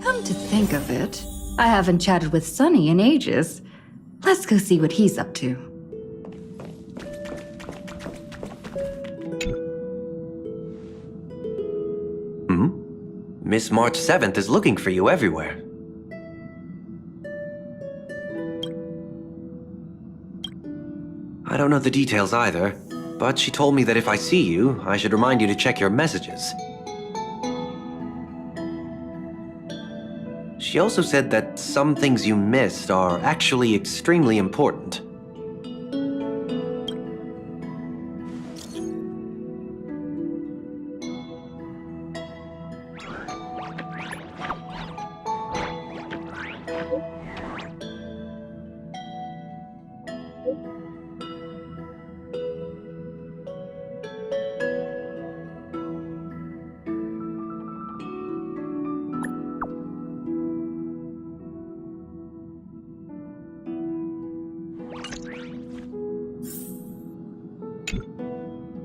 Come to think of it, I haven't chatted with Sunny in ages. Let's go see what he's up to. Miss March 7th is looking for you everywhere. I don't know the details either, but she told me that if I see you, I should remind you to check your messages. She also said that some things you missed are actually extremely important.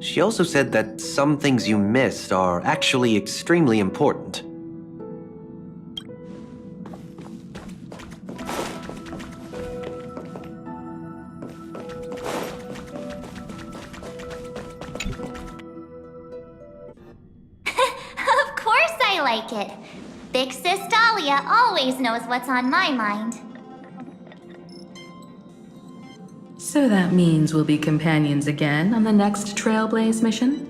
She also said that some things you missed are actually extremely important. Of course I like it. Big Sis Dahlia always knows what's on my mind. So that means we'll be companions again on the next Trailblaze mission?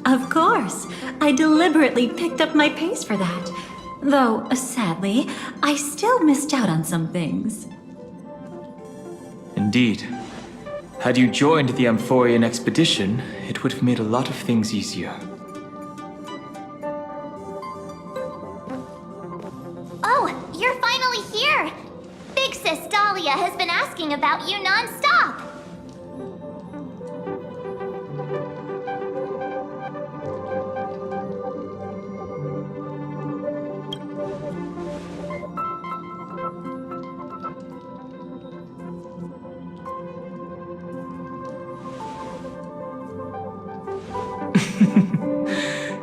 Of course. I deliberately picked up my pace for that. Though, sadly, I still missed out on some things. Indeed. Had you joined the Amphorian expedition, it would have made a lot of things easier. Oh, you're finally here! Big Sis Dahlia has been asking about you non-stop!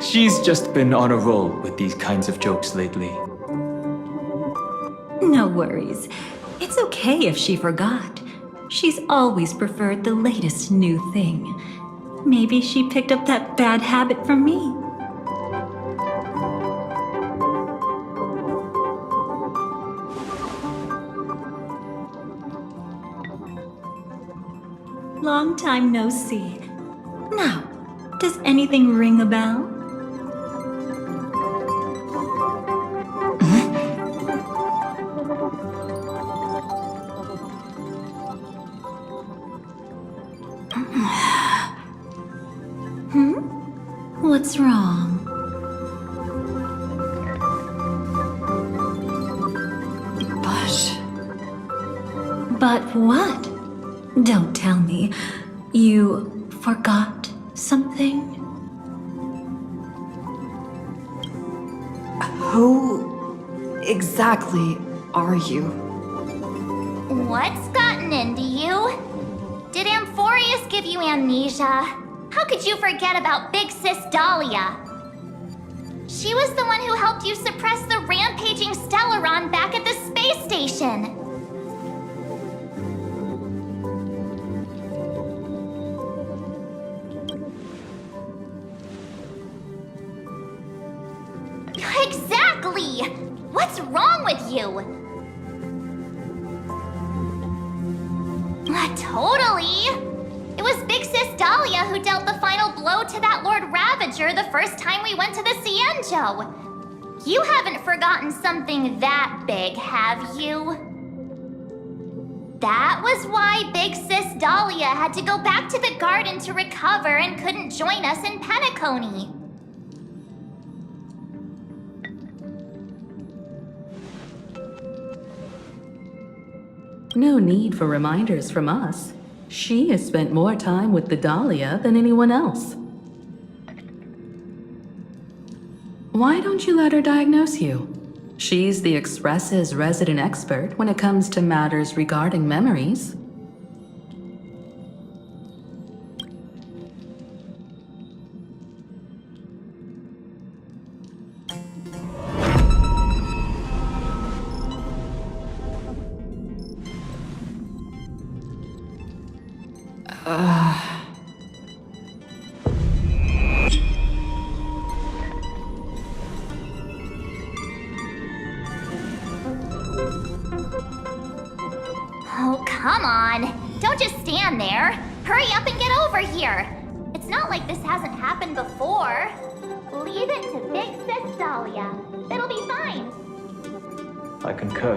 She's just been on a roll with these kinds of jokes lately. No worries. It's okay if she forgot. She's always preferred the latest new thing. Maybe she picked up that bad habit from me. Long time no see. Now, does anything ring a bell? What's wrong? But what? Don't tell me. You forgot something? Who exactly are you? What's gotten into you? Did Amphorius give you amnesia? How could you forget about Big Sis Dahlia? She was the one who helped you suppress the rampaging Stellaron back at the space station. Exactly! What's wrong with you? Totally! It was Big Sis Dahlia who dealt the final blow to that Lord Ravager the first time we went to the Cienjo. You haven't forgotten something that big, have you? That was why Big Sis Dahlia had to go back to the garden to recover and couldn't join us in Penacony. No need for reminders from us. She has spent more time with the Dahlia than anyone else. Why don't you let her diagnose you? She's the Express's resident expert when it comes to matters regarding memories. Oh, come on. Don't just stand there. Hurry up and get over here. It's not like this hasn't happened before. Leave it to Big Sis Dahlia. It'll be fine. I concur.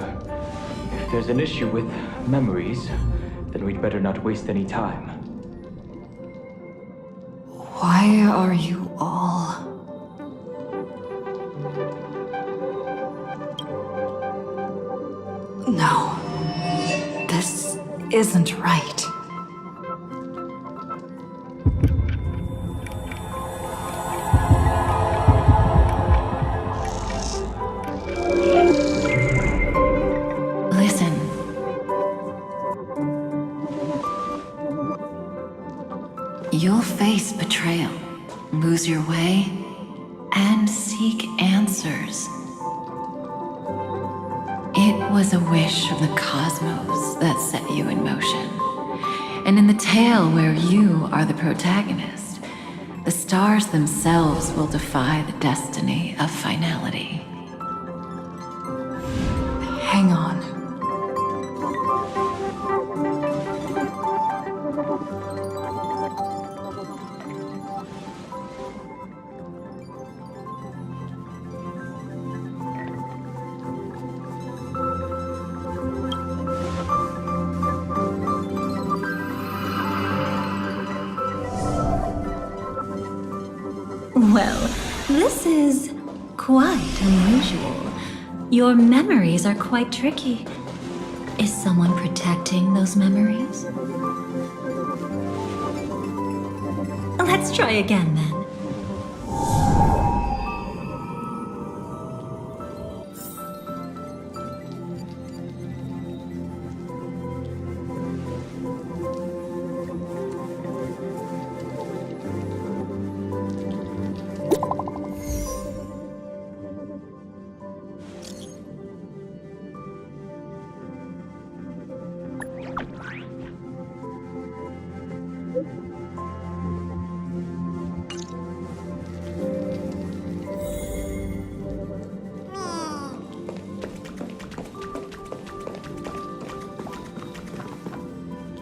If there's an issue with memories, then we'd better not waste any time. Why are you all... No. This isn't right. Listen. You'll face betrayal, lose your way, and seek answers. It was a wish of the cosmos that set you in motion. And in the tale where you are the protagonist, the stars themselves will defy the destiny of finality. Hang on. Well, this is quite unusual. Your memories are quite tricky. Is someone protecting those memories? Let's try again then.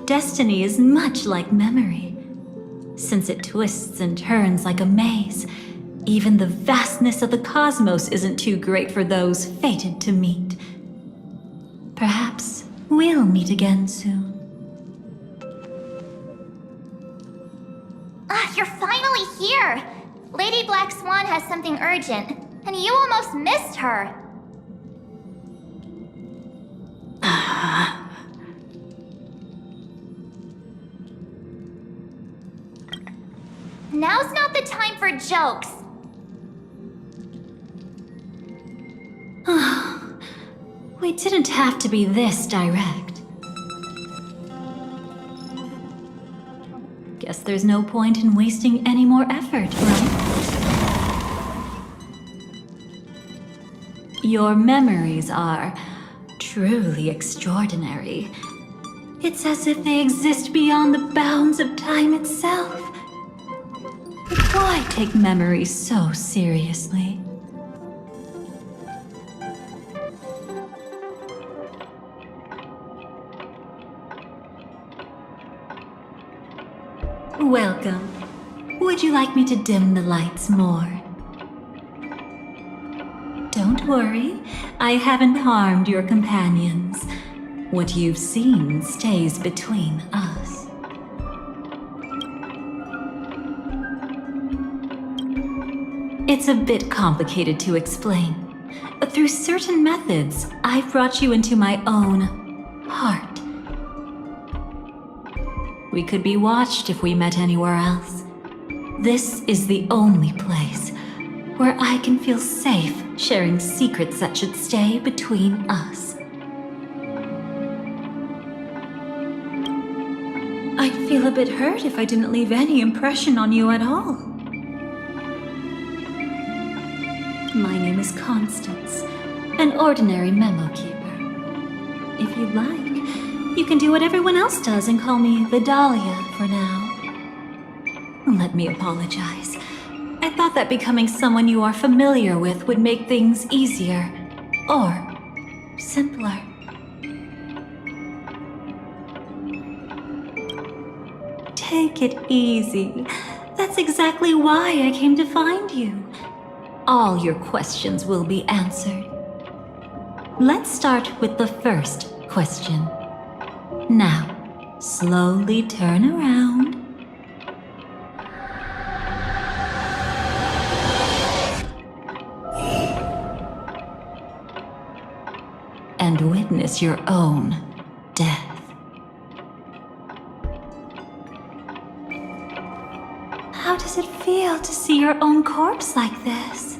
Destiny is much like memory. Since it twists and turns like a maze, even the vastness of the cosmos isn't too great for those fated to meet. Perhaps we'll meet again soon. You're finally here! Lady Black Swan has something urgent, and you almost missed her. Now's not the time for jokes. We didn't have to be this direct. Guess there's no point in wasting any more effort, right? Your memories are truly extraordinary. It's as if they exist beyond the bounds of time itself. But why take memories so seriously? Welcome. Would you like me to dim the lights more? Don't worry, I haven't harmed your companions. What you've seen stays between us. It's a bit complicated to explain. Through certain methods, I've brought you into my own heart. We could be watched if we met anywhere else. This is the only place where I can feel safe sharing secrets that should stay between us. I'd feel a bit hurt if I didn't leave any impression on you at all. My name is Constance, an ordinary memo keeper. If you like, you can do what everyone else does and call me the Dahlia for now. Let me apologize. I thought that becoming someone you are familiar with would make things easier. Or simpler. Take it easy. That's exactly why I came to find you. All your questions will be answered. Let's start with the first question. Now, slowly turn around. And witness your own death. How does it feel to see your own corpse like this?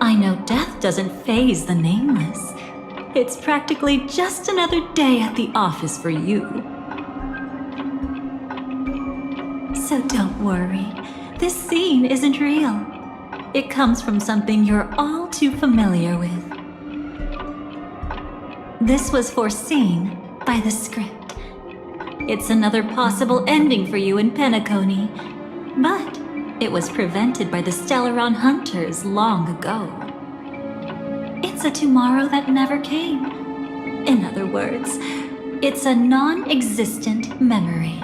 I know death doesn't faze the nameless. It's practically just another day at the office for you. So don't worry, this scene isn't real. It comes from something you're all too familiar with. This was foreseen by the script. It's another possible ending for you in Penacony, but it was prevented by the Stellaron Hunters long ago. It's a tomorrow that never came. In other words, it's a non-existent memory.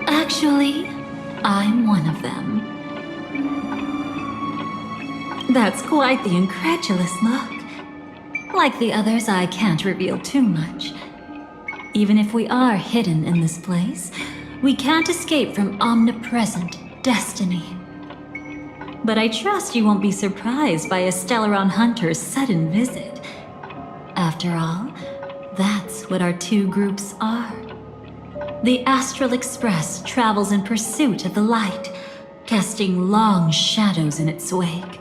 Actually, I'm one of them. That's quite the incredulous look. Like the others, I can't reveal too much. Even if we are hidden in this place, we can't escape from omnipresent destiny. But I trust you won't be surprised by a Stellaron Hunter's sudden visit. After all, that's what our two groups are. The Astral Express travels in pursuit of the light, casting long shadows in its wake.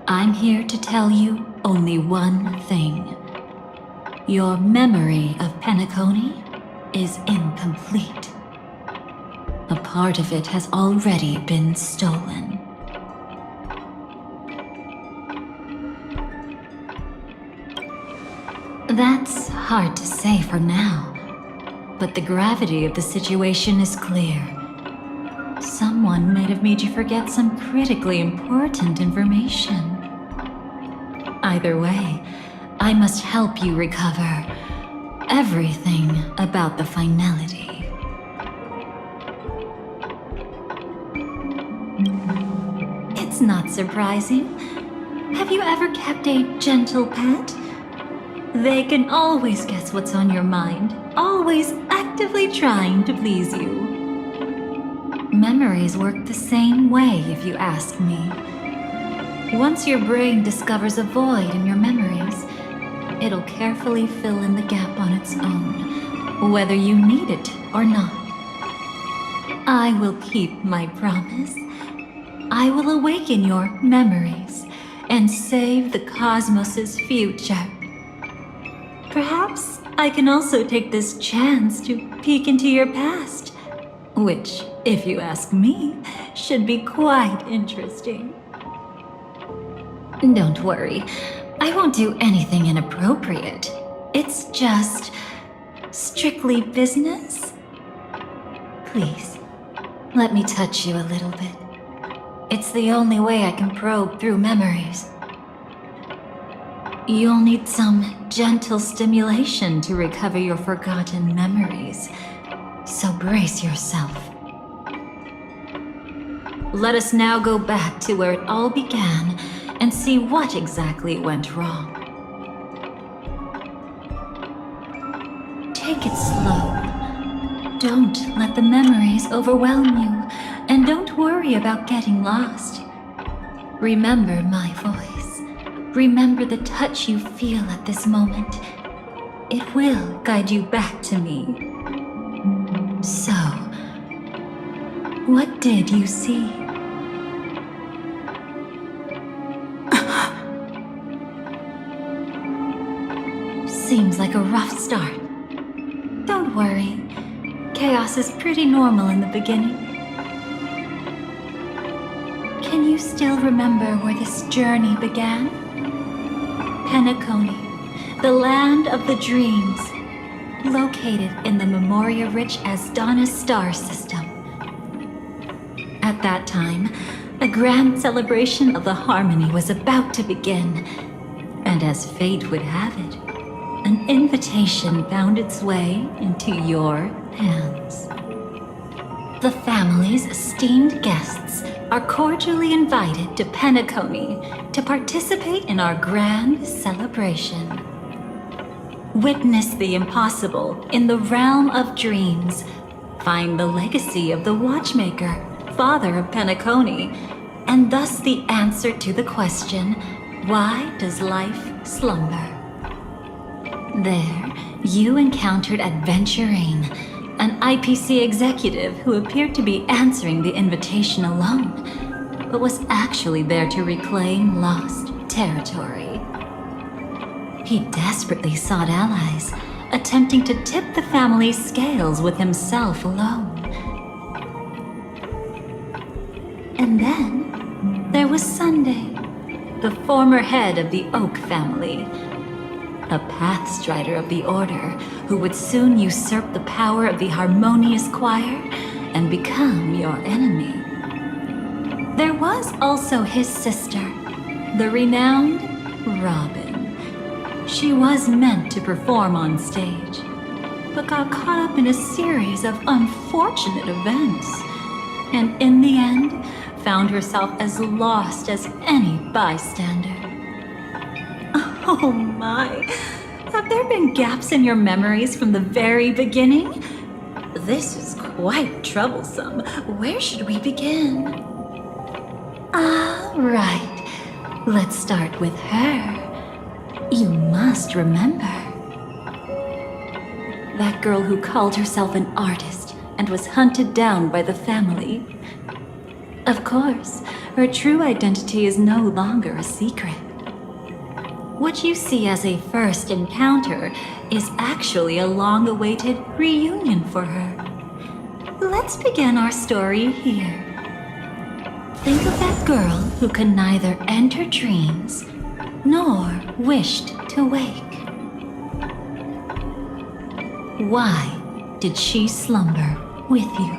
I'm here to tell you only one thing. Your memory of Penacony is incomplete. A part of it has already been stolen. That's hard to say for now, but the gravity of the situation is clear. Someone might have made you forget some critically important information. Either way, I must help you recover everything about the finality. It's not surprising. Have you ever kept a gentle pet? They can always guess what's on your mind, always actively trying to please you. Memories work the same way, if you ask me. Once your brain discovers a void in your memories, it'll carefully fill in the gap on its own, whether you need it or not. I will keep my promise. I will awaken your memories and save the cosmos's future. Perhaps I can also take this chance to peek into your past, which, if you ask me, should be quite interesting. Don't worry, I won't do anything inappropriate. It's just strictly business. Please, let me touch you a little bit. It's the only way I can probe through memories. You'll need some gentle stimulation to recover your forgotten memories, so brace yourself. Let us now go back to where it all began and see what exactly went wrong. Take it slow. Don't let the memories overwhelm you, and don't worry about getting lost. Remember my voice. Remember the touch you feel at this moment. It will guide you back to me. So, what did you see? Seems like a rough start. Don't worry. Chaos is pretty normal in the beginning. Can you still remember where this journey began? Penacony, the land of the dreams, located in the Memoria-rich Asdana star system. At that time, a grand celebration of the harmony was about to begin, and as fate would have it, an invitation found its way into your hands. The family's esteemed guests are cordially invited to Penacony to participate in our grand celebration. Witness the impossible in the realm of dreams. Find the legacy of the Watchmaker, father of Penacony, and thus the answer to the question, why does life slumber? There, you encountered Adventurine, an IPC executive who appeared to be answering the invitation alone, but was actually there to reclaim lost territory. He desperately sought allies, attempting to tip the family's scales with himself alone. And then, there was Sunday, the former head of the Oak family, a pathstrider of the Order who would soon usurp the power of the Harmonious Choir and become your enemy. There was also his sister, the renowned Robin. She was meant to perform on stage, but got caught up in a series of unfortunate events, and in the end, found herself as lost as any bystander. Oh my, have there been gaps in your memories from the very beginning? This is quite troublesome. Where should we begin? Right, let's start with her. You must remember. That girl who called herself an artist and was hunted down by the family. Of course, her true identity is no longer a secret. What you see as a first encounter is actually a long-awaited reunion for her. Let's begin our story here. Think of that girl who could neither enter dreams nor wished to wake. Why did she slumber with you?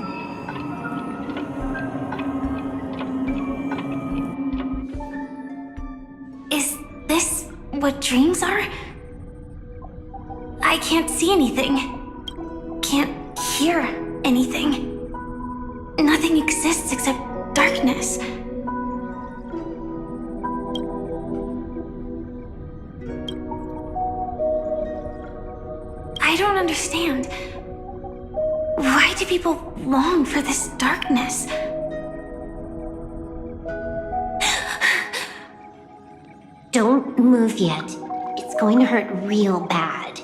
Is this what dreams are? I can't see anything. Can't hear anything. Nothing exists except darkness. I don't understand. Why do people long for this darkness? Don't move yet. It's going to hurt real bad.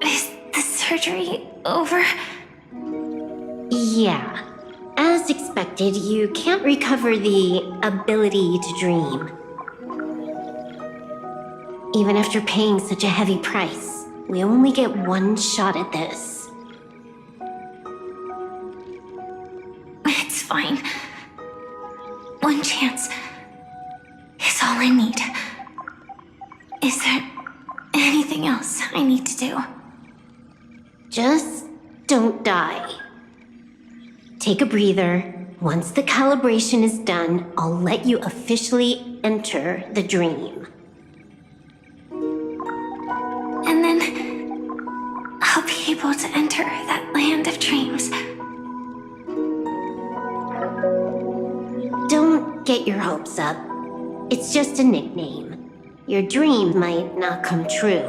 Is the surgery over? Yeah. As expected, you can't recover the ability to dream. Even after paying such a heavy price, we only get one shot at this. It's fine. One chance is all I need. Is there anything else I need to do? Just don't die. Take a breather. Once the calibration is done, I'll let you officially enter the dream. And then I'll be able to enter that land of dreams. Don't get your hopes up. It's just a nickname. Your dream might not come true.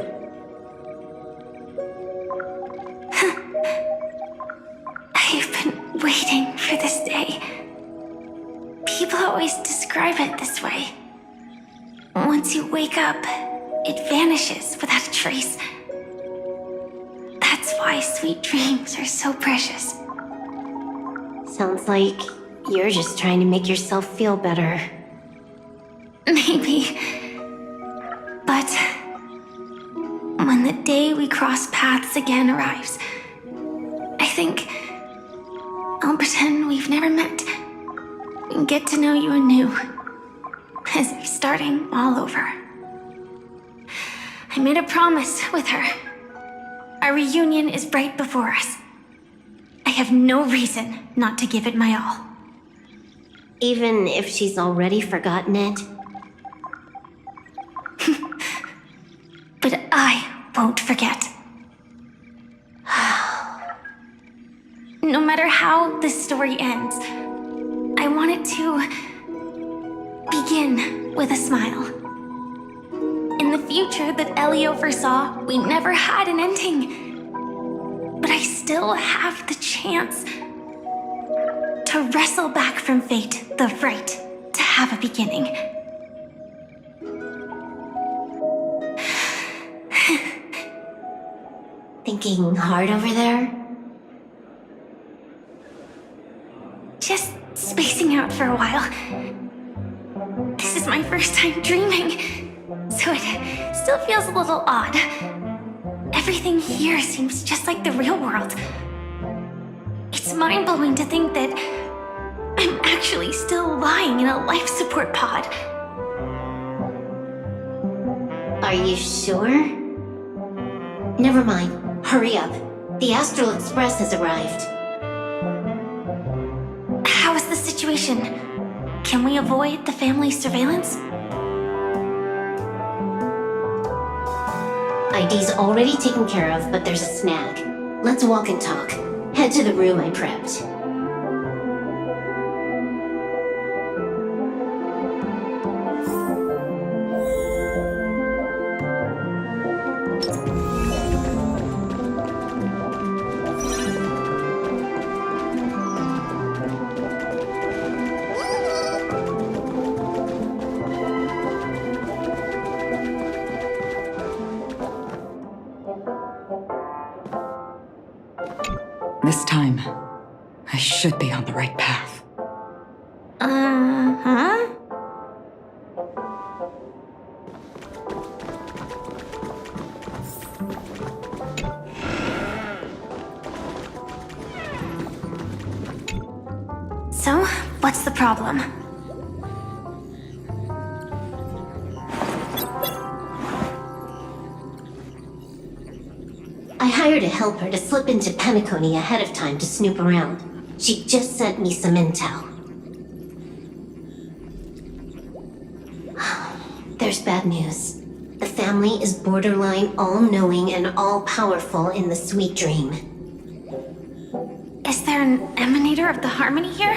I've been waiting for this day. People always describe it this way. Once you wake up, it vanishes without a trace. That's why sweet dreams are so precious. Sounds like you're just trying to make yourself feel better. Maybe. But when the day we cross paths again arrives, I think I'll pretend we've never met and get to know you anew, as if starting all over. I made a promise with her. Our reunion is right before us. I have no reason not to give it my all. Even if she's already forgotten it? But I won't forget. No matter how this story ends, I want it to begin with a smile. In the future that Elio foresaw, we never had an ending. But I still have the chance to wrestle back from fate the right to have a beginning. Thinking hard over there? Just spacing out for a while. This is my first time dreaming, so it still feels a little odd. Everything here seems just like the real world. It's mind-blowing to think that I'm actually still lying in a life support pod. Are you sure? Never mind. Hurry up. The Astral Express has arrived. How is the situation? Can we avoid the family's surveillance? ID's already taken care of, but there's a snag. Let's walk and talk. Head to the room I prepped. This time, I should be on the right path. Uh-huh. So, what's the problem? I hired a helper to slip into Penacony ahead of time to snoop around. She just sent me some intel. There's bad news. The family is borderline all-knowing and all-powerful in the sweet dream. Is there an emanator of the harmony here?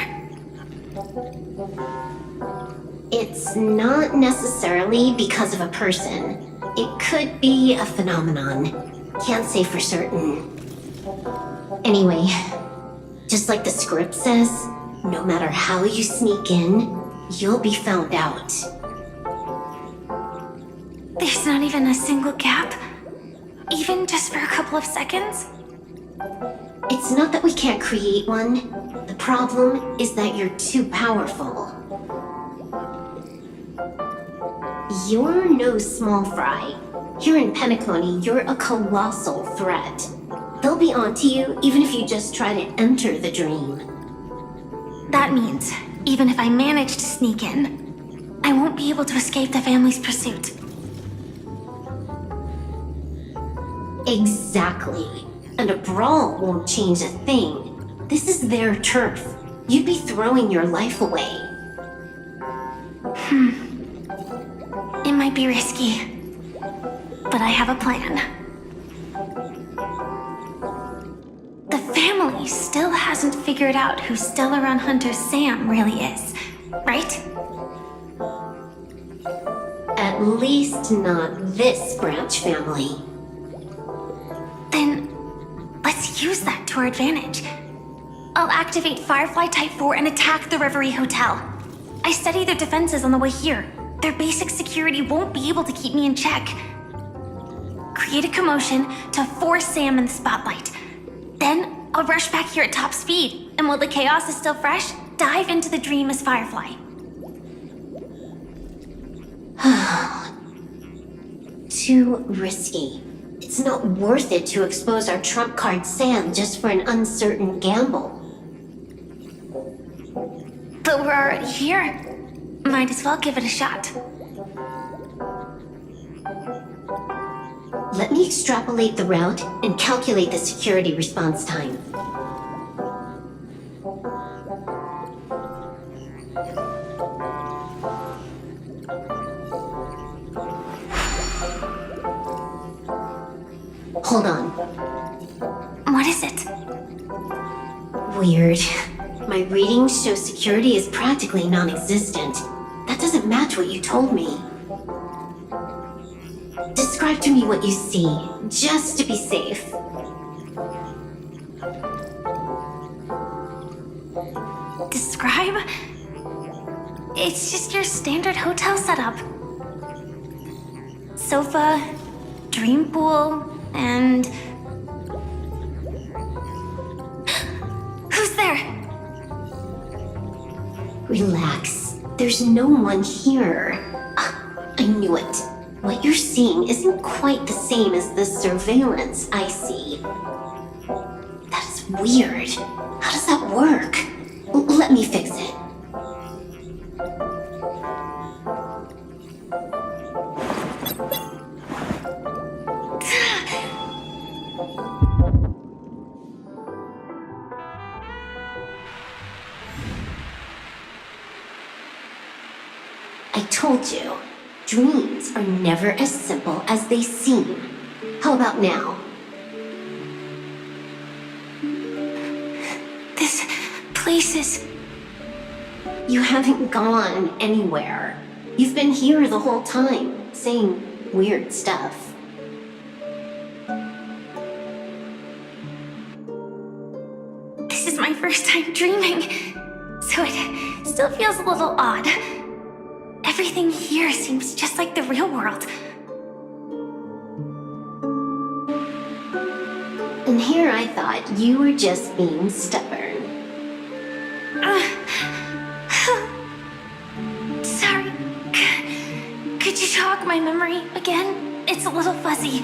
It's not necessarily because of a person. It could be a phenomenon. Can't say for certain. Anyway, just like the script says, no matter how you sneak in, you'll be found out. There's not even a single gap? Even just for a couple of seconds? It's not that we can't create one. The problem is that you're too powerful. You're no small fry. Here in Penacony, you're a colossal threat. They'll be onto you even if you just try to enter the dream. That means, even if I manage to sneak in, I won't be able to escape the family's pursuit. Exactly. And a brawl won't change a thing. This is their turf. You'd be throwing your life away. It might be risky, but I have a plan. The family still hasn't figured out who Stellar Run Hunter Sam really is, right? At least not this branch family. Then, let's use that to our advantage. I'll activate Firefly Type 4 and attack the Reverie Hotel. I studied their defenses on the way here. Their basic security won't be able to keep me in check. Create a commotion to force Sam in the spotlight. Then, I'll rush back here at top speed, and while the chaos is still fresh, dive into the dream as Firefly. too risky. It's not worth it to expose our trump card Sam just for an uncertain gamble. But we're already here. Might as well give it a shot. Let me extrapolate the route and calculate the security response time. Hold on. What is it? Weird. My readings show security is practically non-existent. That doesn't match what you told me. Describe to me what you see, just to be safe. Describe? It's just your standard hotel setup. Sofa, dream pool, and... Who's there? Relax. There's no one here. I knew it. What you're seeing isn't quite the same as the surveillance I see. That's weird. How does that work? Let me fix it. I told you, dreams are never as simple as they seem. How about now? This place is... You haven't gone anywhere. You've been here the whole time, saying weird stuff. This is my first time dreaming, so it still feels a little odd. Everything here seems just like the real world. And here I thought you were just being stubborn. Sorry. Could you jog my memory again? It's a little fuzzy.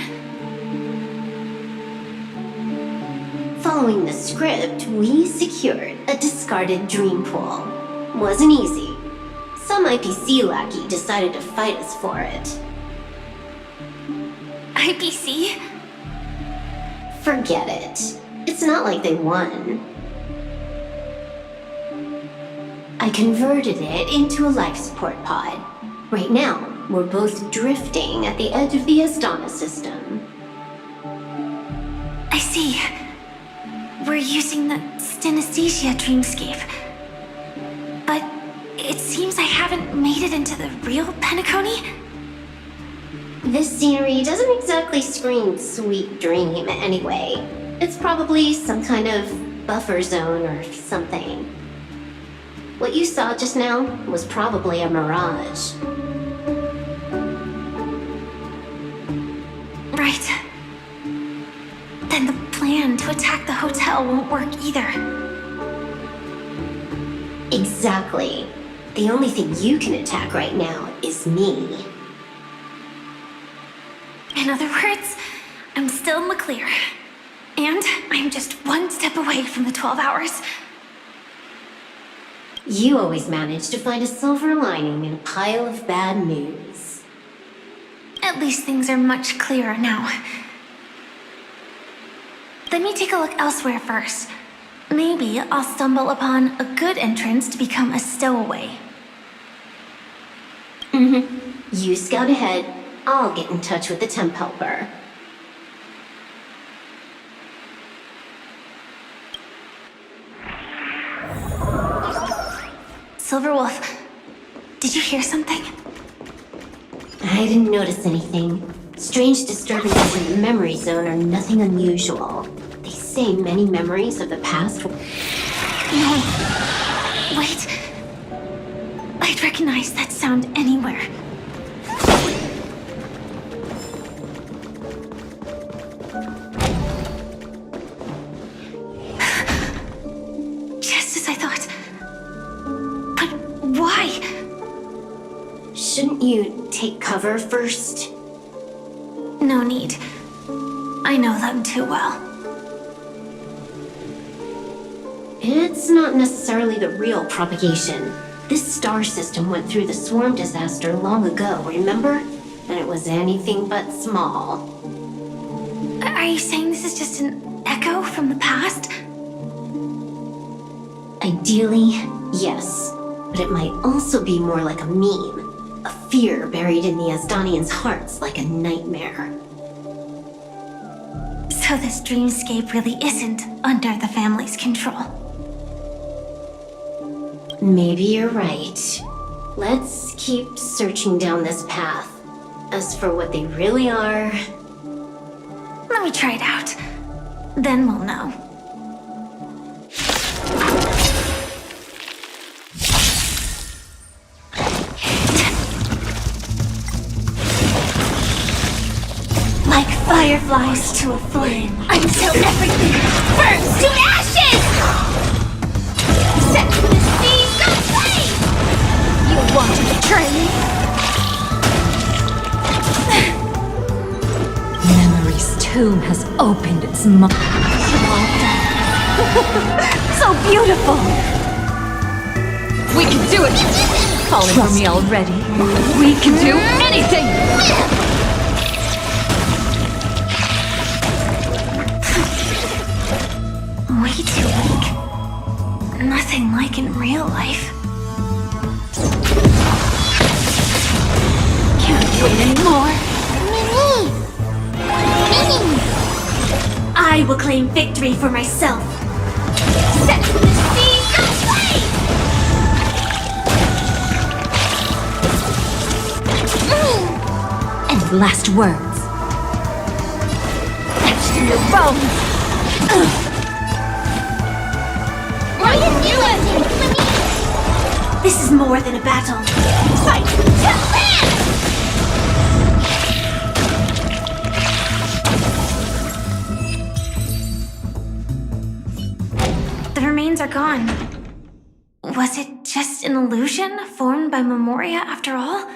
Following the script, we secured a discarded dream pool. Wasn't easy. Some IPC lackey decided to fight us for it. IPC? Forget it. It's not like they won. I converted it into a life support pod. Right now, we're both drifting at the edge of the Astana system. I see. We're using the synesthesia dreamscape. But it seems I haven't made it into the real Penacony. This scenery doesn't exactly scream sweet dream anyway. It's probably some kind of buffer zone or something. What you saw just now was probably a mirage. Right. Then the plan to attack the hotel won't work either. Exactly. The only thing you can attack right now is me. In other words, I'm still in the clear. And I'm just one step away from the 12 hours. You always manage to find a silver lining in a pile of bad news. At least things are much clearer now. Let me take a look elsewhere first. Maybe I'll stumble upon a good entrance to become a stowaway. You scout ahead. I'll get in touch with the temp helper. Silverwolf, did you hear something? I didn't notice anything. Strange disturbances in the memory zone are nothing unusual. They say many memories of the past. No. Wait. I'd recognize that sound anywhere. Just as I thought. But why? Shouldn't you take cover first? no need. I know them too well. It's not necessarily the real propagation. This star system went through the swarm disaster long ago, remember? And it was anything but small. Are you saying this is just an echo from the past? Ideally, yes. But it might also be more like a meme. A fear buried in the Asdanians' hearts like a nightmare. So this dreamscape really isn't under the family's control. Maybe you're right. Let's keep searching down this path. As for what they really are... Let me try it out. Then we'll know. Like fireflies to a flame, until everything burns to ashes! Set to the seas of flame! You want to betray me? Memory's tomb has opened its mouth. So beautiful! We can do it! Calling for me already. We can do anything! Way too weak. Nothing like in real life. Can't wait anymore. I will claim victory for myself. Set to the seas of flame! And last words. Etched in your bones! Why didn't you let me? This is more than a battle. Fight to live! The remains are gone. Was it just an illusion formed by Memoria after all?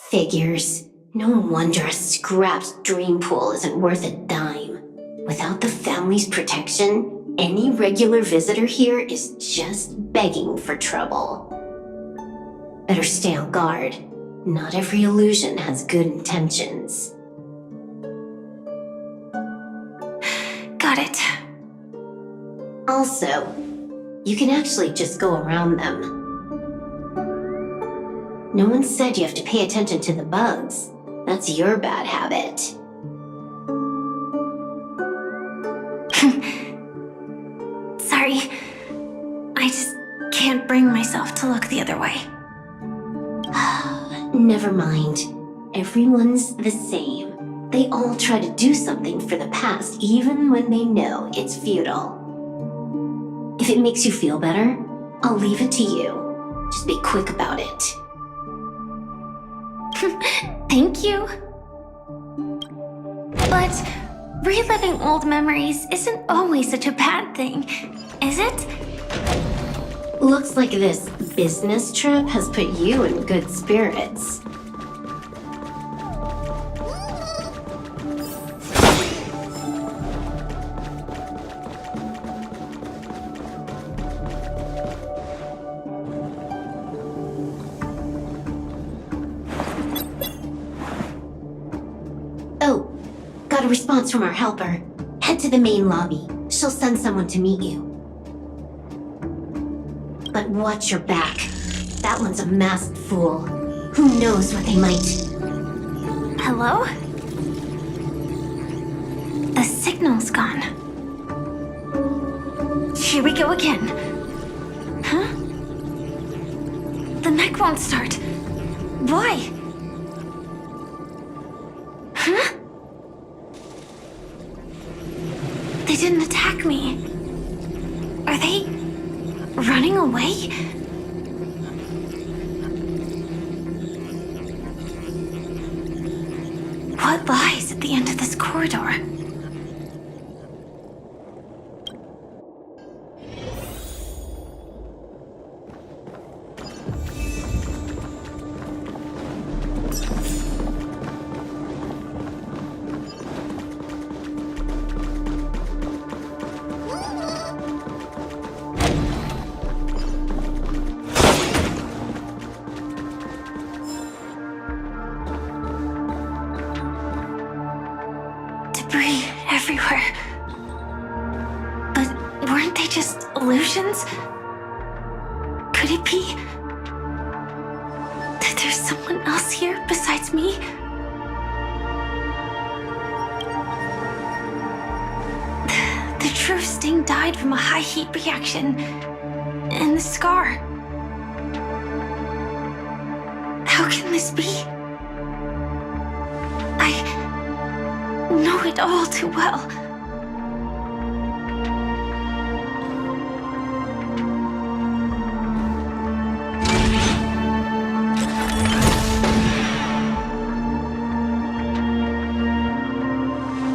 Figures. No wonder a scrapped dream pool isn't worth a dime. Without the family's protection, any regular visitor here is just begging for trouble. Better stay on guard. Not every illusion has good intentions. Got it. Also, you can actually just go around them. No one said you have to pay attention to the bugs. That's your bad habit. Sorry. I just can't bring myself to look the other way. Never mind. Everyone's the same. They all try to do something for the past, even when they know it's futile. If it makes you feel better, I'll leave it to you. Just be quick about it. Thank you. But reliving old memories isn't always such a bad thing, is it? Looks like this business trip has put you in good spirits. Oh, got a response from our helper. Head to the main lobby. She'll send someone to meet you. But watch your back. That one's a masked fool. Who knows what they might... Hello? The signal's gone. Here we go again. Huh? The mech won't start. Why? Huh? They didn't attack me. Are they running away? What lies at the end of this corridor? visions? Could it be that there's someone else here besides me? The true Sting died from a high heat reaction, and the scar. How can this be? I know it all too well.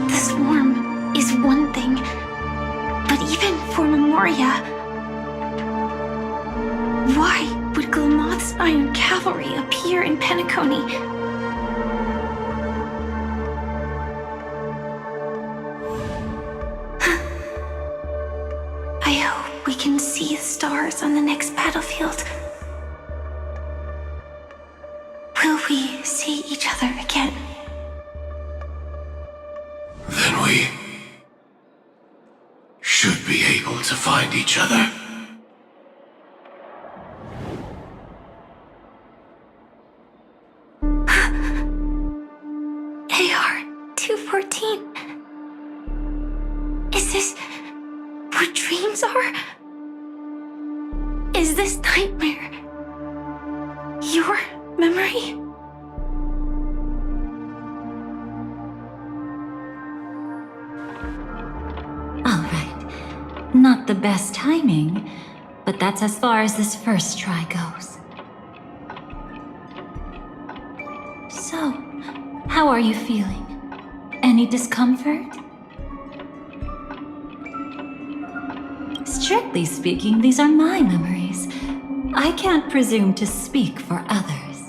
The swarm is one thing, but even for Memoria, why would Glamoth's Iron Cavalry appear in Penacony? I hope we can see the stars on the next battlefield. Will we see each other again? Then we should be able to find each other. AR-214. Is this what dreams are? Is this nightmare your memory? All right. Not the best timing, but that's as far as this first try goes. So, how are you feeling? Any discomfort? Strictly speaking, these are my memories. I can't presume to speak for others.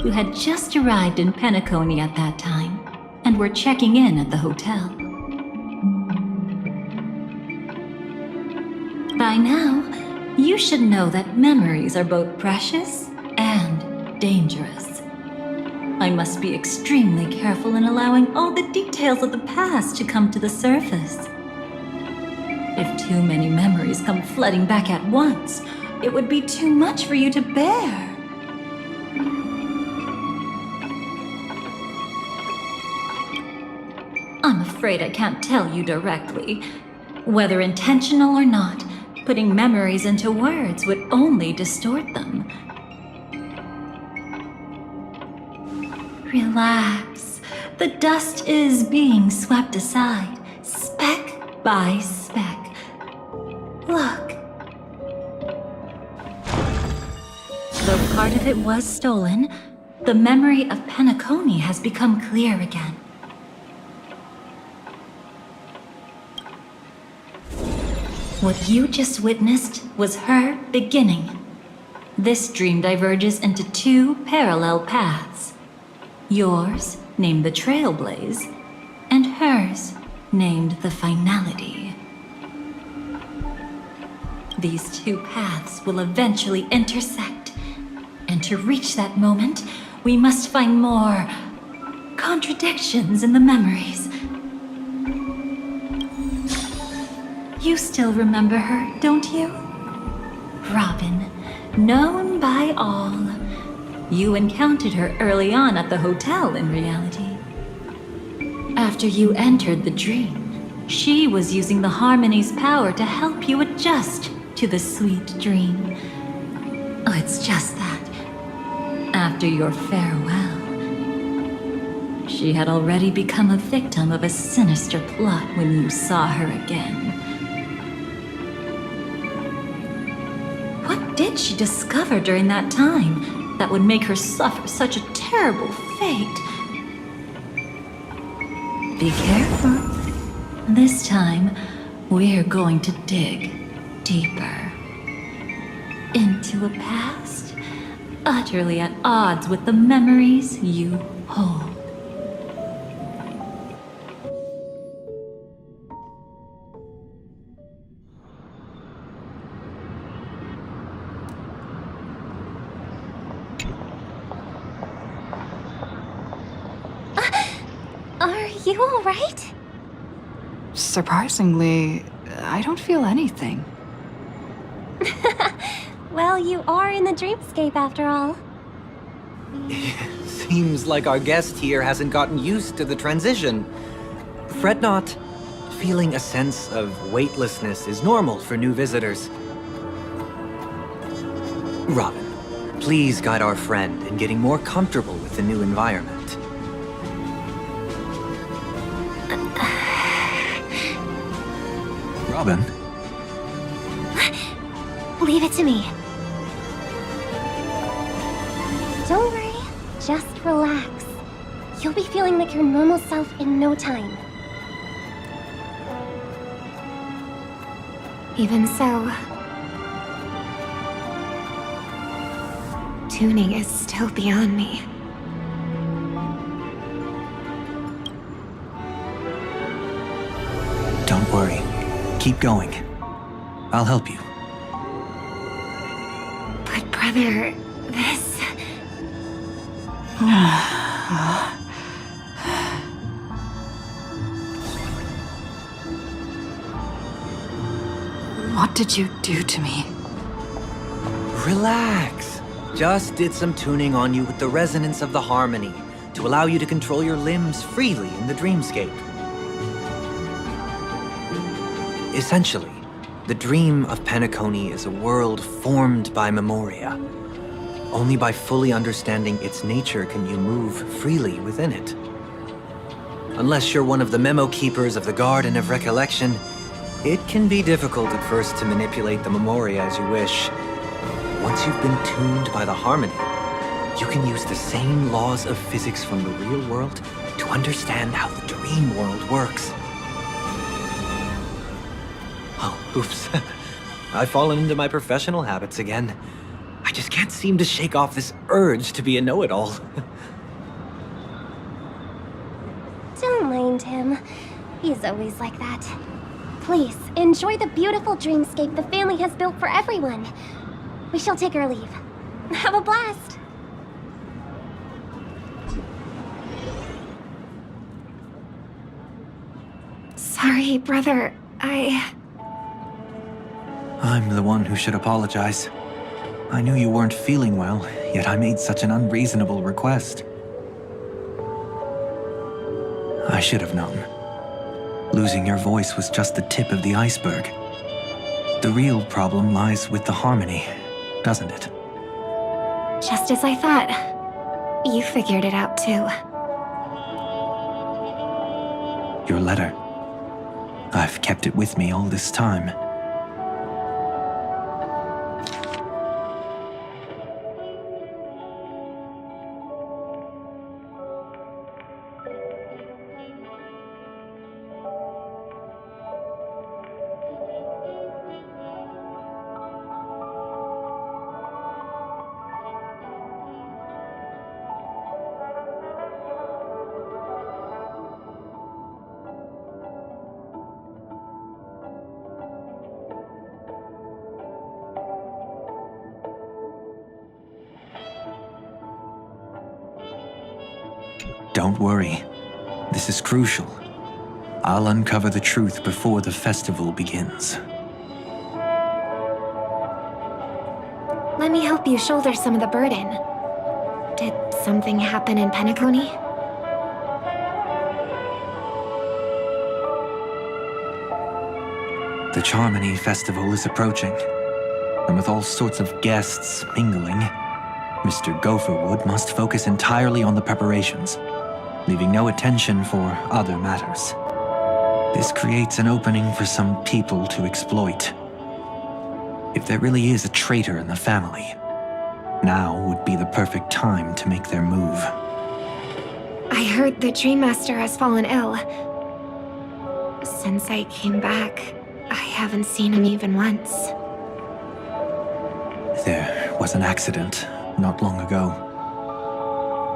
You had just arrived in Penacony at that time, and were checking in at the hotel. By now, you should know that memories are both precious and dangerous. I must be extremely careful in allowing all the details of the past to come to the surface. If too many memories come flooding back at once, it would be too much for you to bear. I'm afraid I can't tell you directly. Whether intentional or not, putting memories into words would only distort them. Relax. The dust is being swept aside, speck by speck. Look. Though part of it was stolen, the memory of Penacony has become clear again. What you just witnessed was her beginning. This dream diverges into two parallel paths. Yours, named the Trailblaze, and hers, named the Finality. These two paths will eventually intersect, and to reach that moment, we must find more contradictions in the memories. You still remember her, don't you? Robin, known by all. You encountered her early on at the hotel, in reality. After you entered the dream, she was using the Harmony's power to help you adjust to the sweet dream. Oh, it's just that. After your farewell, she had already become a victim of a sinister plot when you saw her again. What did she discover during that time that would make her suffer such a terrible fate? Be careful. This time, we're going to dig deeper into a past utterly at odds with the memories you hold. Are you all right? Surprisingly, I don't feel anything. Well, you are in the dreamscape after all. Seems like our guest here hasn't gotten used to the transition. Fret not. Feeling a sense of weightlessness is normal for new visitors. Robin, please guide our friend in getting more comfortable with the new environment. Robin? Leave it to me. Don't worry, just relax. You'll be feeling like your normal self in no time. Even so, tuning is still beyond me. Don't worry. Keep going. I'll help you. But brother, this... What did you do to me? Relax. Just did some tuning on you with the resonance of the harmony to allow you to control your limbs freely in the dreamscape. Essentially, the dream of Penacony is a world formed by memoria. Only by fully understanding its nature can you move freely within it. Unless you're one of the memo keepers of the Garden of Recollection, it can be difficult at first to manipulate the memoria as you wish. Once you've been tuned by the harmony, you can use the same laws of physics from the real world to understand how the dream world works. Oh, oops. I've fallen into my professional habits again. I just can't seem to shake off this urge to be a know-it-all. Don't mind him. He's always like that. Please, enjoy the beautiful dreamscape the family has built for everyone. We shall take our leave. Have a blast! Sorry, brother. I'm the one who should apologize. I knew you weren't feeling well, yet I made such an unreasonable request. I should have known. Losing your voice was just the tip of the iceberg. The real problem lies with the harmony, doesn't it? Just as I thought. You figured it out too. Your letter. I've kept it with me all this time. Don't worry. This is crucial. I'll uncover the truth before the festival begins. Let me help you shoulder some of the burden. Did something happen in Penacony? The Charmony Festival is approaching, and with all sorts of guests mingling, Mr. Gopherwood must focus entirely on the preparations, leaving no attention for other matters. This creates an opening for some people to exploit. If there really is a traitor in the family, now would be the perfect time to make their move. I heard the Dream Master has fallen ill. Since I came back, I haven't seen him even once. There was an accident not long ago.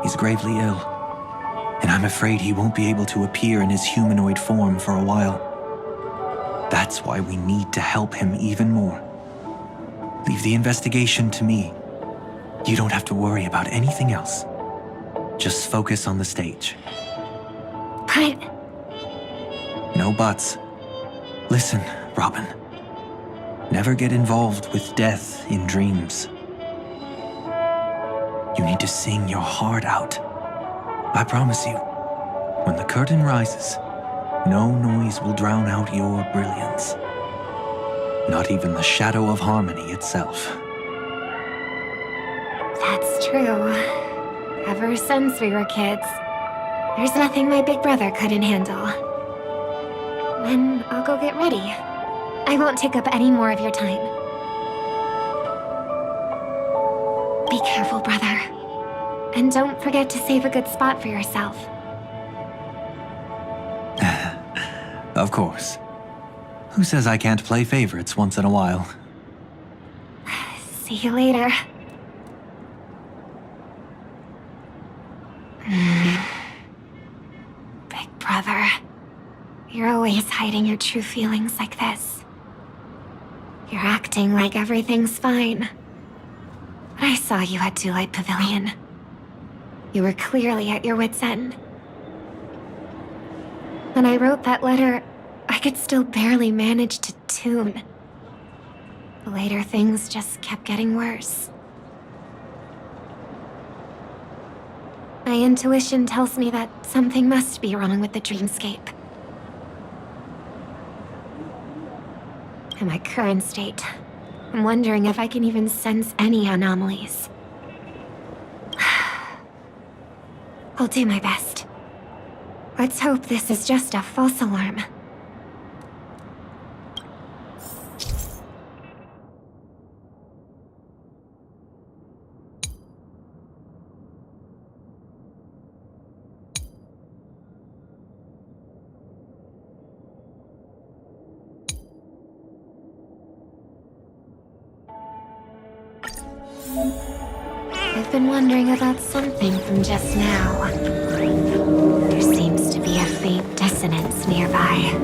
He's gravely ill, and I'm afraid he won't be able to appear in his humanoid form for a while. That's why we need to help him even more. Leave the investigation to me. You don't have to worry about anything else. Just focus on the stage. But... No buts. Listen, Robin. Never get involved with death in dreams. You need to sing your heart out. I promise you, when the curtain rises, no noise will drown out your brilliance. Not even the shadow of harmony itself. That's true. Ever since we were kids, there's nothing my big brother couldn't handle. Then I'll go get ready. I won't take up any more of your time. Be careful, brother. And don't forget to save a good spot for yourself. Of course. Who says I can't play favorites once in a while? See you later. Big brother, you're always hiding your true feelings like this. You're acting like everything's fine. But I saw you at Daylight Pavilion. You were clearly at your wit's end. When I wrote that letter, I could still barely manage to tune. Later, things just kept getting worse. My intuition tells me that something must be wrong with the dreamscape. In my current state, I'm wondering if I can even sense any anomalies. I'll do my best. Let's hope this is just a false alarm. I've been wondering about something from just now. There seems to be a faint dissonance nearby.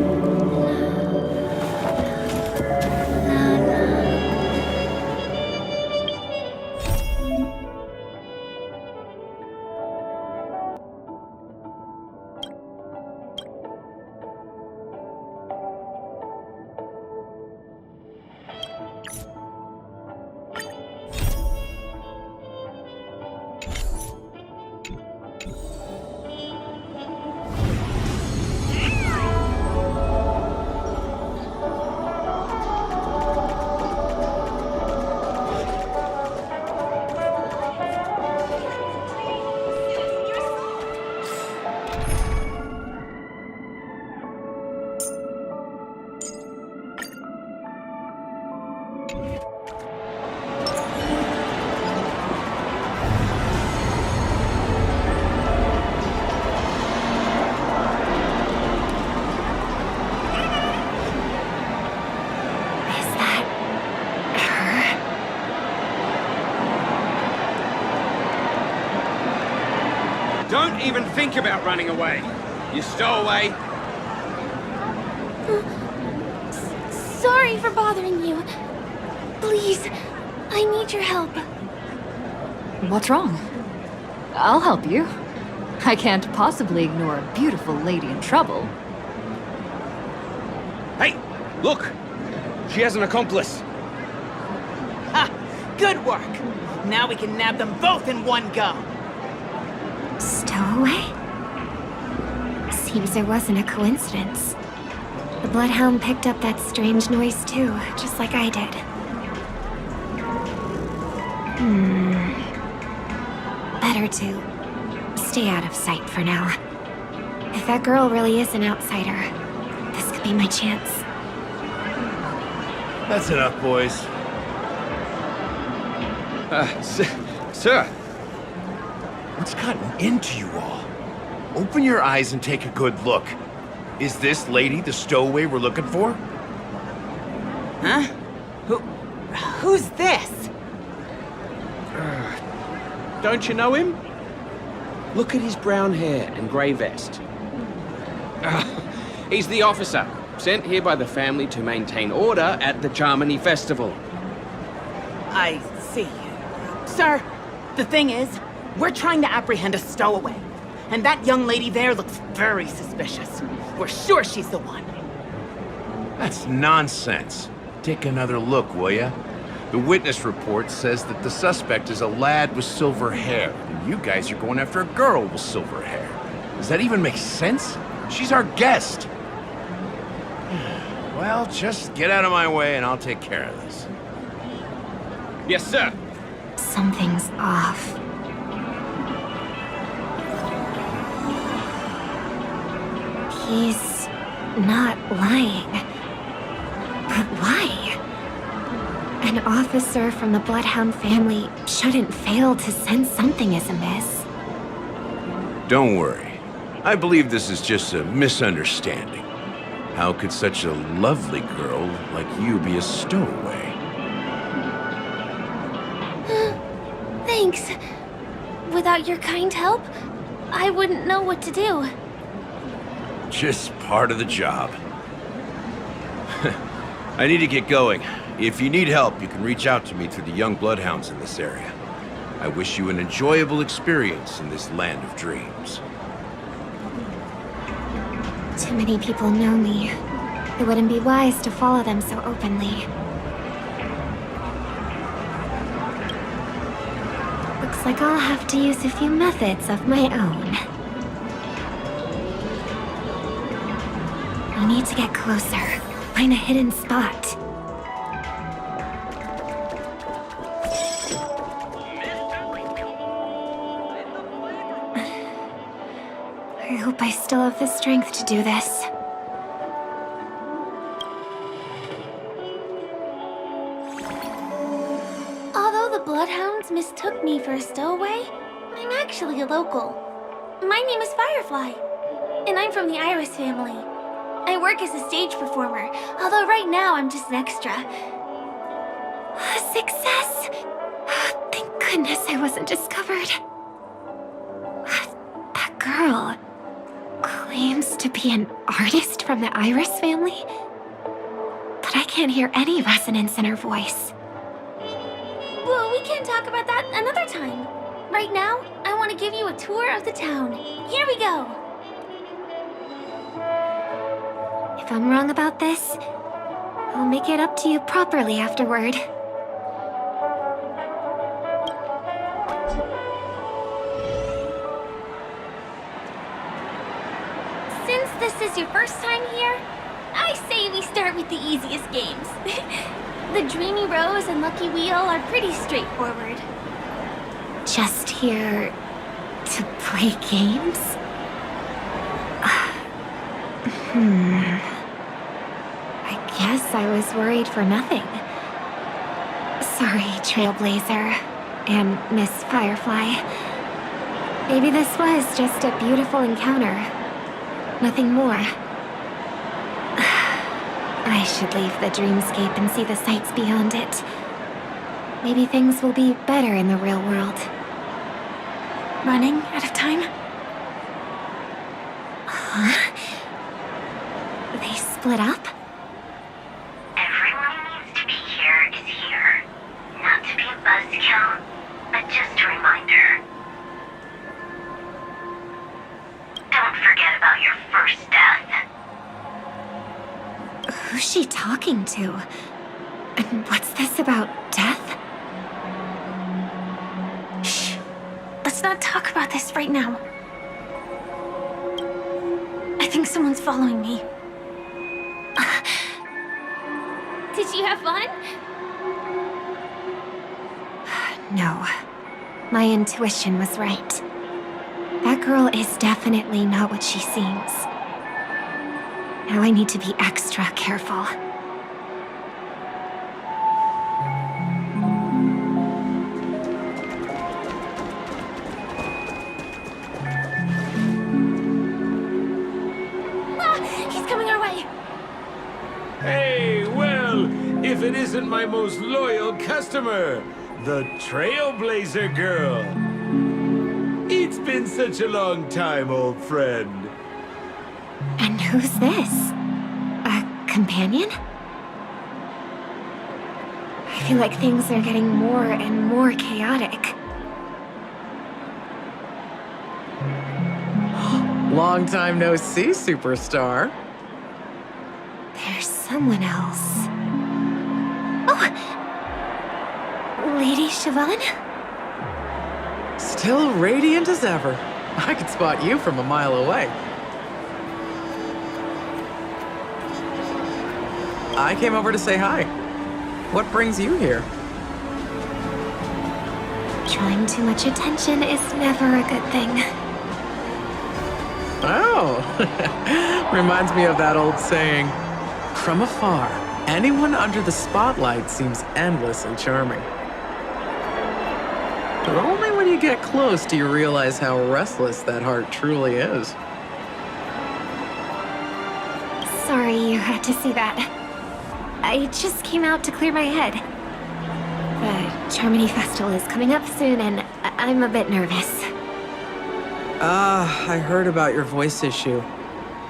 Don't even think about running away. You stowaway. Sorry for bothering you. Please, I need your help. What's wrong? I'll help you. I can't possibly ignore a beautiful lady in trouble. Hey, look! She has an accomplice. Ha! Good work! Now we can nab them both in one go! Stowaway? Seems it wasn't a coincidence. The Bloodhound picked up that strange noise too, just like I did. Better to stay out of sight for now. If that girl really is an outsider, this could be my chance. That's enough, boys. Sir. What's gotten into you all? Open your eyes and take a good look. Is this lady the stowaway we're looking for? Huh? Who's this? Don't you know him? Look at his brown hair and grey vest. He's the officer, sent here by the family to maintain order at the Charmony Festival. I see. Sir, the thing is, we're trying to apprehend a stowaway. And that young lady there looks very suspicious. We're sure she's the one. That's nonsense. Take another look, will ya? The witness report says that the suspect is a lad with silver hair, and you guys are going after a girl with silver hair. Does that even make sense? She's our guest. Well, just get out of my way and I'll take care of this. Yes, sir. Something's off. He's not lying. But why? An officer from the Bloodhound family shouldn't fail to sense something is amiss. Don't worry. I believe this is just a misunderstanding. How could such a lovely girl like you be a stowaway? Thanks. Without your kind help, I wouldn't know what to do. Just part of the job. I need to get going. If you need help, you can reach out to me through the young bloodhounds in this area. I wish you an enjoyable experience in this land of dreams. Too many people know me. It wouldn't be wise to follow them so openly. Looks like I'll have to use a few methods of my own. I need to get closer. Find a hidden spot. I hope I still have the strength to do this. Although the Bloodhounds mistook me for a stowaway, I'm actually a local. My name is Firefly, and I'm from the Iris family. I work as a stage performer, although right now I'm just an extra. Success! Thank goodness I wasn't discovered. That girl claims to be an artist from the Iris family, but I can't hear any resonance in her voice. Well, we can talk about that another time. Right now, I want to give you a tour of the town. Here we go. If I'm wrong about this, I'll make it up to you properly afterward. Since this is your first time here, I say we start with the easiest games. The Dreamy Rose and Lucky Wheel are pretty straightforward. Just here to play games? I guess I was worried for nothing. Sorry, Trailblazer and Miss Firefly. Maybe this was just a beautiful encounter. Nothing more. I should leave the dreamscape and see the sights beyond it. Maybe things will be better in the real world. Running out of time? Huh? They split up? Everyone who needs to be here is here. Not to be a buzzkill, but just a reminder. Don't forget about your first death. Who's she talking to? And what's this about death? Shh. Let's not talk about this right now. I think someone's following me. Did you have fun? No. My intuition was right. That girl is definitely not what she seems. Now I need to be extra careful. He's coming our way. Hey, well, if it isn't my most loyal customer, the Trailblazer girl. It's been such a long time, old friend. And who's this? A companion? I feel like things are getting more and more chaotic. Long time no see, superstar. There's someone else. Oh! Lady Siobhan? Still radiant as ever. I could spot you from a mile away. I came over to say hi. What brings you here? Drawing too much attention is never a good thing. Oh, reminds me of that old saying, from afar, anyone under the spotlight seems endlessly charming. But only when you get close do you realize how restless that heart truly is. Sorry you had to see that. I just came out to clear my head. The Charmony Festival is coming up soon and I'm a bit nervous. I heard about your voice issue.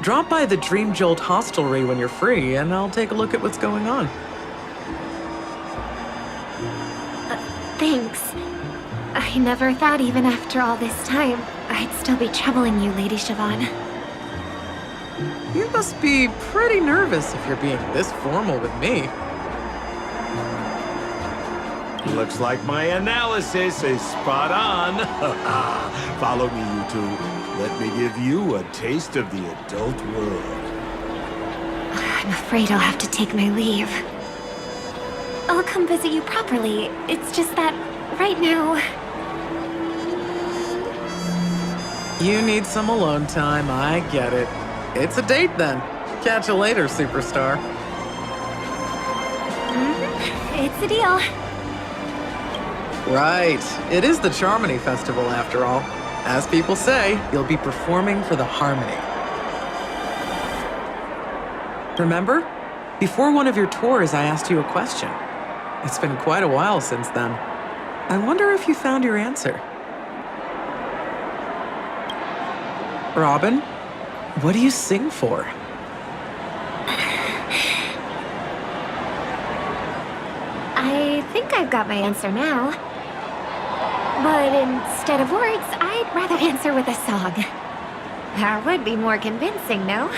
Drop by the Dream Jolt hostelry when you're free, and I'll take a look at what's going on. Thanks. I never thought even after all this time, I'd still be troubling you, Lady Siobhan. You must be pretty nervous if you're being this formal with me. Looks like my analysis is spot on. Follow me, you two. Let me give you a taste of the adult world. I'm afraid I'll have to take my leave. I'll come visit you properly. It's just that, right now... You need some alone time, I get it. It's a date then. Catch you later, superstar. It's a deal. Right. It is the Charmony Festival, after all. As people say, you'll be performing for the Harmony. Remember? Before one of your tours, I asked you a question. It's been quite a while since then. I wonder if you found your answer. Robin, what do you sing for? I think I've got my answer now. But instead of words, I'd rather answer with a song. That would be more convincing, no?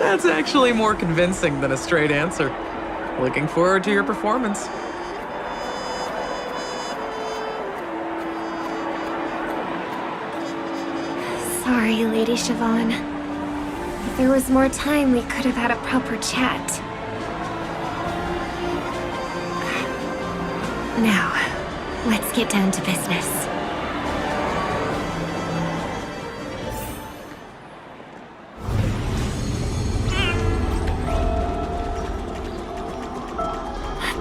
That's actually more convincing than a straight answer. Looking forward to your performance. Sorry, Lady Siobhan. If there was more time, we could have had a proper chat. Now, let's get down to business.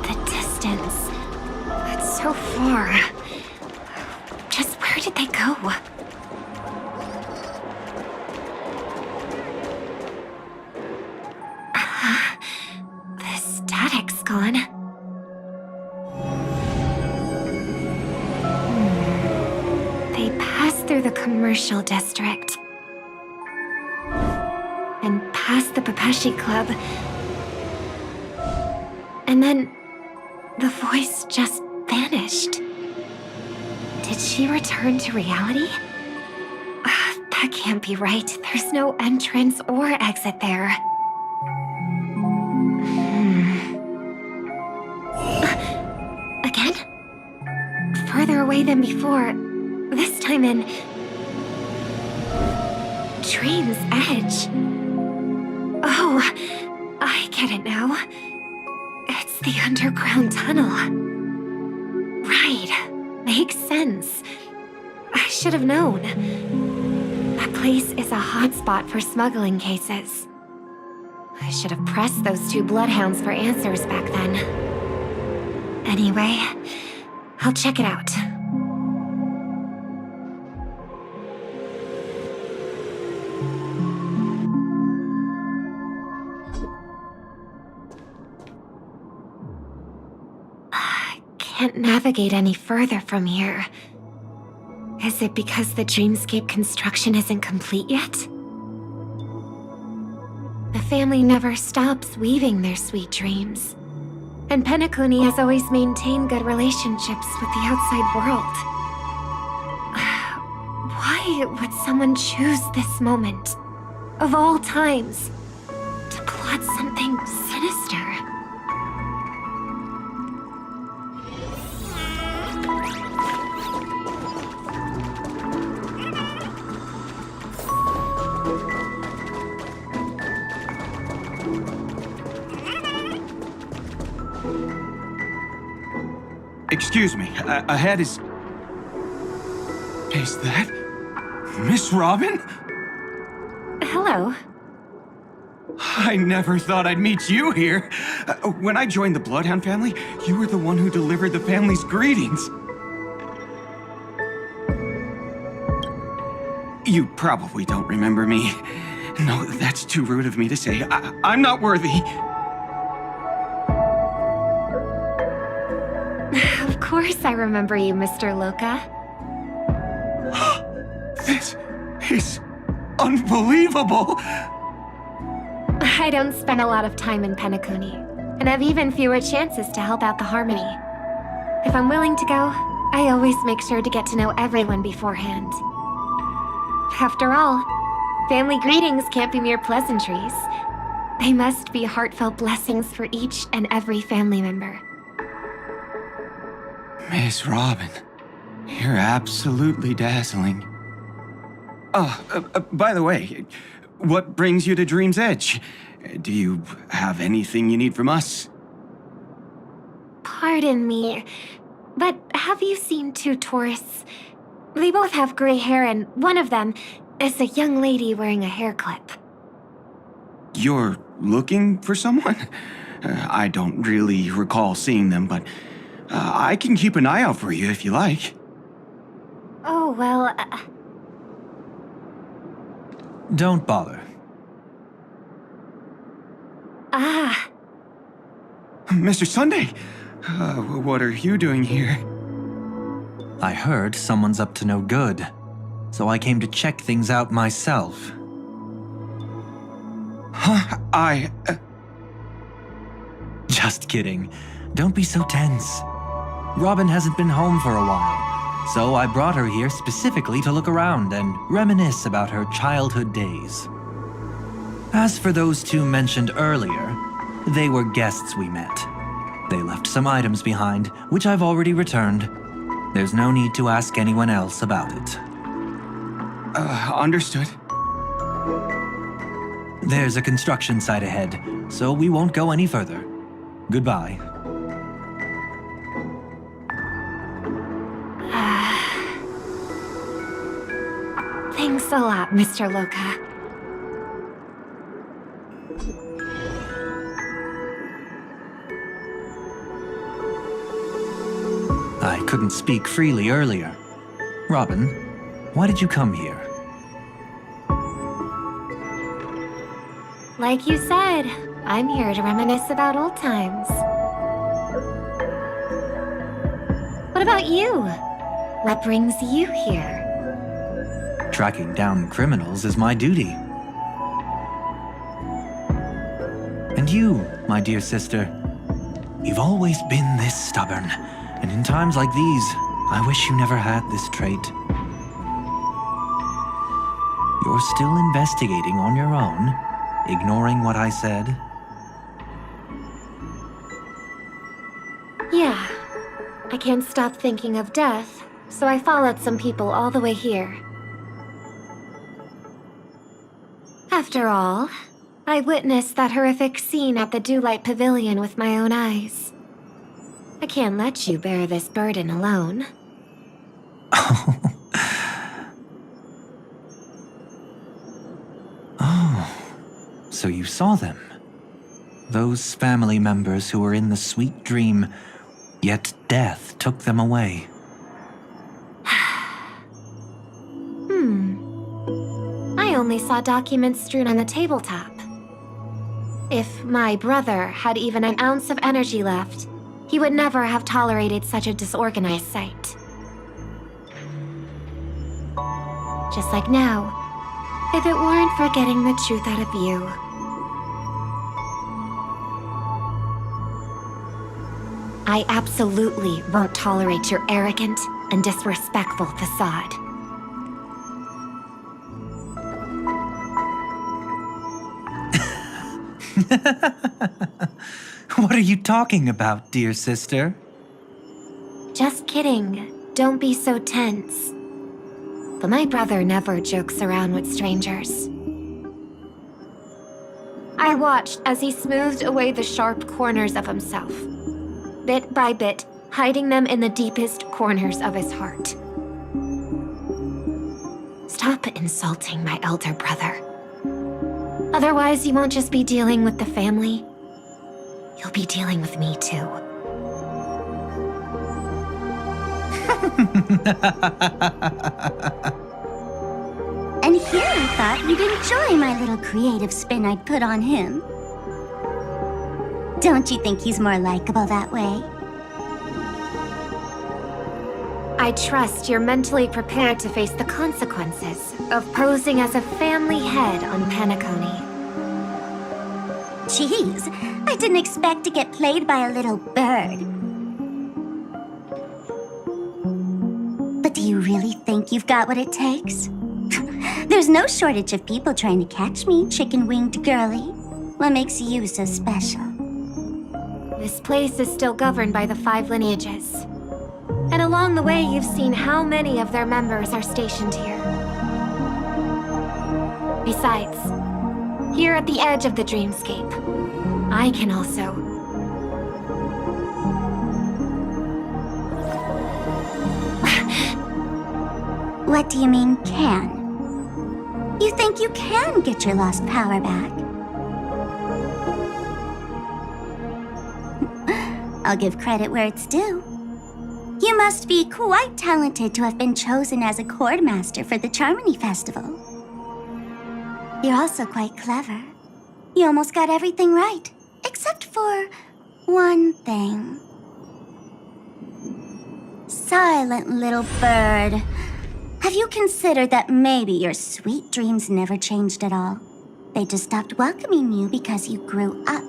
The distance. It's so far. Just where did they go? The static's gone. They passed through the commercial district. And past the Papeshi Club. And then the voice just vanished. Did she return to reality? That can't be right. There's no entrance or exit there. Again? Further away than before. This time in... Dream's Edge. Oh, I get it now. It's the underground tunnel. Right. Makes sense. I should have known. That place is a hotspot for smuggling cases. I should have pressed those two bloodhounds for answers back then. Anyway, I'll check it out. I can't navigate any further from here. Is it because the dreamscape construction isn't complete yet? The family never stops weaving their sweet dreams. And Penacony has always maintained good relationships with the outside world. Why would someone choose this moment? of all times, to plot something sinister. Excuse me, ahead is... Is that... Miss Robin? Hello. I never thought I'd meet you here. When I joined the Bloodhound family, you were the one who delivered the family's greetings. You probably don't remember me. No, that's too rude of me to say. I'm not worthy. Of course I remember you, Mr. Loka. This is unbelievable. I don't spend a lot of time in Penacony, and have even fewer chances to help out the Harmony. If I'm willing to go, I always make sure to get to know everyone beforehand. After all, family greetings can't be mere pleasantries. They must be heartfelt blessings for each and every family member. Miss Robin, you're absolutely dazzling. Oh, by the way, what brings you to Dream's Edge? Do you have anything you need from us? Pardon me, but have you seen two tourists? They both have gray hair, and one of them is a young lady wearing a hair clip. You're looking for someone? I don't really recall seeing them, but I can keep an eye out for you if you like. Oh, well... Don't bother. Ah. Mr. Sunday, what are you doing here? I heard someone's up to no good, so I came to check things out myself. Huh? Just kidding. Don't be so tense. Robin hasn't been home for a while, so I brought her here specifically to look around and reminisce about her childhood days. As for those two mentioned earlier, they were guests we met. They left some items behind, which I've already returned. There's no need to ask anyone else about it. Understood. There's a construction site ahead, so we won't go any further. Goodbye. Thanks a lot, Mr. Loka. I couldn't speak freely earlier. Robin, why did you come here? Like you said, I'm here to reminisce about old times. What about you? What brings you here? Tracking down criminals is my duty. And you, my dear sister, you've always been this stubborn, and in times like these, I wish you never had this trait. You're still investigating on your own, ignoring what I said? Yeah. I can't stop thinking of death, so I followed some people all the way here. After all, I witnessed that horrific scene at the Dewlight Pavilion with my own eyes. I can't let you bear this burden alone. Oh, so you saw them. Those family members who were in the sweet dream, yet death took them away. I only saw documents strewn on the tabletop. If my brother had even an ounce of energy left, he would never have tolerated such a disorganized sight. Just like now, if it weren't for getting the truth out of you. I absolutely won't tolerate your arrogant and disrespectful facade. What are you talking about, dear sister? Just kidding. Don't be so tense. But my brother never jokes around with strangers. I watched as he smoothed away the sharp corners of himself, bit by bit, hiding them in the deepest corners of his heart. Stop insulting my elder brother. Otherwise, you won't just be dealing with the family. You'll be dealing with me too. And here I thought you'd enjoy my little creative spin I'd put on him. Don't you think he's more likable that way? I trust you're mentally prepared to face the consequences of posing as a family head on Penacony. Jeez, I didn't expect to get played by a little bird. But do you really think you've got what it takes? There's no shortage of people trying to catch me, chicken-winged girlie. What makes you so special? This place is still governed by the 5 lineages. And along the way, you've seen how many of their members are stationed here. Besides, here at the edge of the dreamscape, I can also... What do you mean, can? You think you can get your lost power back? I'll give credit where it's due. You must be quite talented to have been chosen as a chord master for the Charmony Festival. You're also quite clever. You almost got everything right, except for one thing. Silent little bird. Have you considered that maybe your sweet dreams never changed at all? They just stopped welcoming you because you grew up.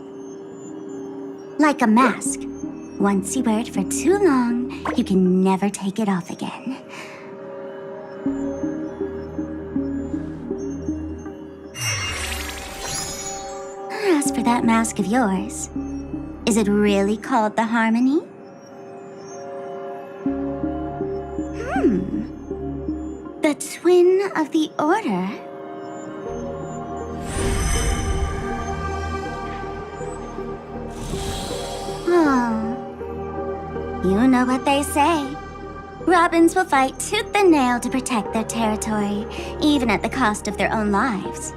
Like a mask. Once you wear it for too long, you can never take it off again. As for that mask of yours, is it really called the Harmony? The twin of the Order? Oh. You know what they say. Robins will fight tooth and nail to protect their territory, even at the cost of their own lives.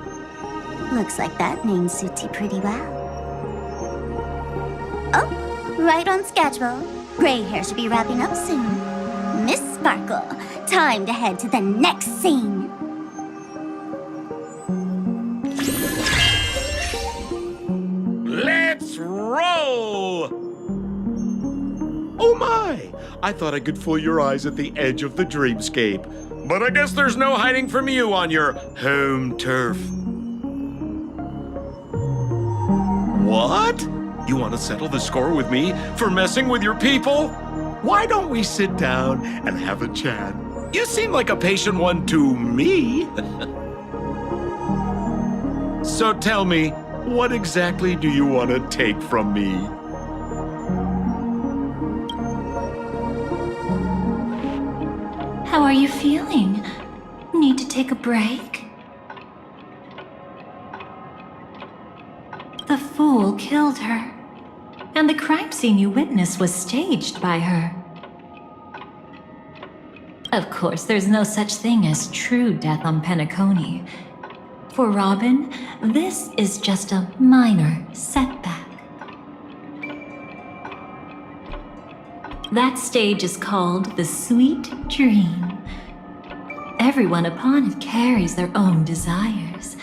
Looks like that name suits you pretty well. Oh, right on schedule. Gray hair should be wrapping up soon. Miss Sparkle, time to head to the next scene. Let's roll! Oh my! I thought I could fool your eyes at the edge of the dreamscape. But I guess there's no hiding from you on your home turf. What? You want to settle the score with me for messing with your people? Why don't we sit down and have a chat? You seem like a patient one to me. So tell me, what exactly do you want to take from me? How are you feeling? Need to take a break? The fool killed her, and the crime scene you witnessed was staged by her. Of course, there's no such thing as true death on Penacony. For Robin, this is just a minor setback. That stage is called the Sweet Dream. Everyone upon it carries their own desires,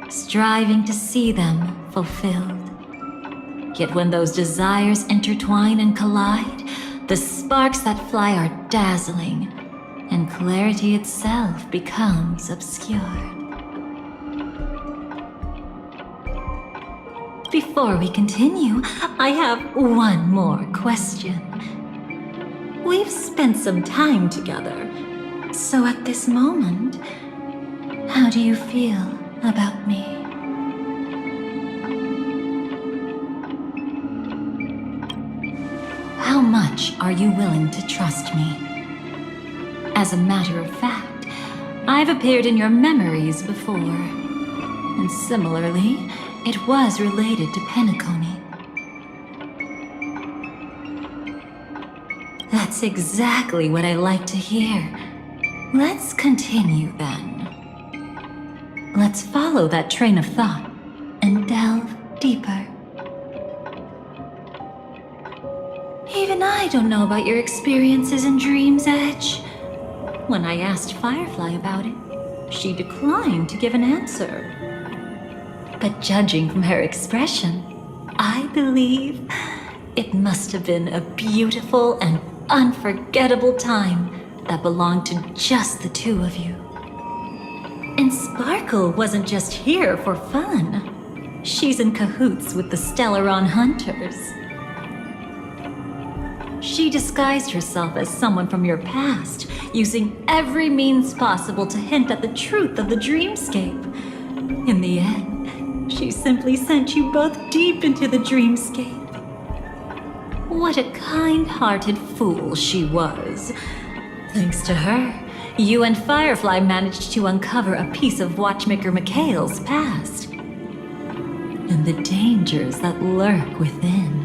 striving to see them fulfilled. Yet when those desires intertwine and collide, the sparks that fly are dazzling, and clarity itself becomes obscured. Before we continue, I have one more question. We've spent some time together, so at this moment, how do you feel about me? How much are you willing to trust me? As a matter of fact, I've appeared in your memories before. And similarly, it was related to Penacony. That's exactly what I like to hear. Let's continue then. Let's follow that train of thought and delve deeper. Even I don't know about your experiences in Dream's Edge. When I asked Firefly about it, she declined to give an answer. But judging from her expression, I believe it must have been a beautiful and unforgettable time that belonged to just the two of you. And Sparkle wasn't just here for fun. She's in cahoots with the Stellaron Hunters. She disguised herself as someone from your past, using every means possible to hint at the truth of the dreamscape. In the end, she simply sent you both deep into the dreamscape. What a kind-hearted fool she was. Thanks to her, you and Firefly managed to uncover a piece of Watchmaker Mikhail's past. And the dangers that lurk within.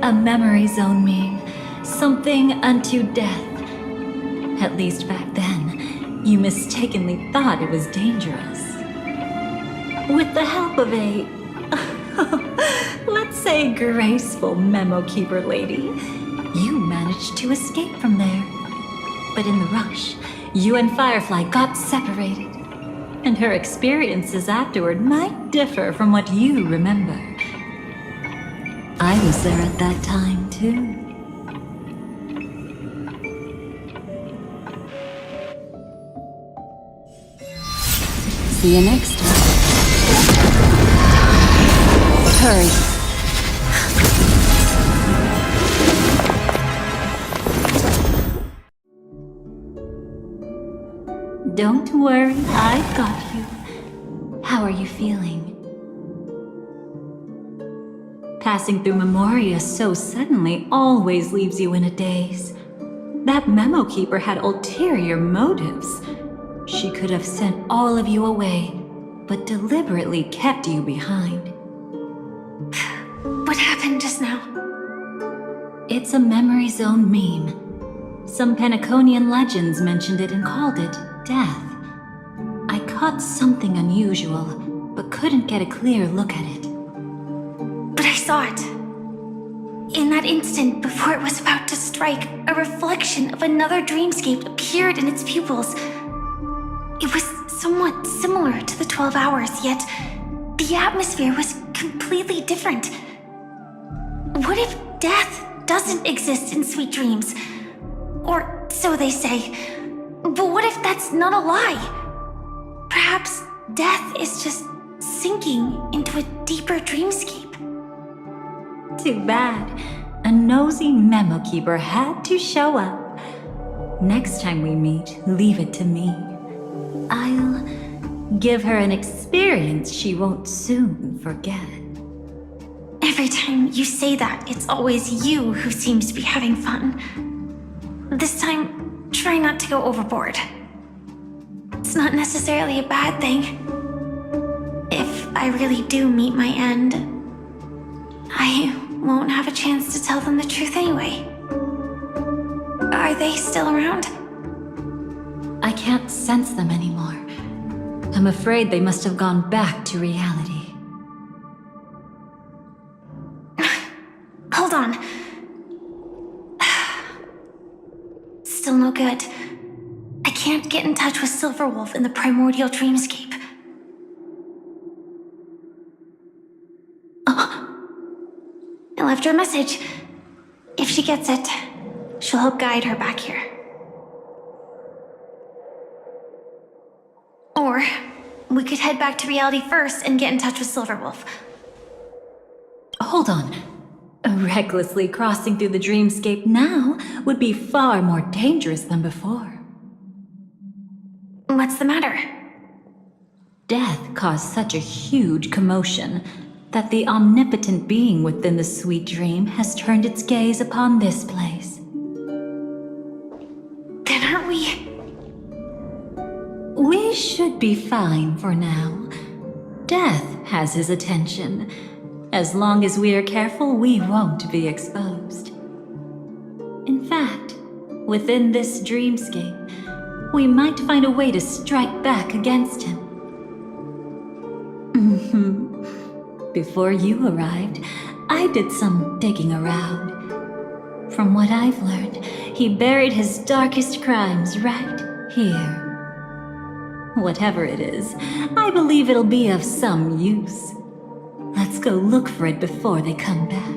A memory zone mean something unto death. At least back then, you mistakenly thought it was dangerous. With the help of a, let's say, graceful memo keeper lady, you managed to escape from there. But in the rush, you and Firefly got separated. And her experiences afterward might differ from what you remember. I was there at that time, too. See you next time. Hurry. Don't worry, I've got you. How are you feeling? Passing through Memoria so suddenly always leaves you in a daze. That memo keeper had ulterior motives. She could have sent all of you away, but deliberately kept you behind. What happened just now? It's a memory zone meme. Some Penaconian legends mentioned it and called it death. I caught something unusual, but couldn't get a clear look at it. But I saw it. In that instant, before it was about to strike, a reflection of another dreamscape appeared in its pupils. It was somewhat similar to the 12 Hours, yet the atmosphere was completely different. What if death doesn't exist in Sweet Dreams? Or so they say. But what if that's not a lie? Perhaps death is just sinking into a deeper dreamscape. Too bad. A nosy memo keeper had to show up. Next time we meet, leave it to me. I'll give her an experience she won't soon forget. Every time you say that, it's always you who seems to be having fun. This time, try not to go overboard. It's not necessarily a bad thing. If I really do meet my end, I won't have a chance to tell them the truth anyway. Are they still around? I can't sense them anymore. I'm afraid they must have gone back to reality. Hold on. Still no good. I can't get in touch with Silverwolf in the primordial dreamscape. Oh. I left her a message. If she gets it, she'll help guide her back here. Or we could head back to reality first and get in touch with Silverwolf. Hold on. Recklessly crossing through the dreamscape now would be far more dangerous than before. What's the matter? Death caused such a huge commotion. that the omnipotent being within the sweet dream has turned its gaze upon this place. Then aren't we? We should be fine for now. Death has his attention. As long as we are careful, we won't be exposed. In fact, within this dreamscape, we might find a way to strike back against him. Before you arrived, I did some digging around. From what I've learned, he buried his darkest crimes right here. Whatever it is, I believe it'll be of some use. Let's go look for it before they come back.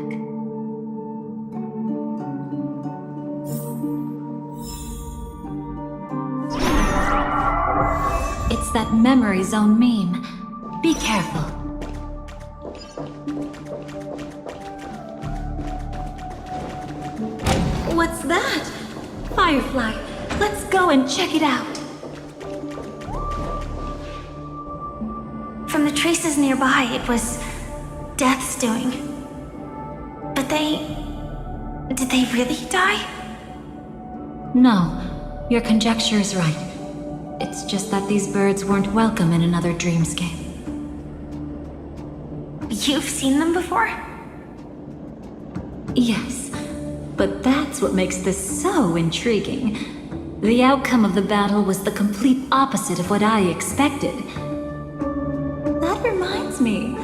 It's that memory zone meme. Be careful. What's that? Firefly, let's go and check it out. From the traces nearby, it was Death's doing. But did they really die? No, your conjecture is right. It's just that these birds weren't welcome in another dreamscape. You've seen them before? Yes, but that's what makes this so intriguing. The outcome of the battle was the complete opposite of what I expected. That reminds me,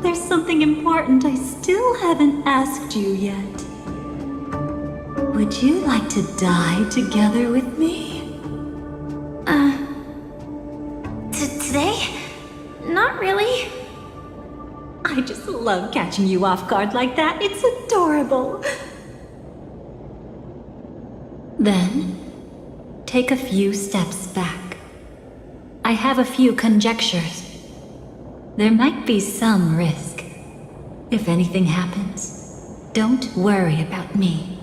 there's something important I still haven't asked you yet. Would you like to die together with me? Today? Not really. I just love catching you off guard like that. It's adorable. Then, take a few steps back. I have a few conjectures. There might be some risk. If anything happens, don't worry about me.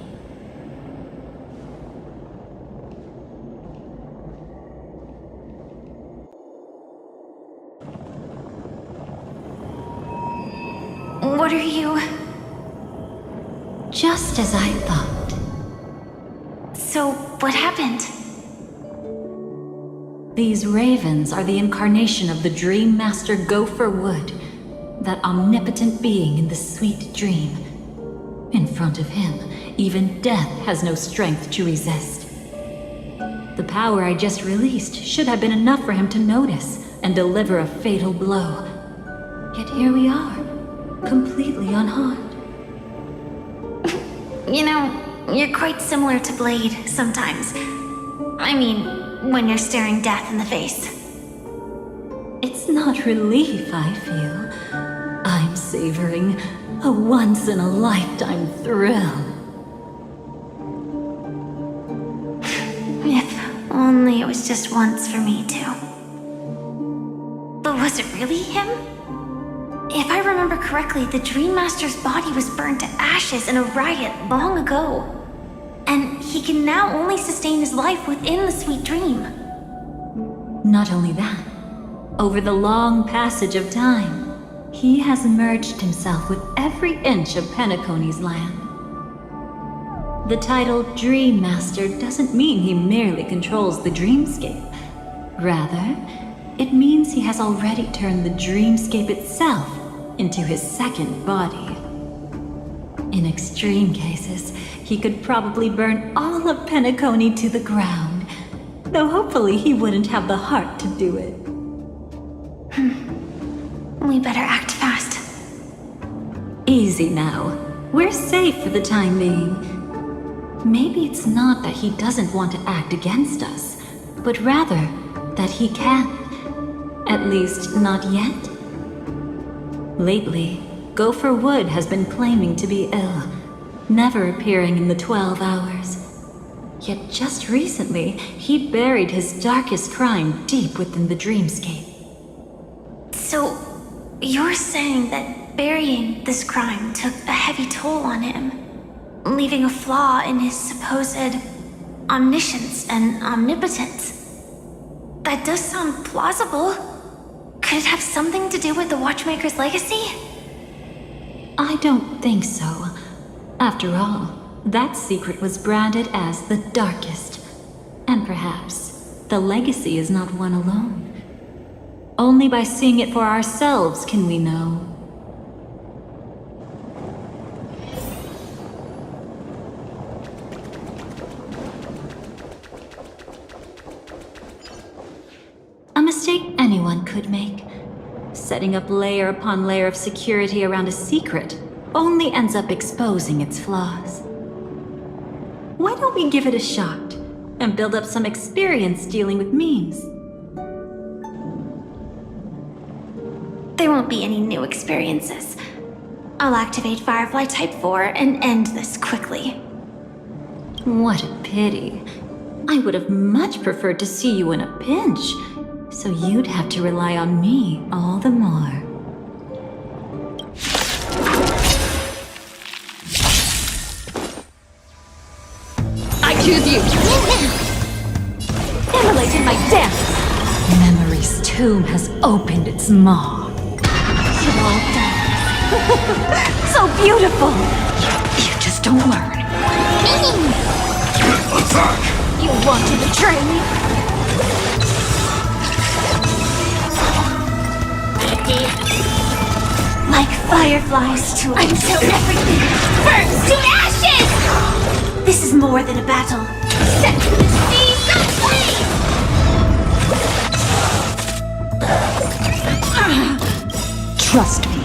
What are you? Just as I thought. So, what happened? These ravens are the incarnation of the Dream Master Gopher Wood, that omnipotent being in the sweet dream. In front of him, even death has no strength to resist. The power I just released should have been enough for him to notice and deliver a fatal blow. Yet here we are, completely unharmed. You know, you're quite similar to Blade sometimes. I mean, when you're staring death in the face. It's not relief I feel. I'm savoring a once-in-a-lifetime thrill. If only it was just once for me too. But was it really him? If I remember correctly, the Dream Master's body was burned to ashes in a riot long ago. And he can now only sustain his life within the sweet dream. Not only that, over the long passage of time, he has merged himself with every inch of Penacony's land. The title Dream Master doesn't mean he merely controls the dreamscape. Rather, it means he has already turned the dreamscape itself into his second body. In extreme cases, he could probably burn all of Penacony to the ground, though hopefully he wouldn't have the heart to do it. We better act fast. Easy now. We're safe for the time being. Maybe it's not that he doesn't want to act against us, but rather that he can't. At least, not yet. Lately, Gopher Wood has been claiming to be ill, never appearing in the 12 hours. Yet just recently, he buried his darkest crime deep within the dreamscape. So, you're saying that burying this crime took a heavy toll on him, leaving a flaw in his supposed omniscience and omnipotence. That does sound plausible. Could it have something to do with the Watchmaker's legacy? I don't think so. After all, that secret was branded as the darkest. And perhaps the legacy is not one alone. Only by seeing it for ourselves can we know. A mistake anyone could make. Setting up layer upon layer of security around a secret only ends up exposing its flaws. Why don't we give it a shot and build up some experience dealing with memes? There won't be any new experiences. I'll activate Firefly Type 4 and end this quickly. What a pity. I would have much preferred to see you in a pinch, so you'd have to rely on me all the more. I choose you! Immolate in my dance! Memory's tomb has opened its maw. Small dance. So beautiful! You just don't learn. Attack! You want to betray me? Like fireflies to until everything burns to ashes! This is more than a battle. Set to the seas of flame! Trust me,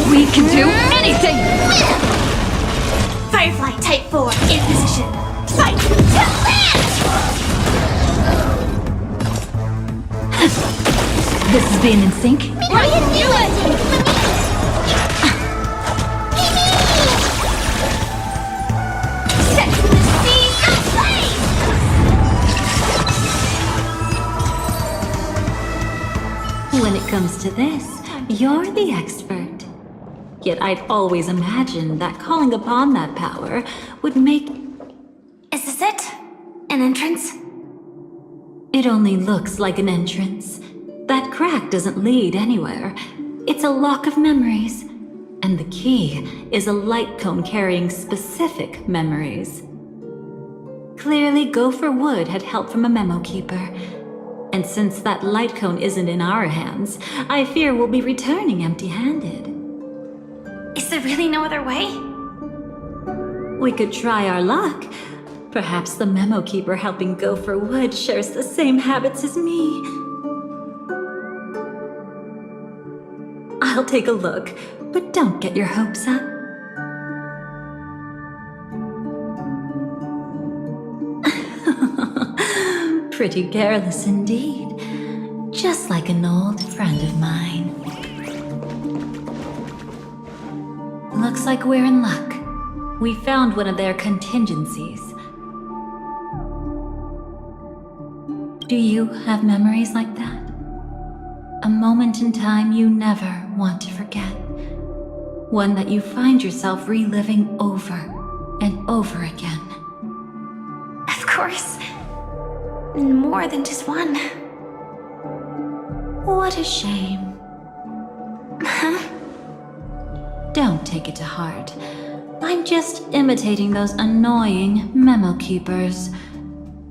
we can do anything! Firefly Type 4 in position. Fight to land! This is being in sync? Ryan, do it! Set to the seas of flame! When it comes to this, you're the expert. Yet I've always imagined that calling upon that power would make... Is this it? An entrance? It only looks like an entrance. That crack doesn't lead anywhere. It's a lock of memories. And the key is a light cone carrying specific memories. Clearly, Gopher Wood had help from a memo keeper. And since that light cone isn't in our hands, I fear we'll be returning empty-handed. Is there really no other way? We could try our luck. Perhaps the memo keeper helping Gopher Wood shares the same habits as me. I'll take a look, but don't get your hopes up. Pretty careless indeed. Just like an old friend of mine. Looks like we're in luck. We found one of their contingencies. Do you have memories like that? A moment in time you never want to forget. One that you find yourself reliving over and over again. Of course. More than just one. What a shame. Huh? Don't take it to heart. I'm just imitating those annoying memo keepers.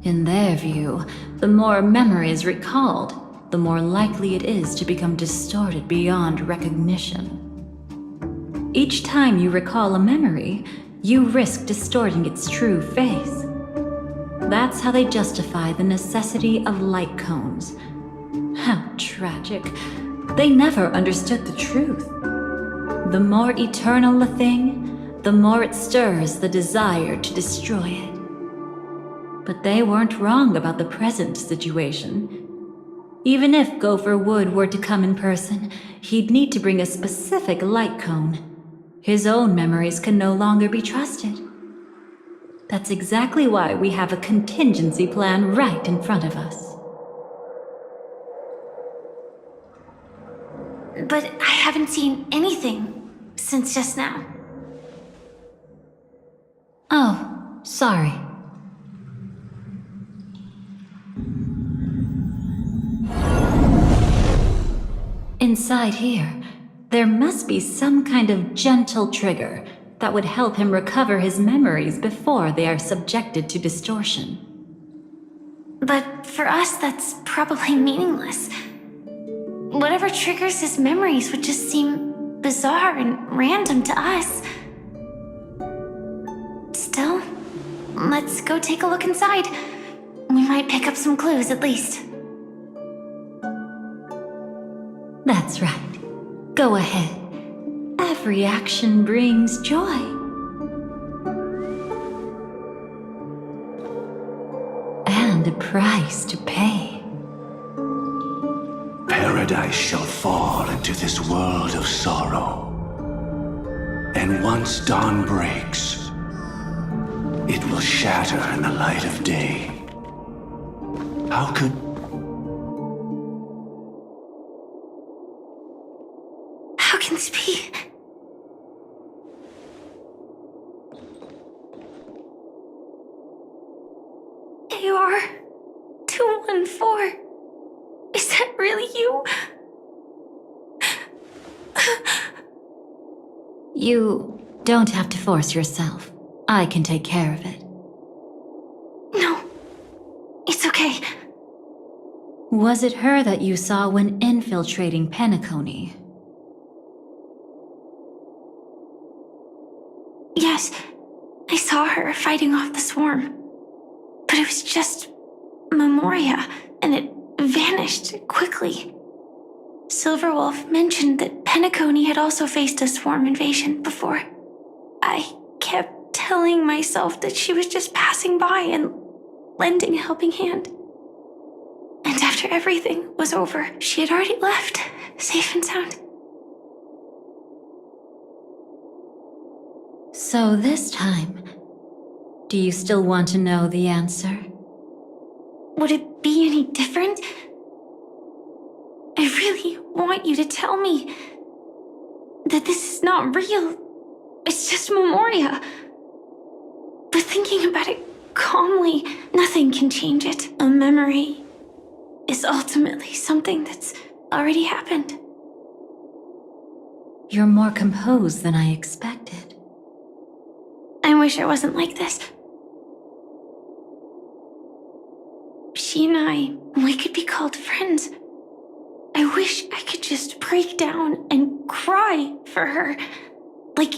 In their view, the more memories recalled, the more likely it is to become distorted beyond recognition. Each time you recall a memory, you risk distorting its true face. That's how they justify the necessity of light cones. How tragic. They never understood the truth. The more eternal a thing, the more it stirs the desire to destroy it. But they weren't wrong about the present situation. Even if Gopher Wood were to come in person, he'd need to bring a specific light cone. His own memories can no longer be trusted. That's exactly why we have a contingency plan right in front of us. But I haven't seen anything since just now. Oh, sorry. Inside here, There must be some kind of gentle trigger that would help him recover his memories before they are subjected to distortion. But for us, that's probably meaningless. Whatever triggers his memories would just seem bizarre and random to us. Still, let's go take a look inside. We might pick up some clues at least. That's right. Go ahead. Every action brings joy. And a price to pay. Paradise shall fall into this world of sorrow. And once dawn breaks, it will shatter in the light of day. How could... How can this be? AR 214. Is that really you? You don't have to force yourself. I can take care of it. No, it's okay. Was it her that you saw when infiltrating Penacony? Yes, I saw her fighting off the swarm. But it was just Memoria, and it vanished quickly. Silverwolf mentioned that Penacony had also faced a swarm invasion before. I kept telling myself that she was just passing by and lending a helping hand. And after everything was over, she had already left, safe and sound. So this time, do you still want to know the answer? Would it be any different? I really want you to tell me that this is not real. It's just Memoria. But thinking about it calmly, nothing can change it. A memory is ultimately something that's already happened. You're more composed than I expected. I wish I wasn't like this. She and I, we could be called friends. I wish I could just break down and cry for her, like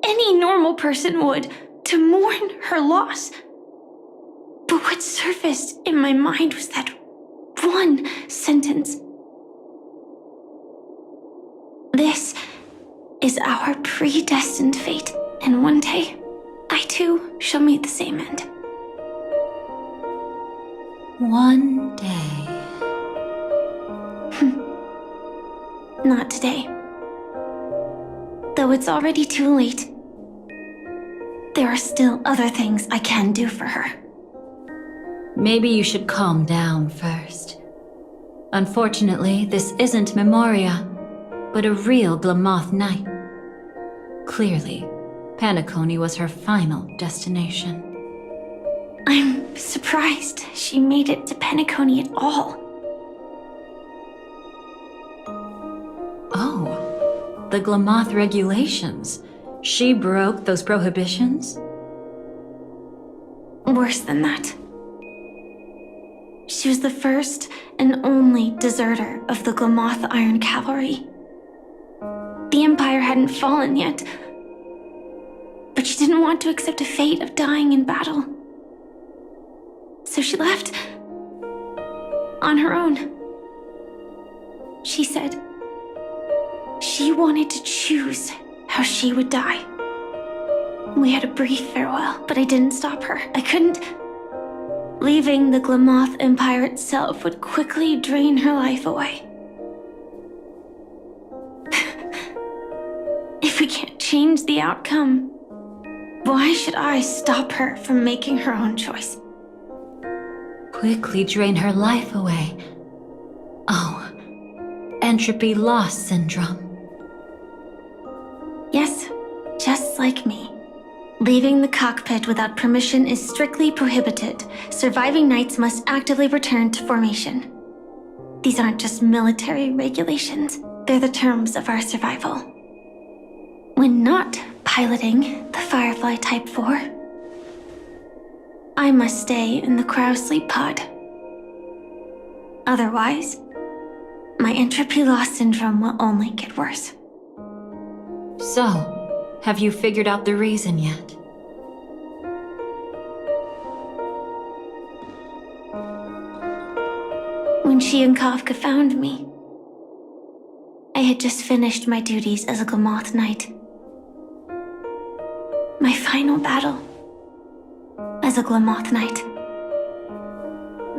any normal person would, to mourn her loss. But what surfaced in my mind was that one sentence. This is our predestined fate, and one day, I too shall meet the same end. One day. Not today. Though it's already too late, there are still other things I can do for her. Maybe you should calm down first. Unfortunately, this isn't Memoria, but a real Glamoth Knight. Clearly, Penacony was her final destination. I'm surprised she made it to Penacony at all. Oh, the Glamoth regulations. She broke those prohibitions? Worse than that. She was the first and only deserter of the Glamoth Iron Cavalry. The Empire hadn't fallen yet, but she didn't want to accept a fate of dying in battle. So she left on her own. She said she wanted to choose how she would die. We had a brief farewell, but I didn't stop her. I couldn't. Leaving the Glamoth Empire itself would quickly drain her life away. If we can't change the outcome, why should I stop her from making her own choice? Quickly drain her life away. Oh, entropy loss syndrome. Yes, just like me. Leaving the cockpit without permission is strictly prohibited. Surviving knights must actively return to formation. These aren't just military regulations. they're the terms of our survival. When not piloting the Firefly Type 4, I must stay in the cryo sleep pod. Otherwise, my entropy loss syndrome will only get worse. So, have you figured out the reason yet? When she and Kafka found me, I had just finished my duties as a Glamoth Knight. My final battle as a Glamoth Knight.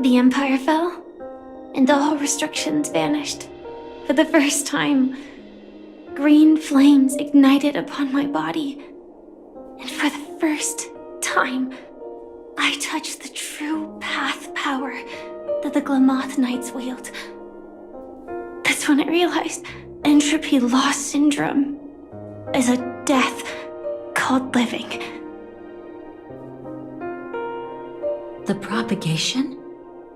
The Empire fell, and all restrictions vanished. For the first time, green flames ignited upon my body. And for the first time, I touched the true path power that the Glamoth Knights wield. That's when I realized entropy loss syndrome is a death called living. The propagation?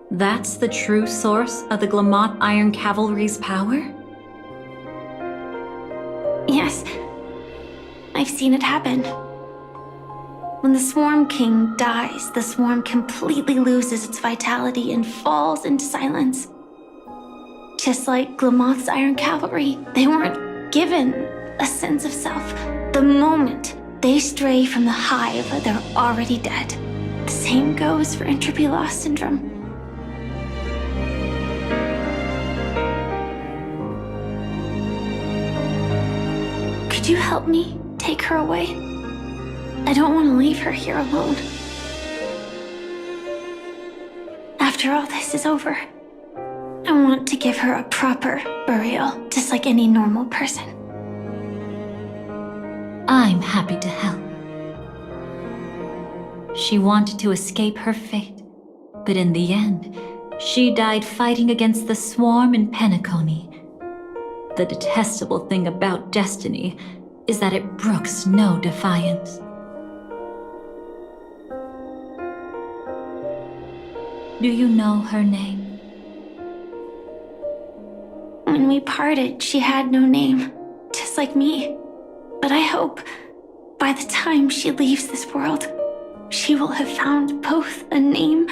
That's the true source of the Glamoth Iron Cavalry's power? Yes, I've seen it happen. When the Swarm King dies, the Swarm completely loses its vitality and falls into silence. Just like Glamoth's Iron Cavalry, they weren't given a sense of self. The moment they stray from the hive, they're already dead. The same goes for entropy loss syndrome. Could you help me take her away? I don't want to leave her here alone. After all this is over, I want to give her a proper burial, just like any normal person. I'm happy to help. She wanted to escape her fate, but in the end, she died fighting against the Swarm in Penacony. The detestable thing about destiny is that it brooks no defiance. Do you know her name? When we parted, she had no name, just like me. But I hope, by the time she leaves this world, she will have found both a name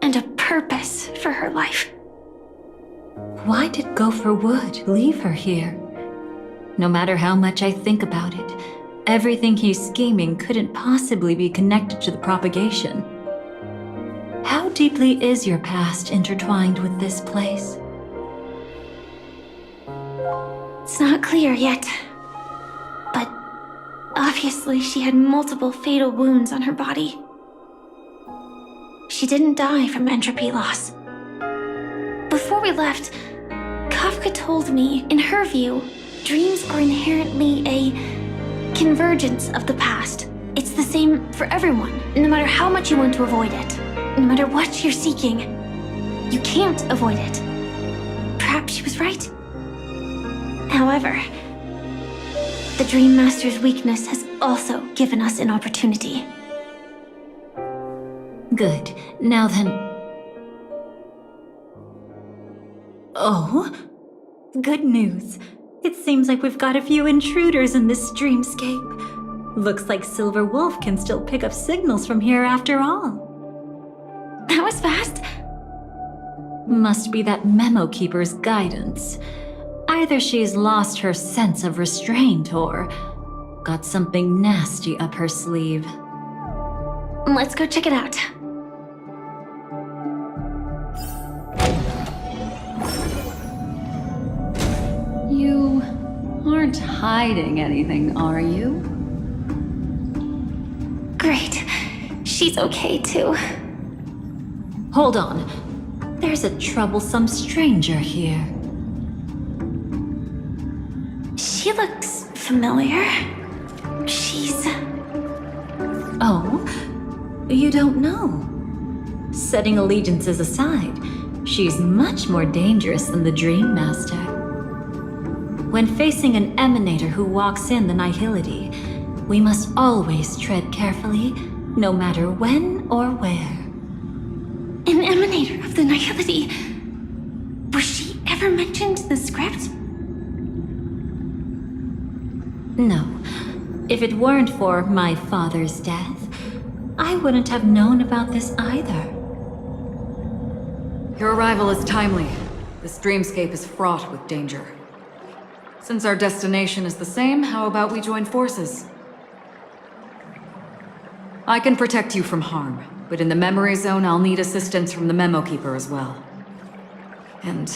and a purpose for her life. Why did Gopher Wood leave her here? No matter how much I think about it, everything he's scheming couldn't possibly be connected to the propagation. How deeply is your past intertwined with this place? It's not clear yet. But obviously she had multiple fatal wounds on her body. She didn't die from entropy loss. Before we left, Kafka told me, in her view, dreams are inherently a convergence of the past. It's the same for everyone, no matter how much you want to avoid it. No matter what you're seeking, you can't avoid it. Perhaps she was right. However, the Dream Master's weakness has also given us an opportunity. Good. Now then... Oh? Good news. It seems like we've got a few intruders in this dreamscape. Looks like Silver Wolf can still pick up signals from here after all. That was fast. Must be that Memo Keeper's guidance. Either she's lost her sense of restraint or got something nasty up her sleeve. Let's go check it out. You aren't hiding anything, are you? Great. She's okay too. Hold on. There's a troublesome stranger here. She looks familiar. She's... Oh? You don't know? Setting allegiances aside, she's much more dangerous than the Dream Master. When facing an emanator who walks in the nihility, we must always tread carefully, no matter when or where. An emanator of the nihility. Was she ever mentioned in the script? No. If it weren't for my father's death, I wouldn't have known about this either. Your arrival is timely. This dreamscape is fraught with danger. Since our destination is the same, how about we join forces? I can protect you from harm, but in the memory zone, I'll need assistance from the Memo Keeper as well. And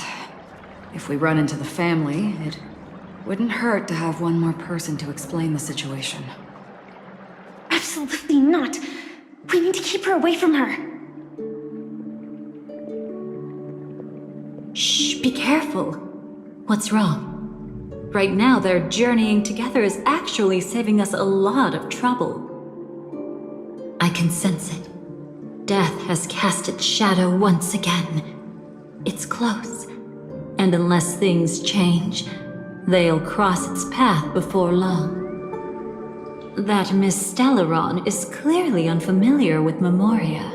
if we run into the family, it wouldn't hurt to have one more person to explain the situation. Absolutely not. We need to keep her away from her. Shh, be careful. What's wrong? Right now, their journeying together is actually saving us a lot of trouble. I can sense it. Death has cast its shadow once again. It's close. And unless things change, they'll cross its path before long. That Miss Stellaron is clearly unfamiliar with Memoria.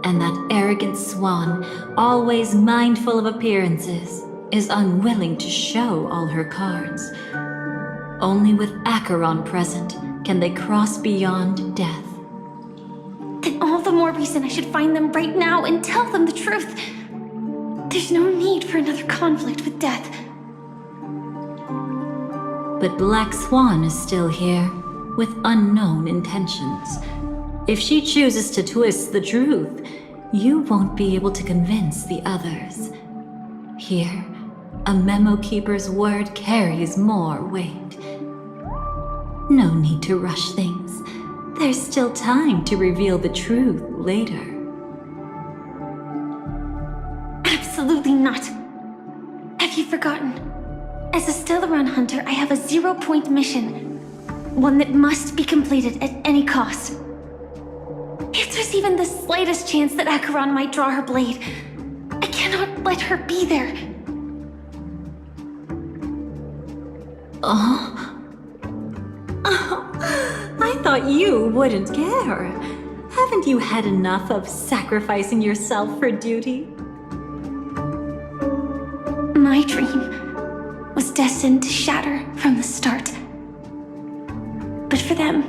And that arrogant swan, always mindful of appearances, is unwilling to show all her cards. Only with Acheron present can they cross beyond death. Then all the more reason I should find them right now and tell them the truth. There's no need for another conflict with death. But Black Swan is still here, with unknown intentions. If she chooses to twist the truth, you won't be able to convince the others. Here, a Memo Keeper's word carries more weight. No need to rush things. There's still time to reveal the truth later. Absolutely not. Have you forgotten? As a Stellaron hunter, I have a 0-point mission. One that must be completed at any cost. If there's even the slightest chance that Acheron might draw her blade, I cannot let her be there. I thought you wouldn't care. Haven't you had enough of sacrificing yourself for duty? My dream was destined to shatter from the start. But for them,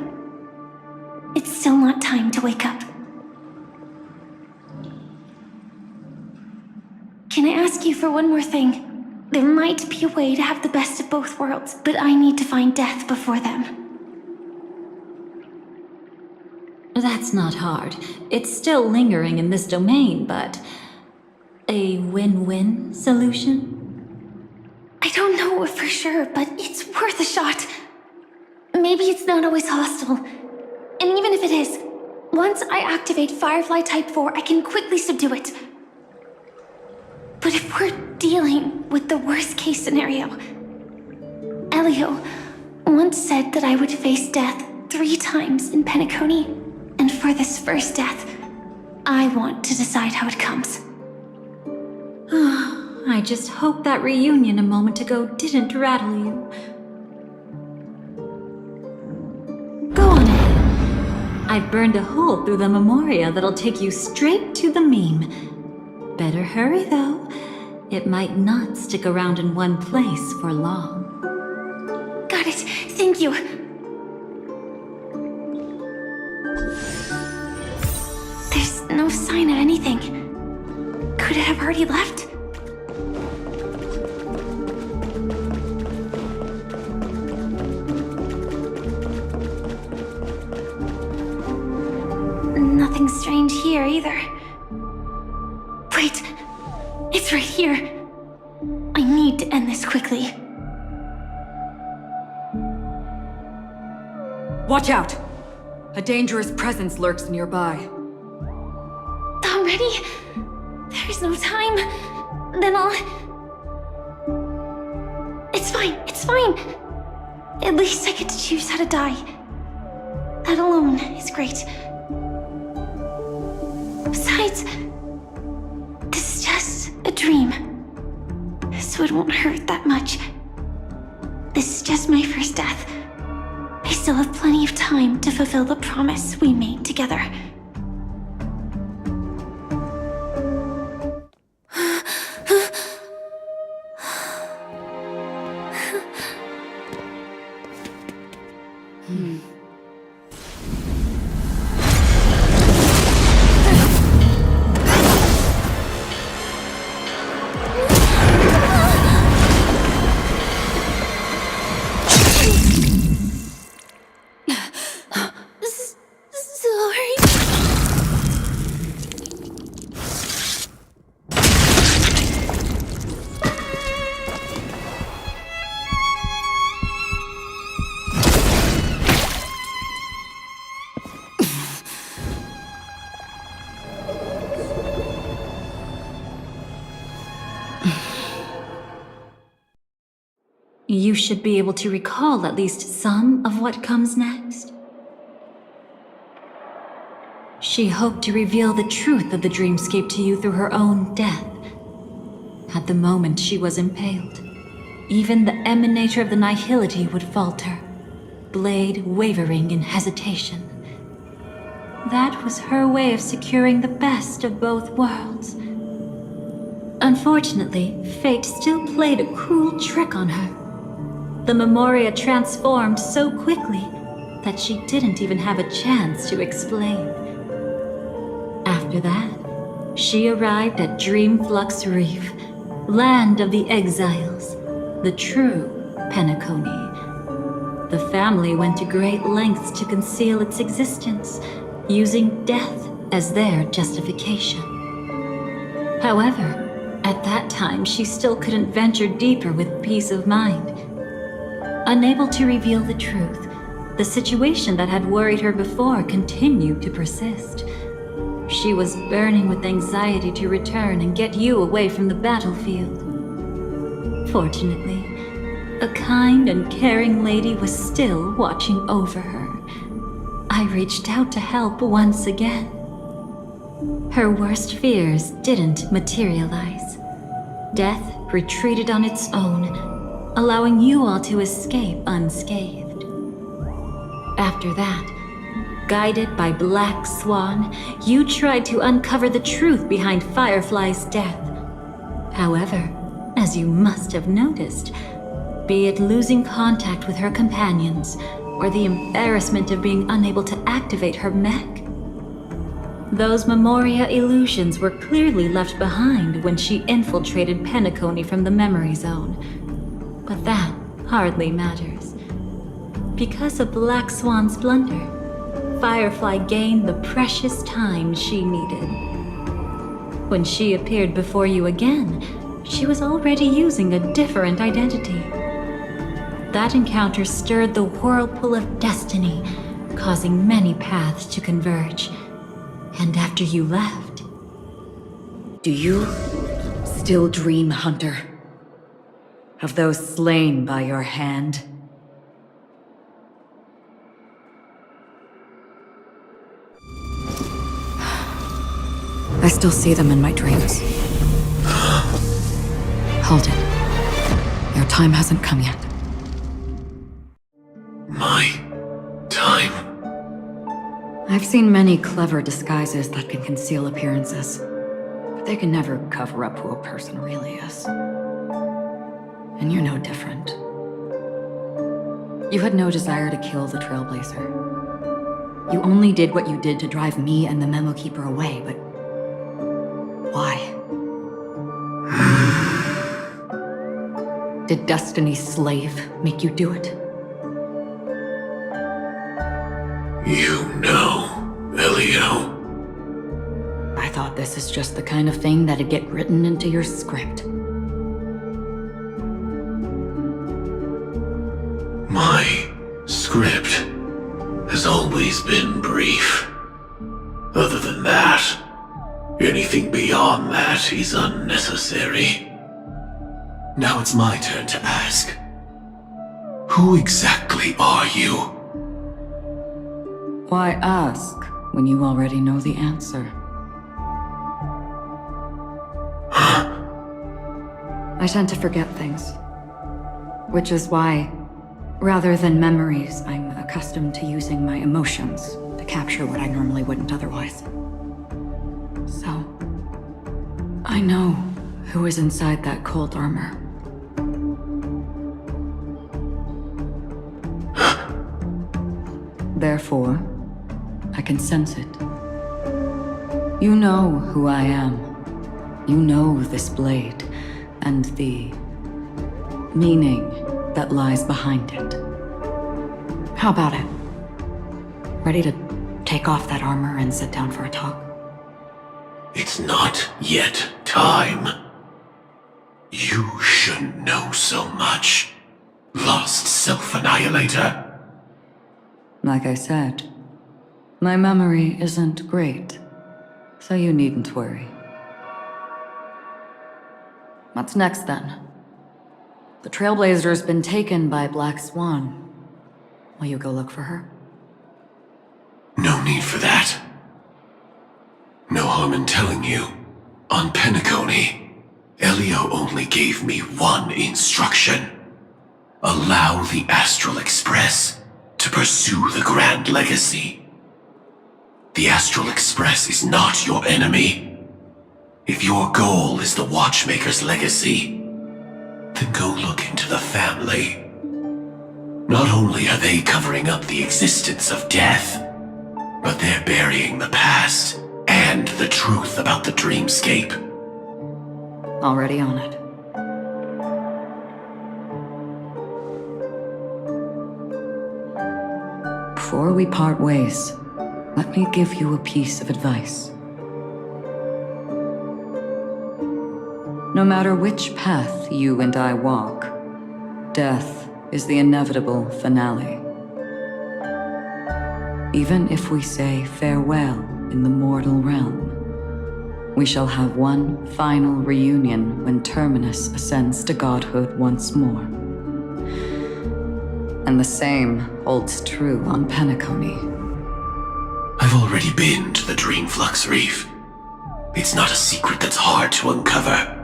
it's still not time to wake up. Can I ask you for one more thing? There might be a way to have the best of both worlds, but I need to find death before them. That's not hard. It's still lingering in this domain, but a win-win solution? I don't know for sure, but it's worth a shot. Maybe it's not always hostile. And even if it is, once I activate Firefly Type 4, I can quickly subdue it. But if we're dealing with the worst-case scenario, Elio once said that I would face death 3 times in Penacony, and for this first death, I want to decide how it comes. I just hope that reunion a moment ago didn't rattle you. Go on ahead. I've burned a hole through the Memoria that'll take you straight to the meme. Better hurry, though. It might not stick around in one place for long. Got it. Thank you. There's no sign of anything. Could it have already left? Nothing strange here either. Wait! It's right here. I need to end this quickly. Watch out! A dangerous presence lurks nearby. Already? There's no time. Then I'll... It's fine, it's fine. At least I get to choose how to die. That alone is great. Besides, this is just a dream, so it won't hurt that much. This is just my first death. I still have plenty of time to fulfill the promise we made together. You should be able to recall at least some of what comes next. She hoped to reveal the truth of the dreamscape to you through her own death. At the moment she was impaled, even the emanator of the nihility would falter, blade wavering in hesitation. That was her way of securing the best of both worlds. Unfortunately, fate still played a cruel trick on her. The Memoria transformed so quickly that she didn't even have a chance to explain. After that, she arrived at Dreamflux Reef, land of the exiles, the true Penacony. The family went to great lengths to conceal its existence, using death as their justification. However, at that time she still couldn't venture deeper with peace of mind. Unable to reveal the truth, the situation that had worried her before continued to persist. She was burning with anxiety to return and get you away from the battlefield. Fortunately, a kind and caring lady was still watching over her. I reached out to help once again. Her worst fears didn't materialize. Death retreated on its own, allowing you all to escape unscathed. After that, guided by Black Swan, you tried to uncover the truth behind Firefly's death. However, as you must have noticed, be it losing contact with her companions, or the embarrassment of being unable to activate her mech, those Memoria illusions were clearly left behind when she infiltrated Penacony from the memory zone. But that hardly matters. Because of Black Swan's blunder, Firefly gained the precious time she needed. When she appeared before you again, she was already using a different identity. That encounter stirred the whirlpool of destiny, causing many paths to converge. And after you left... Do you still dream, Hunter? Of those slain by your hand? I still see them in my dreams. Hold it. Your time hasn't come yet. My time? I've seen many clever disguises that can conceal appearances, but they can never cover up who a person really is. And you're no different. You had no desire to kill the Trailblazer. You only did what you did to drive me and the Memo Keeper away, but... why? Did Destiny's slave make you do it? You know, Elio. I thought this is just the kind of thing that'd get written into your script. My script has always been brief. Other than that, anything beyond that is unnecessary. Now it's my turn to ask. Who exactly are you? Why ask when you already know the answer? I tend to forget things. Which is why, rather than memories, I'm accustomed to using my emotions to capture what I normally wouldn't otherwise. So, I know who is inside that cold armor. Therefore, I can sense it. You know who I am. You know this blade, and the meaning that lies behind it. How about it? Ready to take off that armor and sit down for a talk? It's not yet time. You shouldn't know so much, lost self-annihilator. Like I said, my memory isn't great, so you needn't worry. What's next, then? The Trailblazer's been taken by Black Swan. Will you go look for her? No need for that. No harm in telling you. On Penacony, Elio only gave me one instruction. Allow the Astral Express to pursue the Grand Legacy. The Astral Express is not your enemy. If your goal is the Watchmaker's legacy, then go look into the family. Not only are they covering up the existence of death, but they're burying the past and the truth about the dreamscape. Already on it. Before we part ways, let me give you a piece of advice. No matter which path you and I walk, death is the inevitable finale. Even if we say farewell in the mortal realm, we shall have one final reunion when Terminus ascends to godhood once more. And the same holds true on Penacony. I've already been to the Dreamflux Reef. It's not a secret that's hard to uncover.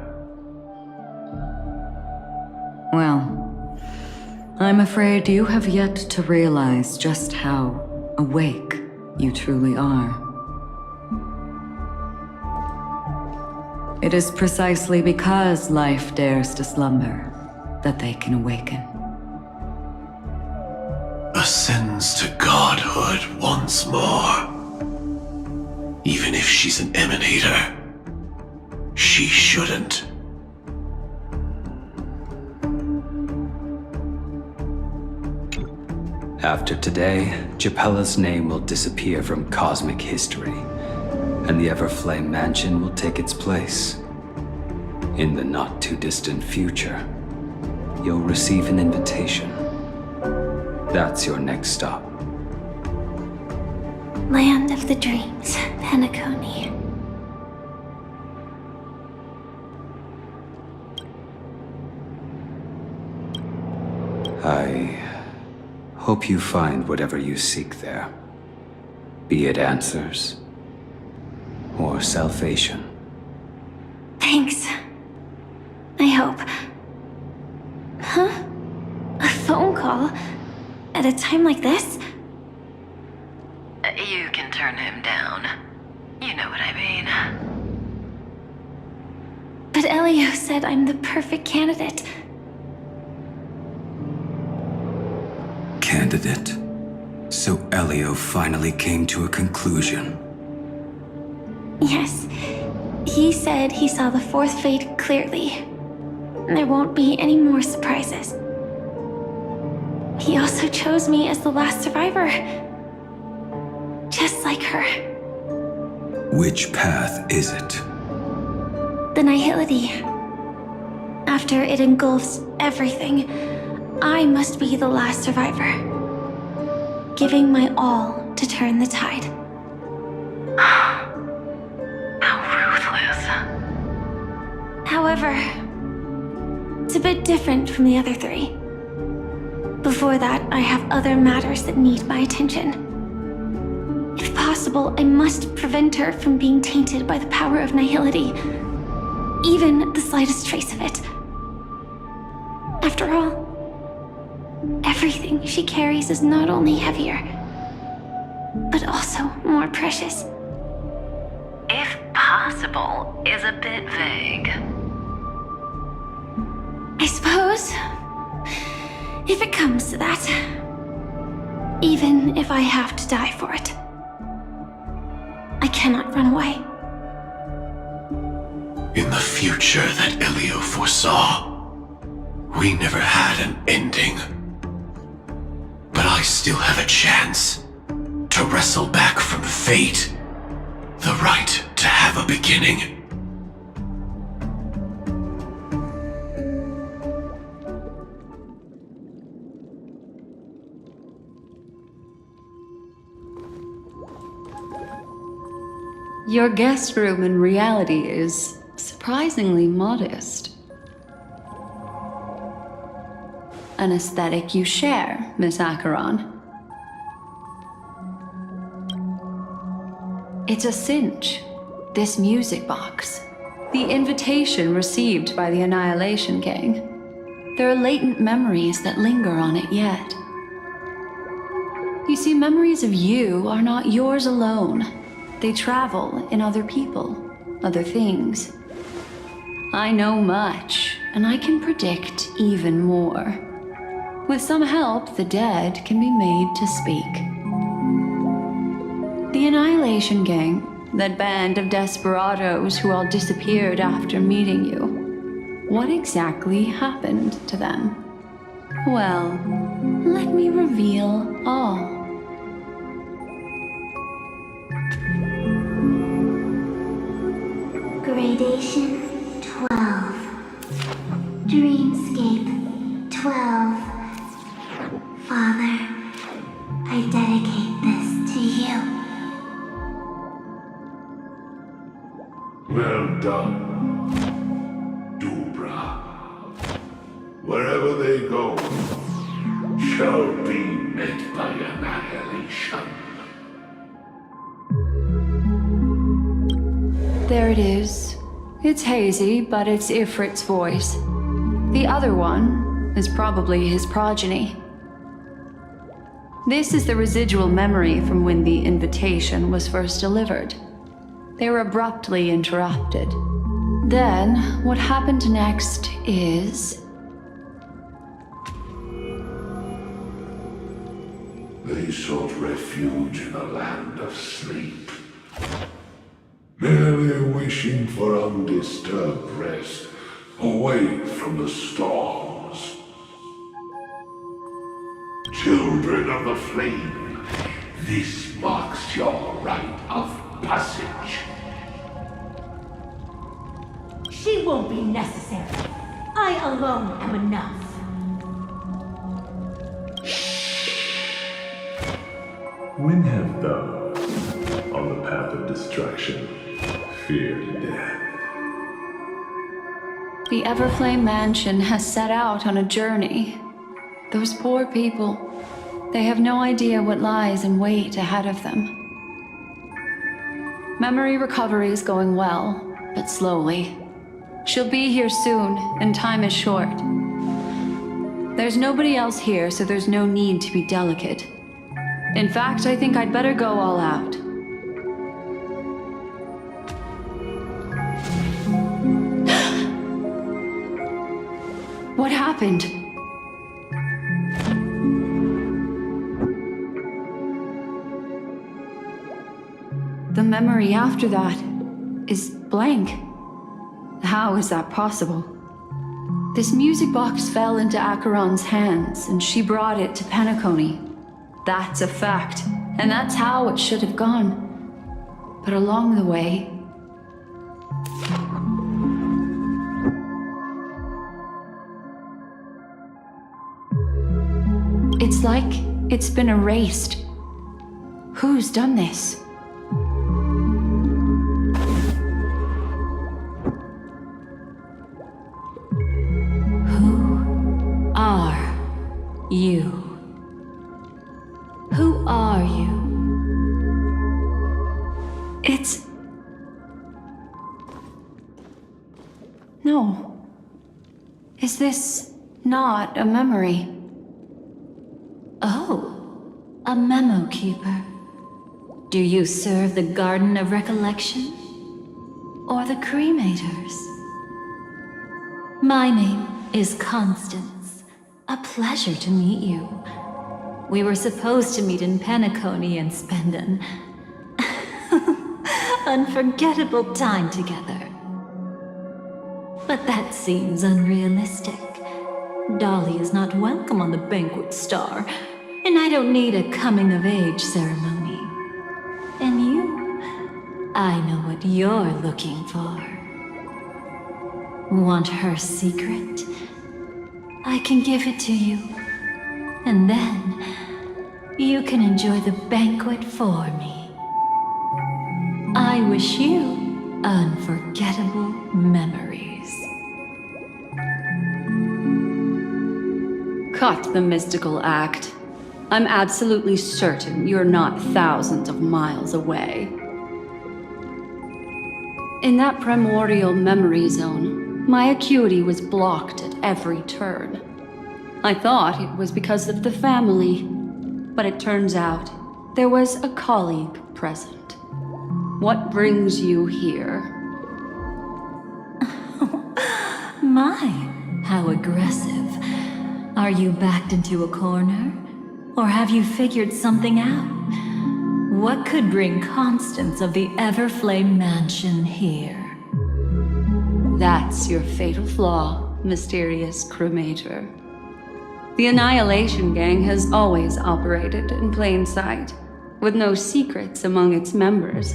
Well, I'm afraid you have yet to realize just how awake you truly are. It is precisely because life dares to slumber that they can awaken. Ascends to godhood once more. Even if she's an emanator, she shouldn't. After today, Japella's name will disappear from cosmic history, and the Everflame Mansion will take its place. In the not-too-distant future, you'll receive an invitation. That's your next stop. Land of the Dreams, Penacony. I hope you find whatever you seek there. Be it answers or salvation. Thanks. I hope. Huh? A phone call? At a time like this? You can turn him down. You know what I mean. But Elio said I'm the perfect candidate. Candidate. So Elio finally came to a conclusion. Yes. He said he saw the fourth fate clearly. There won't be any more surprises. He also chose me as the last survivor. Just like her. Which path is it? The nihility. After it engulfs everything, I must be the last survivor. Giving my all to turn the tide. How ruthless. However, it's a bit different from the other three. Before that, I have other matters that need my attention. If possible, I must prevent her from being tainted by the power of nihility. Even the slightest trace of it. After all, everything she carries is not only heavier, but also more precious. If possible is a bit vague. I suppose, if it comes to that. Even if I have to die for it. I cannot run away. In the future that Elio foresaw, we never had an ending. But I still have a chance to wrestle back from fate the right to have a beginning. Your guest room in reality is surprisingly modest. An aesthetic you share, Miss Acheron. It's a cinch, this music box. The invitation received by the Annihilation Gang. There are latent memories that linger on it yet. You see, memories of you are not yours alone. They travel in other people, other things. I know much, and I can predict even more. With some help, the dead can be made to speak. The Annihilation Gang, that band of desperados who all disappeared after meeting you. What exactly happened to them? Well, let me reveal all. Gradation 12. Dreamscape 12. Father, I dedicate this to you. Well done, Dubra. Wherever they go, shall be met by annihilation. There it is. It's hazy, but it's Ifrit's voice. The other one is probably his progeny. This is the residual memory from when the invitation was first delivered. They were abruptly interrupted. Then, what happened next is... They sought refuge in a land of sleep, merely wishing for undisturbed rest away from the storms. Children of the flame, this marks your rite of passage. She won't be necessary. I alone am enough. When have thou, on the path of destruction, feared death? The Everflame Mansion has set out on a journey. Those poor people, they have no idea what lies in wait ahead of them. Memory recovery is going well, but slowly. She'll be here soon, and time is short. There's nobody else here, so there's no need to be delicate. In fact, I think I'd better go all out. What happened? The memory after that is blank. How is that possible? This music box fell into Acheron's hands, and she brought it to Penacony. That's a fact, and that's how it should have gone. But along the way... it's like it's been erased. Who's done this? Who are you? Who are you? It's... No. Is this not a memory? Oh, a memo keeper. Do you serve the Garden of Recollection? Or the Cremators? My name is Constance. A pleasure to meet you. We were supposed to meet in Penacony and spend an unforgettable time together. But that seems unrealistic. Dolly is not welcome on the banquet star, and I don't need a coming-of-age ceremony. And you, I know what you're looking for. Want her secret? I can give it to you. And then, you can enjoy the banquet for me. I wish you unforgettable memories. Cut the mystical act. I'm absolutely certain you're not thousands of miles away. In that primordial memory zone, my acuity was blocked at every turn. I thought it was because of the family, but it turns out there was a colleague present. What brings you here? My, how aggressive. Are you backed into a corner? Or have you figured something out? What could bring Constance of the Everflame Mansion here? That's your fatal flaw, mysterious cremator. The Annihilation Gang has always operated in plain sight, with no secrets among its members,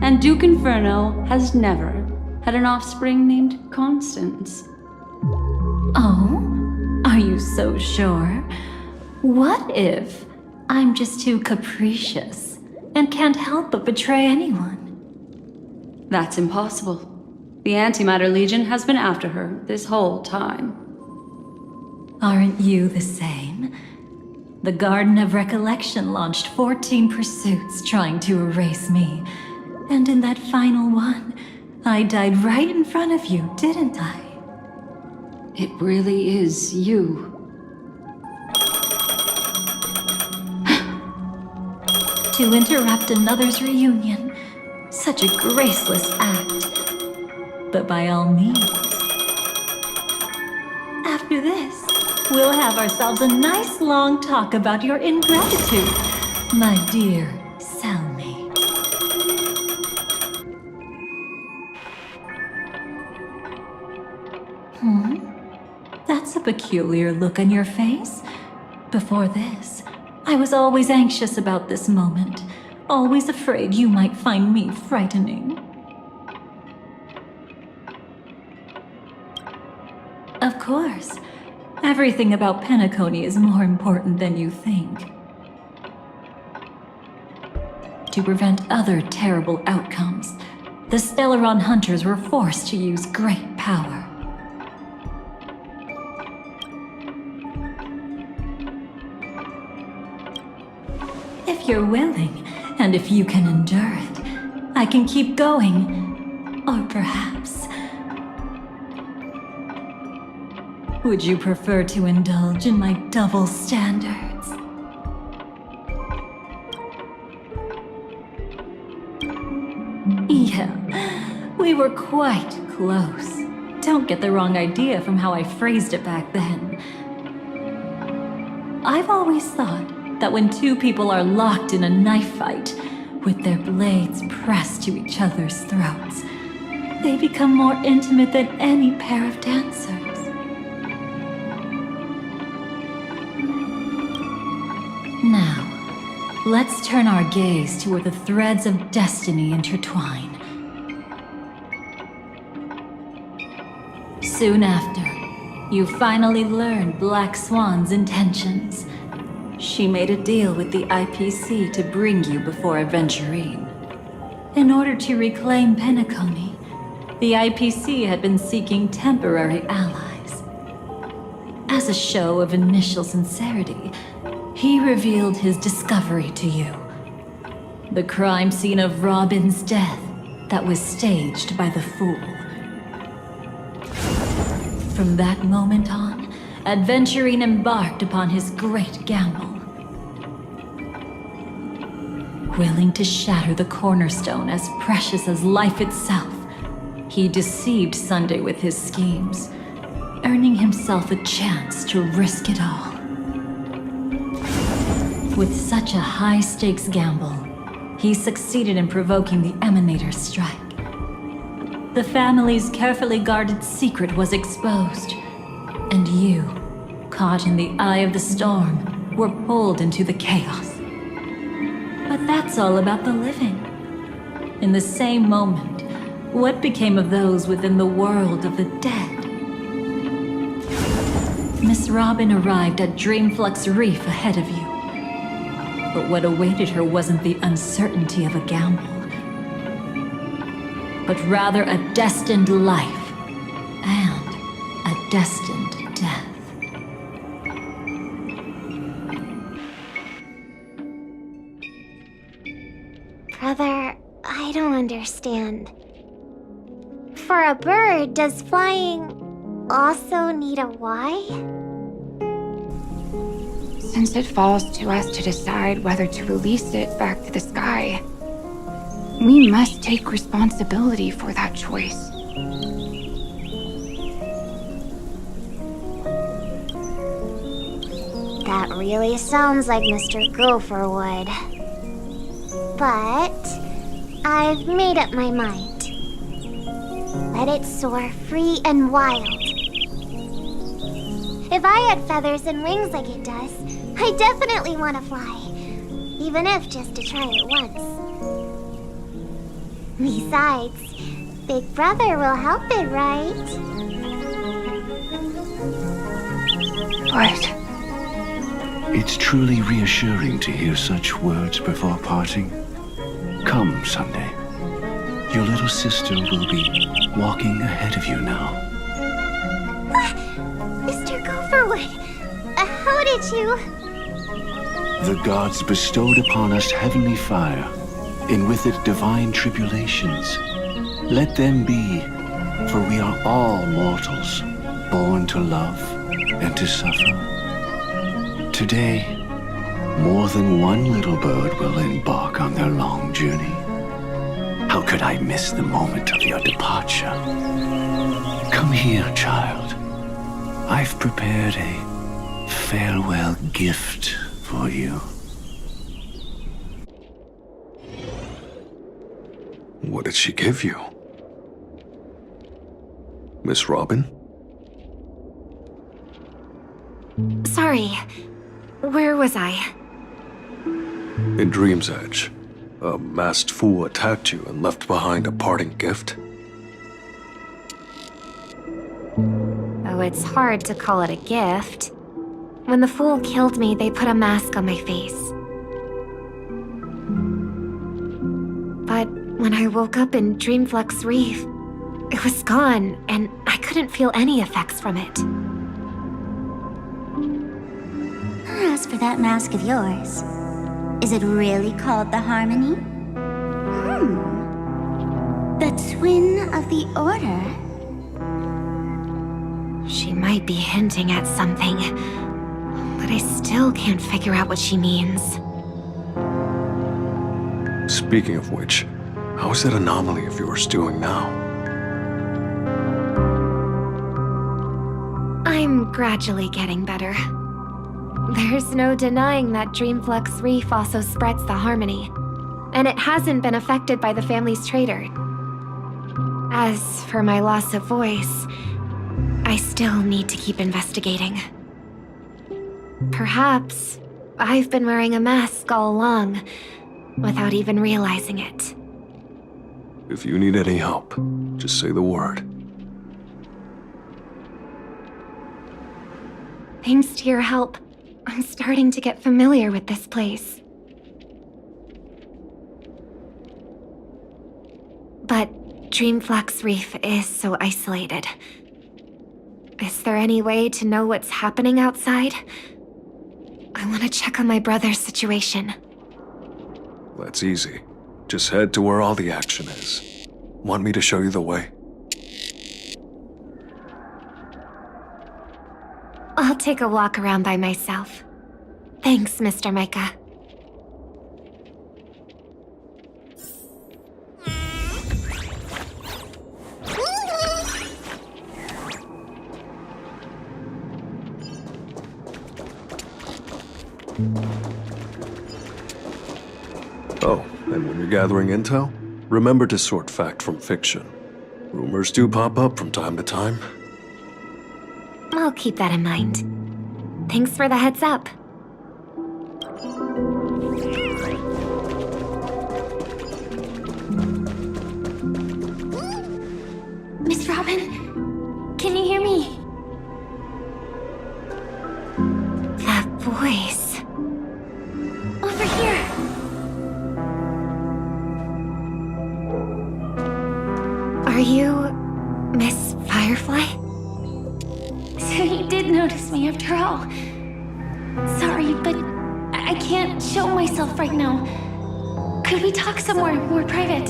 and Duke Inferno has never had an offspring named Constance. Oh? Are you so sure? What if I'm just too capricious and can't help but betray anyone? That's impossible. The Antimatter Legion has been after her this whole time. Aren't you the same? The Garden of Recollection launched 14 pursuits trying to erase me. And in that final one, I died right in front of you, didn't I? It really is you. To interrupt another's reunion. Such a graceless act. But by all means. After this, we'll have ourselves a nice long talk about your ingratitude, my dear cellmate. That's a peculiar look on your face. Before this, I was always anxious about this moment, always afraid you might find me frightening. Of course, everything about Penacony is more important than you think. To prevent other terrible outcomes, the Stellaron hunters were forced to use great power. If you're willing, and if you can endure it, I can keep going. Or perhaps... would you prefer to indulge in my double standards? Yeah, we were quite close. Don't get the wrong idea from how I phrased it back then. I've always thought that when two people are locked in a knife fight, with their blades pressed to each other's throats, they become more intimate than any pair of dancers. Now, let's turn our gaze to where the threads of destiny intertwine. Soon after, you finally learn Black Swan's intentions. She made a deal with the IPC to bring you before Aventurine. In order to reclaim Penacony, the IPC had been seeking temporary allies. As a show of initial sincerity, he revealed his discovery to you. The crime scene of Robin's death that was staged by the Fool. From that moment on, Aventurine embarked upon his great gamble. Willing to shatter the cornerstone as precious as life itself, he deceived Sunday with his schemes, earning himself a chance to risk it all. With such a high-stakes gamble, he succeeded in provoking the Emanator's strike. The family's carefully guarded secret was exposed, and you, caught in the eye of the storm, were pulled into the chaos. But that's all about the living. In the same moment, what became of those within the world of the dead? Miss Robin arrived at Dreamflux Reef ahead of you. But what awaited her wasn't the uncertainty of a gamble, but rather a destined life and a destined death. Brother, I don't understand. For a bird, does flying also need a why? Since it falls to us to decide whether to release it back to the sky, we must take responsibility for that choice. That really sounds like Mr. Gopher would. But I've made up my mind. Let it soar free and wild. If I had feathers and wings like it does, I definitely want to fly. Even if just to try it once. Besides, Big Brother will help it, right? But It's truly reassuring to hear such words before parting. Come, Sunday. Your little sister will be walking ahead of you now. Mr. Gopherwood, how did you... The gods bestowed upon us heavenly fire, and with it divine tribulations. Let them be, for we are all mortals, born to love and to suffer. Today, more than one little bird will embark on their long journey. How could I miss the moment of your departure? Come here, child. I've prepared a farewell gift for you. What did she give you? Miss Robin? Sorry. Where was I? In Dream's Edge, a masked fool attacked you and left behind a parting gift. Oh, it's hard to call it a gift. When the fool killed me, they put a mask on my face. But when I woke up in Dreamflux Reef, it was gone, and I couldn't feel any effects from it. As for that mask of yours, is it really called the Harmony? The twin of the Order? She might be hinting at something, but I still can't figure out what she means. Speaking of which, how is that anomaly of yours doing now? I'm gradually getting better. There's no denying that Dreamflux Reef also spreads the Harmony, and it hasn't been affected by the family's traitor. As for my loss of voice, I still need to keep investigating. Perhaps I've been wearing a mask all along, without even realizing it. If you need any help, just say the word. Thanks to your help, I'm starting to get familiar with this place. But Dreamflux Reef is so isolated. Is there any way to know what's happening outside? I want to check on my brother's situation. That's easy. Just head to where all the action is. Want me to show you the way? I'll take a walk around by myself. Thanks, Mr. Micah. Oh, and when you're gathering intel, remember to sort fact from fiction. Rumors do pop up from time to time. I'll keep that in mind. Thanks for the heads up. Miss Robin, can you hear me? That voice. Over here. Are you Miss Firefly? So you did notice me after all. Sorry, but I can't show myself right now. Could we talk somewhere more private?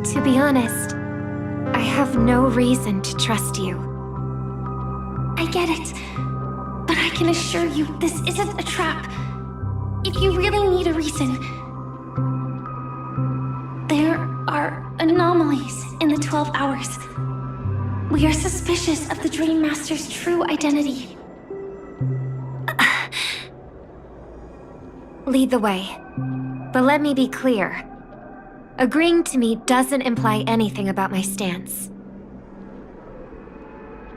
To be honest, I have no reason to trust you. I get it, but I can assure you this isn't a trap. If you really need a reason, there are anomalies in the 12 hours. We are suspicious of the Dream Master's true identity. Lead the way. But let me be clear. Agreeing to me doesn't imply anything about my stance.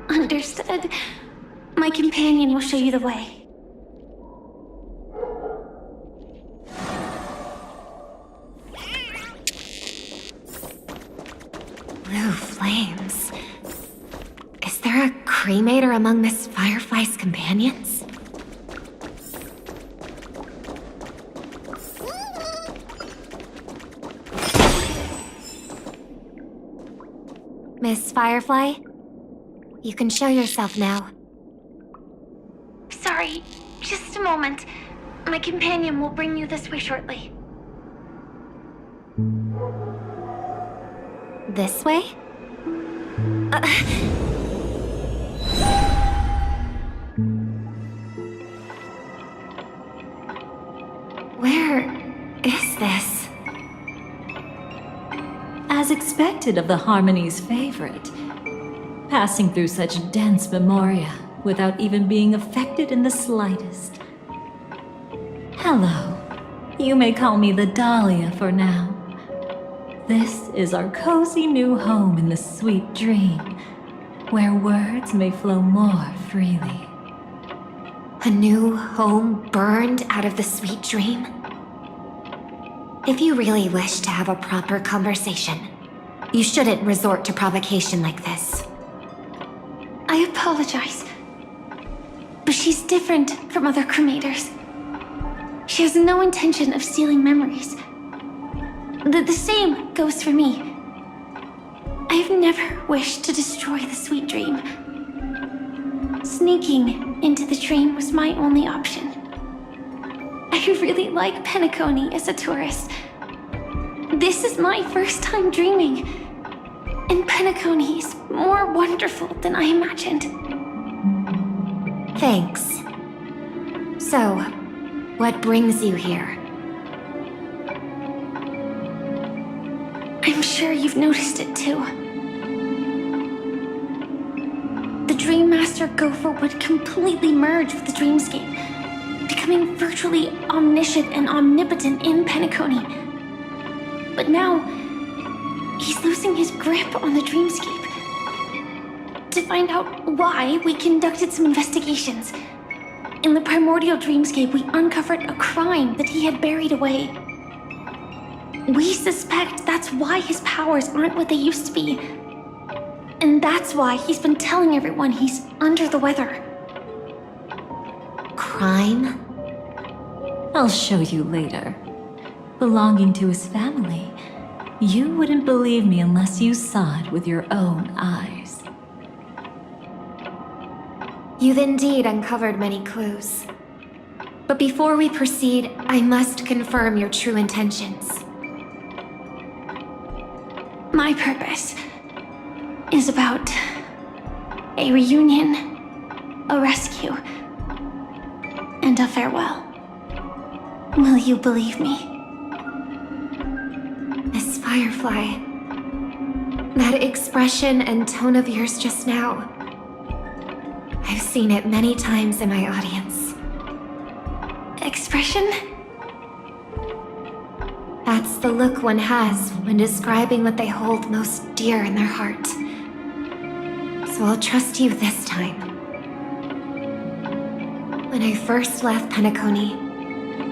Understood. My companion will show you the way. Blue flames. Is there a cremator among Miss Firefly's companions? Miss Firefly, you can show yourself now. Sorry, just a moment. My companion will bring you this way shortly. This way? Where is this? As expected of the Harmony's favorite, passing through such dense memoria without even being affected in the slightest. Hello. You may call me the Dahlia for now. This is our cozy new home in the sweet dream, where words may flow more freely. A new home burned out of the sweet dream? If you really wish to have a proper conversation, you shouldn't resort to provocation like this. I apologize, but she's different from other cremators. She has no intention of stealing memories. The same goes for me. I've never wished to destroy the sweet dream. Sneaking into the dream was my only option. I really like Penacony as a tourist. This is my first time dreaming, and Penacony is more wonderful than I imagined. Thanks. So, what brings you here? I'm sure you've noticed it too. The Dream Master Gopher would completely merge with the dreamscape, becoming virtually omniscient and omnipotent in Penacony. But now, he's losing his grip on the dreamscape. To find out why, we conducted some investigations. In the primordial dreamscape, we uncovered a crime that he had buried away. We suspect that's why his powers aren't what they used to be. And that's why he's been telling everyone he's under the weather. Crime? I'll show you later. Belonging to his family, you wouldn't believe me unless you saw it with your own eyes. You've indeed uncovered many clues. But before we proceed, I must confirm your true intentions. My purpose is about a reunion, a rescue, and a farewell. Will you believe me? Miss Firefly, that expression and tone of yours just now, I've seen it many times in my audience. expression? That's the look one has when describing what they hold most dear in their heart. So I'll trust you this time. When I first left Penacony,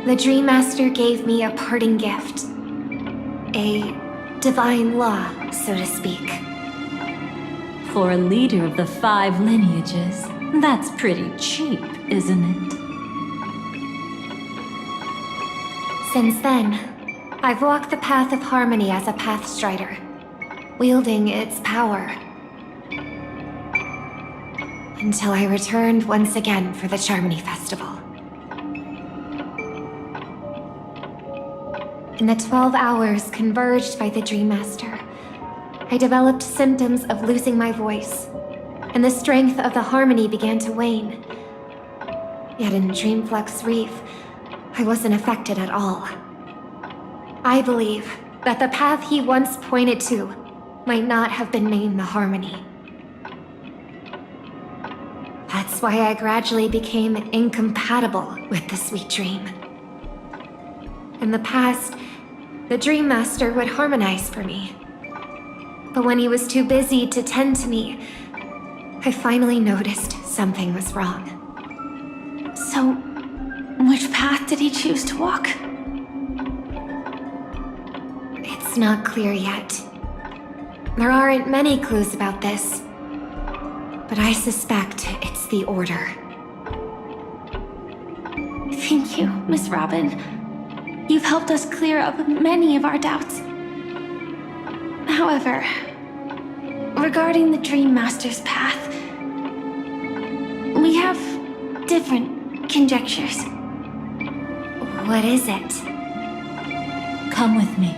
the Dream Master gave me a parting gift. A divine law, so to speak. For a leader of the 5 lineages, that's pretty cheap, isn't it? Since then, I've walked the path of harmony as a Pathstrider, wielding its power. Until I returned once again for the Charmony Festival. In the 12 hours converged by the Dream Master, I developed symptoms of losing my voice, and the strength of the harmony began to wane. Yet in Dreamflux Reef, I wasn't affected at all. I believe that the path he once pointed to might not have been named the Harmony. That's why I gradually became incompatible with the sweet dream. In the past, the Dream Master would harmonize for me. But when he was too busy to tend to me, I finally noticed something was wrong. So, which path did he choose to walk? It's not clear yet. There aren't many clues about this, but I suspect it's the Order. Thank you, Miss Robin. You've helped us clear up many of our doubts. However, regarding the Dream Master's path, we have different conjectures. What is it? Come with me.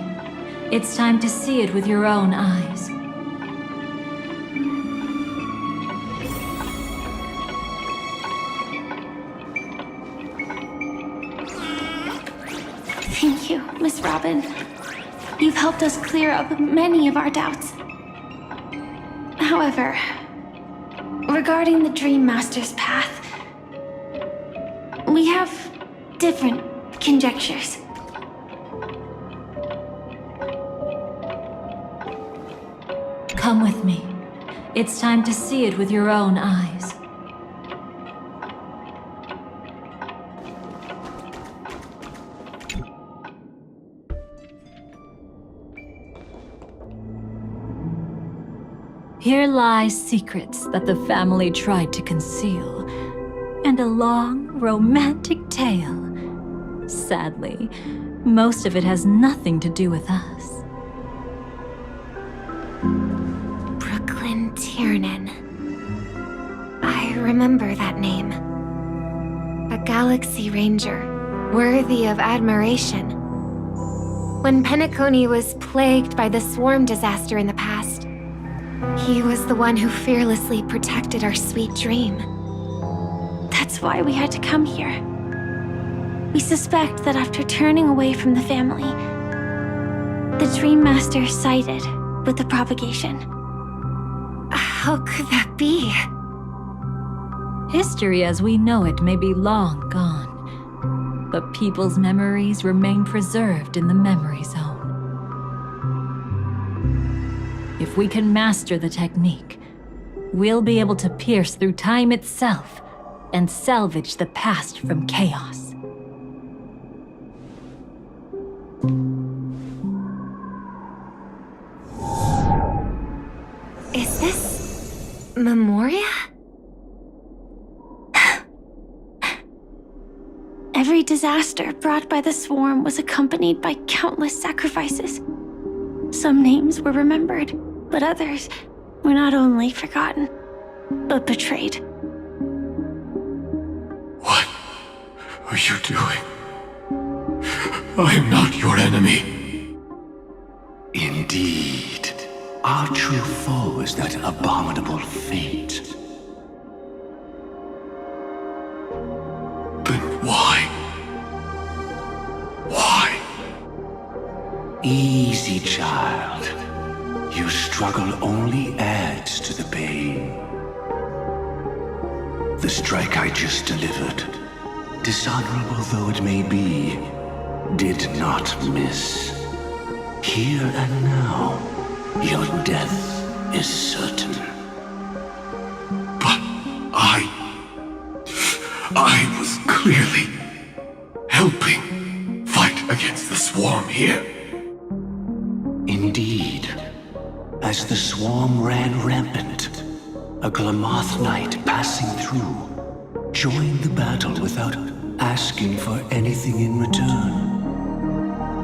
It's time to see it with your own eyes. Thank you, Miss Robin. You've helped us clear up many of our doubts. However, regarding the Dream Master's path, we have different conjectures. Come with me. It's time to see it with your own eyes. Here lie secrets that the family tried to conceal, and a long, romantic tale. Sadly, most of it has nothing to do with us. Brooklyn Tiernan. I remember that name. A Galaxy Ranger, worthy of admiration. When Penacony was plagued by the swarm disaster in the past, he was the one who fearlessly protected our sweet dream. That's why we had to come here. We suspect that after turning away from the family, the Dream Master sided with the propagation. How could that be? History as we know it may be long gone, but people's memories remain preserved in the memory zone. If we can master the technique, we'll be able to pierce through time itself and salvage the past from chaos. Is this Memoria? Every disaster brought by the swarm was accompanied by countless sacrifices. Some names were remembered, but others were not only forgotten, but betrayed. What are you doing? I am not your enemy. Indeed. Our true foe is that abominable fate. Then why? Why? Easy, child. Your struggle only adds to the pain. The strike I just delivered dishonorable though it may be, did not miss. Here and now, your death is certain. But I was clearly helping fight against the swarm here. Indeed. As the swarm ran rampant, a Glamoth knight passing through joined the battle without asking for anything in return.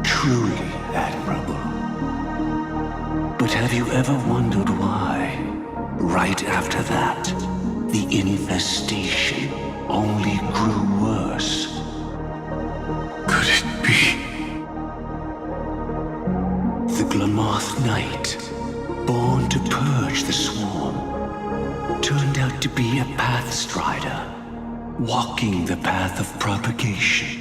Truly admirable. But have you ever wondered why, right after that, the infestation only grew worse? Could it be? The Glamoth Knight, born to purge the swarm, turned out to be a pathstrider, walking the path of propagation.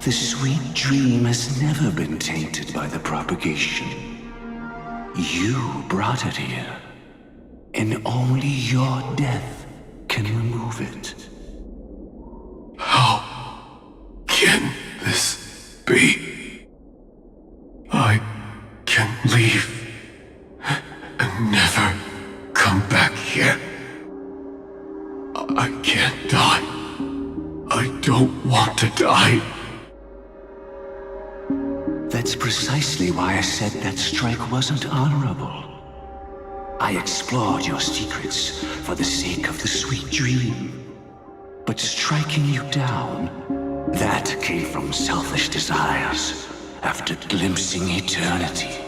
The sweet dream has never been tainted by the propagation. You brought it here, and only your death can remove it. How can this be? I can leave and never come back here. I can't die. I don't want to die. That's precisely why I said that strike wasn't honorable. I explored your secrets for the sake of the sweet dream. But striking you down, that came from selfish desires after glimpsing eternity.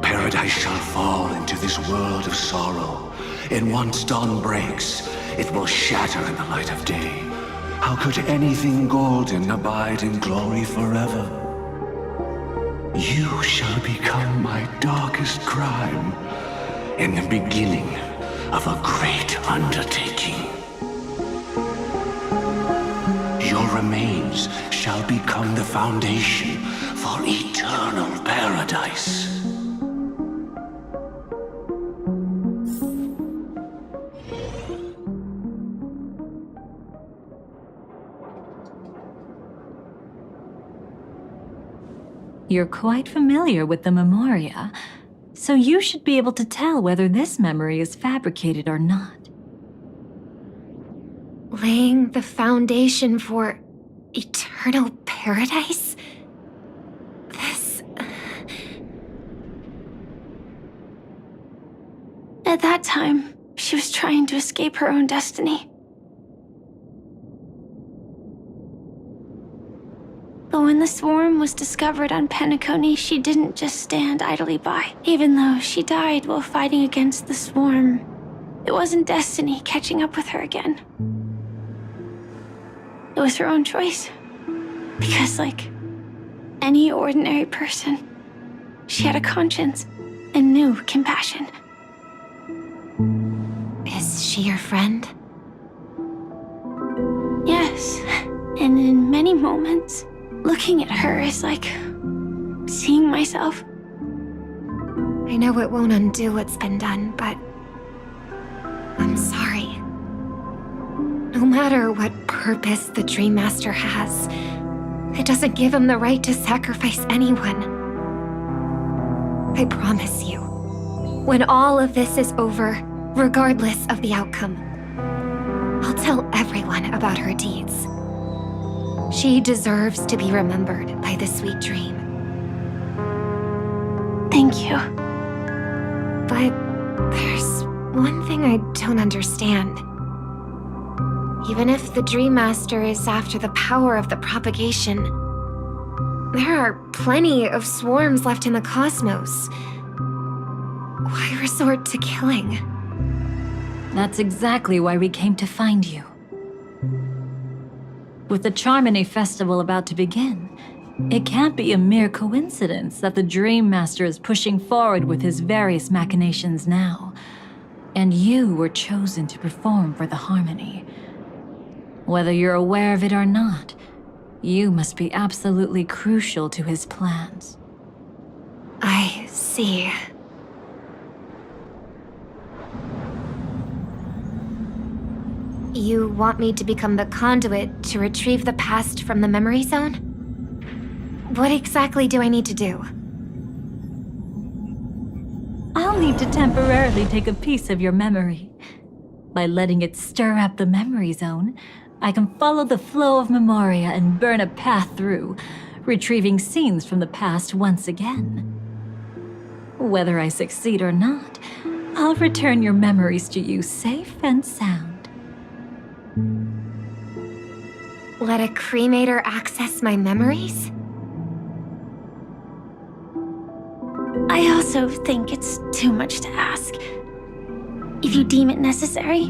Paradise shall fall into this world of sorrow, and once dawn breaks, it will shatter in the light of day. How could anything golden abide in glory forever? You shall become my darkest crime, and the beginning of a great undertaking. Your remains shall become the foundation for eternal paradise. You're quite familiar with the Memoria, so you should be able to tell whether this memory is fabricated or not. Laying the foundation for eternal paradise? This... At that time, she was trying to escape her own destiny. But when the swarm was discovered on Penacony, she didn't just stand idly by. Even though she died while fighting against the swarm, it wasn't destiny catching up with her again. It was her own choice. Because, like any ordinary person, she had a conscience and knew compassion. Is she your friend? Yes, and in many moments, looking at her is like seeing myself. I know it won't undo what's been done, but I'm sorry. No matter what purpose the Dream Master has, it doesn't give him the right to sacrifice anyone. I promise you, when all of this is over, regardless of the outcome, I'll tell everyone about her deeds. She deserves to be remembered by the sweet dream. Thank you. But there's one thing I don't understand. Even if the Dream Master is after the power of the propagation, there are plenty of swarms left in the cosmos. Why resort to killing? That's exactly why we came to find you. With the Charmony Festival about to begin, it can't be a mere coincidence that the Dream Master is pushing forward with his various machinations now. And you were chosen to perform for the Harmony. Whether you're aware of it or not, you must be absolutely crucial to his plans. I see. You want me to become the conduit to retrieve the past from the memory zone? What exactly do I need to do? I'll need to temporarily take a piece of your memory. By letting it stir up the memory zone, I can follow the flow of Memoria and burn a path through, retrieving scenes from the past once again. Whether I succeed or not, I'll return your memories to you safe and sound. Let a cremator access my memories? I also think it's too much to ask. If you deem it necessary,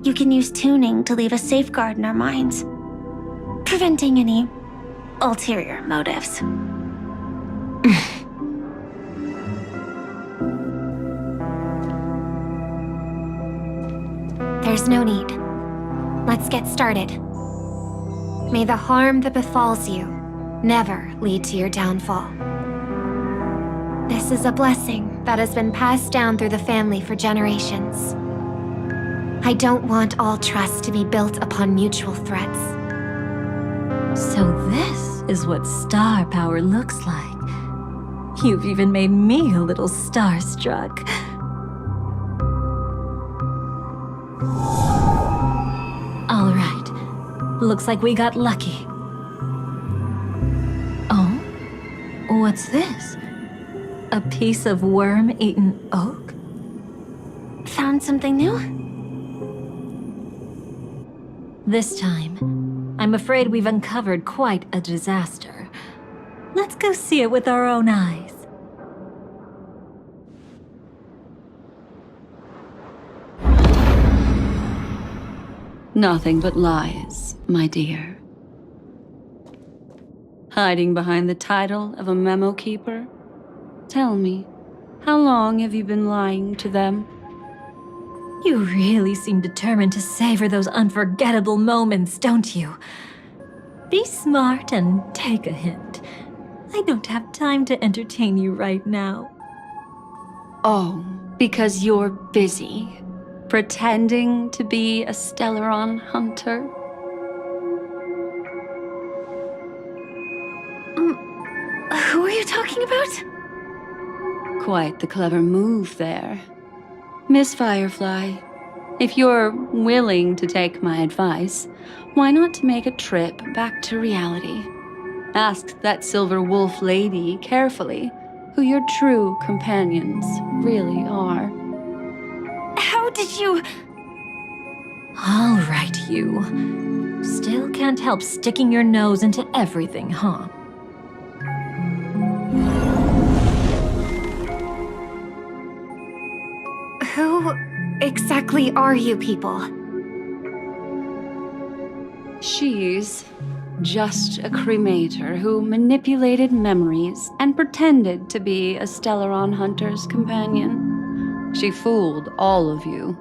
you can use tuning to leave a safeguard in our minds, preventing any ulterior motives. There's no need. Let's get started. May the harm that befalls you never lead to your downfall. This is a blessing that has been passed down through the family for generations. I don't want all trust to be built upon mutual threats. So this is what star power looks like. You've even made me a little starstruck. All right. Looks like we got lucky. Oh? What's this? A piece of worm-eaten oak? Found something new? This time, I'm afraid we've uncovered quite a disaster. Let's go see it with our own eyes. Nothing but lies, my dear. Hiding behind the title of a memo keeper? Tell me, how long have you been lying to them? You really seem determined to savor those unforgettable moments, don't you? Be smart and take a hint. I don't have time to entertain you right now. Oh, because you're busy, pretending to be a Stellaron hunter? Who are you talking about? Quite the clever move there. Miss Firefly, if you're willing to take my advice, why not make a trip back to reality? Ask that silver wolf lady carefully who your true companions really are. How did you... All right, you. Still can't help sticking your nose into everything, huh? Who exactly are you people? She's just a cremator who manipulated memories and pretended to be a Stellaron hunter's companion. She fooled all of you.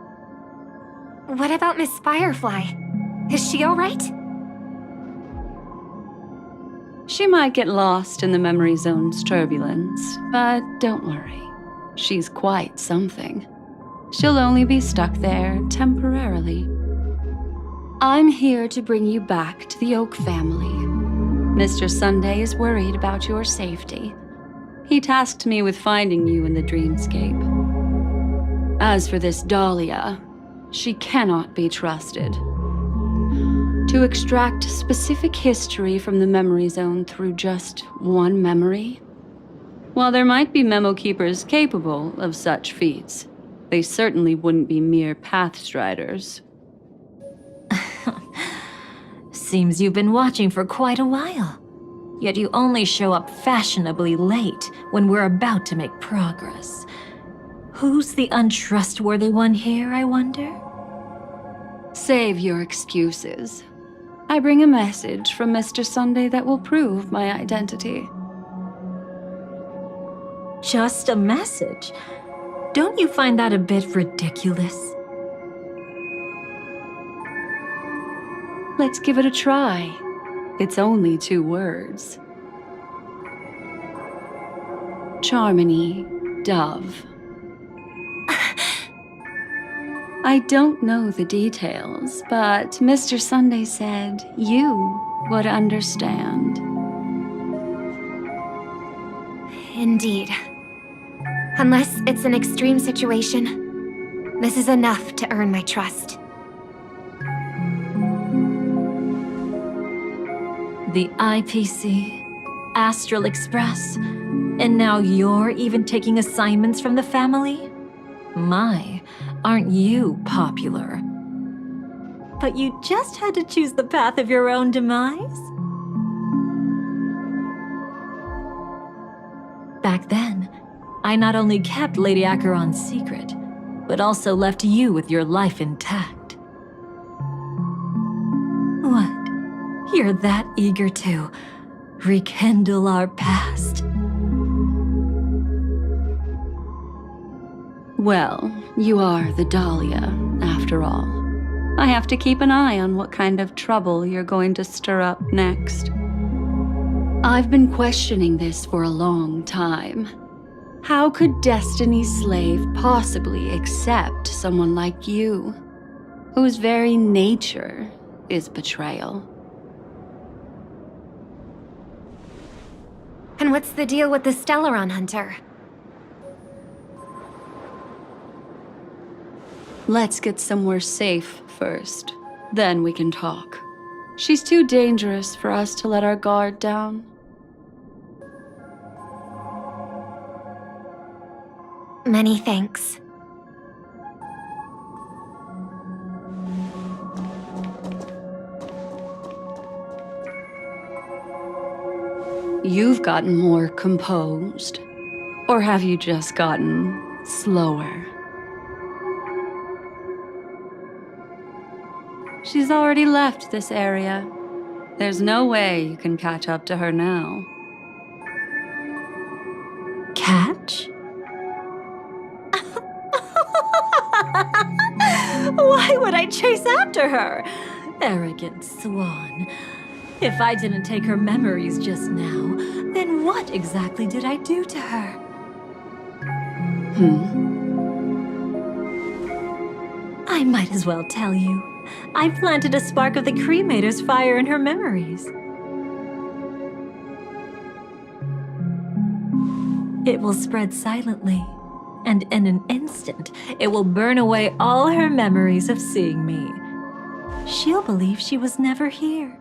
What about Miss Firefly? Is she all right? She might get lost in the memory zone's turbulence, but don't worry. She's quite something. She'll only be stuck there temporarily. I'm here to bring you back to the Oak family. Mr. Sunday is worried about your safety. He tasked me with finding you in the dreamscape. As for this Dahlia, she cannot be trusted. To extract specific history from the memory zone through just one memory? While there might be memo keepers capable of such feats, they certainly wouldn't be mere pathstriders. Seems you've been watching for quite a while. Yet you only show up fashionably late when we're about to make progress. Who's the untrustworthy one here, I wonder? Save your excuses. I bring a message from Mr. Sunday that will prove my identity. Just a message? Don't you find that a bit ridiculous? Let's give it a try. It's only 2 words. Charmony, Dove. I don't know the details, but Mr. Sunday said you would understand. Indeed. Unless it's an extreme situation, this is enough to earn my trust. The IPC, Astral Express, and now you're even taking assignments from the family? My, aren't you popular? But you just had to choose the path of your own demise? Back then, I not only kept Lady Acheron's secret, but also left you with your life intact. What? You're that eager to rekindle our past? Well, you are the Dahlia, after all. I have to keep an eye on what kind of trouble you're going to stir up next. I've been questioning this for a long time. How could Destiny's slave possibly accept someone like you, whose very nature is betrayal? And what's the deal with the Stellaron Hunter? Let's get somewhere safe first. Then we can talk. She's too dangerous for us to let our guard down. Many thanks. You've gotten more composed. Or have you just gotten slower? She's already left this area. There's no way you can catch up to her now. Catch? Why would I chase after her? Arrogant swan. If I didn't take her memories just now, then what exactly did I do to her? I might as well tell you. I planted a spark of the cremator's fire in her memories. It will spread silently, and in an instant, it will burn away all her memories of seeing me. She'll believe she was never here.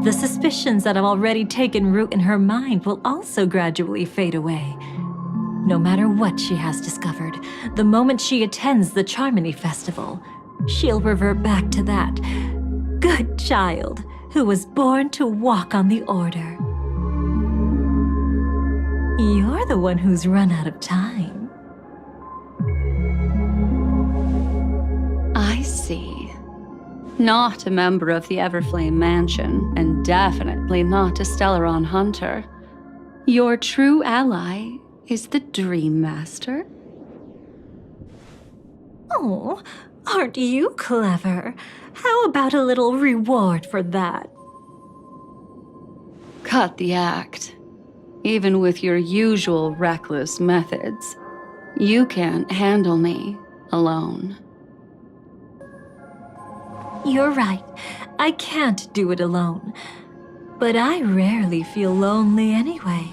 The suspicions that have already taken root in her mind will also gradually fade away. No matter what she has discovered, the moment she attends the Charmony Festival, she'll revert back to that good child who was born to walk on the Order. You're the one who's run out of time. I see. Not a member of the Everflame Mansion, and definitely not a Stellaron Hunter. Your true ally is the Dream Master? Oh, aren't you clever? How about a little reward for that? Cut the act. Even with your usual reckless methods, you can't handle me alone. You're right. I can't do it alone. But I rarely feel lonely anyway.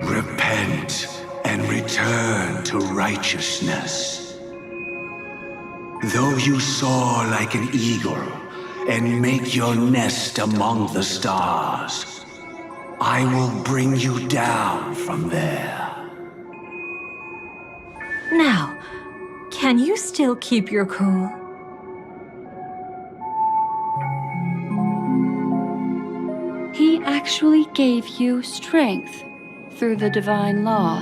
Repent and return to righteousness. Though you soar like an eagle and make your nest among the stars, I will bring you down from there. Now, can you still keep your cool? He actually gave you strength through the divine law.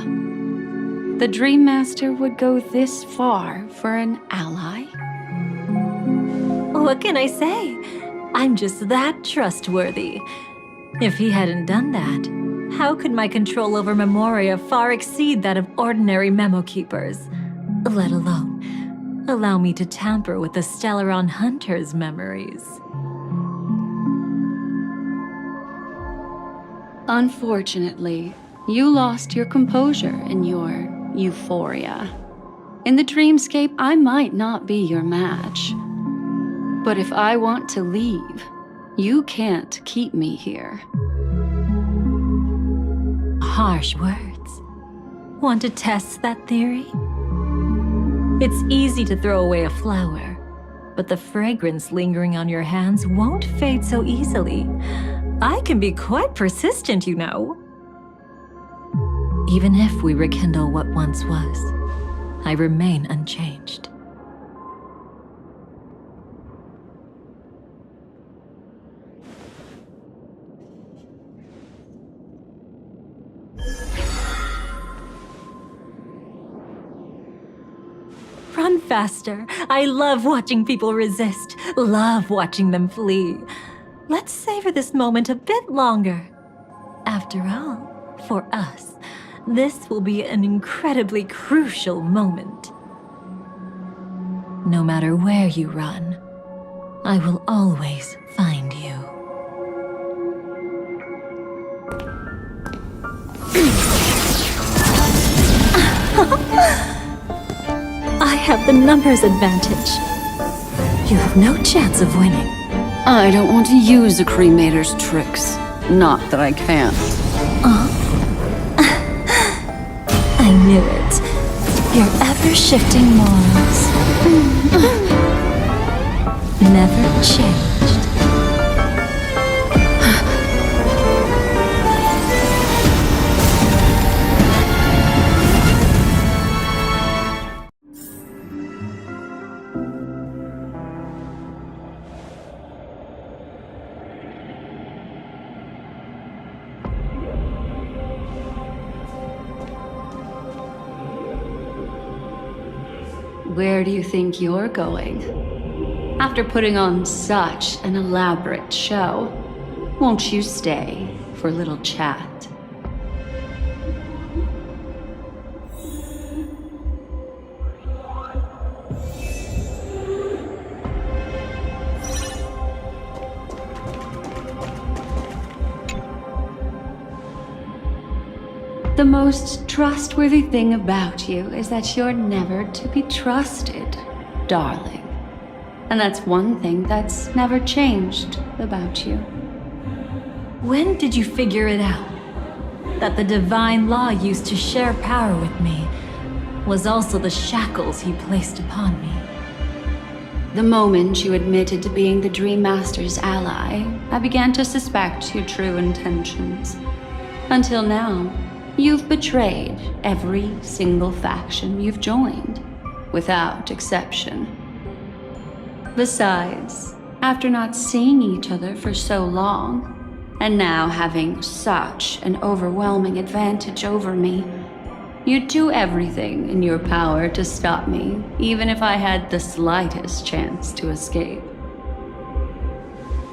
The Dream Master would go this far for an ally? What can I say? I'm just that trustworthy. If he hadn't done that, how could my control over Memoria far exceed that of ordinary memo keepers? Let alone allow me to tamper with the Stellaron Hunter's memories. Unfortunately, You lost your composure in your euphoria. In the dreamscape, I might not be your match. But if I want to leave, you can't keep me here. Harsh words. Want to test that theory? It's easy to throw away a flower, but the fragrance lingering on your hands won't fade so easily. I can be quite persistent, you know. Even if we rekindle what once was, I remain unchanged. Run faster. I love watching people resist, love watching them flee. Let's savor this moment a bit longer. After all, for us, this will be an incredibly crucial moment. No matter where you run, I will always find you. I have the numbers advantage. You have no chance of winning. I don't want to use a cremator's tricks. Not that I can't. I knew it. Your ever-shifting morals. Never changed. Where do you think you're going? After putting on such an elaborate show, won't you stay for a little chat? The most trustworthy thing about you is that you're never to be trusted, darling. And that's one thing that's never changed about you. When did you figure it out? That the divine law used to share power with me was also the shackles he placed upon me. The moment you admitted to being the Dream Master's ally, I began to suspect your true intentions. Until now, you've betrayed every single faction you've joined, without exception. Besides, after not seeing each other for so long, and now having such an overwhelming advantage over me, you'd do everything in your power to stop me, even if I had the slightest chance to escape.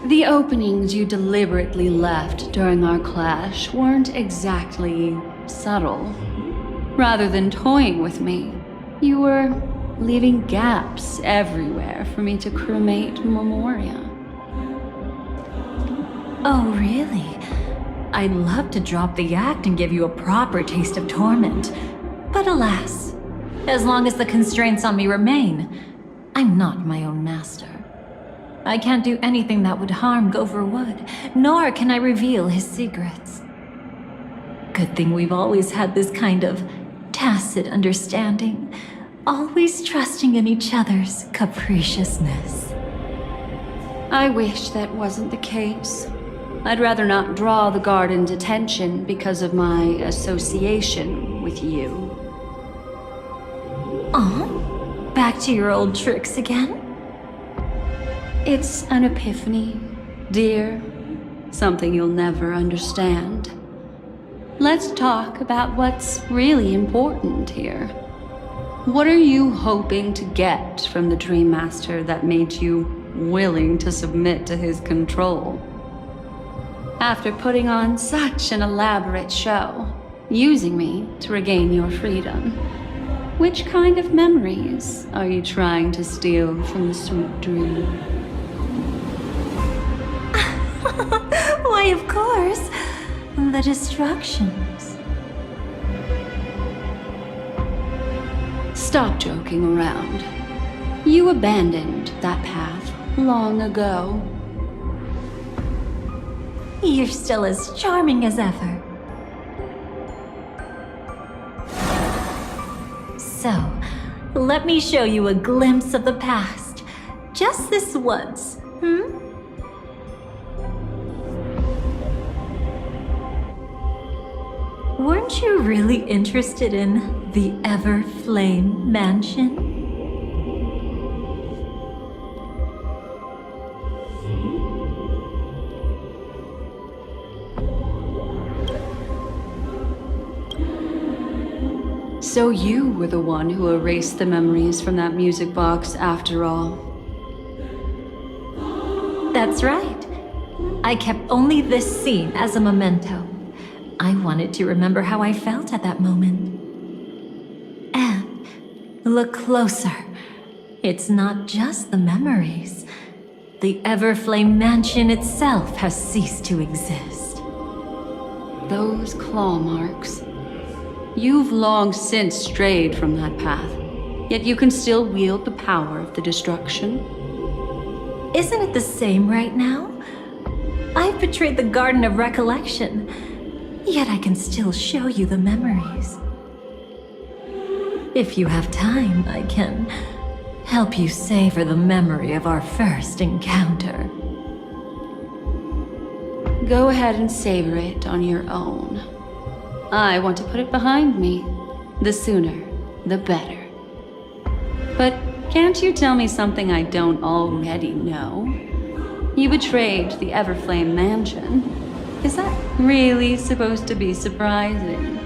The openings you deliberately left during our clash weren't exactly subtle. Rather than toying with me, you were leaving gaps everywhere for me to cremate Memoria. Oh, really? I'd love to drop the act and give you a proper taste of torment. But alas, as long as the constraints on me remain, I'm not my own master. I can't do anything that would harm Gopher Wood, nor can I reveal his secrets. Good thing we've always had this kind of tacit understanding, always trusting in each other's capriciousness. I wish that wasn't the case. I'd rather not draw the garden's attention because of my association with you. Oh? Back to your old tricks again? It's an epiphany, dear. Something you'll never understand. Let's talk about what's really important here. What are you hoping to get from the Dream Master that made you willing to submit to his control? After putting on such an elaborate show, using me to regain your freedom, which kind of memories are you trying to steal from the sweet dream? Why, of course. The destructions. Stop joking around. You abandoned that path long ago. You're still as charming as ever. So, let me show you a glimpse of the past. Just this once, Weren't you really interested in the Everflame Mansion? So you were the one who erased the memories from that music box after all. That's right. I kept only this scene as a memento. I wanted to remember how I felt at that moment. And look closer. It's not just the memories. The Everflame Mansion itself has ceased to exist. Those claw marks. You've long since strayed from that path, yet you can still wield the power of the destruction. Isn't it the same right now? I've betrayed the Garden of Recollection, yet I can still show you the memories. If you have time, I can help you savor the memory of our first encounter. Go ahead and savor it on your own. I want to put it behind me. The sooner, the better. But can't you tell me something I don't already know? You betrayed the Everflame Mansion. Is that really supposed to be surprising?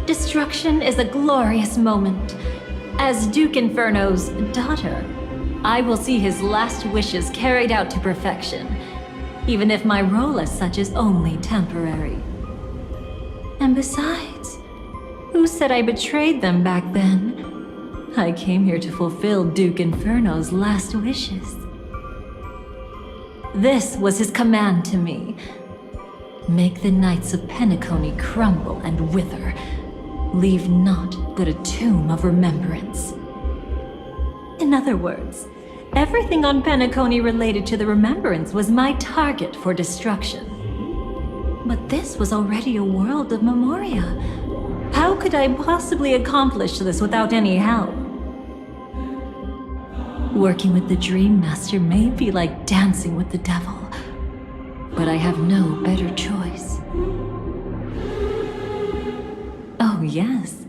Destruction is a glorious moment. As Duke Inferno's daughter, I will see his last wishes carried out to perfection, even if my role as such is only temporary. And besides, who said I betrayed them back then? I came here to fulfill Duke Inferno's last wishes. This was his command to me. Make the Knights of Penacony crumble and wither. Leave naught but a tomb of remembrance. In other words, everything on Penacony related to the remembrance was my target for destruction. But this was already a world of Memoria. How could I possibly accomplish this without any help? Working with the Dream Master may be like dancing with the devil, but I have no better choice. Oh yes,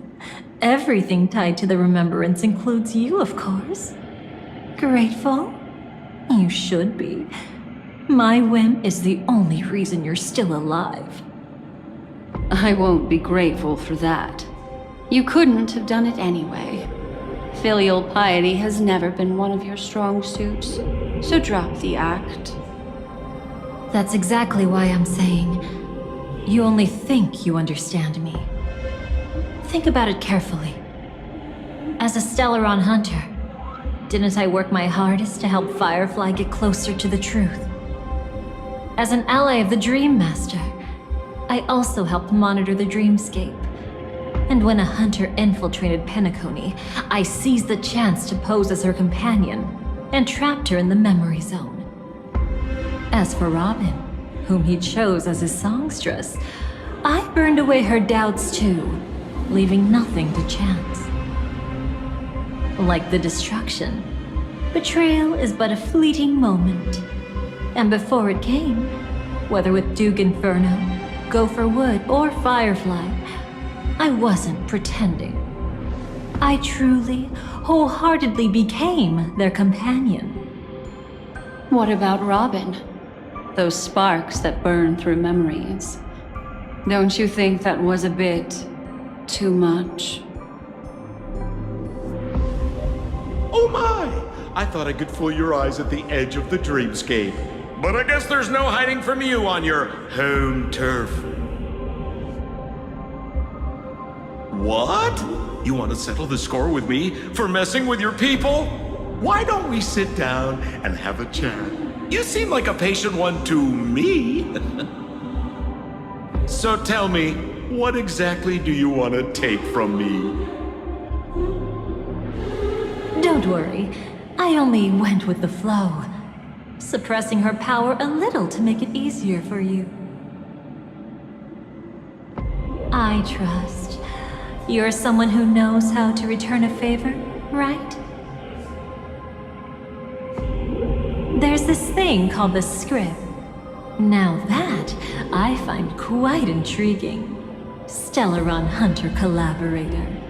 everything tied to the remembrance includes you, of course. Grateful? You should be. My whim is the only reason you're still alive. I won't be grateful for that. You couldn't have done it anyway. Filial piety has never been one of your strong suits, so drop the act. That's exactly why I'm saying, you only think you understand me. Think about it carefully. As a Stellaron hunter, didn't I work my hardest to help Firefly get closer to the truth? As an ally of the Dream Master, I also helped monitor the dreamscape. And when a hunter infiltrated Penacony, I seized the chance to pose as her companion and trapped her in the memory zone. As for Robin, whom he chose as his songstress, I burned away her doubts too, leaving nothing to chance. Like the destruction, betrayal is but a fleeting moment. And before it came, whether with Duke Inferno, Gopher Wood, or Firefly, I wasn't pretending. I truly, wholeheartedly became their companion. What about Robin? Those sparks that burn through memories. Don't you think that was a bit too much? Oh my! I thought I could fool your eyes at the edge of the dreamscape. But I guess there's no hiding from you on your home turf. What? You want to settle the score with me for messing with your people? Why don't we sit down and have a chat? You seem like a patient one to me. So tell me, what exactly do you want to take from me? Don't worry, I only went with the flow, suppressing her power a little to make it easier for you. I trust. You're someone who knows how to return a favor, right? There's this thing called the script. Now that, I find quite intriguing. Stellaron Hunter collaborator.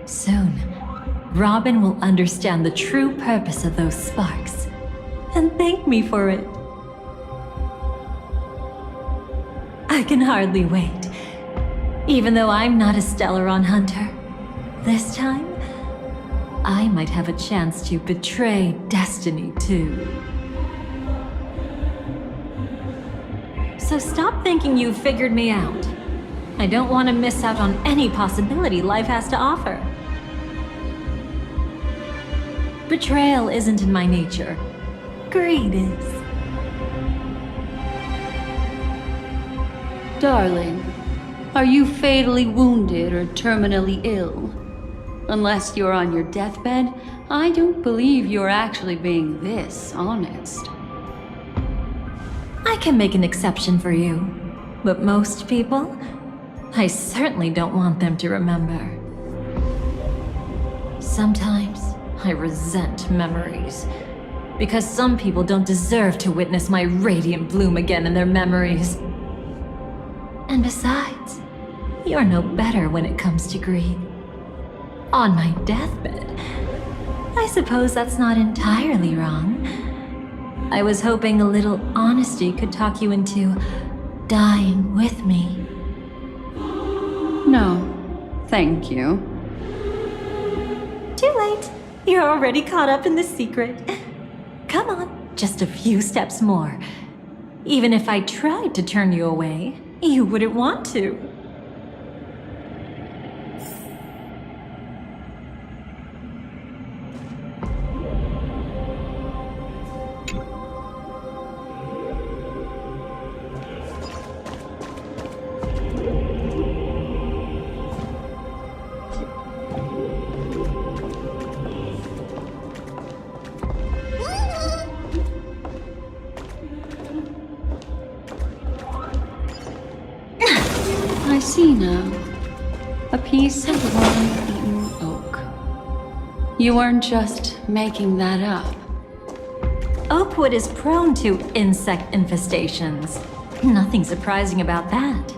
Soon, Robin will understand the true purpose of those sparks, and thank me for it. I can hardly wait. Even though I'm not a Stellaron Hunter, this time, I might have a chance to betray destiny too. So stop thinking you've figured me out. I don't want to miss out on any possibility life has to offer. Betrayal isn't in my nature. Greed is. Darling, are you fatally wounded or terminally ill? Unless you're on your deathbed, I don't believe you're actually being this honest. I can make an exception for you, but most people, I certainly don't want them to remember. Sometimes I resent memories, because some people don't deserve to witness my radiant bloom again in their memories. And besides, you're no better when it comes to greed. On my deathbed, I suppose that's not entirely wrong. I was hoping a little honesty could talk you into dying with me. No, thank you. Too late. You're already caught up in the secret. Come on, just a few steps more. Even if I tried to turn you away, you wouldn't want to. I see now. A piece of worm-eaten oak. You weren't just making that up. Oakwood is prone to insect infestations. Nothing surprising about that.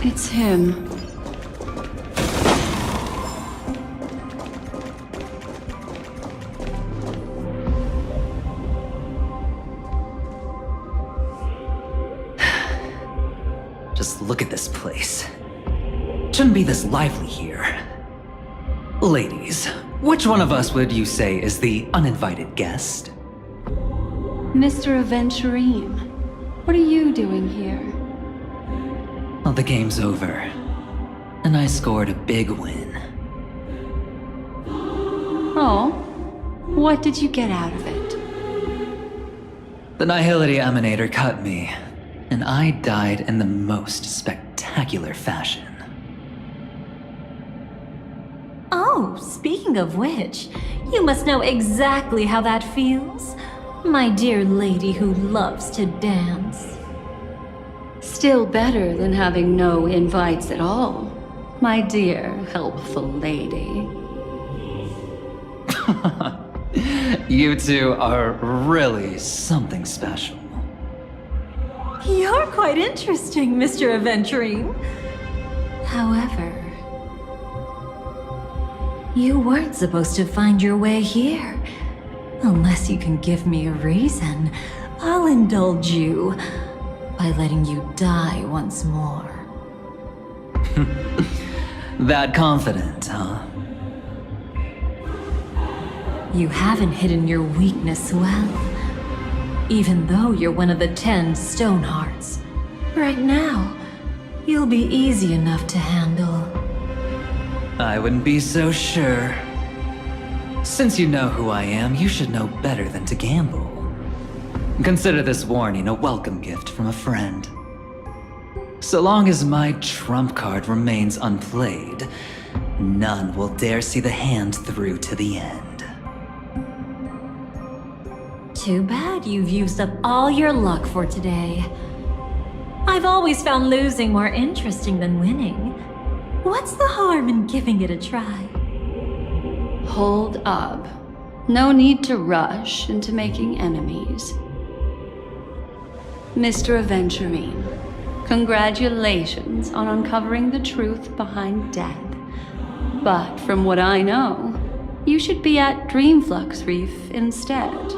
It's him. Just look at this place. Shouldn't be this lively here. Ladies, which one of us would you say is the uninvited guest? Mr. Aventurine, what are you doing here? Well, the game's over. And I scored a big win. Oh, what did you get out of it? The Nihility Emanator cut me, and I died in the most spectacular fashion. Oh, speaking of which, you must know exactly how that feels. My dear lady who loves to dance. Still better than having no invites at all, my dear helpful lady. You two are really something special. You're quite interesting, Mr. Aventurine. However, you weren't supposed to find your way here. Unless you can give me a reason, I'll indulge you by letting you die once more. That confident, huh? You haven't hidden your weakness well, even though you're one of the 10 Stonehearts. Right now, you'll be easy enough to handle. I wouldn't be so sure. Since you know who I am, you should know better than to gamble. Consider this warning a welcome gift from a friend. So long as my trump card remains unplayed, none will dare see the hand through to the end. Too bad you've used up all your luck for today. I've always found losing more interesting than winning. What's the harm in giving it a try? Hold up. No need to rush into making enemies. Mr. Aventurine, congratulations on uncovering the truth behind death. But from what I know, you should be at Dreamflux Reef instead.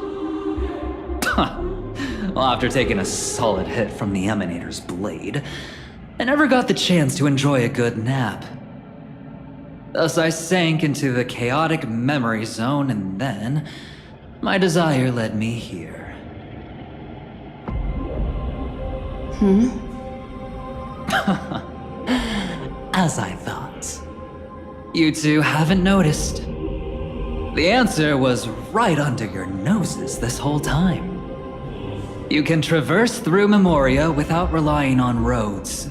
Well, after taking a solid hit from the Emanator's blade, I never got the chance to enjoy a good nap. Thus I sank into the chaotic memory zone, and then my desire led me here. As I thought. You two haven't noticed. The answer was right under your noses this whole time. You can traverse through Memoria without relying on roads,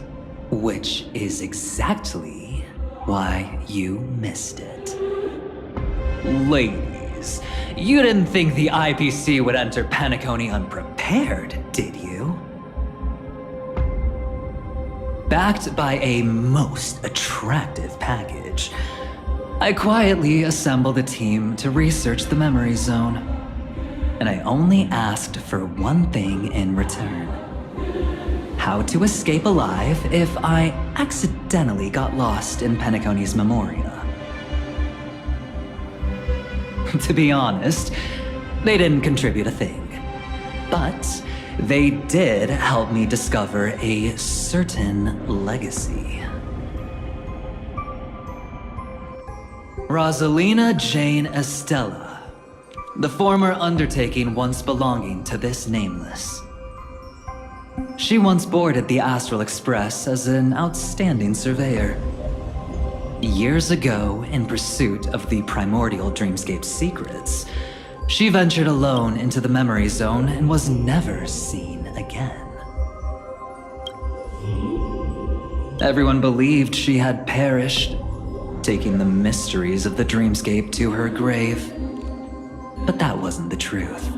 which is exactly why you missed it. Ladies, you didn't think the IPC would enter Penacony unprepared, did you? Backed by a most attractive package, I quietly assembled a team to research the memory zone. And I only asked for one thing in return. How to escape alive if I accidentally got lost in Penacony's Memoria. To be honest, they didn't contribute a thing. But they did help me discover a certain legacy. Rosalina Jane Estella. The former undertaking once belonging to this Nameless. She once boarded the Astral Express as an outstanding surveyor. Years ago, in pursuit of the primordial dreamscape secrets, she ventured alone into the memory zone and was never seen again. Everyone believed she had perished, taking the mysteries of the dreamscape to her grave. But that wasn't the truth.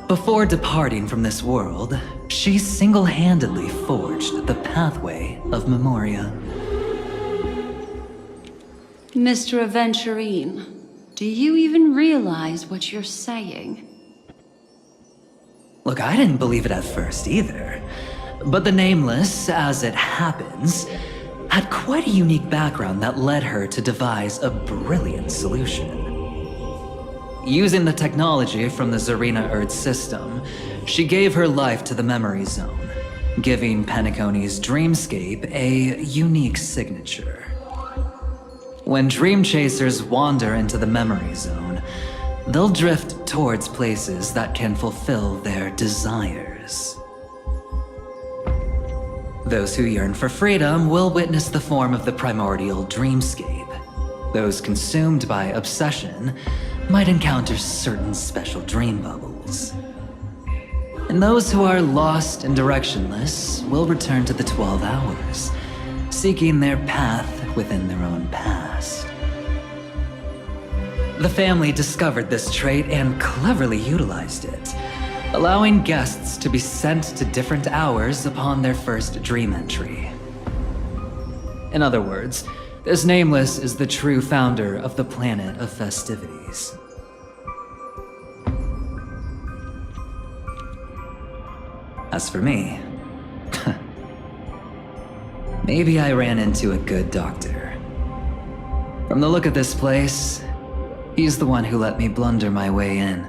Before departing from this world, she single-handedly forged the pathway of Memoria. Mr. Aventurine, do you even realize what you're saying? Look, I didn't believe it at first either. But the Nameless, as it happens, had quite a unique background that led her to devise a brilliant solution. Using the technology from the Zarina Earth system, she gave her life to the memory zone, giving Penacony's dreamscape a unique signature. When dream chasers wander into the memory zone, they'll drift towards places that can fulfill their desires. Those who yearn for freedom will witness the form of the primordial dreamscape. Those consumed by obsession might encounter certain special dream bubbles. And those who are lost and directionless will return to the 12 hours, seeking their path within their own past. The family discovered this trait and cleverly utilized it, allowing guests to be sent to different hours upon their first dream entry. In other words, this Nameless is the true founder of the planet of festivities. As for me, maybe I ran into a good doctor. From the look of this place, he's the one who let me blunder my way in.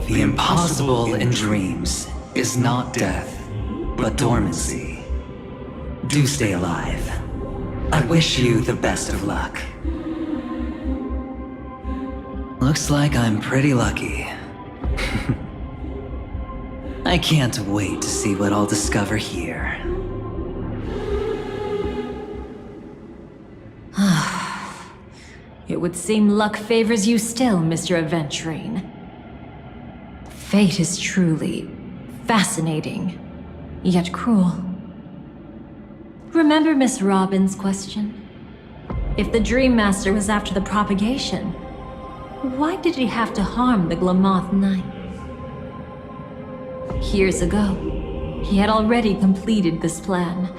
The impossible in dreams is not death, but dormancy. do stay alive. I wish you the best of luck. Looks like I'm pretty lucky. I can't wait to see what I'll discover here. It would seem luck favors you still, Mr. Aventurine. Fate is truly fascinating, yet cruel. Remember Miss Robin's question? If the Dream Master was after the propagation, why did he have to harm the Glamoth Knight? Years ago, he had already completed this plan,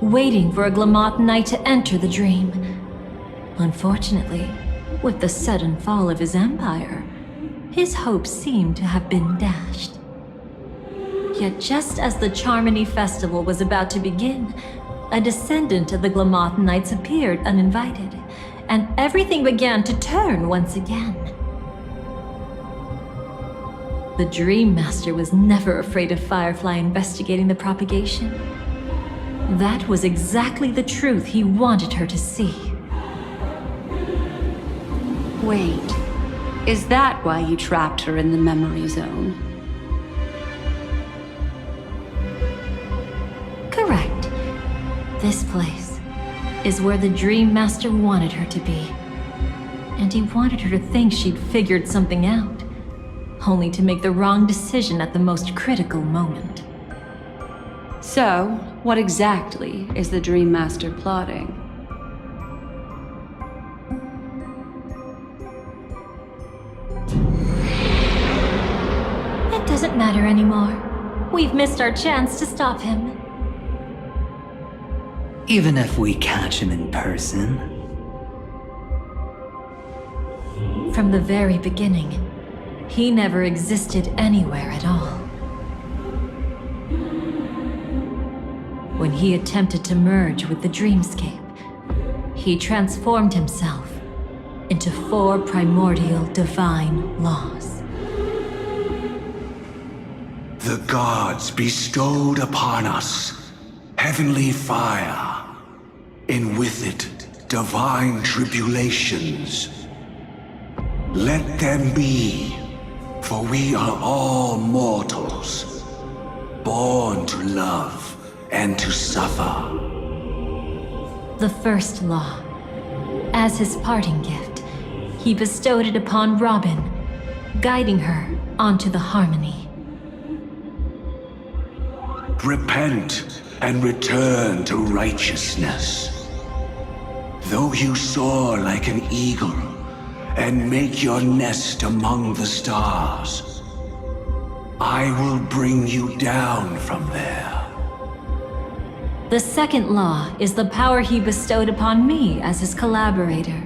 waiting for a Glamoth Knight to enter the dream. Unfortunately, with the sudden fall of his empire, his hopes seemed to have been dashed. Yet just as the Charmony Festival was about to begin, a descendant of the Glamoth Knights appeared uninvited, and everything began to turn once again. The Dream Master was never afraid of Firefly investigating the propagation. That was exactly the truth he wanted her to see. Wait, is that why you trapped her in the memory zone? Correct. This place is where the Dream Master wanted her to be. And he wanted her to think she'd figured something out, only to make the wrong decision at the most critical moment. So, what exactly is the Dream Master plotting? It doesn't matter anymore. We've missed our chance to stop him. Even if we catch him in person. From the very beginning, he never existed anywhere at all. When he attempted to merge with the dreamscape, he transformed himself into 4 primordial divine laws. The gods bestowed upon us heavenly fire, and with it divine tribulations. Let them be, for we are all mortals, born to love and to suffer. The first law. As his parting gift, he bestowed it upon Robin, guiding her onto the harmony. Repent and return to righteousness. Though you soar like an eagle and make your nest among the stars, I will bring you down from there. The second law is the power he bestowed upon me as his collaborator.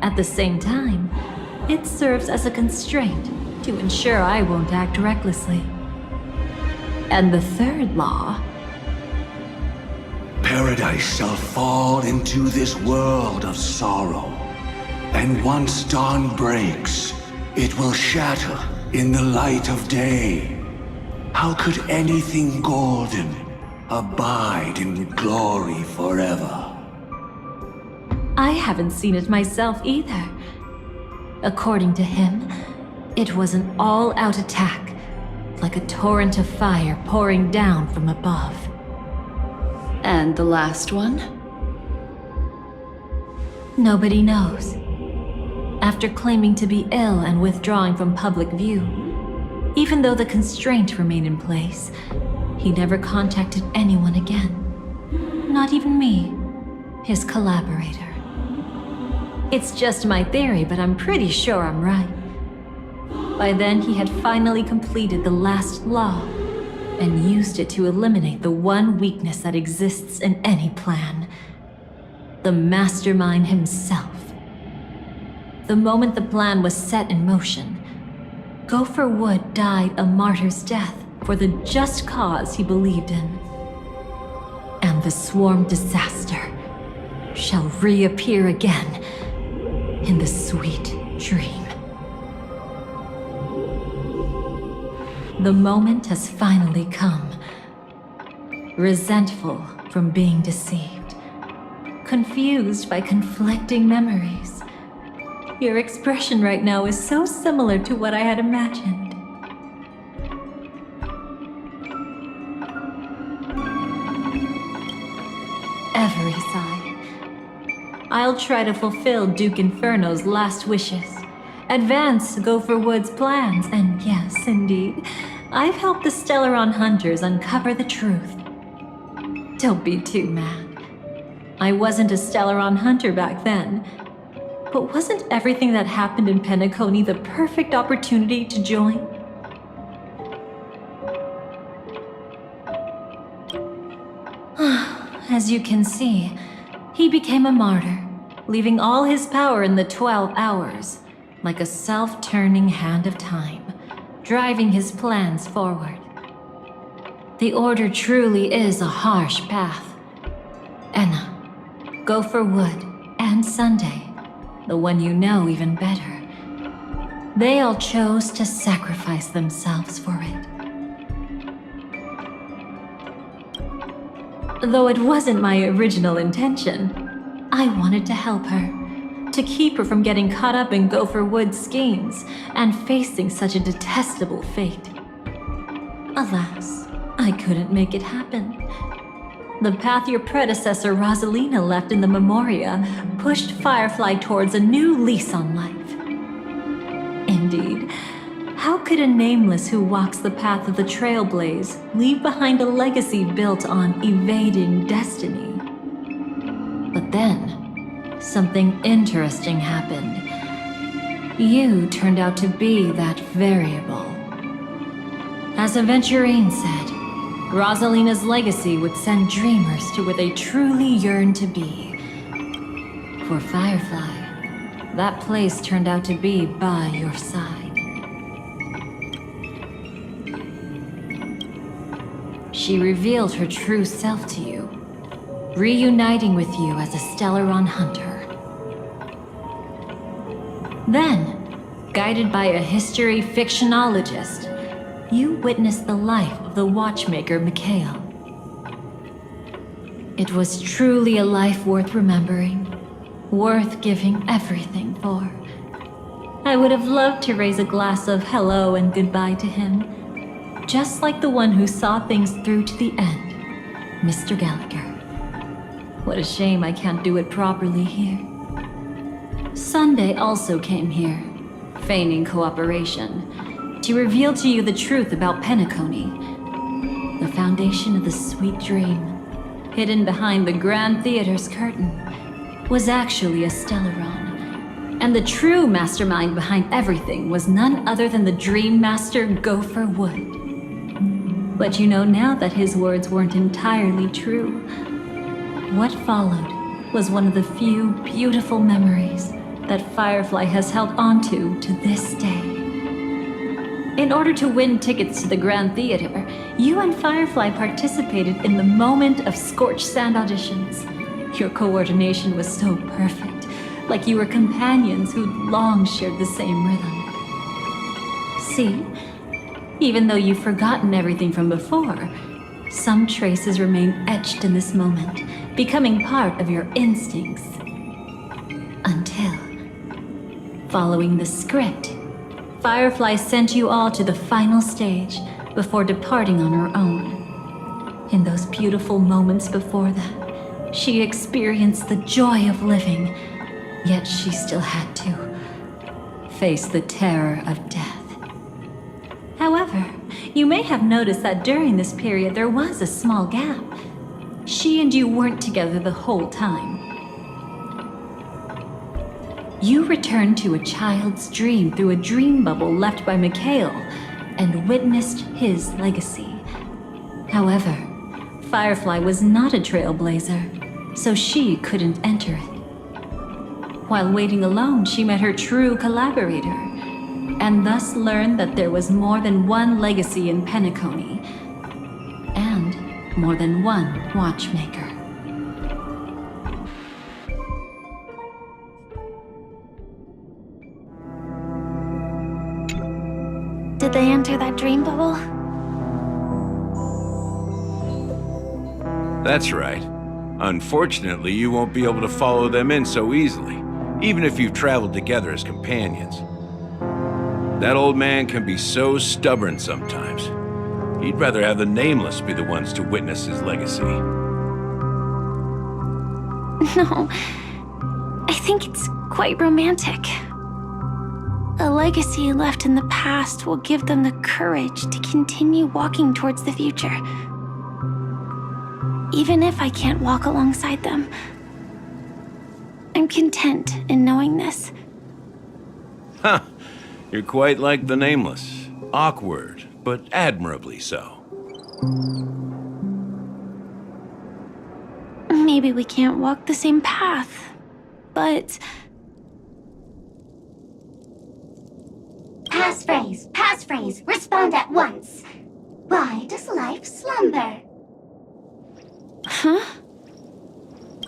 At the same time, it serves as a constraint to ensure I won't act recklessly. And the third law... Paradise shall fall into this world of sorrow, and once dawn breaks, it will shatter in the light of day. How could anything golden abide in glory forever? I haven't seen it myself either. According to him, it was an all-out attack, like a torrent of fire pouring down from above. And the last one? Nobody knows. After claiming to be ill and withdrawing from public view, even though the constraint remained in place, he never contacted anyone again. Not even me, his collaborator. It's just my theory, but I'm pretty sure I'm right. By then, he had finally completed the last law, and used it to eliminate the one weakness that exists in any plan. The mastermind himself. The moment the plan was set in motion, Gopher Wood died a martyr's death for the just cause he believed in. And the swarm disaster shall reappear again in the sweet dream. The moment has finally come. Resentful from being deceived, confused by conflicting memories. Your expression right now is so similar to what I had imagined. Every sigh. I'll try to fulfill Duke Inferno's last wishes, advance Gopher Wood's plans, and yes, indeed, I've helped the Stellaron hunters uncover the truth. Don't be too mad. I wasn't a Stellaron hunter back then, but wasn't everything that happened in Penacony the perfect opportunity to join? As you can see, he became a martyr, leaving all his power in the 12 hours, like a self-turning hand of time, driving his plans forward. The Order truly is a harsh path. Enna, Gopher Wood, and Sunday, the one you know even better, they all chose to sacrifice themselves for it. Though it wasn't my original intention, I wanted to help her, to keep her from getting caught up in Gopher Wood's schemes and facing such a detestable fate. Alas, I couldn't make it happen. The path your predecessor Rosalina left in the Memoria pushed Firefly towards a new lease on life. Indeed, how could a nameless who walks the path of the Trailblaze leave behind a legacy built on evading destiny? But then, something interesting happened. You turned out to be that variable. As Aventurine said, Rosalina's legacy would send dreamers to where they truly yearn to be. For Firefly, that place turned out to be by your side. She revealed her true self to you, reuniting with you as a Stellaron hunter. Then, guided by a history fictionologist, you witnessed the life of the watchmaker Mikhail. It was truly a life worth remembering, worth giving everything for. I would have loved to raise a glass of hello and goodbye to him, just like the one who saw things through to the end, Mr. Gallagher. What a shame I can't do it properly here. Sunday also came here, feigning cooperation, to reveal to you the truth about Penacony, the foundation of the sweet dream, hidden behind the Grand Theater's curtain, was actually a Stellaron, and the true mastermind behind everything was none other than the Dream Master Gopher Wood. But you know now that his words weren't entirely true. What followed was one of the few beautiful memories that Firefly has held onto to this day. In order to win tickets to the Grand Theater, you and Firefly participated in the moment of scorched sand auditions. Your coordination was so perfect, like you were companions who'd long shared the same rhythm. See? Even though you've forgotten everything from before, some traces remain etched in this moment, becoming part of your instincts. Until, following the script, Firefly sent you all to the final stage before departing on her own. In those beautiful moments before that, she experienced the joy of living, yet she still had to face the terror of death. However, you may have noticed that during this period there was a small gap. She and you weren't together the whole time. You returned to a child's dream through a dream bubble left by Mikhail and witnessed his legacy. However, Firefly was not a trailblazer, so she couldn't enter it. While waiting alone, she met her true collaborator, and thus learned that there was more than one legacy in Penacony, and more than one watchmaker. Did they enter that dream bubble? That's right. Unfortunately, you won't be able to follow them in so easily, even if you've traveled together as companions. That old man can be so stubborn sometimes. He'd rather have the Nameless be the ones to witness his legacy. No, I think it's quite romantic. A legacy left in the past will give them the courage to continue walking towards the future. Even if I can't walk alongside them, I'm content in knowing this. Huh. You're quite like the Nameless. Awkward, but admirably so. Maybe we can't walk the same path, but... Passphrase, respond at once. Why does life slumber? Huh?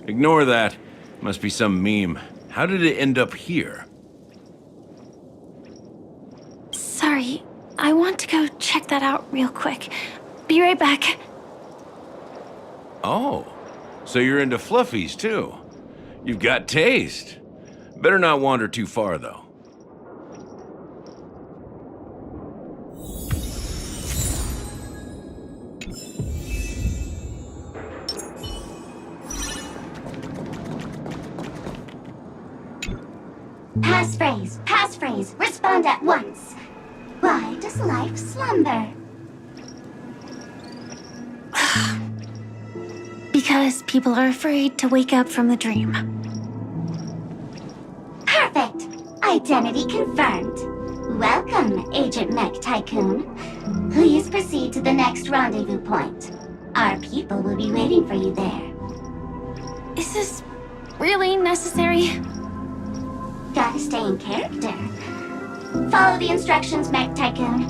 Ignore that. Must be some meme. How did it end up here? Sorry, I want to go check that out real quick. Be right back. Oh, so you're into fluffies too. You've got taste. Better not wander too far though. Passphrase, respond at once. Why does life slumber? Because people are afraid to wake up from the dream. Perfect. Identity confirmed. Welcome, Agent Mech Tycoon. Please proceed to the next rendezvous point. Our people will be waiting for you there. Is this really necessary? Gotta stay in character. Follow the instructions, Mech Tycoon.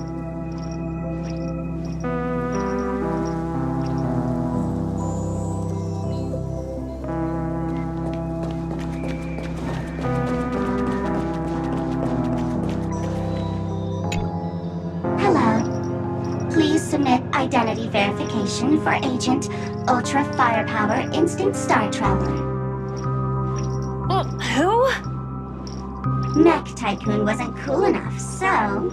Hello. Please submit identity verification for Agent Ultra Firepower Instinct Star Traveler. Who? Mech Tycoon wasn't cool enough, so...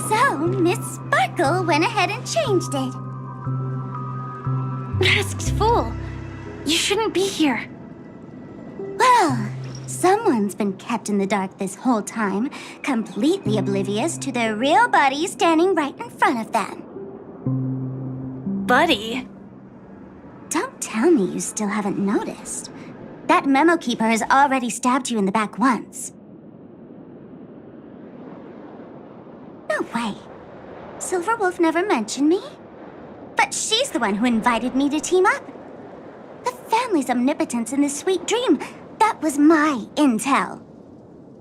So, Miss Sparkle went ahead and changed it. Masked fool! You shouldn't be here. Well, someone's been kept in the dark this whole time, completely oblivious to their real buddy standing right in front of them. Buddy? Don't tell me you still haven't noticed. That memo keeper has already stabbed you in the back once. No way. Silverwolf never mentioned me? But she's the one who invited me to team up. The family's omnipotence in this sweet dream, that was my intel.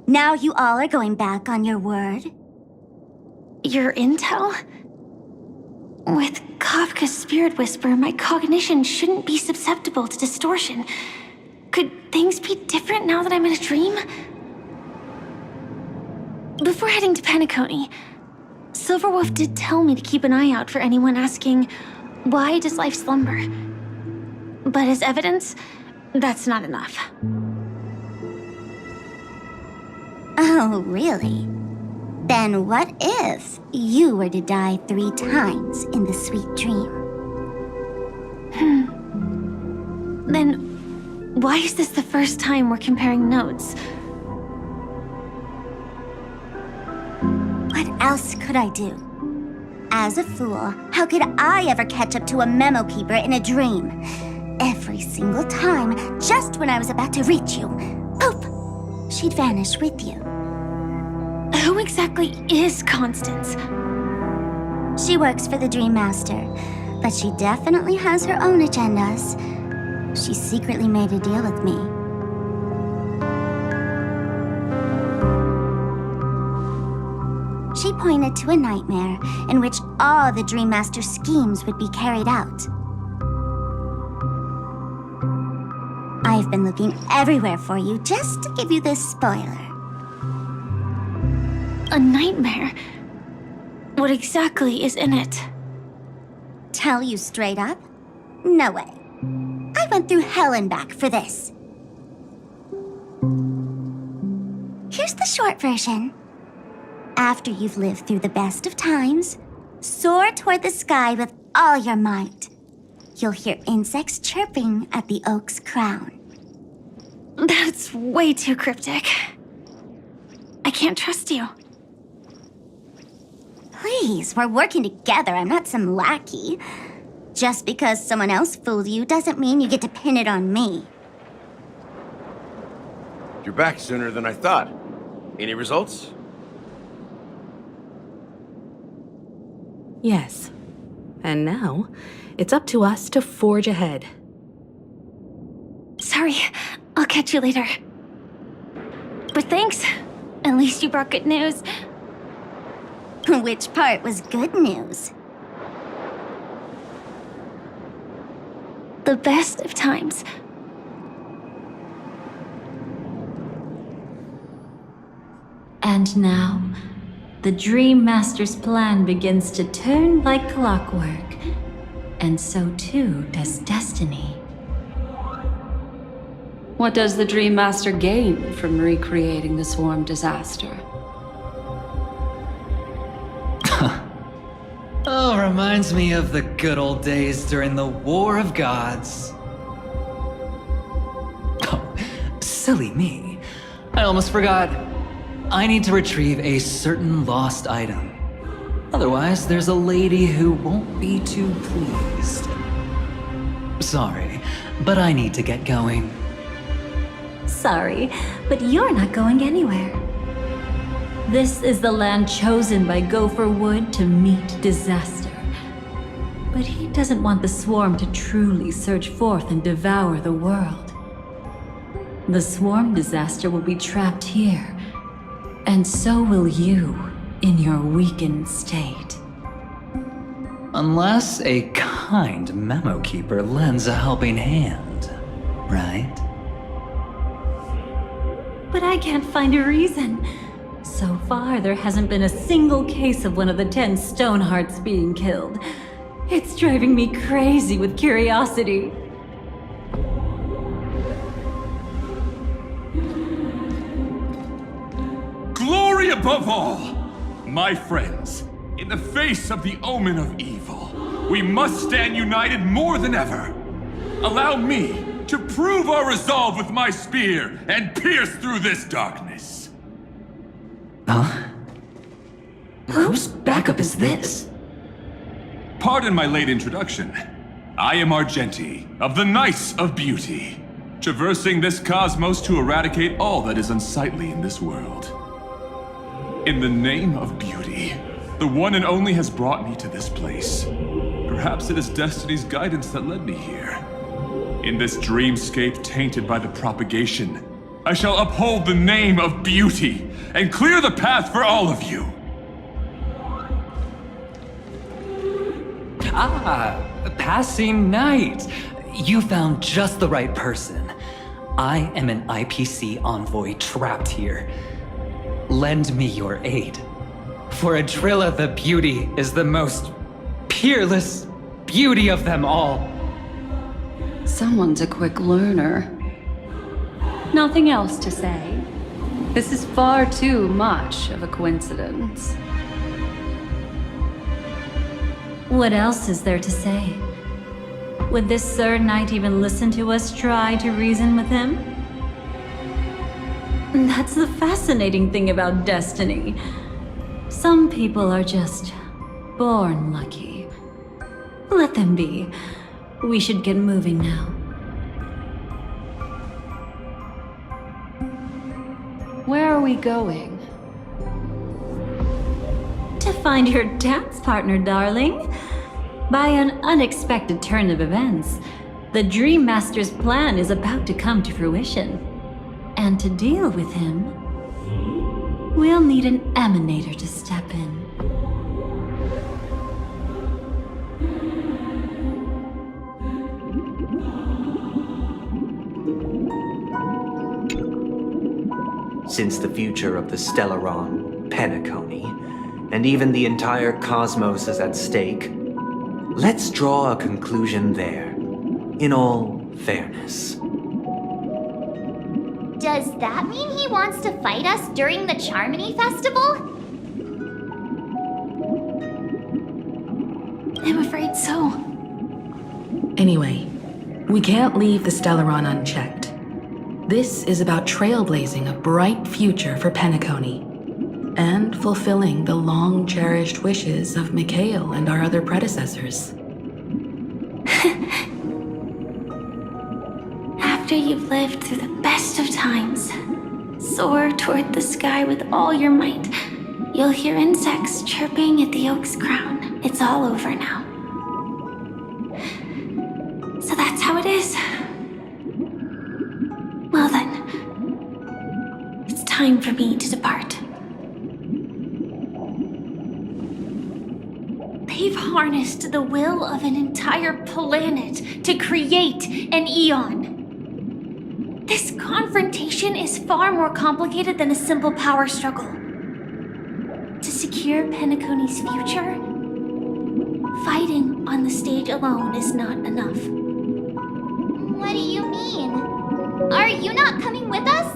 Now you all are going back on your word? Your intel? With Kafka's spirit whisper, my cognition shouldn't be susceptible to distortion. Could things be different now that I'm in a dream? Before heading to Penacony, Silverwolf did tell me to keep an eye out for anyone asking, why does life slumber? But as evidence, that's not enough. Oh, really? Then what if you were to die 3 times in the sweet dream? Then why is this the first time we're comparing notes? What else could I do? As a fool, how could I ever catch up to a memo keeper in a dream? Every single time, just when I was about to reach you, poof, she'd vanish with you. Who exactly is Constance? She works for the Dream Master, but she definitely has her own agendas. She secretly made a deal with me. She pointed to a nightmare in which all the Dream Master's schemes would be carried out. I've been looking everywhere for you just to give you this spoiler. A nightmare? What exactly is in it? tell you straight up? No way. I went through hell and back for this. Here's the short version. After you've lived through the best of times, soar toward the sky with all your might. You'll hear insects chirping at the oak's crown. That's way too cryptic. I can't trust you. Please, we're working together. I'm not some lackey. Just because someone else fooled you doesn't mean you get to pin it on me. You're back sooner than I thought. Any results? Yes. And now, it's up to us to forge ahead. Sorry, I'll catch you later. But thanks. At least you brought good news. Which part was good news? The best of times. And now, the Dream Master's plan begins to turn like clockwork, and so too does destiny. What does the Dream Master gain from recreating the swarm disaster? Oh, reminds me of the good old days during the War of Gods. Oh, silly me. I almost forgot. I need to retrieve a certain lost item. Otherwise, there's a lady who won't be too pleased. Sorry, but I need to get going. Sorry, but you're not going anywhere. This is the land chosen by Gopher Wood to meet disaster. But he doesn't want the swarm to truly surge forth and devour the world. The swarm disaster will be trapped here, and so will you in your weakened state. Unless a kind memo keeper lends a helping hand, right? But I can't find a reason. So far, there hasn't been a single case of one of the 10 Stonehearts being killed. It's driving me crazy with curiosity. Glory above all! My friends, in the face of the omen of evil, we must stand united more than ever. Allow me to prove our resolve with my spear and pierce through this darkness. Huh? Whose backup is this? Pardon my late introduction. I am Argenti, of the Knights of Beauty, traversing this cosmos to eradicate all that is unsightly in this world. In the name of beauty, the one and only has brought me to this place. Perhaps it is destiny's guidance that led me here. In this dreamscape tainted by the propagation, I shall uphold the name of beauty and clear the path for all of you. Ah, passing knight. You found just the right person. I am an IPC envoy trapped here. Lend me your aid. For Adrilla the Beauty is the most peerless beauty of them all. Someone's a quick learner. Nothing else to say. This is far too much of a coincidence. What else is there to say? Would this Sir Knight even listen to us try to reason with him? That's the fascinating thing about destiny. Some people are just born lucky. Let them be. We should get moving now. Where are we going? To find your dance partner, darling. By an unexpected turn of events, the Dream Master's plan is about to come to fruition. And to deal with him, we'll need an emanator to step in. Since the future of the Stellaron, Penacony, and even the entire cosmos is at stake, Let's draw a conclusion there, in all fairness. Does that mean he wants to fight us during the Charmony Festival? I'm afraid so. Anyway, we can't leave the Stellaron unchecked. This is about trailblazing a bright future for Penacony, and fulfilling the long-cherished wishes of Mikhail and our other predecessors. After you've lived through the best of times, soar toward the sky with all your might. You'll hear insects chirping at the oak's crown. It's all over now. So that's how it is. Well then, it's time for me to depart. They've harnessed the will of an entire planet to create an Eon. This confrontation is far more complicated than a simple power struggle. To secure Penacony's future, fighting on the stage alone is not enough. What do you mean? Are you not coming with us?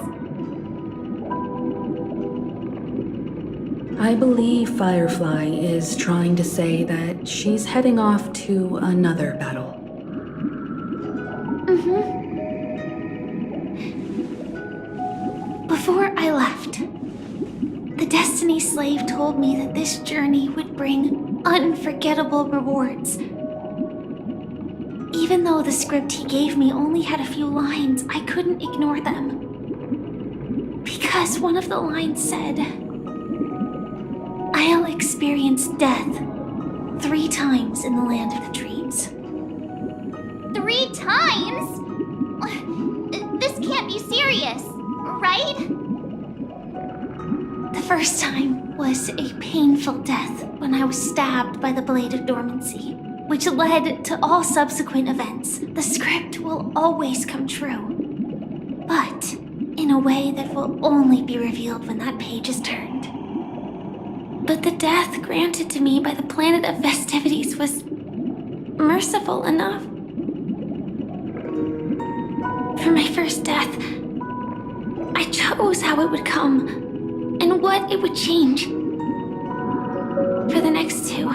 I believe Firefly is trying to say that she's heading off to another battle. Before I left, the Destiny Slave told me that this journey would bring unforgettable rewards. Even though the script he gave me only had a few lines, I couldn't ignore them. Because one of the lines said, I'll experience death 3 times in the land of the dreams. 3 times? This can't be serious, right? The first time was a painful death when I was stabbed by the Blade of Dormancy, which led to all subsequent events. The script will always come true, but in a way that will only be revealed when that page is turned. But the death granted to me by the planet of festivities was merciful enough. For my first death, I chose how it would come and what it would change. For the next 2,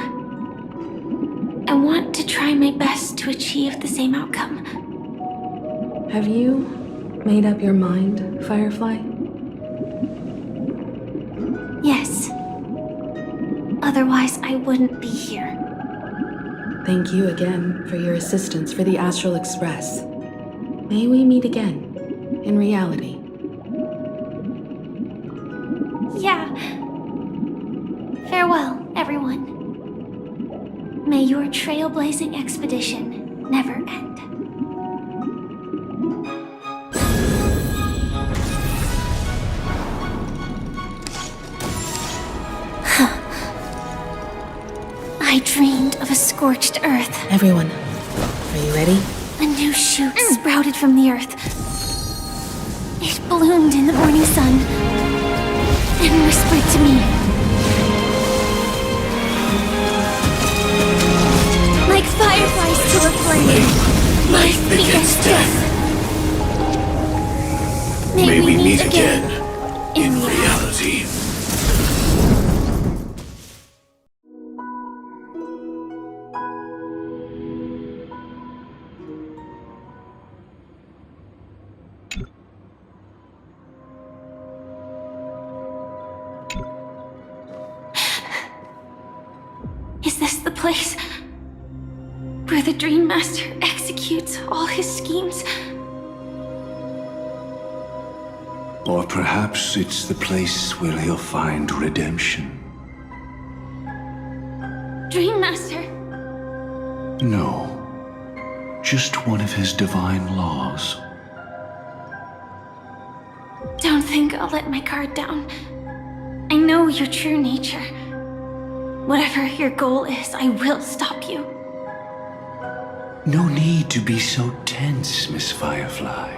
I want to try my best to achieve the same outcome. Have you made up your mind, Firefly? Yes. Otherwise, I wouldn't be here. Thank you again for your assistance for the Astral Express. May we meet again, in reality. Yeah. Farewell, everyone. May your trailblazing expedition never end. I dreamed of a scorched earth. Everyone, are you ready? A new shoot sprouted from the earth. It bloomed in the morning sun and whispered to me. Like fireflies to a flame, life begets death. May we meet again in reality. Is this the place where the Dream Master executes all his schemes? Or perhaps it's the place where he'll find redemption. Dream Master? No. Just one of his divine laws. Don't think I'll let my guard down. I know your true nature. Whatever your goal is, I will stop you. No need to be so tense, Miss Firefly.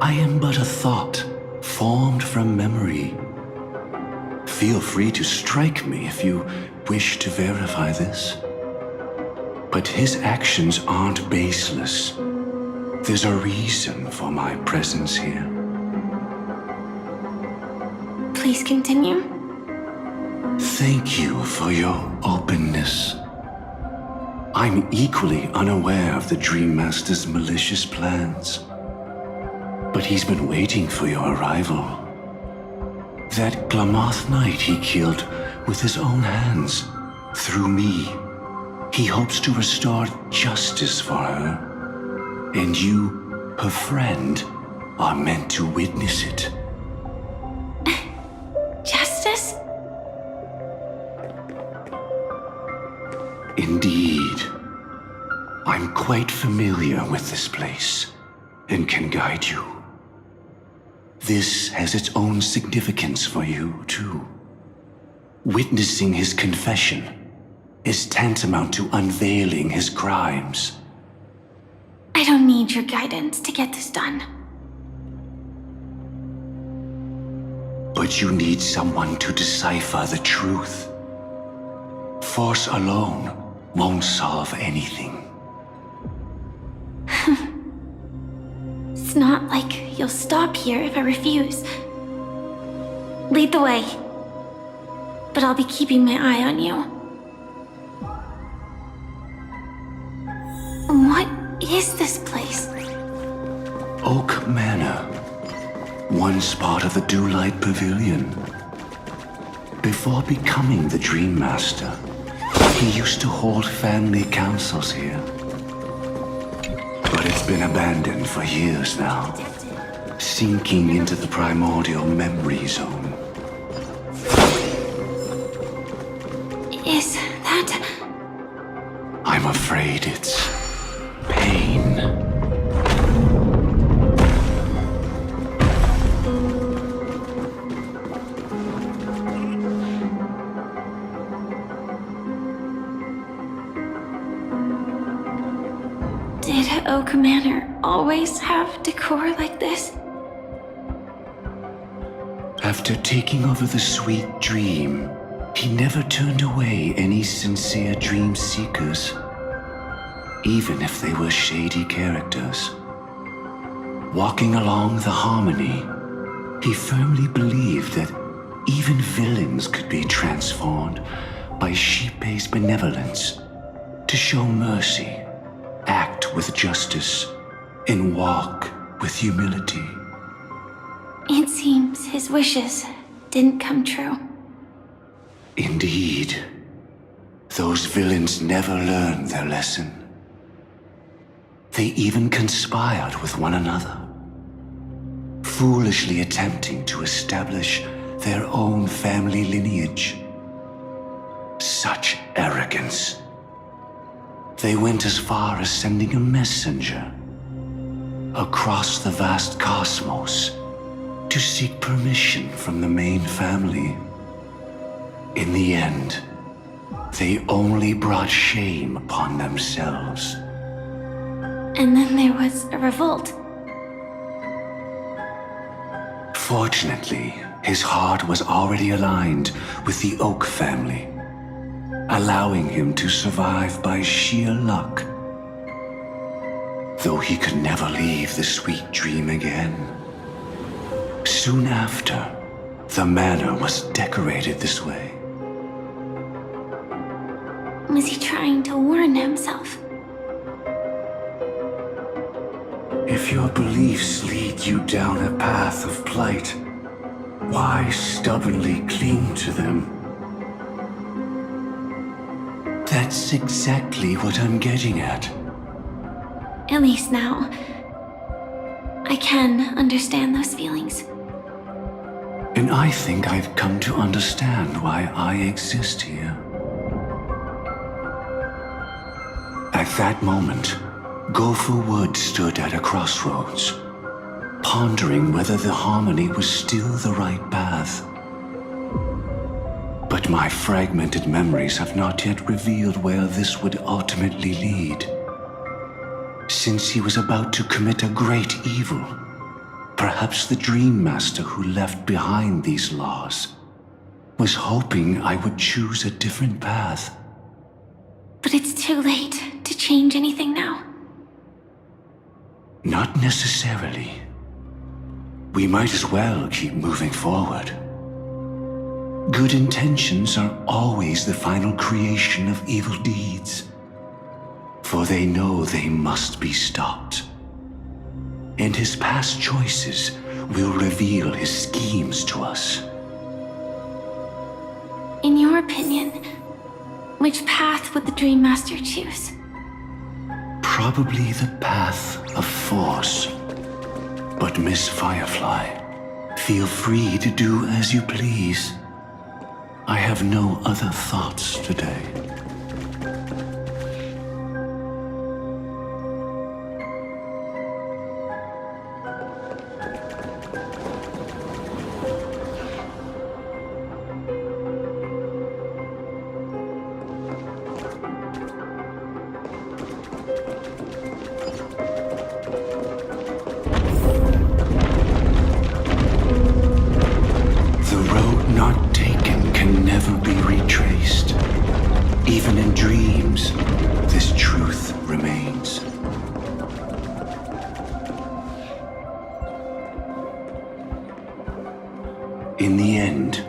I am but a thought, formed from memory. Feel free to strike me if you wish to verify this. But his actions aren't baseless. There's a reason for my presence here. Please continue. Thank you for your openness. I'm equally unaware of the Dream Master's malicious plans. But he's been waiting for your arrival. That Glamoth Knight he killed with his own hands, through me. He hopes to restore justice for her. And you, her friend, are meant to witness it. Justice? Indeed. I'm quite familiar with this place, and can guide you. This has its own significance for you, too. Witnessing his confession is tantamount to unveiling his crimes. I don't need your guidance to get this done. But you need someone to decipher the truth. Force alone won't solve anything. It's not like you'll stop here if I refuse. Lead the way. But I'll be keeping my eye on you. What is this place? Oak Manor. Once part of the Dewlight Pavilion. Before becoming the Dream Master, he used to hold family councils here. But it's been abandoned for years now, sinking into the primordial memory zone. Is that... I'm afraid it's pain. Did Oak Manor always have decor like this? After taking over the Sweet Dream, he never turned away any sincere dream seekers, even if they were shady characters. Walking along the Harmony, he firmly believed that even villains could be transformed by Shipei's benevolence to show mercy, act with justice, and walk with humility. It seems his wishes didn't come true. Indeed. Those villains never learned their lesson. They even conspired with one another, foolishly attempting to establish their own family lineage. Such arrogance. They went as far as sending a messenger across the vast cosmos to seek permission from the main family. In the end, they only brought shame upon themselves. And then there was a revolt. Fortunately, his heart was already aligned with the Oak family, allowing him to survive by sheer luck. Though he could never leave the Sweet Dream again. Soon after, the manor was decorated this way. Was he trying to warn himself? If your beliefs lead you down a path of plight, why stubbornly cling to them? That's exactly what I'm getting at. At least now, I can understand those feelings. And I think I've come to understand why I exist here. At that moment, Gopher Wood stood at a crossroads, pondering whether the Harmony was still the right path. But my fragmented memories have not yet revealed where this would ultimately lead. Since he was about to commit a great evil, perhaps the Dream Master who left behind these laws was hoping I would choose a different path. But it's too late to change anything now? Not necessarily. We might as well keep moving forward. Good intentions are always the final creation of evil deeds, for they know they must be stopped. And his past choices will reveal his schemes to us. In your opinion, which path would the Dream Master choose? Probably the path of force. But Miss Firefly, feel free to do as you please. I have no other thoughts today. Even in dreams, this truth remains. In the end,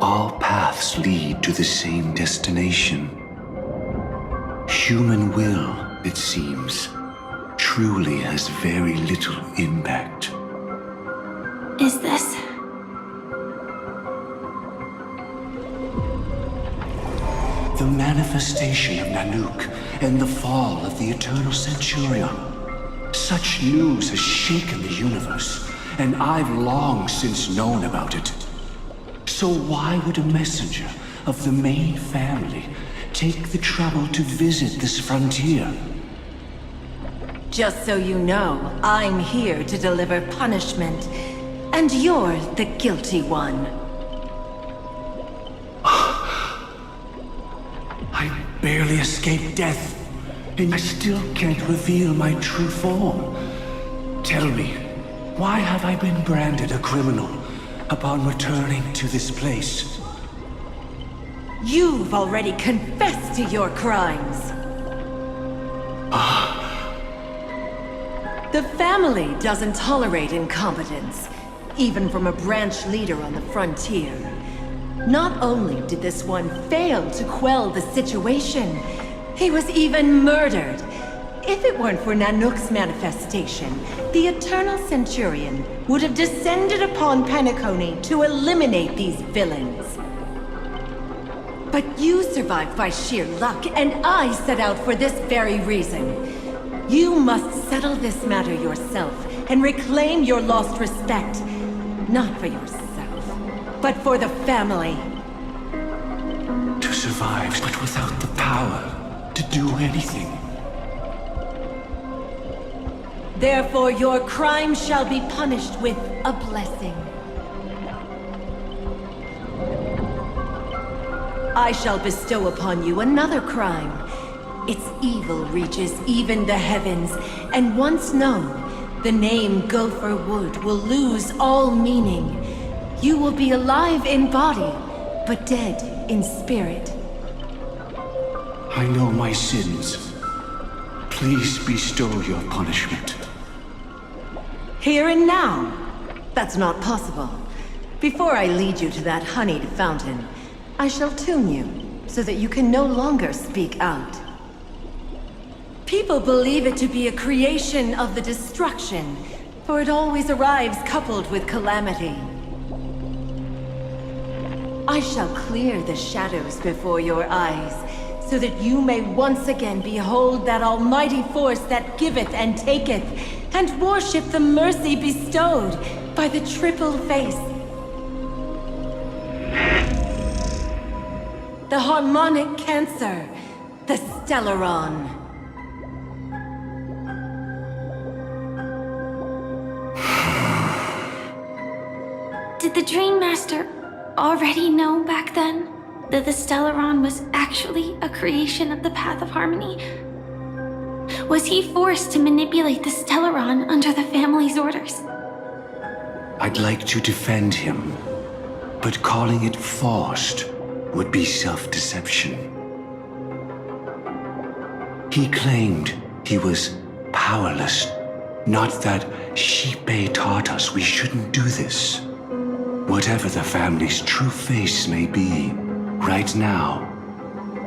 all paths lead to the same destination. Human will, it seems, truly has very little impact. Is this? The manifestation of Nanook and the fall of the Eternal Centurion. Such news has shaken the universe, and I've long since known about it. So why would a messenger of the main family take the trouble to visit this frontier? Just so you know, I'm here to deliver punishment, and you're the guilty one. I barely escaped death, and I still can't reveal my true form. Tell me, why have I been branded a criminal upon returning to this place? You've already confessed to your crimes. The family doesn't tolerate incompetence, even from a branch leader on the frontier. Not only did this one fail to quell the situation, he was even murdered. If it weren't for Nanook's manifestation, the Eternal Centurion would have descended upon Penacony to eliminate these villains. But you survived by sheer luck, and I set out for this very reason. You must settle this matter yourself and reclaim your lost respect. Not for yourself, but for the family. To survive, but without the power to do anything. Therefore, your crime shall be punished with a blessing. I shall bestow upon you another crime. Its evil reaches even the heavens, and once known, the name Gopher Wood will lose all meaning. You will be alive in body, but dead in spirit. I know my sins. Please bestow your punishment. Here and now? That's not possible. Before I lead you to that honeyed fountain, I shall tune you, so that you can no longer speak out. People believe it to be a creation of the destruction, for it always arrives coupled with calamity. I shall clear the shadows before your eyes, so that you may once again behold that almighty force that giveth and taketh, and worship the mercy bestowed by the triple face. The harmonic cancer, the Stellaron. Did the Dream Master already know back then that the Stellaron was actually a creation of the Path of Harmony? Was he forced to manipulate the Stellaron under the family's orders? I'd like to defend him, but calling it forced would be self-deception. He claimed he was powerless. Not that Xipe taught us we shouldn't do this. Whatever the family's true face may be, right now,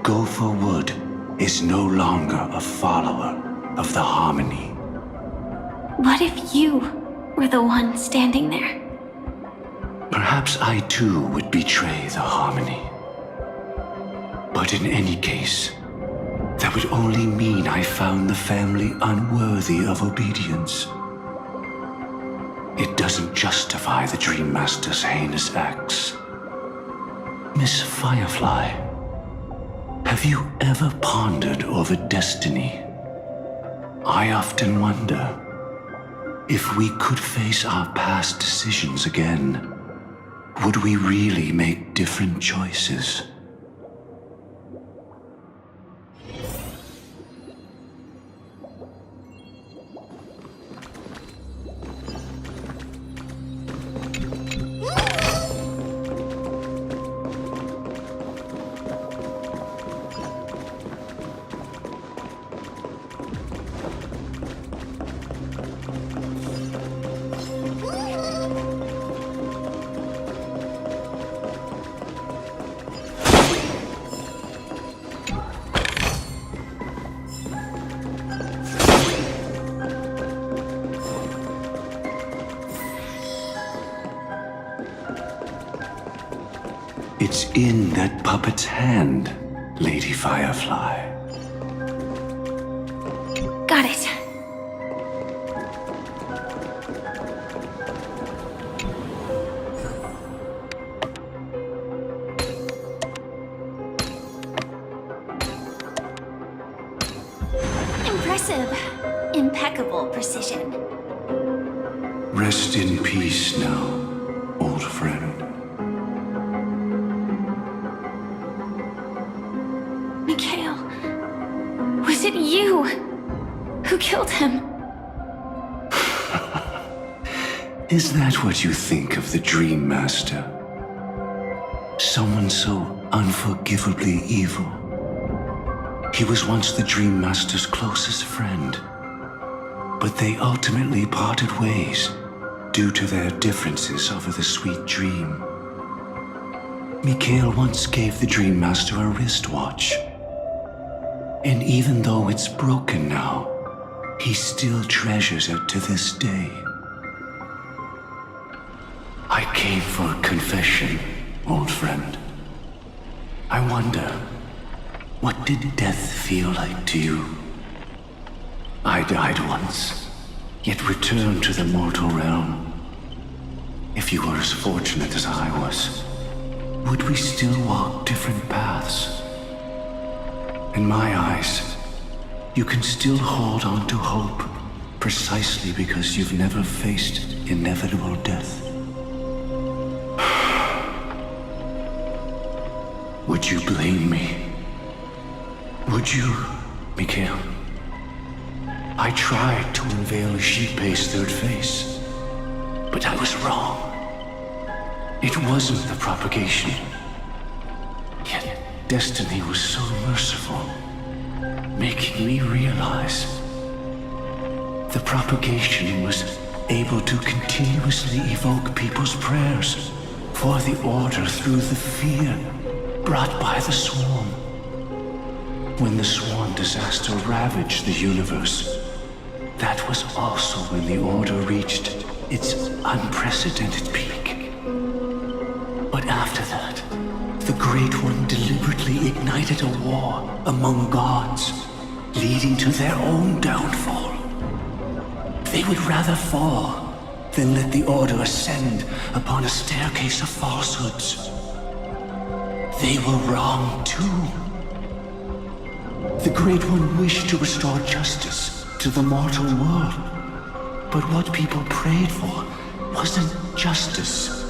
Go for Wood is no longer a follower of the Harmony. What if you were the one standing there? Perhaps I too would betray the Harmony. But in any case, that would only mean I found the family unworthy of obedience. It doesn't justify the Dream Master's heinous acts. Miss Firefly, have you ever pondered over destiny? I often wonder if we could face our past decisions again, would we really make different choices? It's in that puppet's hand, Lady Firefly. Got it. Impressive. Impeccable precision. Rest in peace now, old friend. Mikhail, was it you who killed him? Is that what you think of the Dream Master? Someone so unforgivably evil. He was once the Dream Master's closest friend, but they ultimately parted ways due to their differences over the sweet dream. Mikhail once gave the Dream Master a wristwatch. And even though it's broken now, he still treasures it to this day. I came for a confession, old friend. I wonder, what did death feel like to you? I died once, yet returned to the mortal realm. If you were as fortunate as I was, would we still walk different paths? In my eyes, you can still hold on to hope precisely because you've never faced inevitable death. Would you blame me? Would you, Mikhail? I tried to unveil Xipe's third face, but I was wrong. It wasn't the propagation. Yet destiny was so merciful, making me realize the propagation was able to continuously evoke people's prayers for the order through the fear brought by the swarm. When the swarm disaster ravaged the universe, that was also when the order reached its unprecedented peak. But after that, the Great One deliberately ignited a war among gods, leading to their own downfall. They would rather fall than let the Order ascend upon a staircase of falsehoods. They were wrong too. The Great One wished to restore justice to the mortal world. But what people prayed for wasn't justice.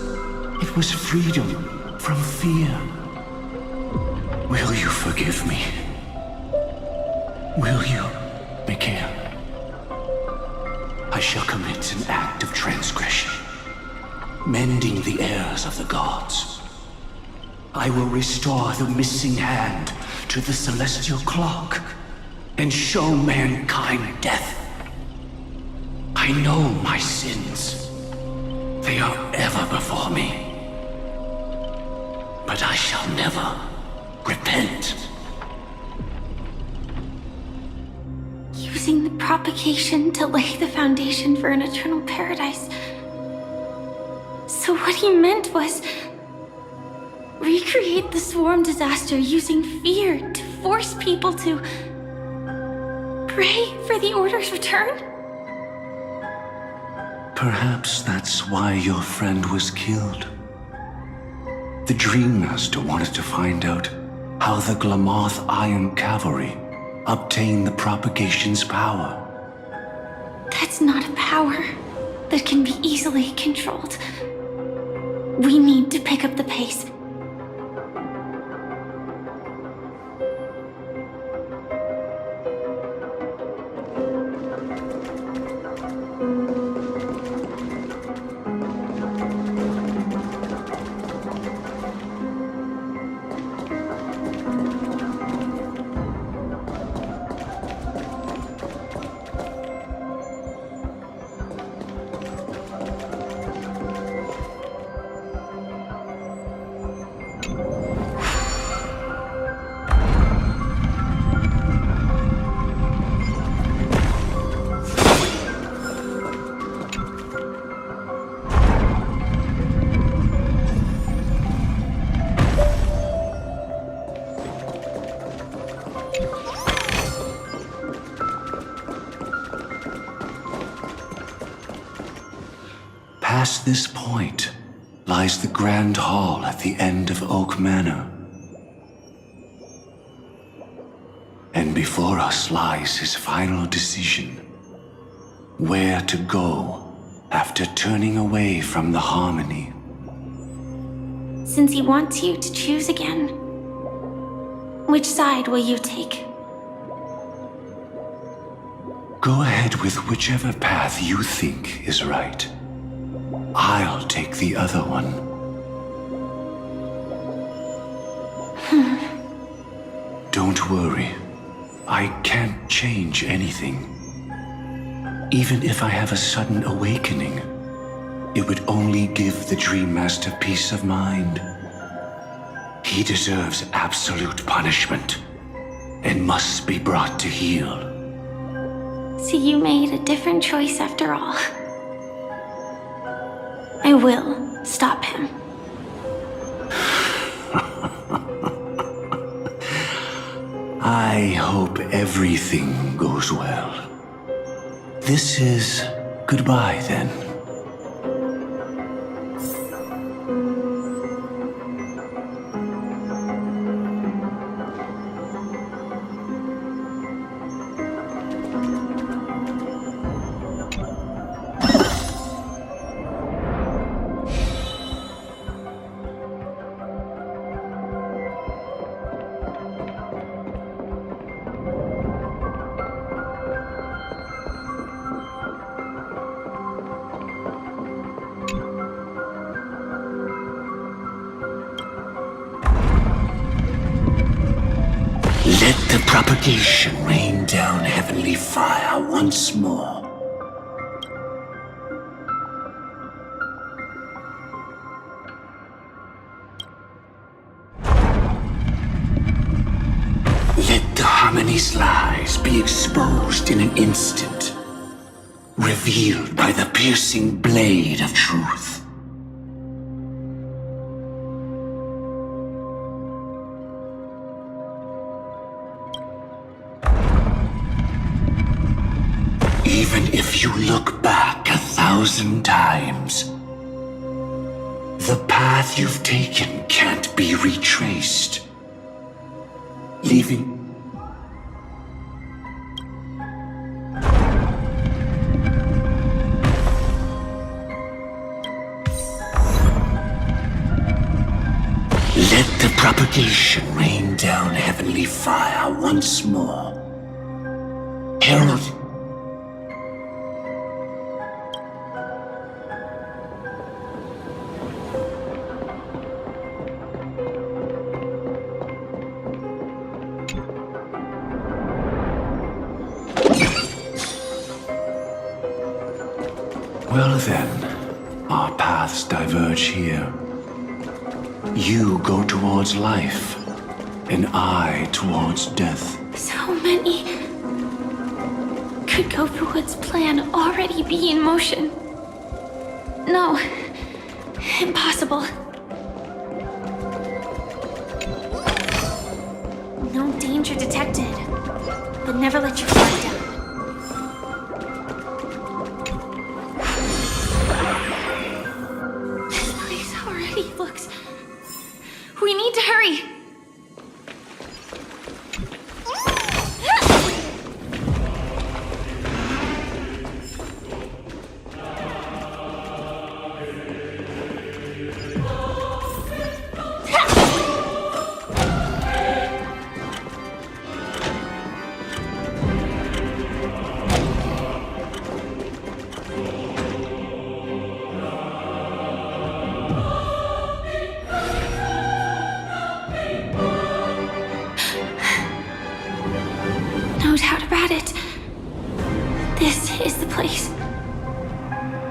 It was freedom from fear. Will you forgive me? Will you, Mikhail? I shall commit an act of transgression, mending the errors of the gods. I will restore the missing hand to the celestial clock, and show mankind death. I know my sins. They are ever before me. But I shall never repent. Using the propagation to lay the foundation for an eternal paradise. So what he meant was recreate the swarm disaster using fear to force people to pray for the Order's return? Perhaps that's why your friend was killed. The Dream Master wanted to find out how the Glamoth Iron Cavalry obtained the propagation's power. That's not a power that can be easily controlled. We need to pick up the pace. Past this point lies the Grand Hall at the end of Oak Manor. And before us lies his final decision. Where to go after turning away from the Harmony. Since he wants you to choose again, which side will you take? Go ahead with whichever path you think is right. I'll take the other one. Don't worry. I can't change anything. Even if I have a sudden awakening, it would only give the Dream Master peace of mind. He deserves absolute punishment and must be brought to heel. So you made a different choice after all. I will stop him. I hope everything goes well. This is goodbye then. Let the propagation rain down heavenly fire once more. Let the Harmony's lies be exposed in an instant, revealed by the piercing blade of truth. Even if you look back 1,000 times, the path you've taken can't be retraced, leaving... Let the propagation rain down heavenly fire once more. Herald... Well then, our paths diverge here. You go towards life, and I towards death. So many. Could Gofuwood's plan already be in motion? No. Impossible. No danger detected. But never let your guard down. This place already looks... We need to hurry! No doubt about it. This is the place.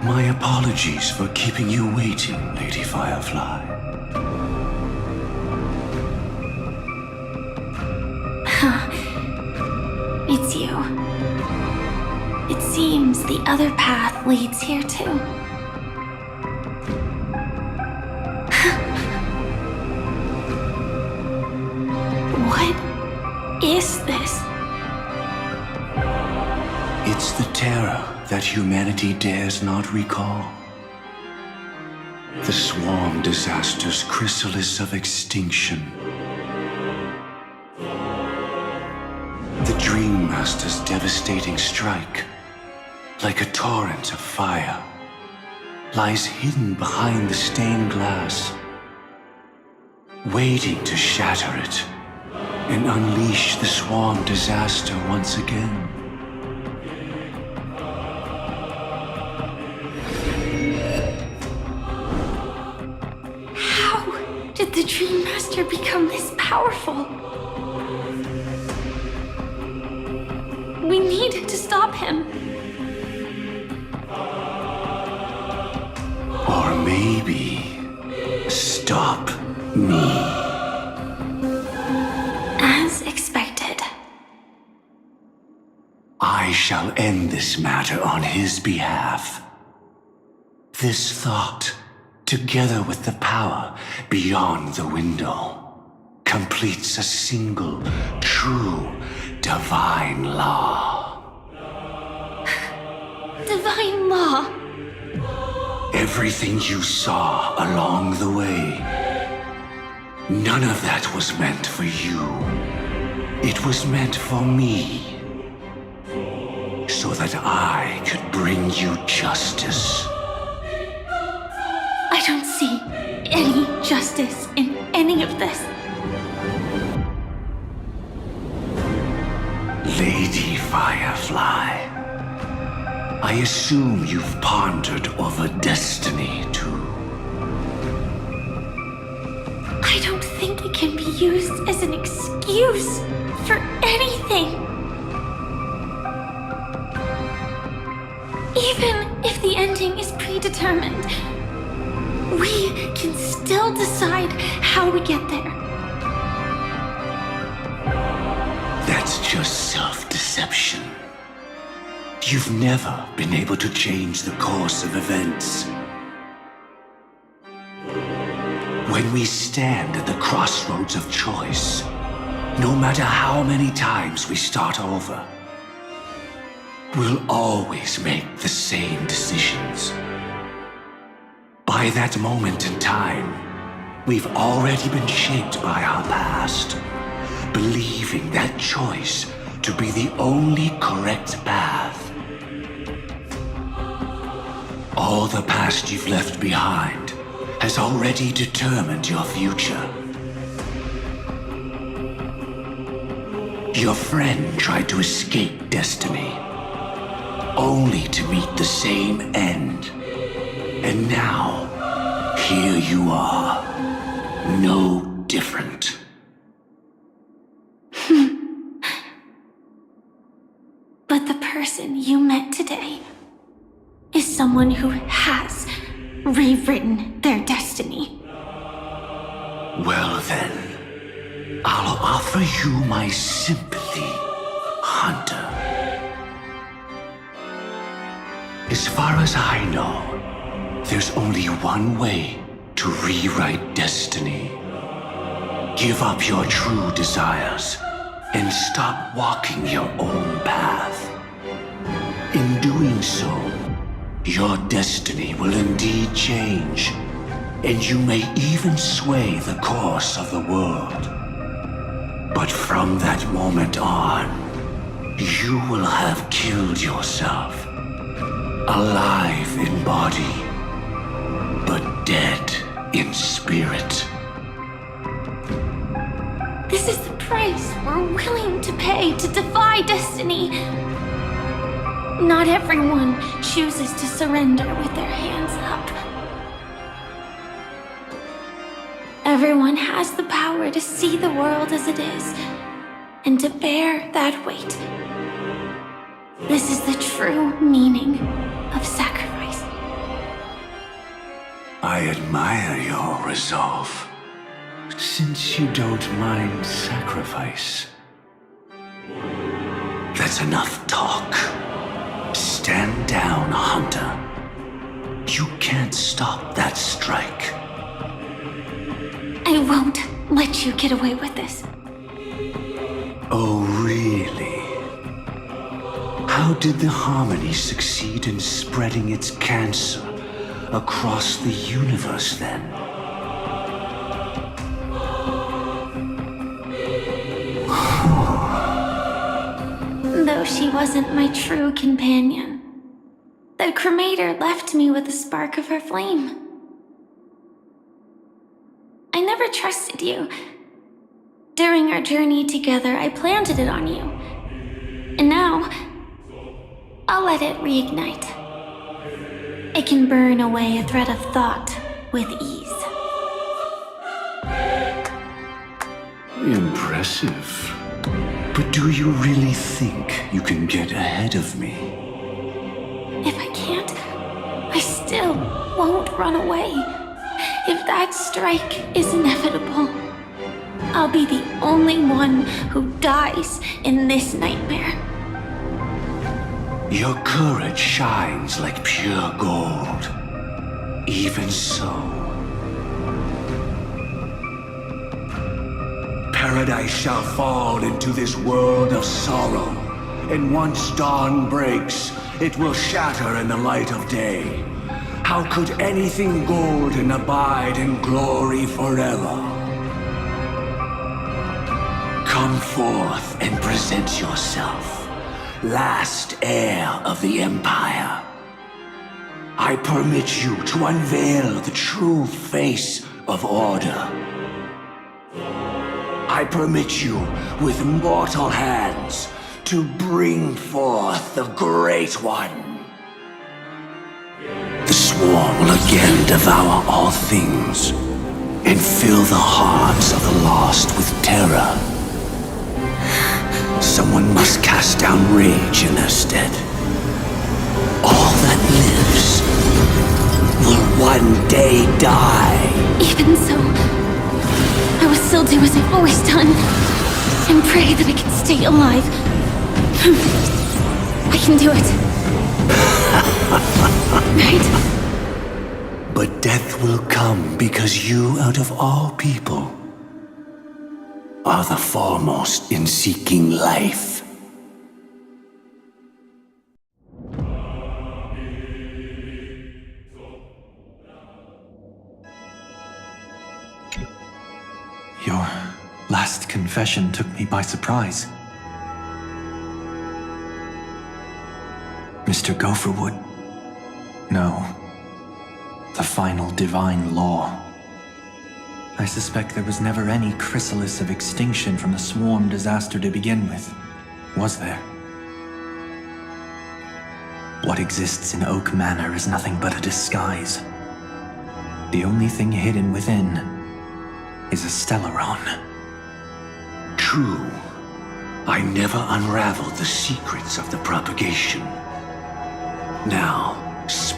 My apologies for keeping you waiting, Lady Firefly. It's you. It seems the other path leads here too. What is this? It's the terror that humanity dares not recall. The swarm disaster's chrysalis of extinction. The Dream Master's devastating strike, like a torrent of fire, lies hidden behind the stained glass, waiting to shatter it and unleash the swarm disaster once again. How did the Dream Master become this powerful? We need to stop him. Or maybe stop me. As expected. I shall end this matter on his behalf. This thought, together with the power beyond the window, completes a single, true, divine law. Divine law? Everything you saw along the way, none of that was meant for you. It was meant for me, so that I could bring you justice. I don't see any justice in any of this. Lady Firefly, I assume you've pondered over destiny too. I don't think it can be used as an excuse for anything. Even if the ending is predetermined, we can still decide how we get there. That's just self-deception. You've never been able to change the course of events. When we stand at the crossroads of choice, no matter how many times we start over, we'll always make the same decisions. By that moment in time, we've already been shaped by our past, believing that choice to be the only correct path. All the past you've left behind has already determined your future. Your friend tried to escape destiny, only to meet the same end. And now, here you are, no different. But the person you met today is someone who has rewritten their destiny. Well then, I'll offer you my sympathy, Hunter. As far as I know, there's only one way to rewrite destiny. Give up your true desires and stop walking your own path. In doing so, your destiny will indeed change, and you may even sway the course of the world. But from that moment on, you will have killed yourself, alive in body, but dead in spirit. This is the price we're willing to pay to defy destiny. Not everyone chooses to surrender with their hands up. Everyone has the power to see the world as it is, and to bear that weight. This is the true meaning of sacrifice. I admire your resolve, since you don't mind sacrifice. That's enough talk. Stand down, Hunter. You can't stop that strike. I won't let you get away with this. Oh, really? How did the Harmony succeed in spreading its cancer across the universe, then? Though she wasn't my true companion, the cremator left me with a spark of her flame. I never trusted you. During our journey together, I planted it on you. And now, I'll let it reignite. It can burn away a thread of thought with ease. Impressive. But do you really think you can get ahead of me? If I can't, I still won't run away. If that strike is inevitable, I'll be the only one who dies in this nightmare. Your courage shines like pure gold. Even so, paradise shall fall into this world of sorrow, and once dawn breaks, it will shatter in the light of day. How could anything golden abide in glory forever? Come forth and present yourself, last heir of the Empire. I permit you to unveil the true face of order. I permit you, with mortal hands, to bring forth the Great One. The swarm will again devour all things, and fill the hearts of the lost with terror. Someone must cast down rage in their stead. All that lives will one day die. Even so, I will still do as I've always done, and pray that I can stay alive. I can do it. Right? But death will come because you, out of all people, are the foremost in seeking life. Your last confession took me by surprise. Mr. Gopherwood. No. The final divine law. I suspect there was never any chrysalis of extinction from the swarm disaster to begin with, was there? What exists in Oak Manor is nothing but a disguise. The only thing hidden within is a Stellaron. True. I never unraveled the secrets of the propagation. Now,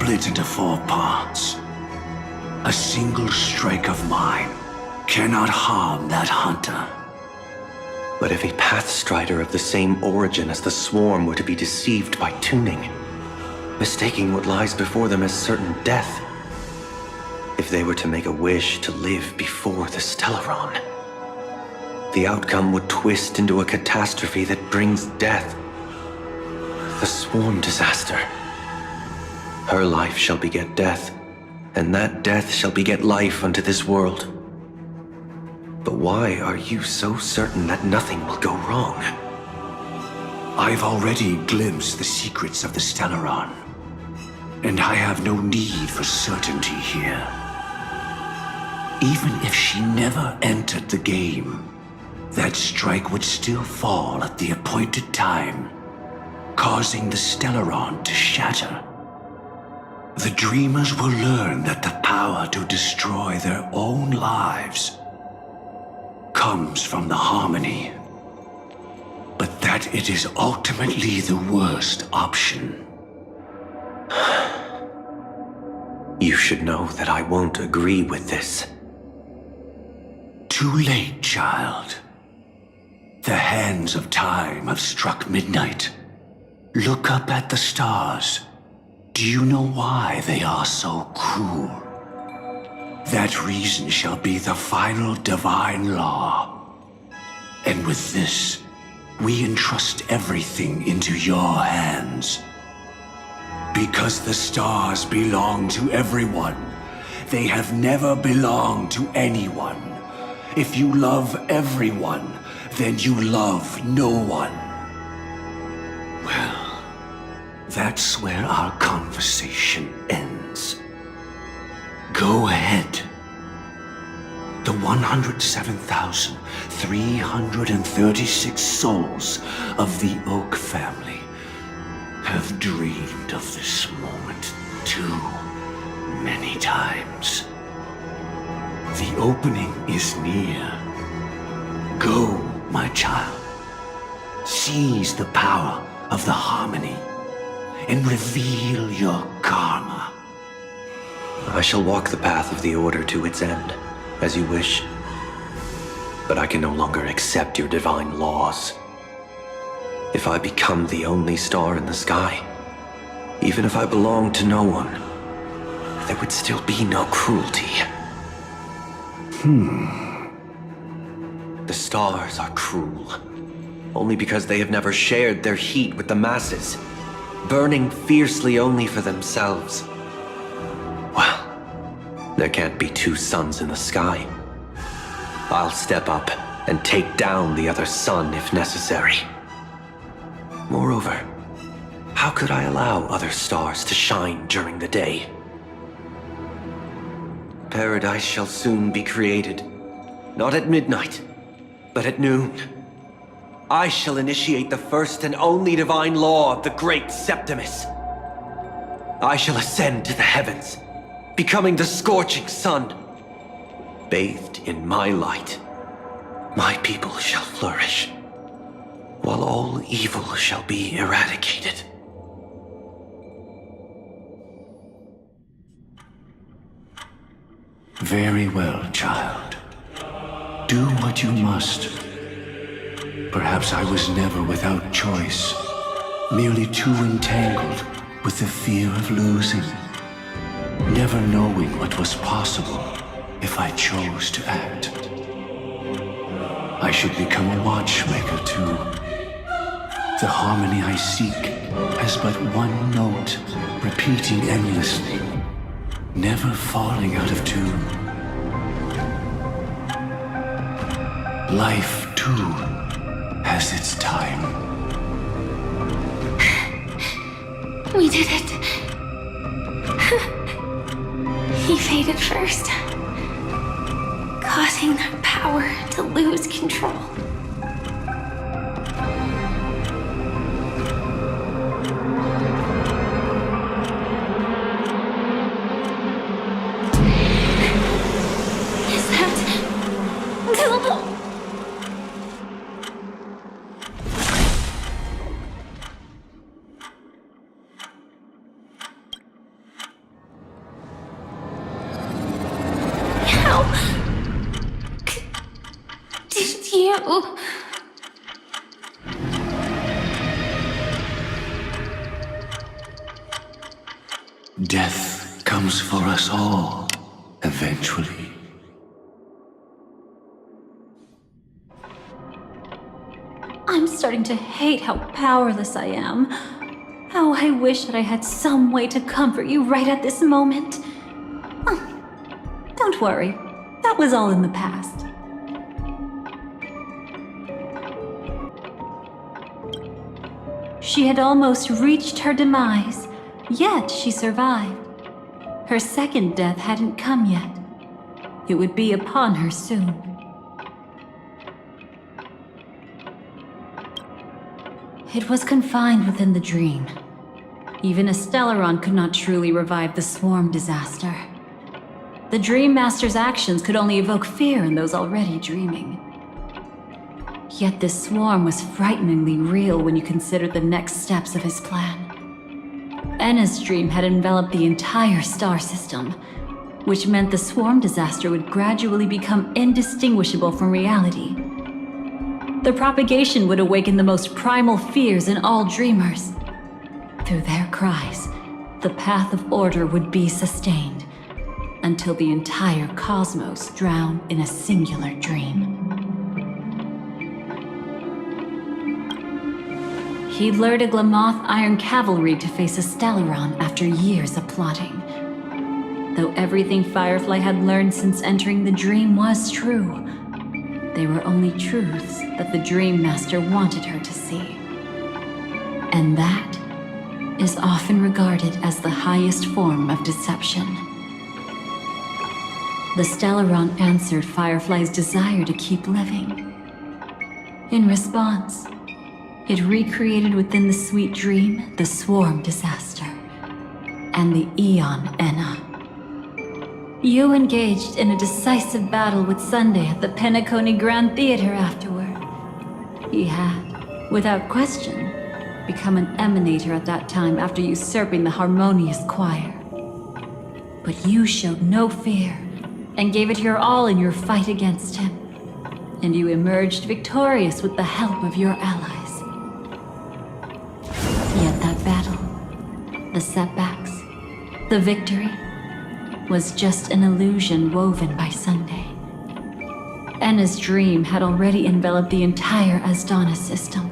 split into 4 parts. A single strike of mine cannot harm that hunter. But if a Pathstrider of the same origin as the Swarm were to be deceived by tuning, mistaking what lies before them as certain death, if they were to make a wish to live before the Stellaron, the outcome would twist into a catastrophe that brings death. The Swarm disaster. Her life shall beget death, and that death shall beget life unto this world. But why are you so certain that nothing will go wrong? I've already glimpsed the secrets of the Stellaron, and I have no need for certainty here. Even if she never entered the game, that strike would still fall at the appointed time, causing the Stellaron to shatter. The Dreamers will learn that the power to destroy their own lives comes from the harmony, but that it is ultimately the worst option. You should know that I won't agree with this. Too late, child. The hands of time have struck midnight. Look up at the stars. Do you know why they are so cruel? That reason shall be the final divine law. And with this, we entrust everything into your hands. Because the stars belong to everyone, they have never belonged to anyone. If you love everyone, then you love no one. Well, that's where our conversation ends. Go ahead. The 107,336 souls of the Oak family have dreamed of this moment too many times. The opening is near. Go, my child. Seize the power of the harmony and reveal your karma. I shall walk the path of the Order to its end, as you wish. But I can no longer accept your divine laws. If I become the only star in the sky, even if I belong to no one, there would still be no cruelty. The stars are cruel, only because they have never shared their heat with the masses, burning fiercely only for themselves. Well, there can't be 2 suns in the sky. I'll step up and take down the other sun if necessary. Moreover, how could I allow other stars to shine during the day? Paradise shall soon be created, not at midnight, but at noon. I shall initiate the first and only divine law of the great Septimus. I shall ascend to the heavens, becoming the scorching sun. Bathed in my light, my people shall flourish, while all evil shall be eradicated. Very well, child. Do what you must. Perhaps I was never without choice, merely too entangled with the fear of losing, never knowing what was possible if I chose to act. I should become a watchmaker too. The harmony I seek has but one note, repeating endlessly, never falling out of tune. Life, too, has its time. We did it. He faded first, causing their power to lose control. Is that doable? Oh. Death comes for us all, eventually. I'm starting to hate how powerless I am. How I wish that I had some way to comfort you right at this moment. Oh, don't worry, that was all in the past. She had almost reached her demise, yet she survived. Her second death hadn't come yet. It would be upon her soon. It was confined within the dream. Even a Stellaron could not truly revive the swarm disaster. The Dream Master's actions could only evoke fear in those already dreaming. Yet this swarm was frighteningly real when you consider the next steps of his plan. Enna's dream had enveloped the entire star system, which meant the swarm disaster would gradually become indistinguishable from reality. The propagation would awaken the most primal fears in all dreamers. Through their cries, the path of order would be sustained, until the entire cosmos drowned in a singular dream. He'd lured a Glamoth Iron Cavalry to face a Stellaron after years of plotting. Though everything Firefly had learned since entering the dream was true, they were only truths that the Dream Master wanted her to see. And that is often regarded as the highest form of deception. The Stellaron answered Firefly's desire to keep living. In response, it recreated within the sweet dream the swarm disaster and the Eon Enna. You engaged in a decisive battle with Sunday at the Penacony Grand Theater afterward. He had, without question, become an emanator at that time after usurping the Harmonious Choir. But you showed no fear and gave it your all in your fight against him, and you emerged victorious with the help of your allies. Yet that battle, the setbacks, the victory, was just an illusion woven by Sunday. Enna's dream had already enveloped the entire Asdana system.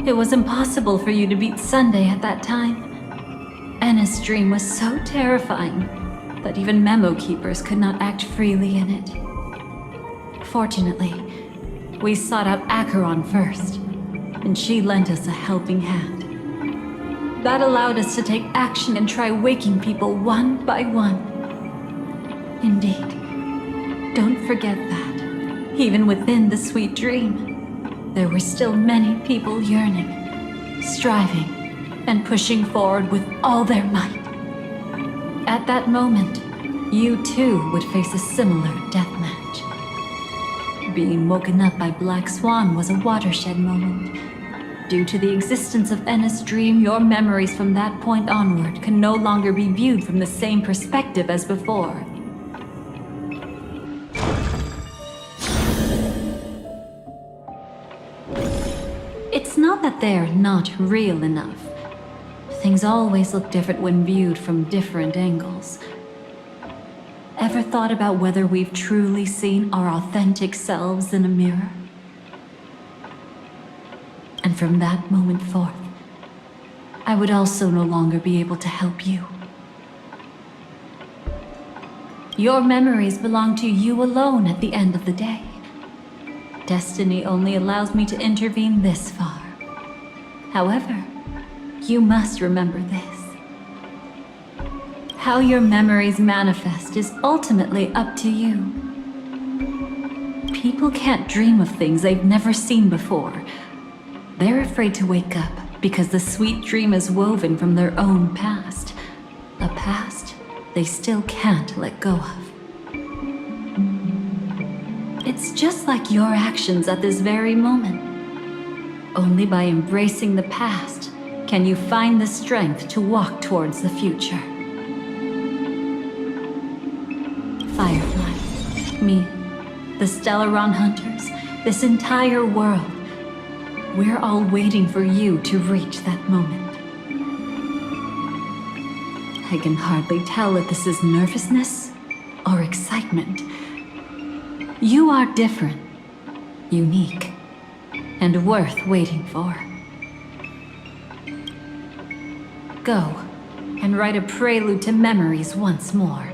It was impossible for you to beat Sunday at that time. Enna's dream was so terrifying that even Memo Keepers could not act freely in it. Fortunately, we sought out Acheron first, and she lent us a helping hand. That allowed us to take action and try waking people one by one. Indeed, don't forget that, even within the sweet dream, there were still many people yearning, striving, and pushing forward with all their might. At that moment, you too would face a similar deathmatch. Being woken up by Black Swan was a watershed moment. Due to the existence of Enna's dream, your memories from that point onward can no longer be viewed from the same perspective as before. It's not that they're not real enough. Things always look different when viewed from different angles. Ever thought about whether we've truly seen our authentic selves in a mirror? And from that moment forth, I would also no longer be able to help you. Your memories belong to you alone at the end of the day. Destiny only allows me to intervene this far. However, you must remember this. How your memories manifest is ultimately up to you. People can't dream of things they've never seen before. They're afraid to wake up because the sweet dream is woven from their own past. A past they still can't let go of. It's just like your actions at this very moment. Only by embracing the past can you find the strength to walk towards the future. me, the Stellaron Hunters, this entire world. We're all waiting for you to reach that moment. I can hardly tell if this is nervousness or excitement. You are different, unique, and worth waiting for. Go and write a prelude to memories once more.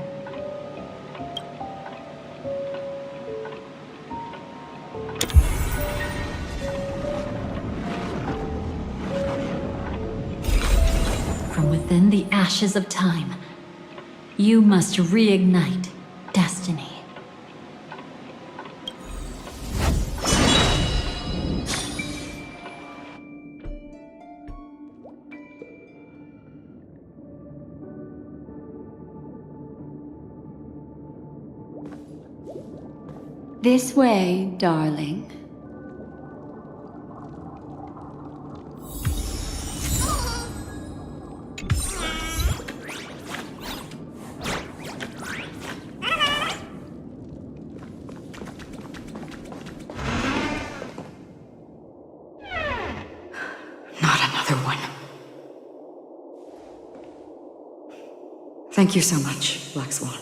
From within the ashes of time, you must reignite destiny. This way, darling. Not another one. Thank you so much, Black Swan.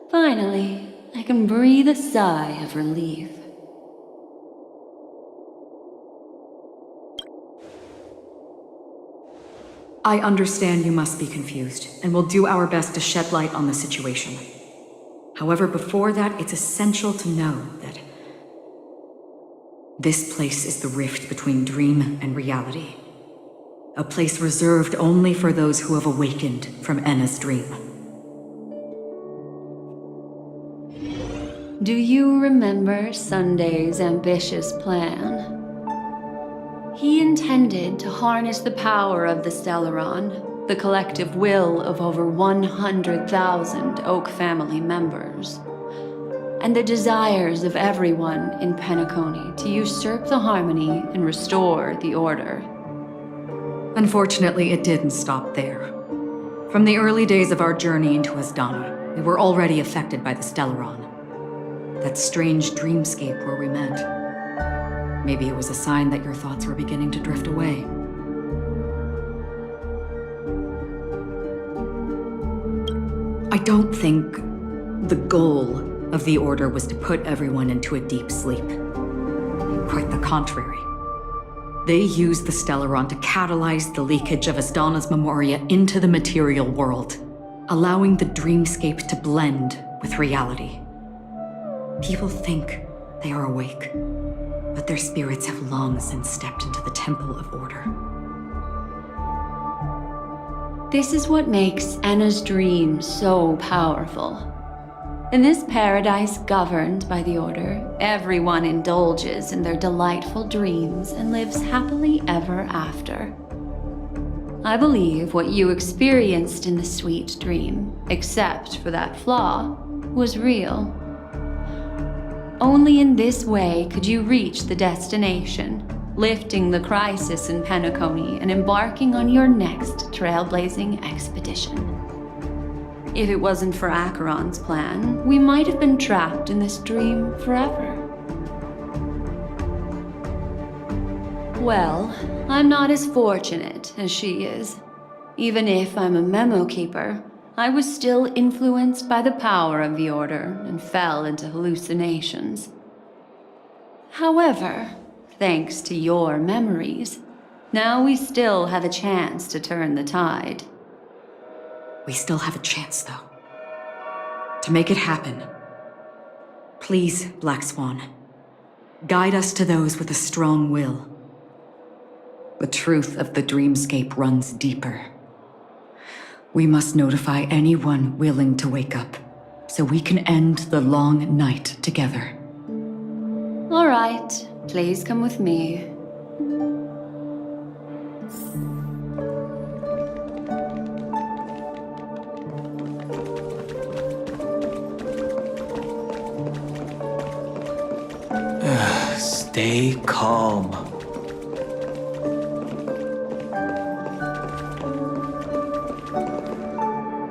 Finally, I can breathe a sigh of relief. I understand you must be confused, and will do our best to shed light on the situation. However, before that, it's essential to know that this place is the rift between dream and reality. A place reserved only for those who have awakened from Enna's dream. Do you remember Sunday's ambitious plan? He intended to harness the power of the Stellaron, the collective will of over 100,000 Oak family members, and the desires of everyone in Penacony to usurp the harmony and restore the order. Unfortunately, it didn't stop there. From the early days of our journey into Asdana, we were already affected by the Stellaron. That strange dreamscape where we met. Maybe it was a sign that your thoughts were beginning to drift away. I don't think the goal of the Order was to put everyone into a deep sleep. Quite the contrary. They used the Stellaron to catalyze the leakage of Asdana's Memoria into the material world, allowing the dreamscape to blend with reality. People think they are awake, but their spirits have long since stepped into the Temple of Order. This is what makes Enna's dream so powerful. In this paradise governed by the Order, everyone indulges in their delightful dreams and lives happily ever after. I believe what you experienced in the sweet dream, except for that flaw, was real. Only in this way could you reach the destination, lifting the crisis in Penacony and embarking on your next trailblazing expedition. If it wasn't for Acheron's plan, we might have been trapped in this dream forever. Well, I'm not as fortunate as she is. Even if I'm a memo keeper, I was still influenced by the power of the Order and fell into hallucinations. However, thanks to your memories, now we still have a chance to turn the tide. We still have a chance, though. To make it happen, please, Black Swan, guide us to those with a strong will. The truth of the dreamscape runs deeper. We must notify anyone willing to wake up, so we can end the long night together. All right, please come with me. Stay calm.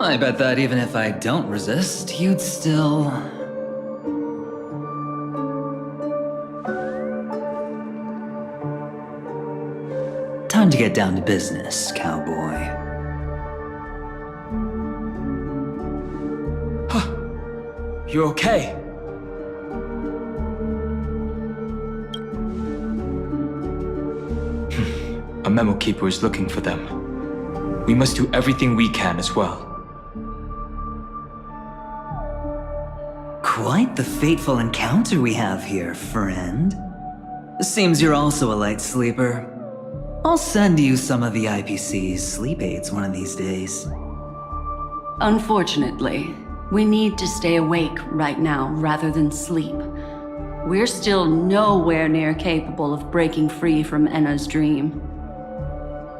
I bet that even if I don't resist, you'd still... Time to get down to business, cowboy. You okay? A memo keeper is looking for them. We must do everything we can as well. Quite the fateful encounter we have here, friend. Seems you're also a light sleeper. I'll send you some of the IPC's sleep aids one of these days. Unfortunately, we need to stay awake right now rather than sleep. We're still nowhere near capable of breaking free from Enna's dream.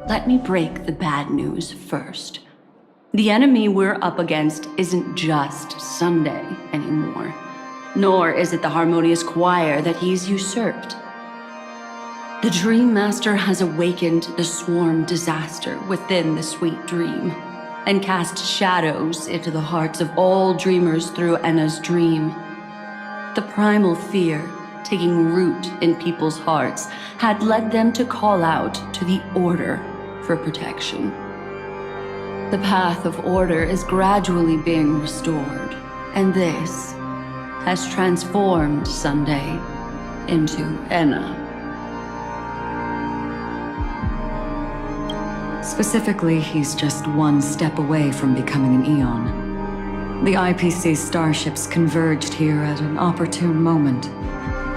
Let me break the bad news first. The enemy we're up against isn't just Sunday anymore, nor is it the harmonious choir that he's usurped. The Dream Master has awakened the swarm disaster within the sweet dream, and cast shadows into the hearts of all dreamers through Enna's dream. The primal fear taking root in people's hearts had led them to call out to the Order for protection. The path of order is gradually being restored, and this has transformed Sunday into Enna. Specifically, he's just one step away from becoming an Eon. The IPC starships converged here at an opportune moment,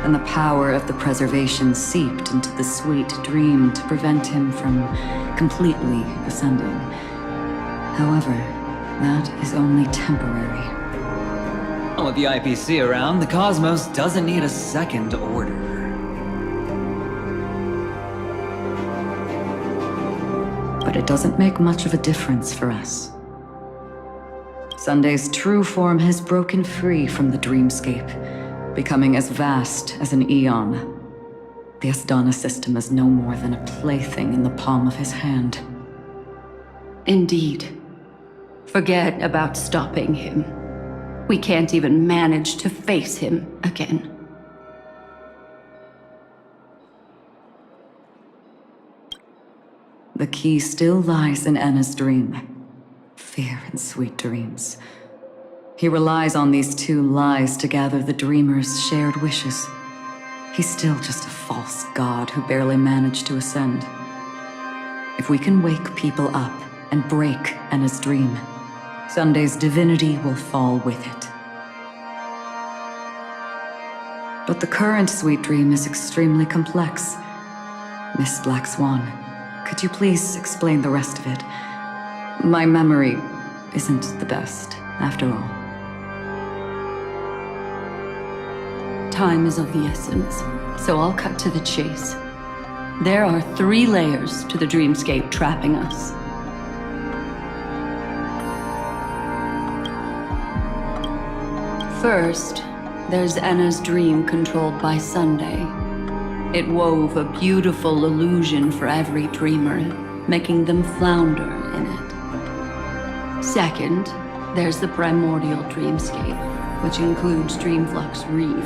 and the power of the preservation seeped into the sweet dream to prevent him from completely ascending. However, that is only temporary. With the IPC around, the cosmos doesn't need a second order. But it doesn't make much of a difference for us. Sunday's true form has broken free from the dreamscape, becoming as vast as an eon. The Astana system is no more than a plaything in the palm of his hand. Indeed. Forget about stopping him. We can't even manage to face him again. The key still lies in Enna's dream. Fear and sweet dreams. He relies on these two lies to gather the dreamers' shared wishes. He's still just a false god who barely managed to ascend. If we can wake people up and break Enna's dream, Sunday's divinity will fall with it. But the current sweet dream is extremely complex. Miss Black Swan, could you please explain the rest of it? My memory isn't the best, after all. Time is of the essence, so I'll cut to the chase. There are 3 layers to the dreamscape trapping us. First, there's Enna's dream controlled by Sunday. It wove a beautiful illusion for every dreamer, making them flounder in it. Second, there's the primordial dreamscape, which includes Dreamflux Reef.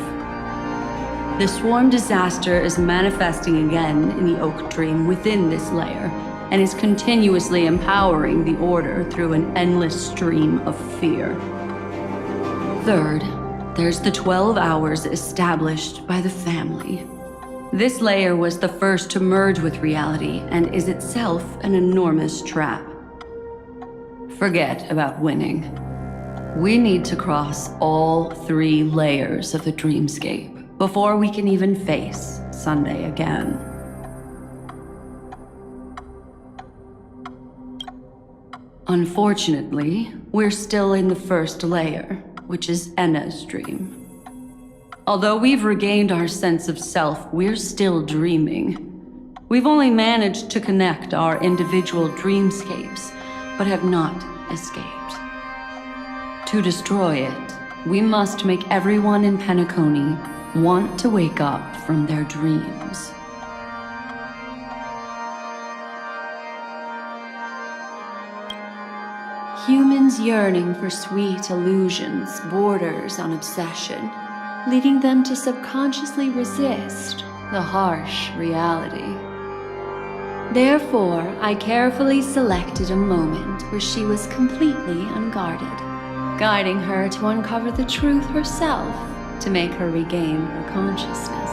The swarm disaster is manifesting again in the Oak Dream within this layer, and is continuously empowering the Order through an endless stream of fear. Third, there's the 12 hours established by the family. This layer was the first to merge with reality and is itself an enormous trap. Forget about winning. We need to cross all 3 layers of the dreamscape before we can even face Sunday again. Unfortunately, we're still in the first layer, which is Enna's dream. Although we've regained our sense of self, we're still dreaming. We've only managed to connect our individual dreamscapes, but have not escaped. To destroy it, we must make everyone in Penacony want to wake up from their dreams. Humans yearning for sweet illusions borders on obsession, leading them to subconsciously resist the harsh reality. Therefore, I carefully selected a moment where she was completely unguarded, guiding her to uncover the truth herself to make her regain her consciousness.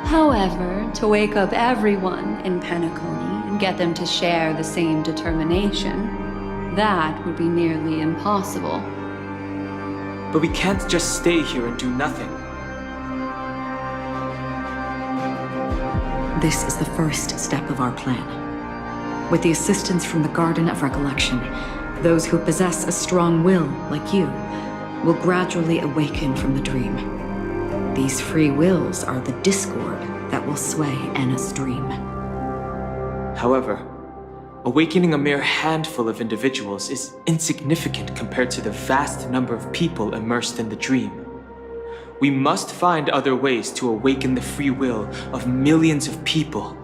However, to wake up everyone in Penacony and get them to share the same determination, that would be nearly impossible. But we can't just stay here and do nothing. This is the first step of our plan. With the assistance from the Garden of Recollection, those who possess a strong will, like you, will gradually awaken from the dream. These free wills are the discord that will sway Anna's dream. However, awakening a mere handful of individuals is insignificant compared to the vast number of people immersed in the dream. We must find other ways to awaken the free will of millions of people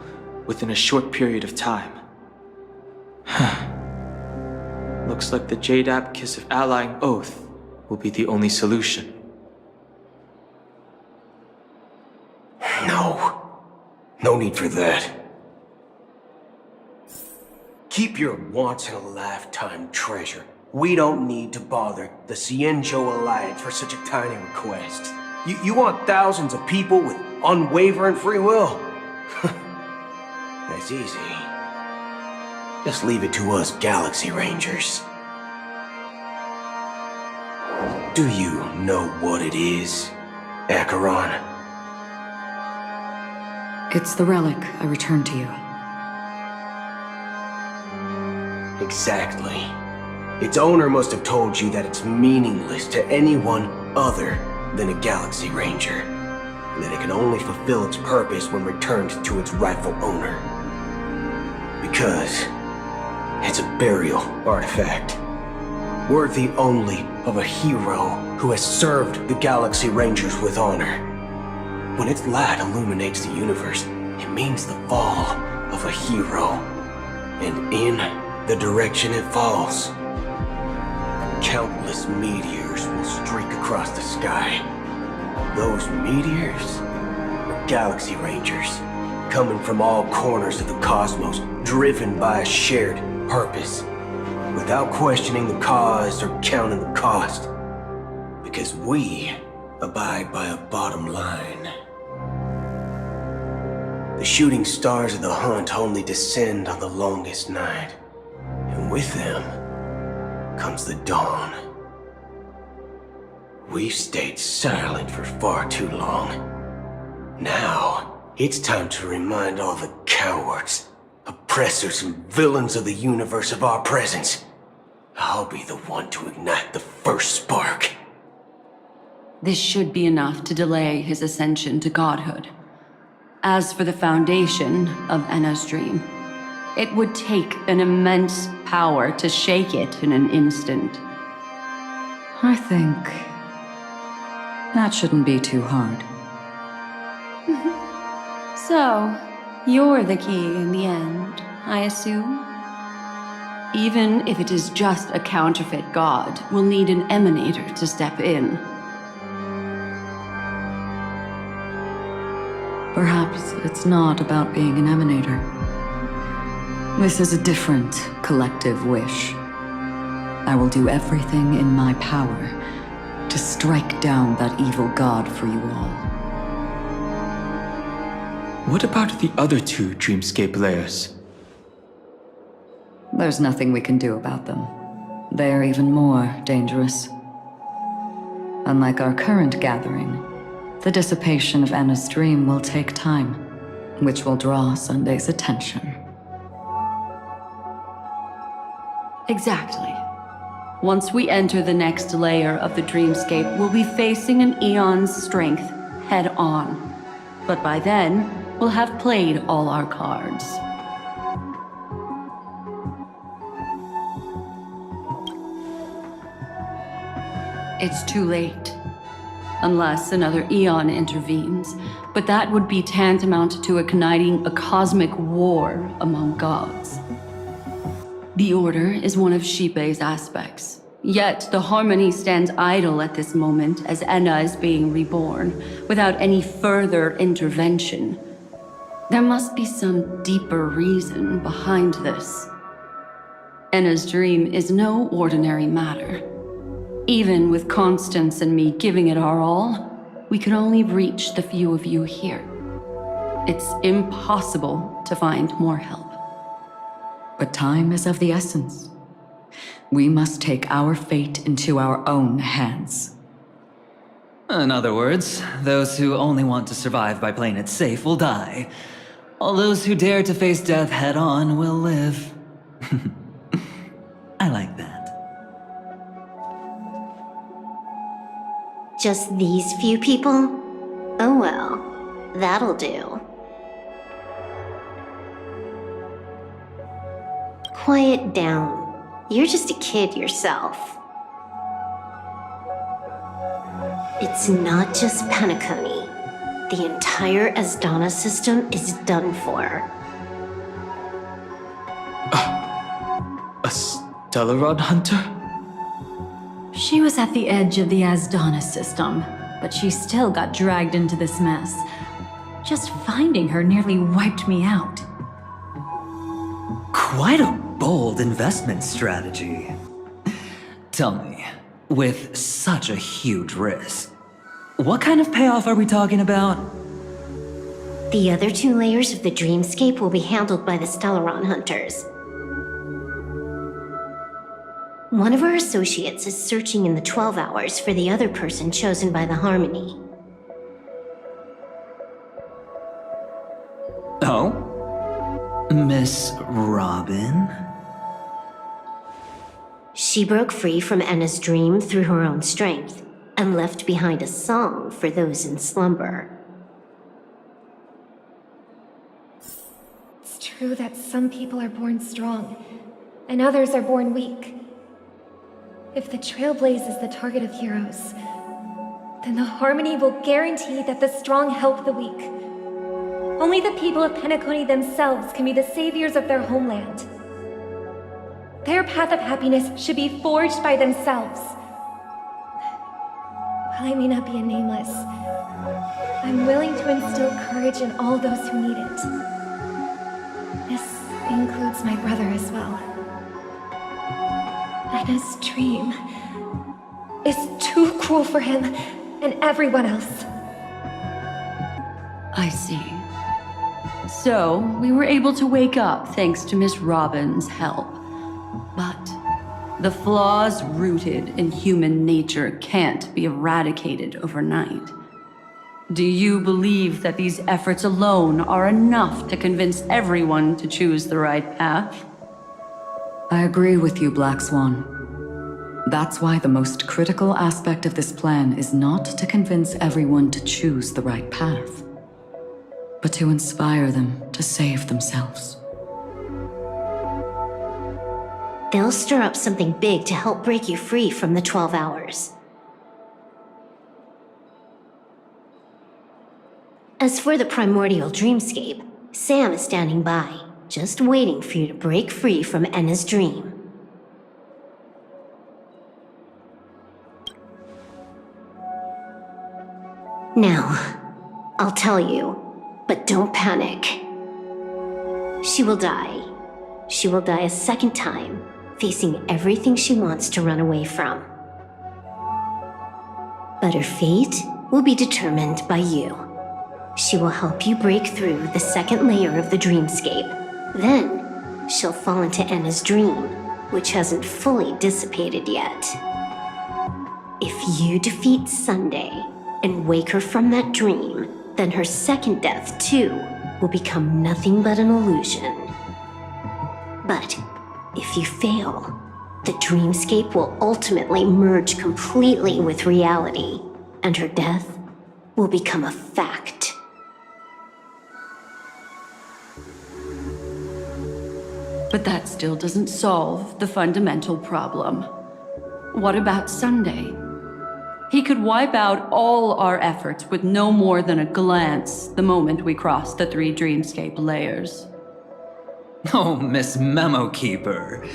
within a short period of time. Looks like the Jade Abacus of Allying Oath will be the only solution. No need for that. Keep your once-in-a-lifetime treasure. We don't need to bother the Cienjo Alliance for such a tiny request. You want thousands of people with unwavering free will? That's easy. Just leave it to us Galaxy Rangers. Do you know what it is, Acheron? It's the relic I returned to you. Exactly. Its owner must have told you that it's meaningless to anyone other than a Galaxy Ranger, and that it can only fulfill its purpose when returned to its rightful owner. Because it's a burial artifact, worthy only of a hero who has served the Galaxy Rangers with honor. When its light illuminates the universe, it means the fall of a hero, and in the direction it falls, countless meteors will streak across the sky. Those meteors are Galaxy Rangers, coming from all corners of the cosmos, driven by a shared purpose, without questioning the cause or counting the cost, because we abide by a bottom line. The shooting stars of the hunt only descend on the longest night, and with them comes the dawn. We've stayed silent for far too long. Now, it's time to remind all the cowards, oppressors, and villains of the universe of our presence. I'll be the one to ignite the first spark. This should be enough to delay his ascension to godhood. As for the foundation of Anna's dream, it would take an immense power to shake it in an instant. I think that shouldn't be too hard. So, you're the key in the end, I assume? Even if it is just a counterfeit god, we'll need an emanator to step in. Perhaps it's not about being an emanator. This is a different collective wish. I will do everything in my power to strike down that evil god for you all. What about the other two Dreamscape layers? There's nothing we can do about them. They're even more dangerous. Unlike our current gathering, the dissipation of Anna's dream will take time, which will draw Sunday's attention. Exactly. Once we enter the next layer of the dreamscape, we'll be facing an eon's strength head-on. But by then, we'll have played all our cards. It's too late. Unless another eon intervenes, but that would be tantamount to igniting a cosmic war among gods. The Order is one of Shipei's aspects. Yet, the Harmony stands idle at this moment as Enna is being reborn, without any further intervention. There must be some deeper reason behind this. Enna's dream is no ordinary matter. Even with Constance and me giving it our all, we could only reach the few of you here. It's impossible to find more help. But time is of the essence. We must take our fate into our own hands. In other words, those who only want to survive by playing it safe will die, while those who dare to face death head-on will live. I like that. Just these few people? Oh well, that'll do. Quiet down. You're just a kid yourself. It's not just Penacony. The entire Asdana system is done for. A Stellaron hunter? She was at the edge of the Asdana system, but she still got dragged into this mess. Just finding her nearly wiped me out. Quite a bold investment strategy. Tell me, with such a huge risk, what kind of payoff are we talking about? The other 2 layers of the dreamscape will be handled by the Stellaron hunters. One of our associates is searching in the 12 hours for the other person chosen by the Harmony. Oh? Miss Robin? She broke free from Enna's dream through her own strength, and left behind a song for those in slumber. It's true that some people are born strong, and others are born weak. If the Trailblaze is the target of heroes, then the Harmony will guarantee that the strong help the weak. Only the people of Penacony themselves can be the saviors of their homeland. Their path of happiness should be forged by themselves. While I may not be a nameless, I'm willing to instill courage in all those who need it. This includes my brother as well. Enna's dream is too cruel for him and everyone else. I see. So, we were able to wake up thanks to Miss Robin's help. But the flaws rooted in human nature can't be eradicated overnight. Do you believe that these efforts alone are enough to convince everyone to choose the right path? I agree with you, Black Swan. That's why the most critical aspect of this plan is not to convince everyone to choose the right path, but to inspire them to save themselves. They'll stir up something big to help break you free from the 12 hours. As for the primordial dreamscape, Sam is standing by, just waiting for you to break free from Enna's dream. Now, I'll tell you, but don't panic. She will die. She will die a second time, facing everything she wants to run away from. But her fate will be determined by you. She will help you break through the second layer of the dreamscape. Then, she'll fall into Enna's dream, which hasn't fully dissipated yet. If you defeat Sunday and wake her from that dream, then her second death, too, will become nothing but an illusion. But if you fail, the dreamscape will ultimately merge completely with reality, and her death will become a fact. But that still doesn't solve the fundamental problem. What about Sunday? He could wipe out all our efforts with no more than a glance the moment we cross the 3 dreamscape layers. Oh, Miss Memo Keeper.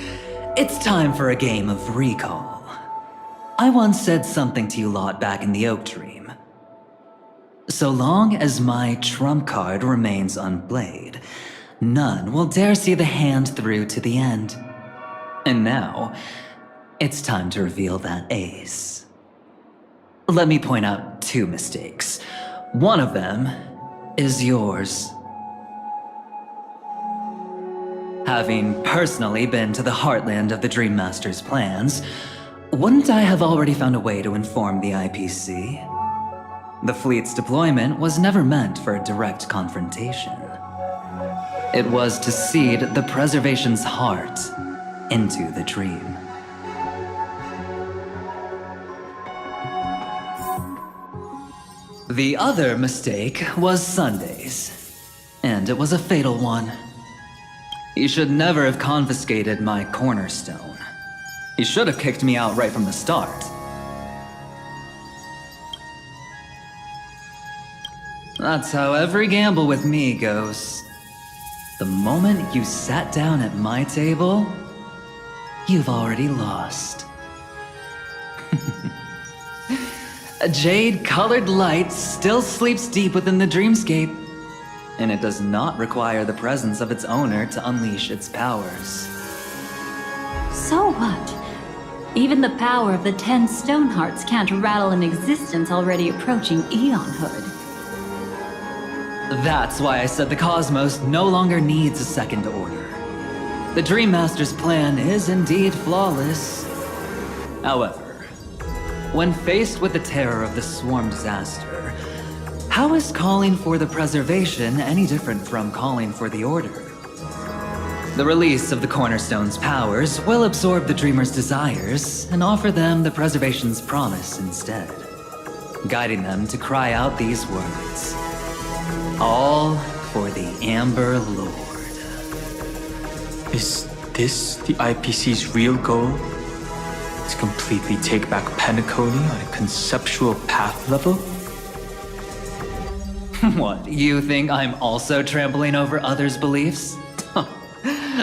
It's time for a game of recall. I once said something to you lot back in the Oak Dream. So long as my trump card remains unplayed, none will dare see the hand through to the end. And now, it's time to reveal that ace. Let me point out 2 mistakes. One of them is yours. Having personally been to the heartland of the Dream Master's plans, wouldn't I have already found a way to inform the IPC? The fleet's deployment was never meant for a direct confrontation. It was to seed the Preservation's heart into the dream. The other mistake was Sundays, and it was a fatal one. He should never have confiscated my cornerstone. He should have kicked me out right from the start. That's how every gamble with me goes. The moment you sat down at my table, you've already lost. A jade-colored light still sleeps deep within the dreamscape, and it does not require the presence of its owner to unleash its powers. So what? Even the power of the 10 Stonehearts can't rattle an existence already approaching eonhood. That's why I said the cosmos no longer needs a second order. The Dream Master's plan is indeed flawless. However, when faced with the terror of the swarm disaster, how is calling for the preservation any different from calling for the order? The release of the Cornerstone's powers will absorb the Dreamer's desires and offer them the preservation's promise instead, guiding them to cry out these words. All for the Amber Lord. Is this the IPC's real goal? To completely take back Penacony on a conceptual path level? What, you think I'm also trampling over others' beliefs?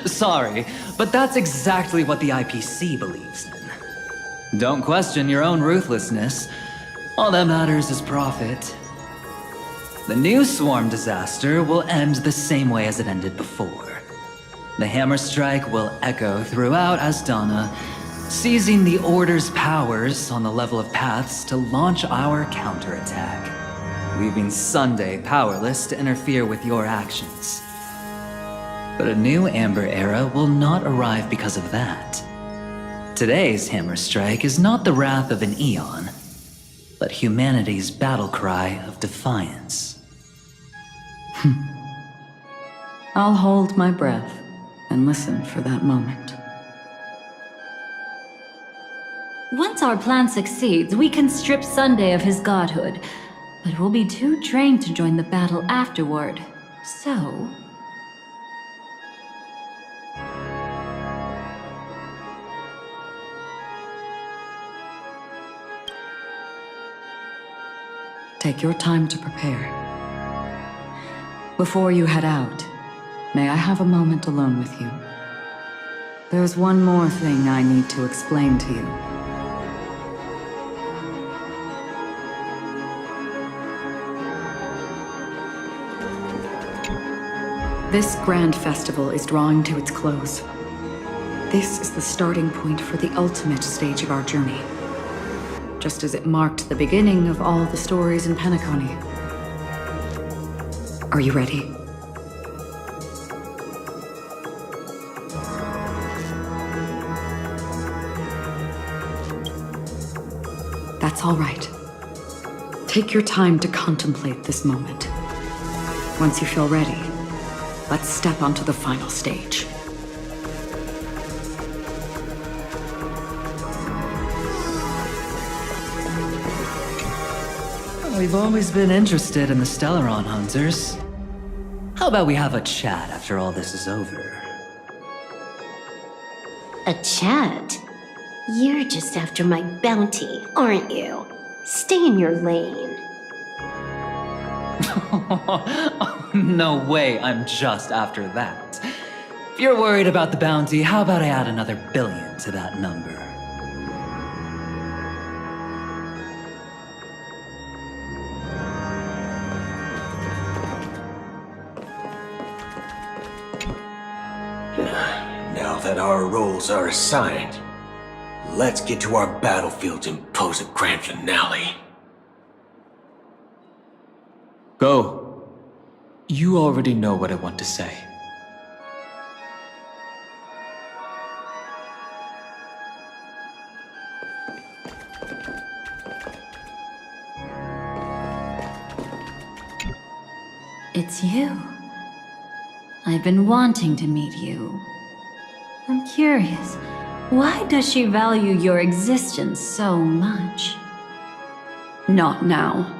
Sorry, but that's exactly what the IPC believes in. Don't question your own ruthlessness. All that matters is profit. The new swarm disaster will end the same way as it ended before. The hammer strike will echo throughout Asdana, seizing the Order's powers on the level of paths to launch our counterattack, leaving Sunday powerless to interfere with your actions. But a new Amber Era will not arrive because of that. Today's hammer strike is not the wrath of an eon, but humanity's battle cry of defiance. I'll hold my breath and listen for that moment. Once our plan succeeds, we can strip Sunday of his godhood, but we'll be too drained to join the battle afterward. So... take your time to prepare. Before you head out, may I have a moment alone with you? There's one more thing I need to explain to you. This grand festival is drawing to its close. This is the starting point for the ultimate stage of our journey, just as it marked the beginning of all the stories in Penacony. Are you ready? That's all right. Take your time to contemplate this moment. Once you feel ready, let's step onto the final stage. We've always been interested in the Stellaron Hunters. How about we have a chat after all this is over? A chat? You're just after my bounty, aren't you? Stay in your lane. No way I'm just after that. you're worried about the bounty, how about I add another billion to that number? Now that our roles are assigned, let's get to our battlefields and pose a grand finale. Go. You already know what I want to say. It's you. I've been wanting to meet you. I'm curious, why does she value your existence so much? Not now.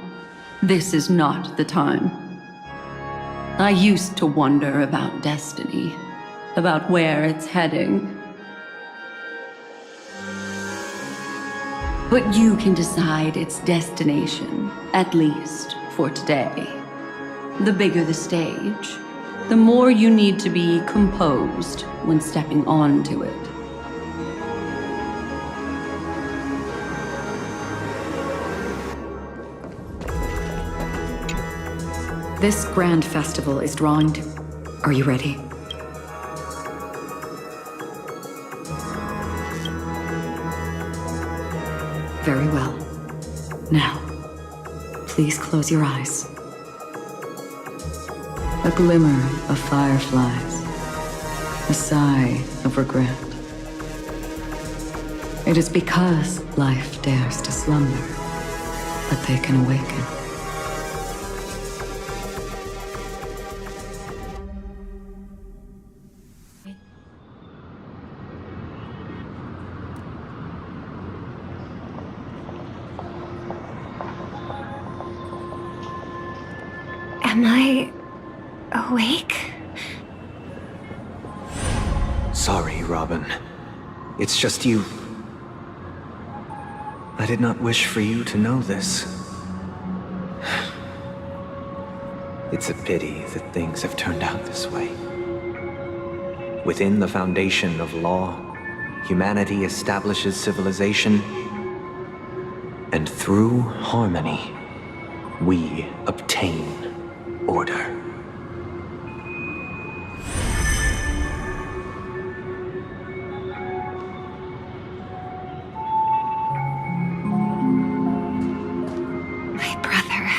This is not the time. I used to wonder about destiny, about where it's heading. But you can decide its destination, at least for today. The bigger the stage, the more you need to be composed when stepping onto it. This grand festival is drawing to... Are you ready? Very well. Now, please close your eyes. A glimmer of fireflies. A sigh of regret. It is because life dares to slumber that they can awaken. Am I awake? Sorry, Robin. It's just you. I did not wish for you to know this. It's a pity that things have turned out this way. Within the foundation of law, humanity establishes civilization, and through harmony, we obtain order. My brother.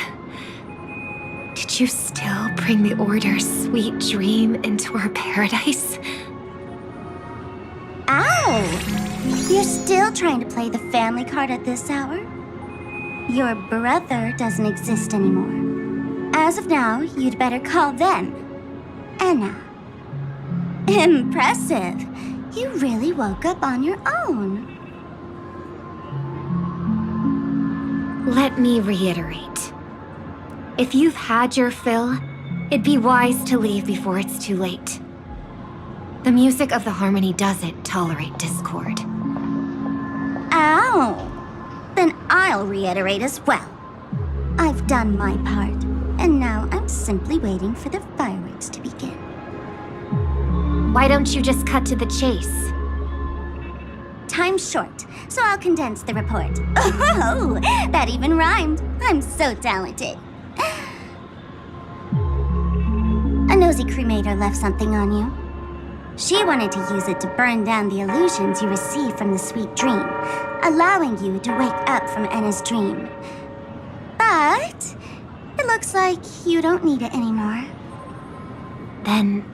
Did you still bring the Order's sweet dream into our paradise? Ow! You're still trying to play the family card at this hour? Your brother doesn't exist anymore. As of now, you'd better call them Anna. Impressive. You really woke up on your own. Let me reiterate. If you've had your fill, it'd be wise to leave before it's too late. The music of the harmony doesn't tolerate discord. Ow! Then I'll reiterate as well. I've done my part, and now I'm simply waiting for the fireworks to begin. Why don't you just cut to the chase? Time's short, so I'll condense the report. Oh, that even rhymed. I'm so talented. A nosy cremator left something on you. She wanted to use it to burn down the illusions you received from the sweet dream, allowing you to wake up from Anna's dream. But it looks like you don't need it anymore. Then,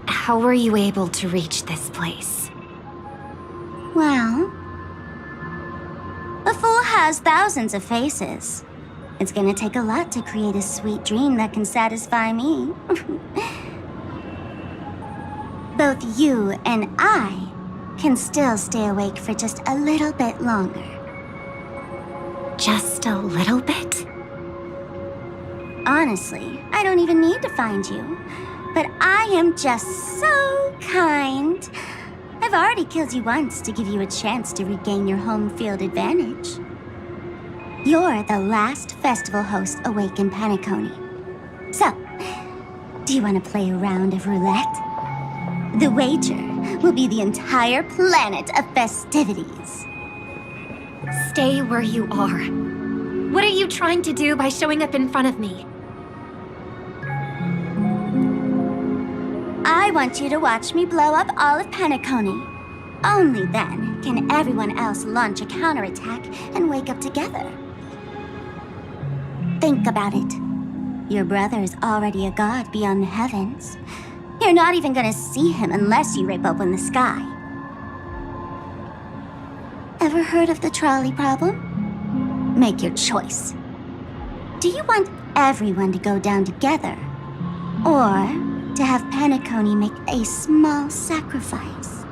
how were you able to reach this place? Well, a fool has thousands of faces. It's gonna take a lot to create a sweet dream that can satisfy me. Both you and I can still stay awake for just a little bit longer. Just a little bit? Honestly, I don't even need to find you. But I am just so kind. I've already killed you once to give you a chance to regain your home field advantage. You're the last festival host awake in Penacony. So, do you want to play a round of roulette? The wager will be the entire planet of festivities. Stay where you are. What are you trying to do by showing up in front of me? I want you to watch me blow up all of Penacony. Only then can everyone else launch a counterattack and wake up together. Think about it. Your brother is already a god beyond the heavens. You're not even gonna see him unless you rip open the sky. Ever heard of the trolley problem? Make your choice. Do you want everyone to go down together? Or to have Penacony make a small sacrifice?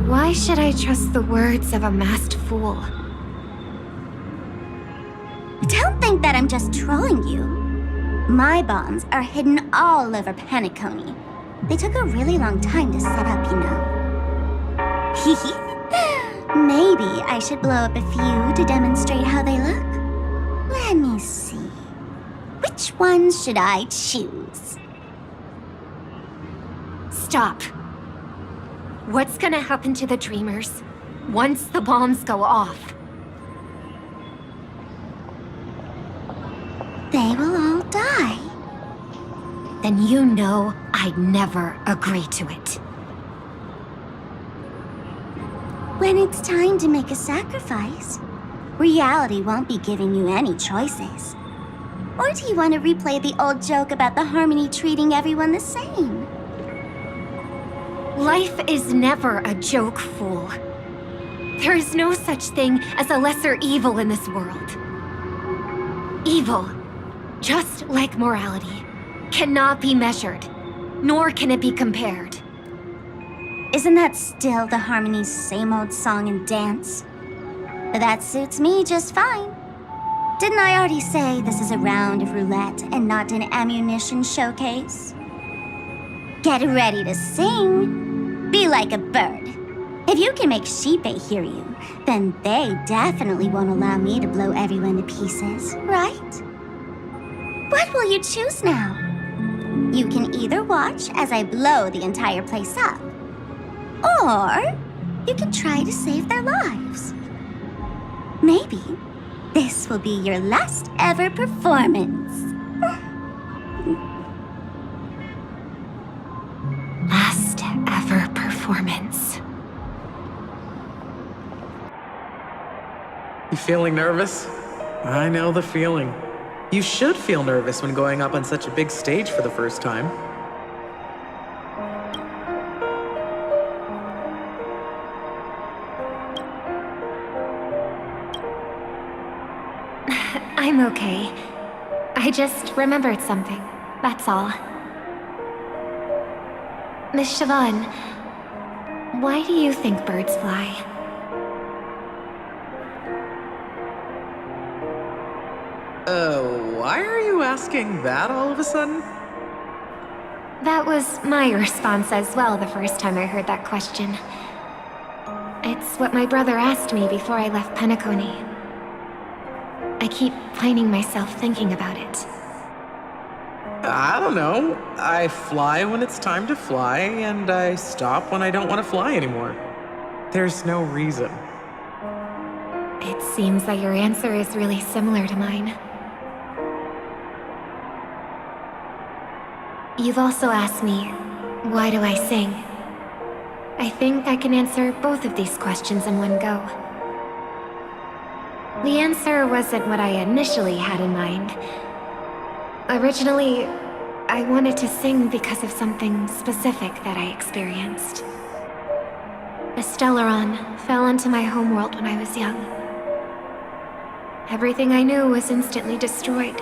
Why should I trust the words of a masked fool? Don't think that I'm just trolling you. My bombs are hidden all over Penacony. They took a really long time to set up, you know. Maybe I should blow up a few to demonstrate how they look. Let me see. Which ones should I choose? Stop. What's gonna happen to the Dreamers once the bombs go off? They will all die. Then you know I'd never agree to it. When it's time to make a sacrifice, reality won't be giving you any choices. Or do you want to replay the old joke about the Harmony treating everyone the same? Life is never a joke, fool. There is no such thing as a lesser evil in this world. Evil, just like morality, cannot be measured, nor can it be compared. Isn't that still the Harmony's same old song and dance? But that suits me just fine. Didn't I already say this is a round of roulette and not an ammunition showcase? Get ready to sing. Be like a bird. If you can make Sheepei hear you, then they definitely won't allow me to blow everyone to pieces, right? What will you choose now? You can either watch as I blow the entire place up, or you can try to save their lives. Maybe this will be your last ever performance. Last ever performance. You feeling nervous? I know the feeling. You should feel nervous when going up on such a big stage for the first time. I'm okay. I just remembered something, that's all. Miss Siobhan, why do you think birds fly? Why are you asking that all of a sudden? That was my response as well the first time I heard that question. It's what my brother asked me before I left Penacony. I keep finding myself thinking about it. I don't know. I fly when it's time to fly, and I stop when I don't want to fly anymore. There's no reason. It seems that your answer is really similar to mine. You've also asked me, why do I sing? I think I can answer both of these questions in one go. The answer wasn't what I initially had in mind. Originally, I wanted to sing because of something specific that I experienced. A Stellaron fell into my homeworld when I was young. Everything I knew was instantly destroyed.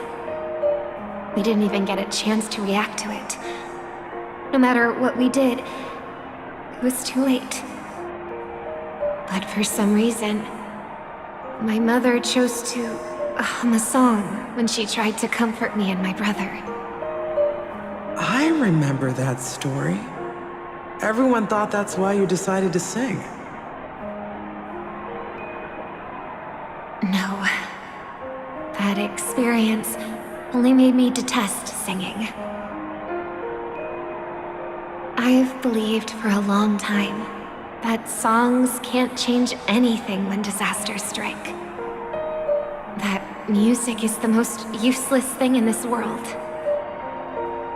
We didn't even get a chance to react to it. No matter what we did, it was too late. But for some reason, my mother chose to hum a song when she tried to comfort me and my brother. I remember that story. Everyone thought that's why you decided to sing. No. That experience only made me detest singing. I've believed for a long time that songs can't change anything when disasters strike. That music is the most useless thing in this world.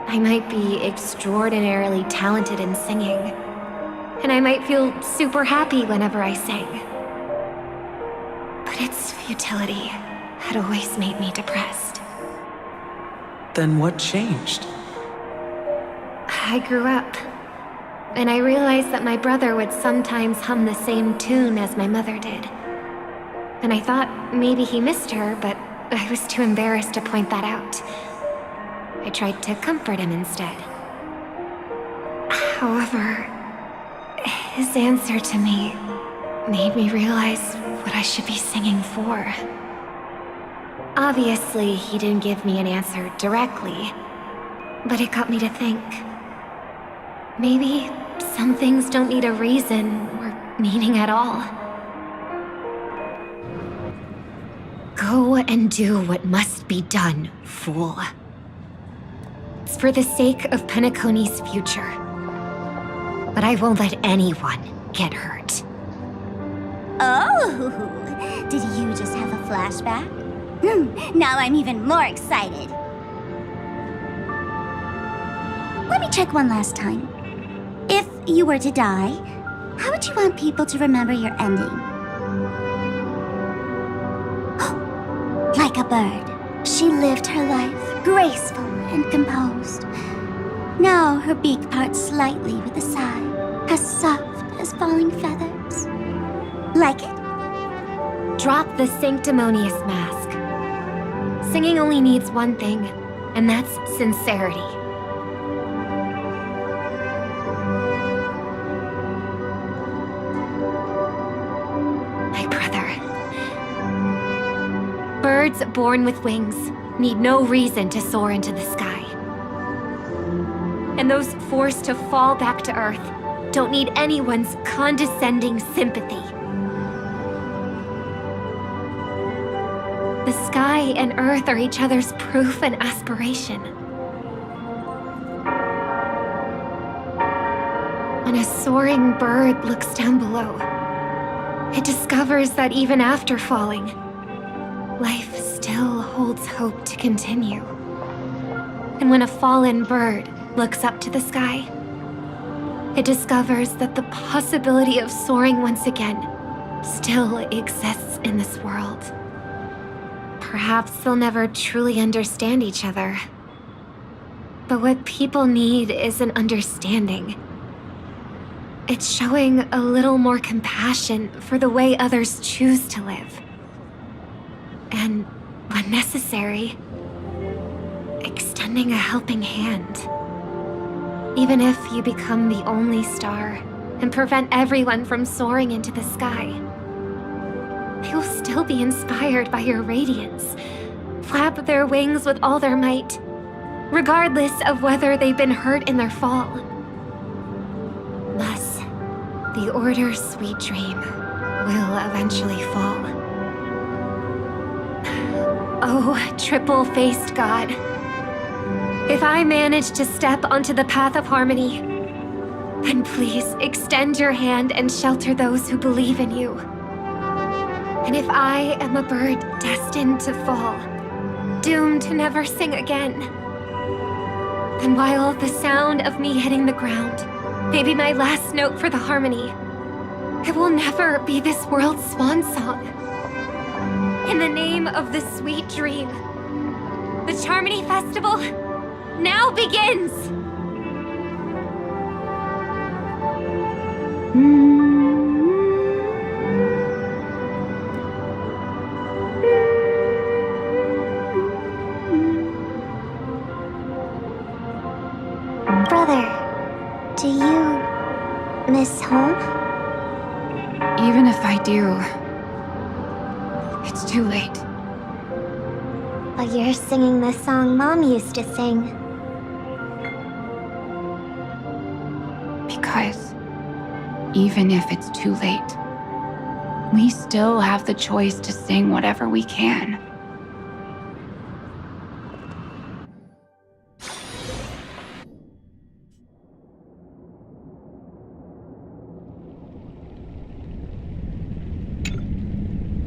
I might be extraordinarily talented in singing, and I might feel super happy whenever I sang. But its futility had always made me depressed. Then what changed? I grew up, and I realized that my brother would sometimes hum the same tune as my mother did. And I thought maybe he missed her, but I was too embarrassed to point that out. I tried to comfort him instead. However, his answer to me made me realize what I should be singing for. Obviously, he didn't give me an answer directly, but it got me to think. Maybe some things don't need a reason or meaning at all. Go and do what must be done, fool. It's for the sake of Penacony's future. But I won't let anyone get hurt. Oh, did you just have a flashback? Now I'm even more excited. Let me check one last time. If you were to die, how would you want people to remember your ending? Like a bird, she lived her life graceful and composed. Now her beak parts slightly with a sigh, as soft as falling feathers. Like it? Drop the sanctimonious mask. Singing only needs one thing, and that's sincerity. My brother. Birds born with wings need no reason to soar into the sky. And those forced to fall back to Earth don't need anyone's condescending sympathy. The sky and Earth are each other's proof and aspiration. When a soaring bird looks down below, it discovers that even after falling, life still holds hope to continue. And when a fallen bird looks up to the sky, it discovers that the possibility of soaring once again still exists in this world. Perhaps they'll never truly understand each other. But what people need isn't understanding. It's showing a little more compassion for the way others choose to live. And, when necessary, extending a helping hand. Even if you become the only star and prevent everyone from soaring into the sky, they will still be inspired by your radiance, flap their wings with all their might, regardless of whether they've been hurt in their fall. Thus, the Order's sweet dream will eventually fall. Oh, triple-faced God. If I manage to step onto the path of harmony, then please extend your hand and shelter those who believe in you. And if I am a bird destined to fall, doomed to never sing again, then while the sound of me hitting the ground may be my last note for the harmony, it will never be this world's swan song. In the name of the sweet dream, the Charmony Festival now begins! Brother, do you miss home? Even if I do, it's too late. But you're singing the song Mom used to sing. Because even if it's too late, we still have the choice to sing whatever we can.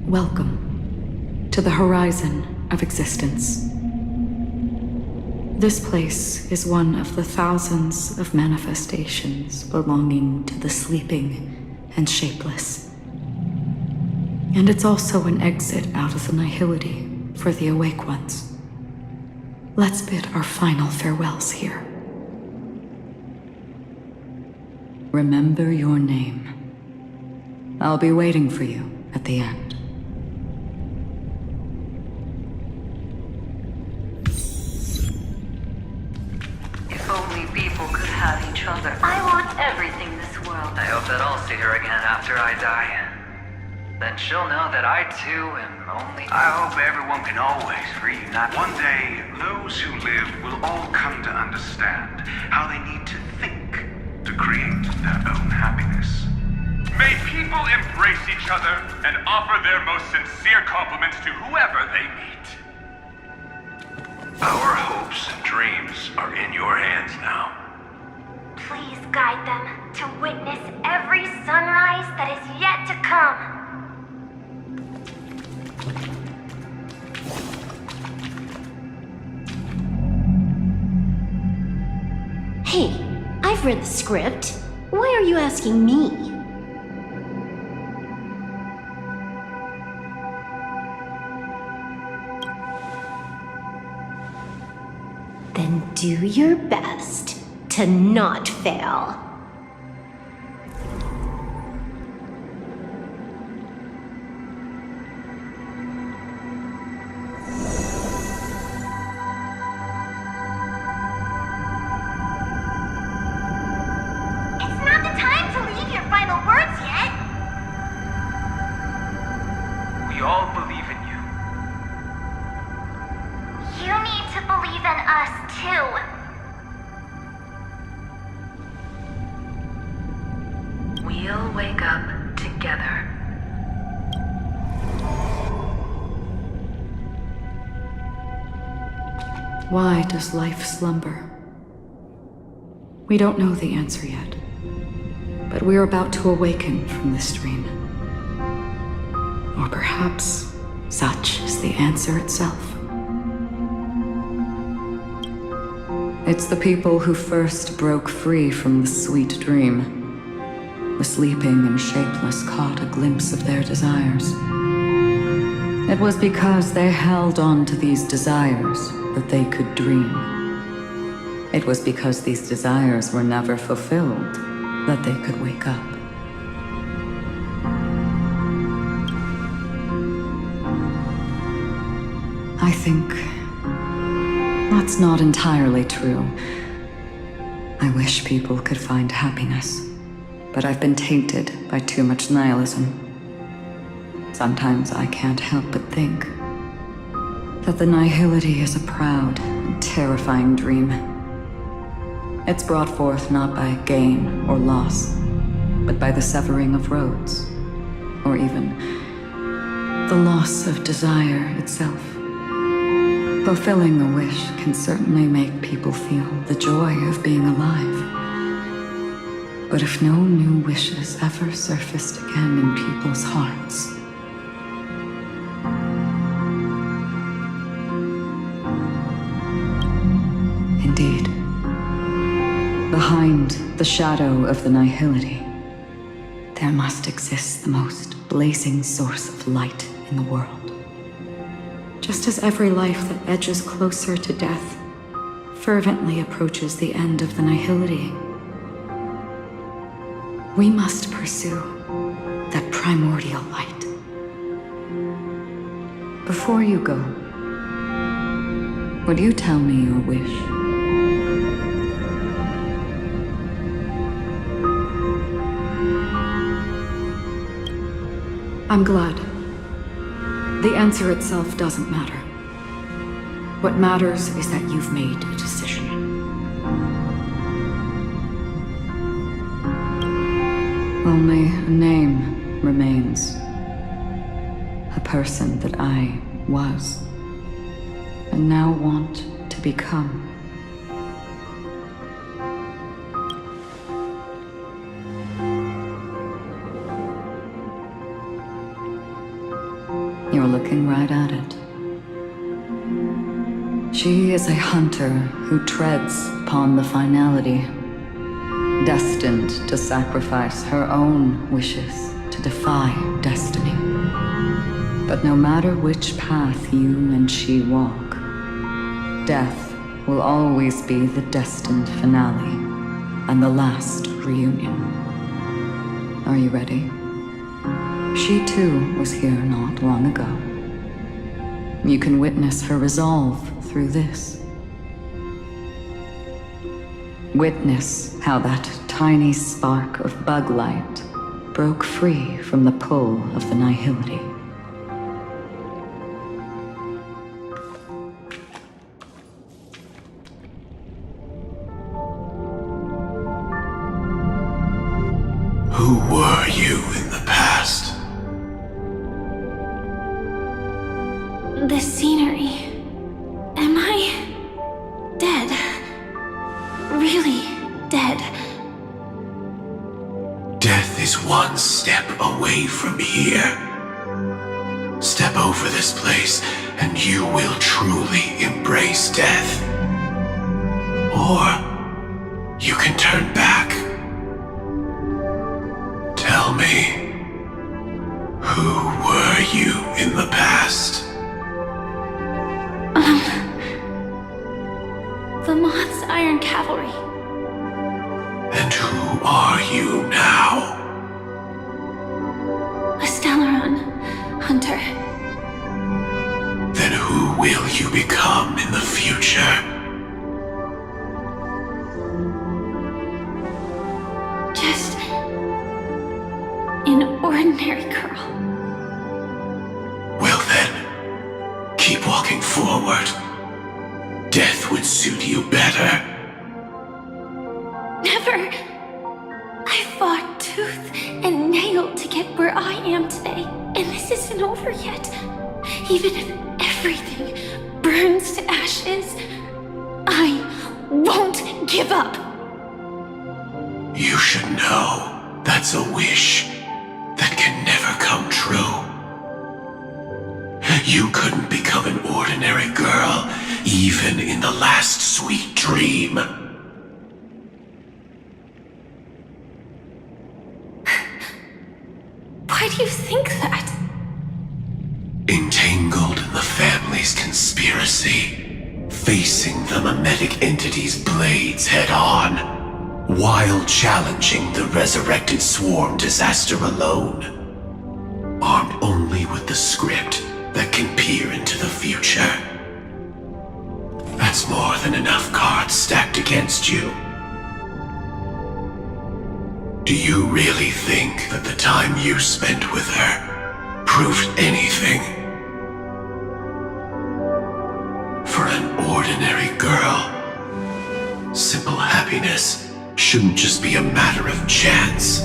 Welcome to the horizon of existence. This place is one of the thousands of manifestations belonging to the sleeping and shapeless. And it's also an exit out of the nihility for the awake ones. Let's bid our final farewells here. Remember your name. I'll be waiting for you at the end. If only people could have each other. I want everything this world. I hope that I'll see her again after I die. Then she'll know that I too am only... I hope everyone can always reunite. One day, those who live will all come to understand how they need to think to create their own happiness. May people embrace each other and offer their most sincere compliments to whoever they meet. Our hopes and dreams are in your hands now. Please guide them to witness every sunrise that is yet to come. Hey, I've read the script. Why are you asking me? Then do your best to not fail. It's not the time to leave your final words yet. We all believe in you. You need to believe in us, too. We'll wake up together. Why does life slumber? We don't know the answer yet, but we're about to awaken from this dream. Or perhaps such is the answer itself. It's the people who first broke free from the sweet dream. The sleeping and shapeless caught a glimpse of their desires. It was because they held on to these desires that they could dream. It was because these desires were never fulfilled that they could wake up. I think that's not entirely true. I wish people could find happiness, but I've been tainted by too much nihilism. Sometimes I can't help but think that the nihility is a proud and terrifying dream. It's brought forth not by gain or loss, but by the severing of roads, or even the loss of desire itself. Fulfilling a wish can certainly make people feel the joy of being alive. But if no new wishes ever surfaced again in people's hearts, indeed, behind the shadow of the nihility, there must exist the most blazing source of light in the world. Just as every life that edges closer to death fervently approaches the end of the nihility, we must pursue that primordial light. Before you go, would you tell me your wish? I'm glad. The answer itself doesn't matter. What matters is that you've made a decision. Only a name remains. A person that I was, and now want to become. You're looking right at it. She is a hunter who treads upon the finality, destined to sacrifice her own wishes to defy destiny. But no matter which path you and she walk, death will always be the destined finale and the last reunion. Are you ready? She too was here not long ago. You can witness her resolve through this. Witness how that tiny spark of bug light broke free from the pull of the nihility. Who were you in the past? The scenery. Am I dead? Really dead? Death is one step away from here. Step over this place, and you will truly embrace death. Or you can turn back. Tell me, who were you in the past? The Moth's Iron Cavalry. And who are you now? A Stellaron hunter. Then who will you become in the future? Just an ordinary girl. Well then, keep walking forward. Death would suit you better. Never. I fought tooth and nail to get where I am today, and this isn't over yet. Even if everything burns to ashes, I won't give up. You should know that's a wish that can never come true. You couldn't become an ordinary girl, even in the last sweet dream. Why do you think that? Entangled in the family's conspiracy, facing the mimetic entity's blades head on, while challenging the resurrected swarm disaster alone, armed only with the script that can peer into the future. That's more than enough cards stacked against you. Do you really think that the time you spent with her proved anything? For an ordinary girl, simple happiness shouldn't just be a matter of chance.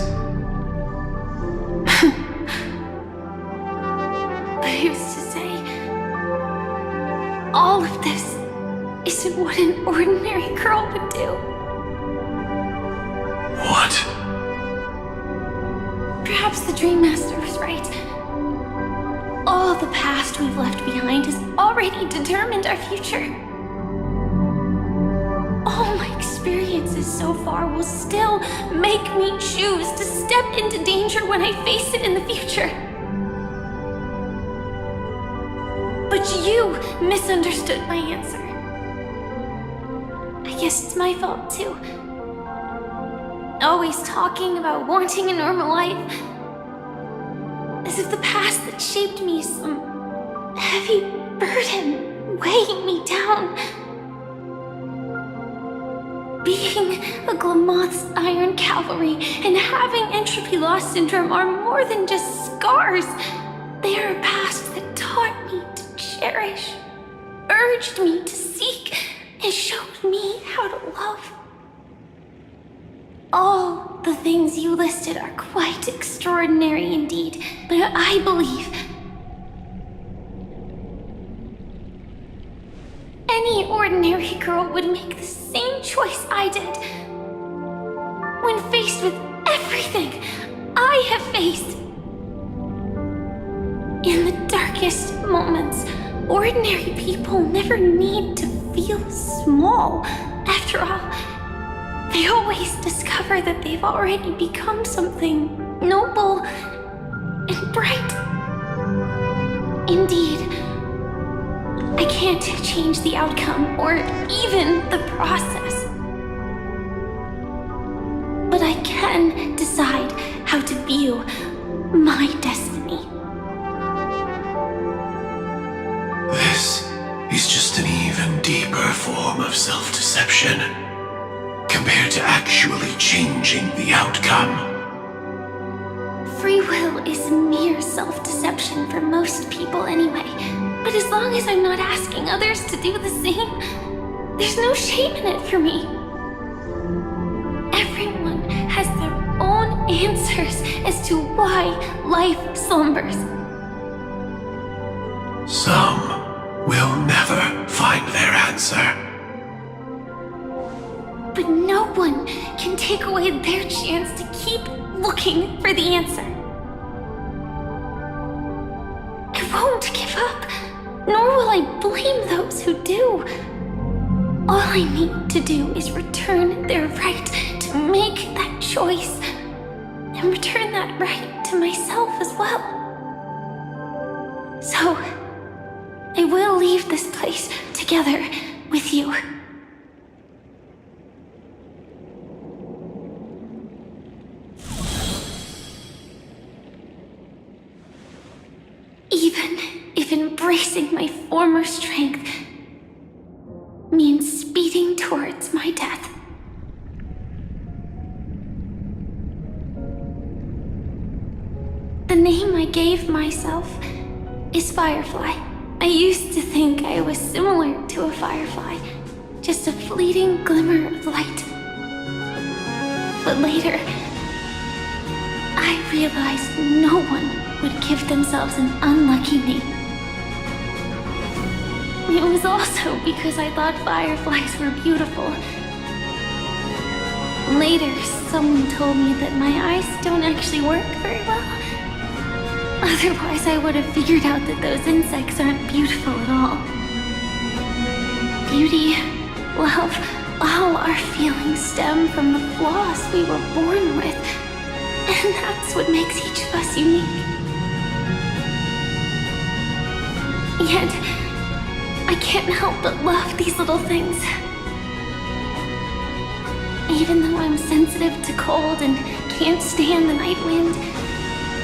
But who's to say all of this isn't what an ordinary girl would do? What? Perhaps the Dream Master was right. All the past we've left behind has already determined our future. All my experiences so far will still make me choose to step into danger when I face it in the future. But you misunderstood my answer. I guess it's my fault too. Always talking about wanting a normal life. As if the past that shaped me is some heavy burden weighing me down. Being a Glamoth's Iron Cavalry and having entropy loss syndrome are more than just scars. They are a past that taught me to cherish, urged me to seek, and showed me how to love. All the things you listed are quite extraordinary indeed, but I believe any ordinary girl would make the same choice I did. When faced with everything I have faced in the darkest darkest moments, ordinary people never need to feel small. After all, they always discover that they've already become something noble and bright. Indeed, I can't change the outcome or even the process. But I can decide how to view my destiny. This is just an even deeper form of self-deception compared to actually changing the outcome. Free will is mere self-deception for most people anyway. But as long as I'm not asking others to do the same, there's no shame in it for me. Everyone has their own answers as to why life slumbers. Some will never find their answer. But no one can take away their chance to keep looking for the answer. I won't give up, nor will I blame those who do. All I need to do is return their right to make that choice, and return that right to myself as well. So, I will leave this place together with you. Even if embracing my former strength means speeding towards my death. The name I gave myself is Firefly. I used to think I was similar to a firefly, just a fleeting glimmer of light. But later, I realized no one would give themselves an unlucky name. It was also because I thought fireflies were beautiful. Later, someone told me that my eyes don't actually work very well. Otherwise, I would have figured out that those insects aren't beautiful at all. Beauty, love, all our feelings stem from the flaws we were born with. And that's what makes each of us unique. Yet, I can't help but love these little things. Even though I'm sensitive to cold and can't stand the night wind,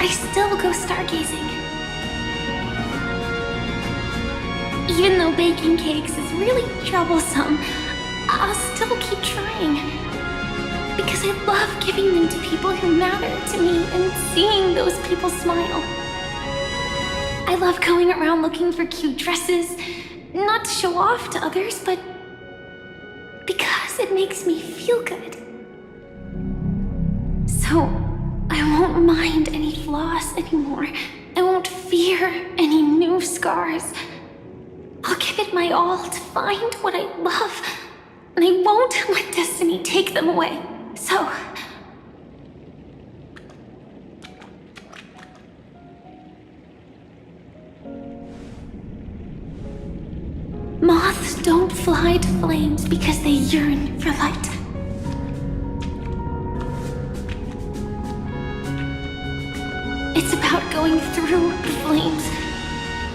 I still go stargazing. Even though baking cakes is really troublesome, I'll still keep trying. Because I love giving them to people who matter to me and seeing those people smile. I love going around looking for cute dresses, not to show off to others, but because it makes me feel good. So, I won't mind any flaws anymore. I won't fear any new scars. I'll give it my all to find what I love, and I won't let destiny take them away. So, moths don't fly to flames because they yearn for light. It's about going through the flames,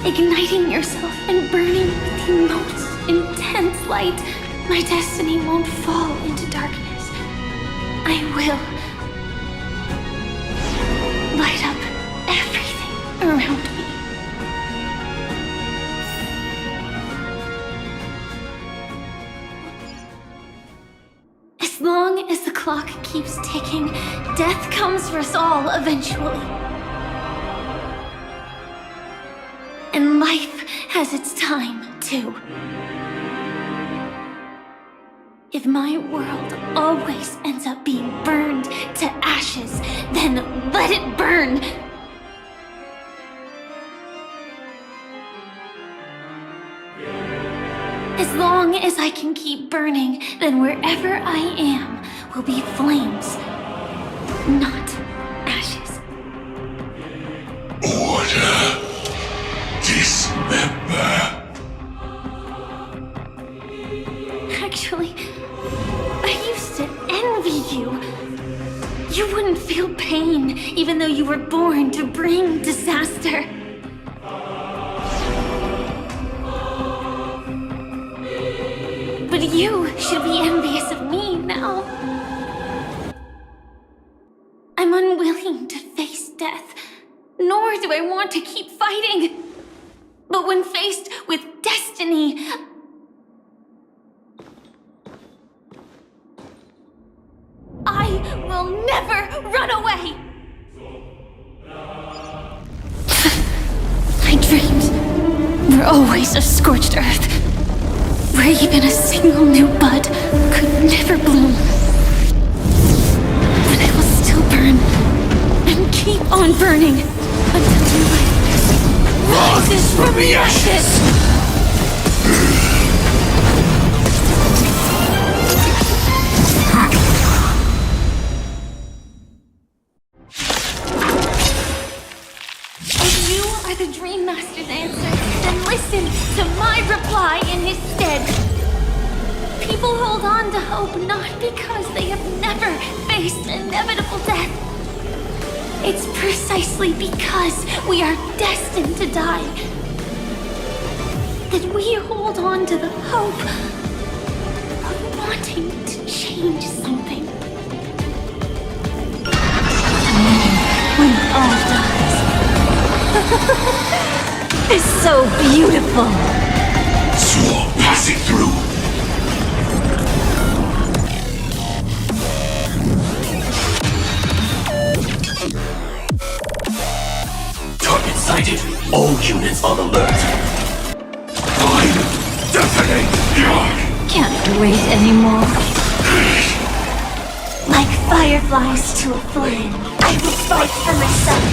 igniting yourself and burning with the most intense light. My destiny won't fall into darkness. I will light up everything around me. As long as the clock keeps ticking, death comes for us all eventually. And life has its time, too. If my world always ends up being burned to ashes, then let it burn! As long as I can keep burning, then wherever I am will be flames, not ashes. Order. The I used to envy you. You wouldn't feel pain, even though you were born to bring disaster. But you should be envious of me now. I'm unwilling to face death, nor do I want to keep fighting. But when faced with destiny, I will never run away! My dreams were always of scorched earth, where even a single new bud could never bloom. But I will still burn, and keep on burning, until new life rises from the ashes! If you are the Dream Master's answer, then listen to my reply in his stead. People hold on to hope not because they have never faced inevitable death. It's precisely because we are destined to die that we hold on to the hope of wanting to change something. When all dies, It's so beautiful. Swarm passing through. Target sighted. All units on alert. Fine. Detonate. Can't wait anymore. Like fireflies to a flame, I will fight for myself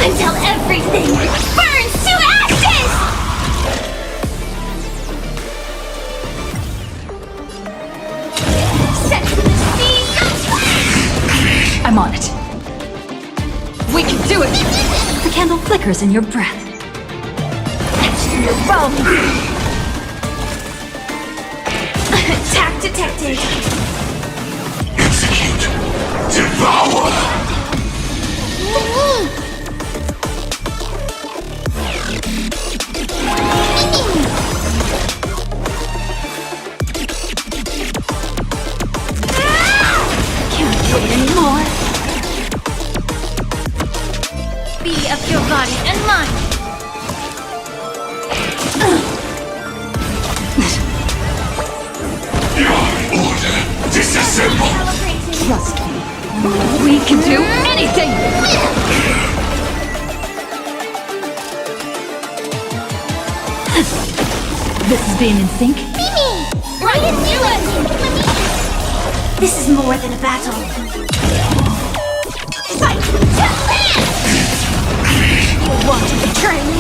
until everything burns to ashes! Set the sea! I'm on it. We can do it! The candle flickers in your breath. Etched in your bones! Attack detected! Execute. Devour. Can't wait anymore. Be of your body and mind. Order. Disassemble. Trust me. We can do anything! This is being in sync? Mimi! Why didn't you let me? This is more than a battle. Fight to land! You want to betray me?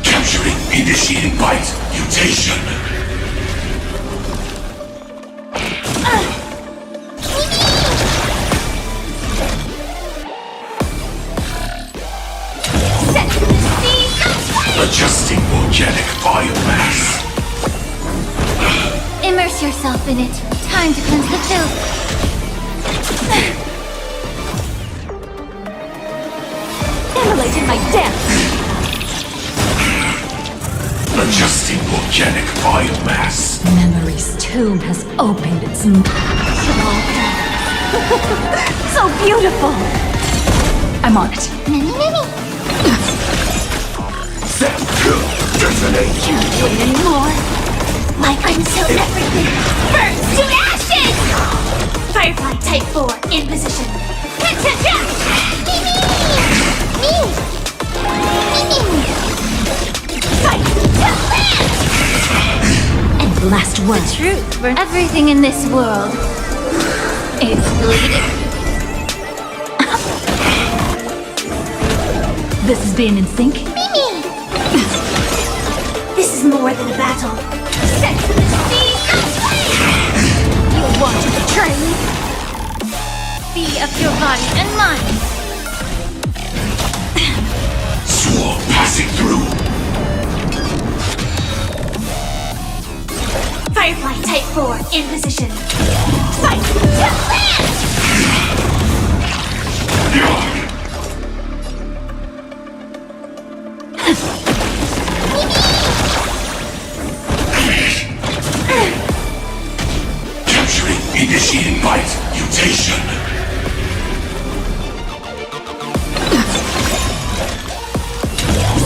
Capturing. Initiating bite. Mutation. Adjusting organic biomass. Immerse yourself in it. Time to cleanse the filth. Immolated my death. Adjusting organic biomass. Memory's tomb has opened its small So beautiful. I'm on it. Mimi! Detonate. Can't wait anymore. Like until everything burns to ashes! Firefly Type 4 in position. Mimi! Fight to land! And last word. The truth for everything in this world is bleeding. This is being in sync? Mimi! This is more than a battle. Set to the sea! You want to betray me? Be of your body and mind. Swarm passing through. Type 4 in position. Fight to land! Capturing initiating bite mutation.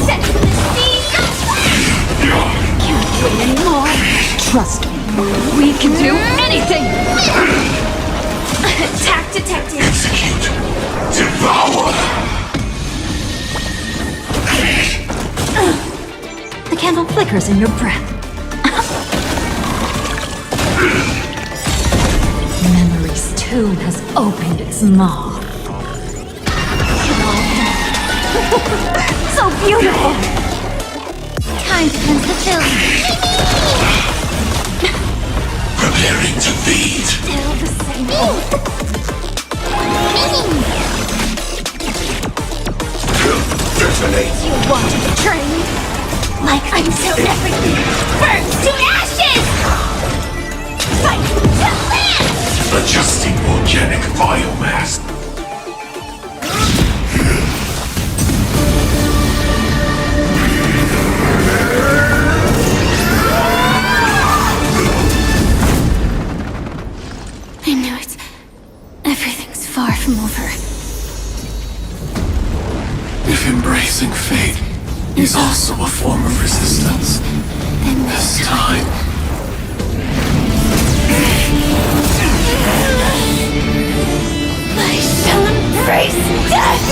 Set the scene! Can't wait anymore. Trust me, we can do anything! Attack detected! Execute. Devour. The candle flickers in your breath. Memory's tomb has opened its maw. So beautiful! Time to cleanse the filth. Preparing to feed. Still the same. Detonate. You want to be trained? Like until everything burns to ashes! Fight to land! Adjusting organic biomass. I knew it. Everything's far from over. If embracing fate is also a form of resistance, Then this time... I shall embrace death!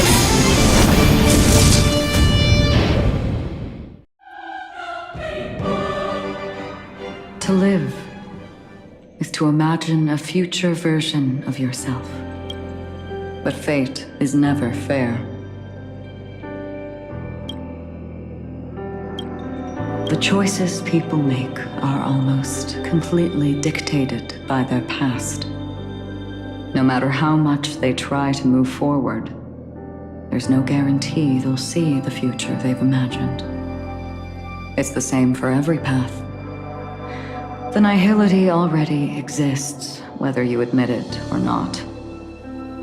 To live is to imagine a future version of yourself. But fate is never fair. The choices people make are almost completely dictated by their past. No matter how much they try to move forward, there's no guarantee they'll see the future they've imagined. It's the same for every path. The nihility already exists, whether you admit it or not.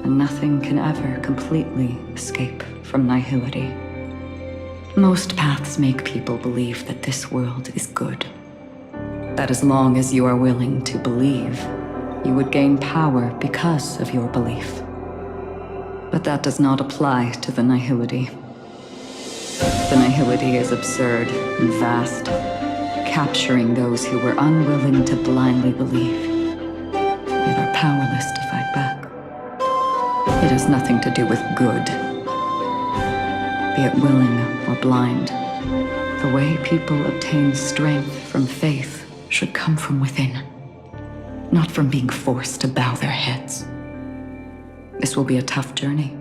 And nothing can ever completely escape from nihility. Most paths make people believe that this world is good. That as long as you are willing to believe, you would gain power because of your belief. But that does not apply to the nihility. The nihility is absurd and vast, capturing those who were unwilling to blindly believe, yet are powerless to fight back. It has nothing to do with good. Be it willing or blind, the way people obtain strength from faith should come from within, not from being forced to bow their heads. This will be a tough journey.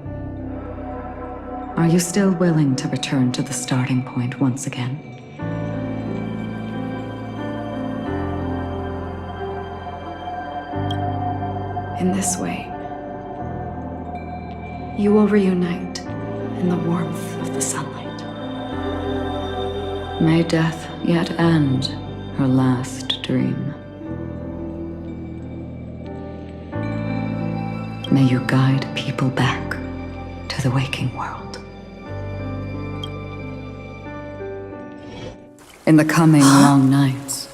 Are you still willing to return to the starting point once again? In this way, you will reunite in the warmth of the sunlight. May death yet end her last dream. May you guide people back to the waking world. In the coming long nights,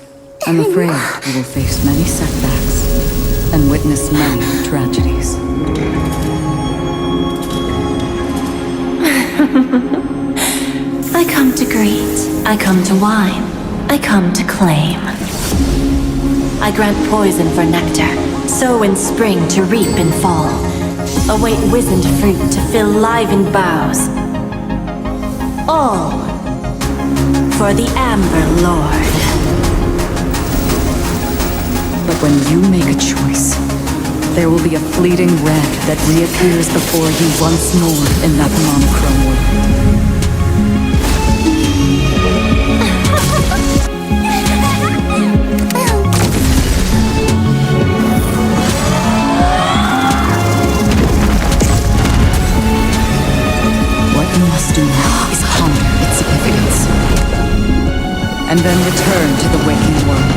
I'm afraid you will face many setbacks and witness many tragedies. I come to greet, I come to whine, I come to claim. I grant poison for nectar, sow in spring to reap in fall. Await wizened fruit to fill livened boughs. All for the Amber Lord. But when you make a choice, there will be a fleeting red that reappears before you once more in that monochrome world. What you must do now is ponder its significance, and then return to the waking world.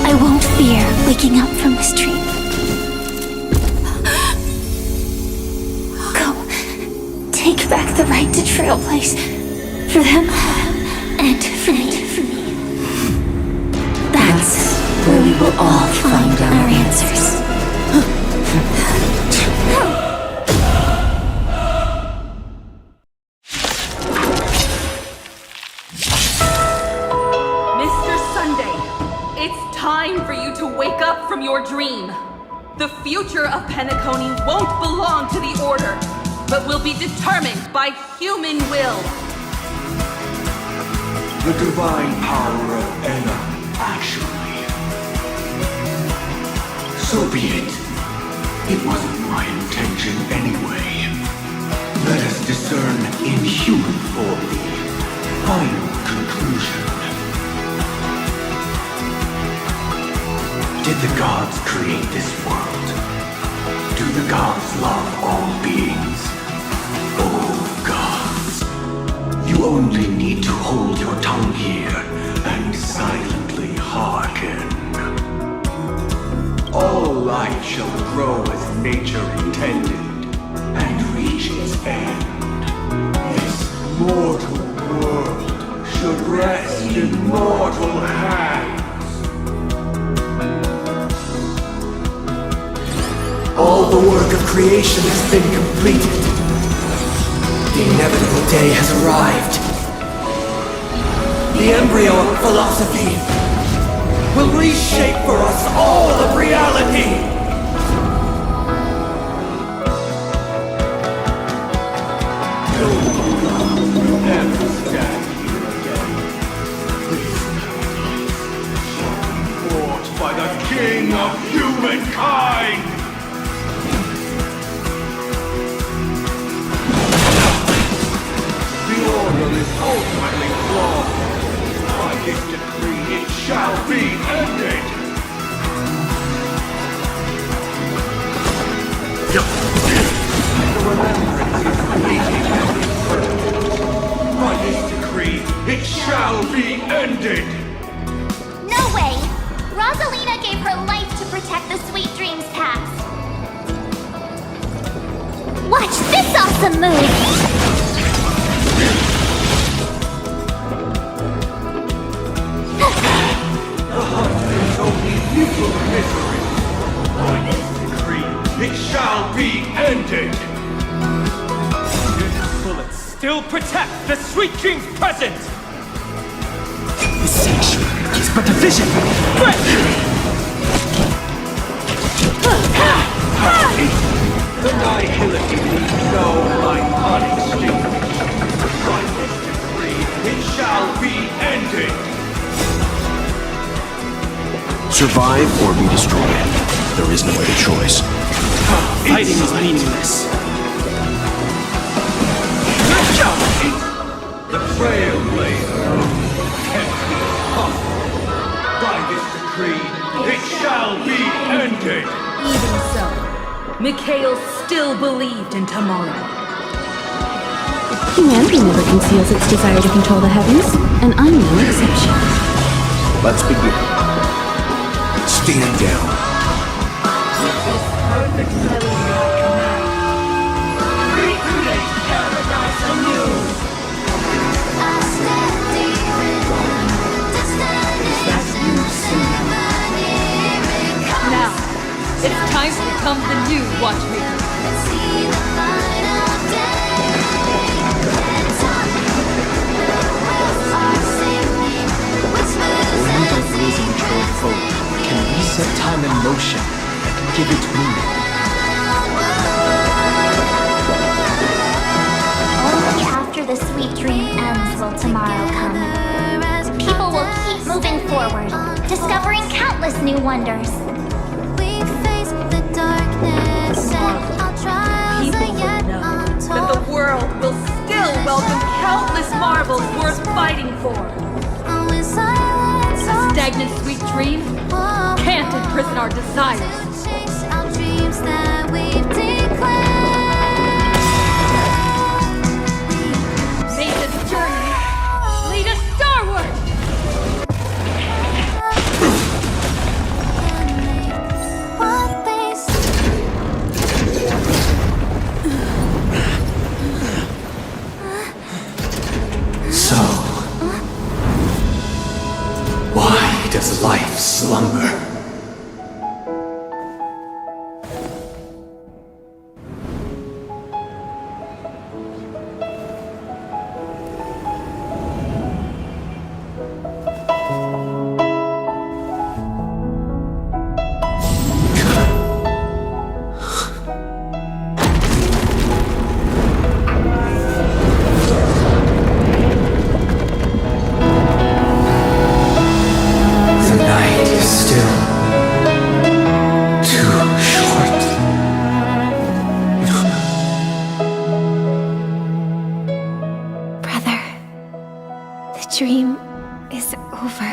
I won't fear waking up from this dream. Go. Take back the right to trailblaze. For them, and for me. That's where we will all find our answers. Mr. Sunday, it's time for you to wake up from your dream. The future of Penacony won't belong to the Order, but will be determined by human will. The divine power of Ella, actually. So be it. It wasn't my intention anyway. Let us discern in human form the final conclusion. Did the gods create this world? Do the gods love all beings? Oh, gods. You only need to hold your tongue here and silently hearken. All life shall grow as nature intended and reach its end. This mortal world should rest in mortal hands. All the work of creation has been completed. The inevitable day has arrived. The embryo of philosophy will reshape for us all of reality. No love will ever stand here again. This paradise shall be fought by the king of humankind. The order is ultimately flawed. By this decree, it shall be ended. The remembrance is fleeting. By this decree, it shall be ended. No way! Rosalina gave her life to protect the Sweet Dreams past. Watch this awesome move! The hunt is only mutual misery. By this decree, it shall be ended. Bullets still protect the Sweet Dreams present! The sanctuary is but a vision. The nihility leaves no light unextinguished. By this decree, it shall be ended. Survive or be destroyed. There is no other choice. Fighting is meaningless. The trailblazer kept me humble. By this decree, it shall be ended. Even so, Mikhail still believed in tomorrow. Humanity never conceals its desire to control the heavens, and I'm no exception. Let's begin. Stand down. Recreate paradise anew. Now, it's time to become the new Watchmaker. Only by blazing a trail forward can we set time in motion and give it meaning. Only after the sweet dream ends will tomorrow come. People will keep moving forward, discovering countless new wonders. People will know that the world will still welcome countless marvels worth fighting for. A stagnant sweet dream can't imprison our desires. May this journey lead us starward! slumber. Dream is over.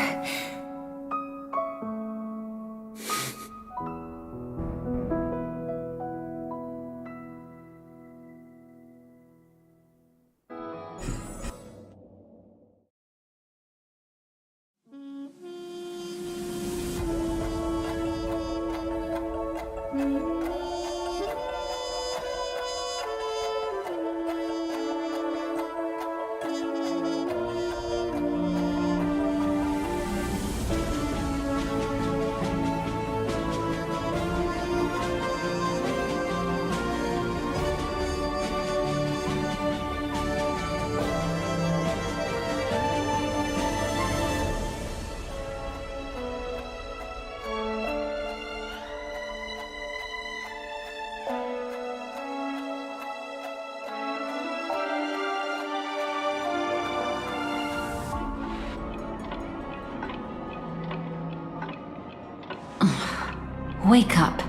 Wake up.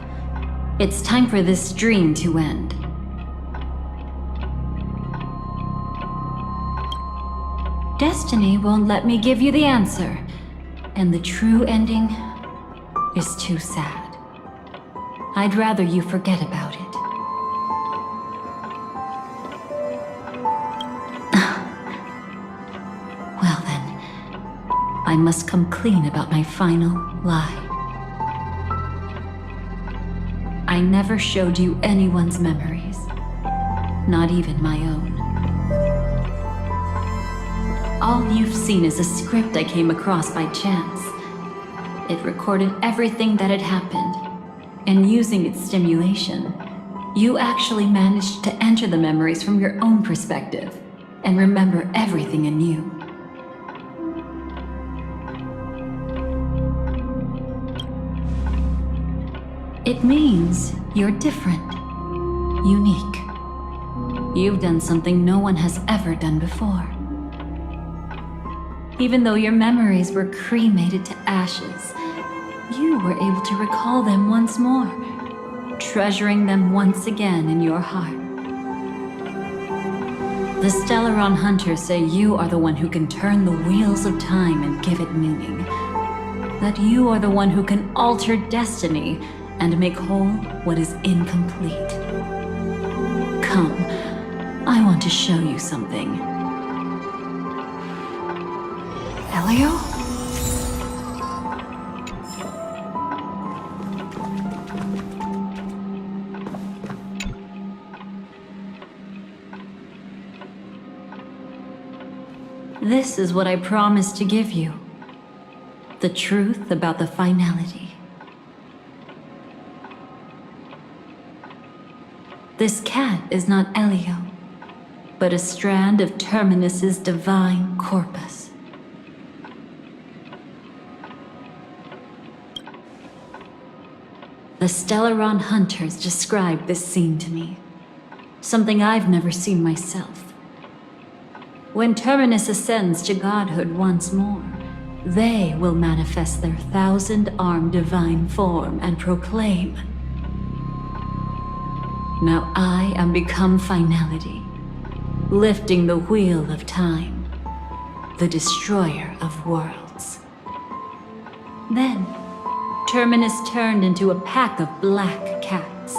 It's time for this dream to end. Destiny won't let me give you the answer, and the true ending is too sad. I'd rather you forget about it. Well then, I must come clean about my final lie. I never showed you anyone's memories, not even my own. All you've seen is a script I came across by chance. It recorded everything that had happened, and using its stimulation, you actually managed to enter the memories from your own perspective and remember everything anew. It means you're different, unique. You've done something no one has ever done before. Even though your memories were cremated to ashes, you were able to recall them once more, treasuring them once again in your heart. The Stellaron Hunters say you are the one who can turn the wheels of time and give it meaning. That you are the one who can alter destiny and make whole what is incomplete. Come, I want to show you something. Elio? This is what I promised to give you. The truth about the finality. This cat is not Elio, but a strand of Terminus's divine corpus. The Stellaron Hunters described this scene to me, something I've never seen myself. When Terminus ascends to godhood once more, they will manifest their 1,000-armed divine form and proclaim, "Now I am become finality, lifting the wheel of time, the destroyer of worlds." Then, Terminus turned into a pack of black cats,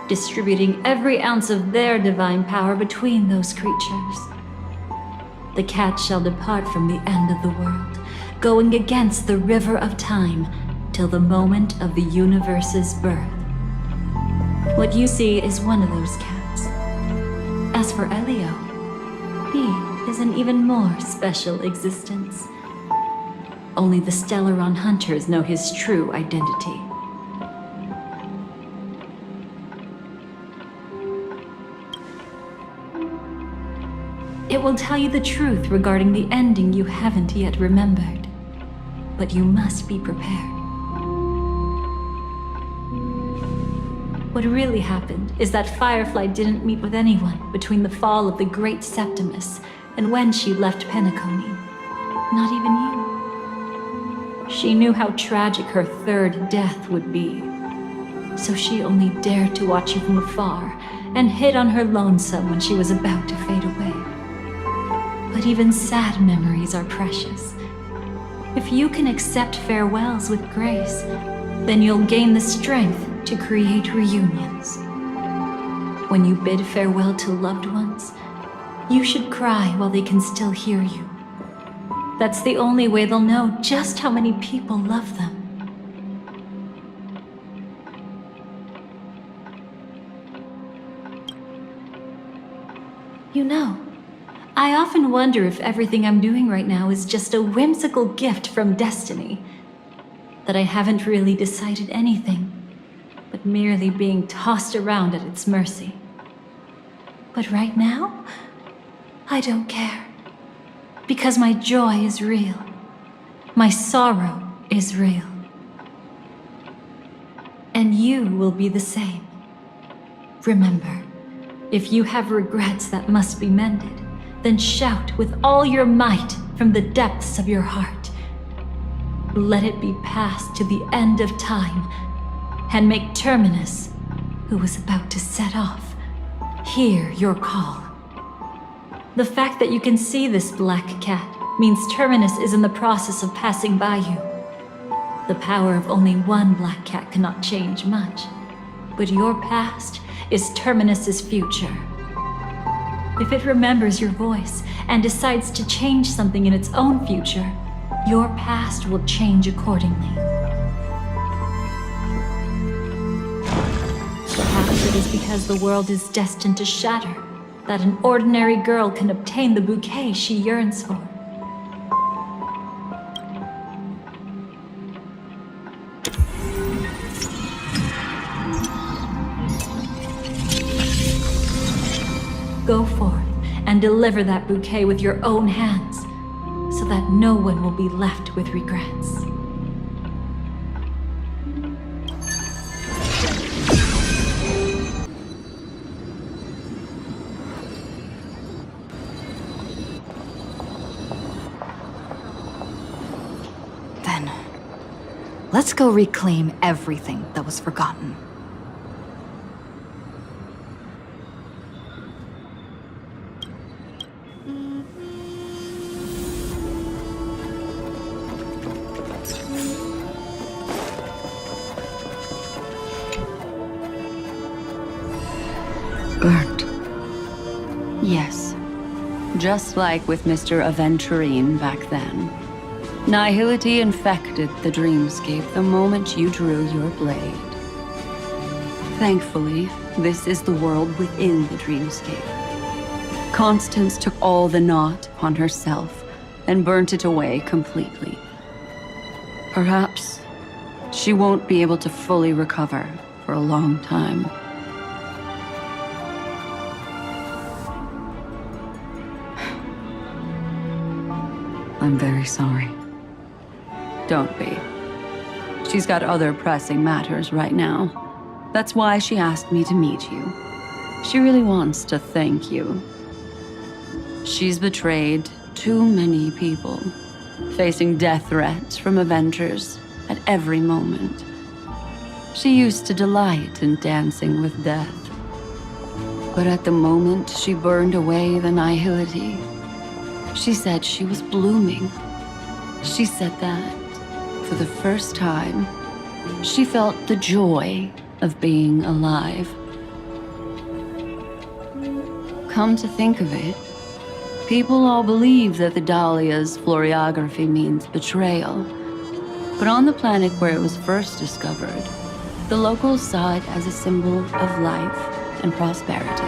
distributing every ounce of their divine power between those creatures. The cats shall depart from the end of the world, going against the river of time till the moment of the universe's birth. What you see is one of those cats. As for Elio, he is an even more special existence. Only the Stellaron hunters know his true identity. It will tell you the truth regarding the ending you haven't yet remembered. But you must be prepared. What really happened is that Firefly didn't meet with anyone between the fall of the Great Septimus and when she left Penacony. Not even you. She knew how tragic her third death would be. So she only dared to watch you from afar and hid on her lonesome when she was about to fade away. But even sad memories are precious. If you can accept farewells with grace, then you'll gain the strength to create reunions. When you bid farewell to loved ones, you should cry while they can still hear you. That's the only way they'll know just how many people love them. You know, I often wonder if everything I'm doing right now is just a whimsical gift from destiny. That I haven't really decided anything, but merely being tossed around at its mercy. But right now, I don't care. Because my joy is real. My sorrow is real. And you will be the same. Remember, if you have regrets that must be mended, then shout with all your might from the depths of your heart. Let it be passed to the end of time, and make Terminus, who was about to set off, hear your call. The fact that you can see this black cat means Terminus is in the process of passing by you. The power of only one black cat cannot change much, but your past is Terminus's future. If it remembers your voice and decides to change something in its own future, your past will change accordingly. Perhaps it is because the world is destined to shatter that an ordinary girl can obtain the bouquet she yearns for. Go forth and deliver that bouquet with your own hands, so that no one will be left with regrets. Then, let's go reclaim everything that was forgotten. Burnt. Yes. Just like with Mr. Aventurine back then. Nihility infected the dreamscape the moment you drew your blade. Thankfully, this is the world within the dreamscape. Constance took all the knot upon herself and burnt it away completely. Perhaps she won't be able to fully recover for a long time. I'm very sorry. Don't be. She's got other pressing matters right now. That's why she asked me to meet you. She really wants to thank you. She's betrayed too many people, facing death threats from Avengers at every moment. She used to delight in dancing with death. But at the moment she burned away the nihility, she said she was blooming. She said that, for the first time, she felt the joy of being alive. Come to think of it, people all believe that the Dahlia's floriography means betrayal. But on the planet where it was first discovered, the locals saw it as a symbol of life and prosperity.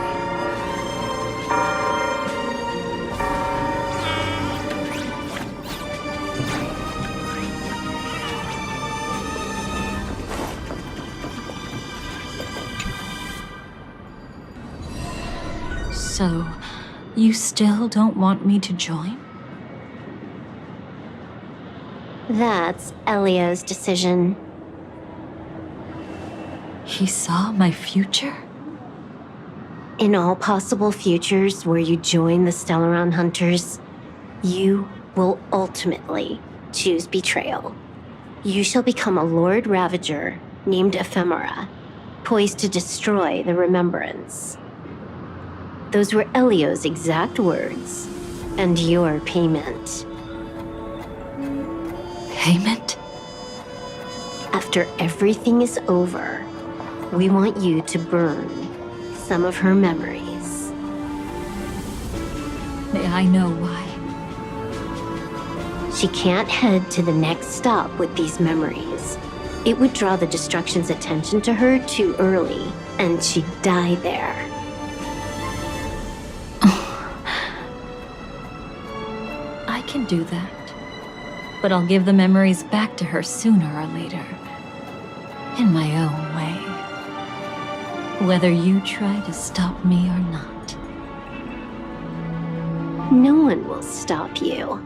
So, you still don't want me to join? That's Elio's decision. He saw my future? In all possible futures where you join the Stellaron Hunters, you will ultimately choose betrayal. You shall become a Lord Ravager named Ephemera, poised to destroy the Remembrance. Those were Elio's exact words, and your payment. Payment? After everything is over, we want you to burn some of her memories. May I know why? She can't head to the next stop with these memories. It would draw the Destruction's attention to her too early, and she'd die there. I can do that. But I'll give the memories back to her sooner or later. In my own way. Whether you try to stop me or not. No one will stop you.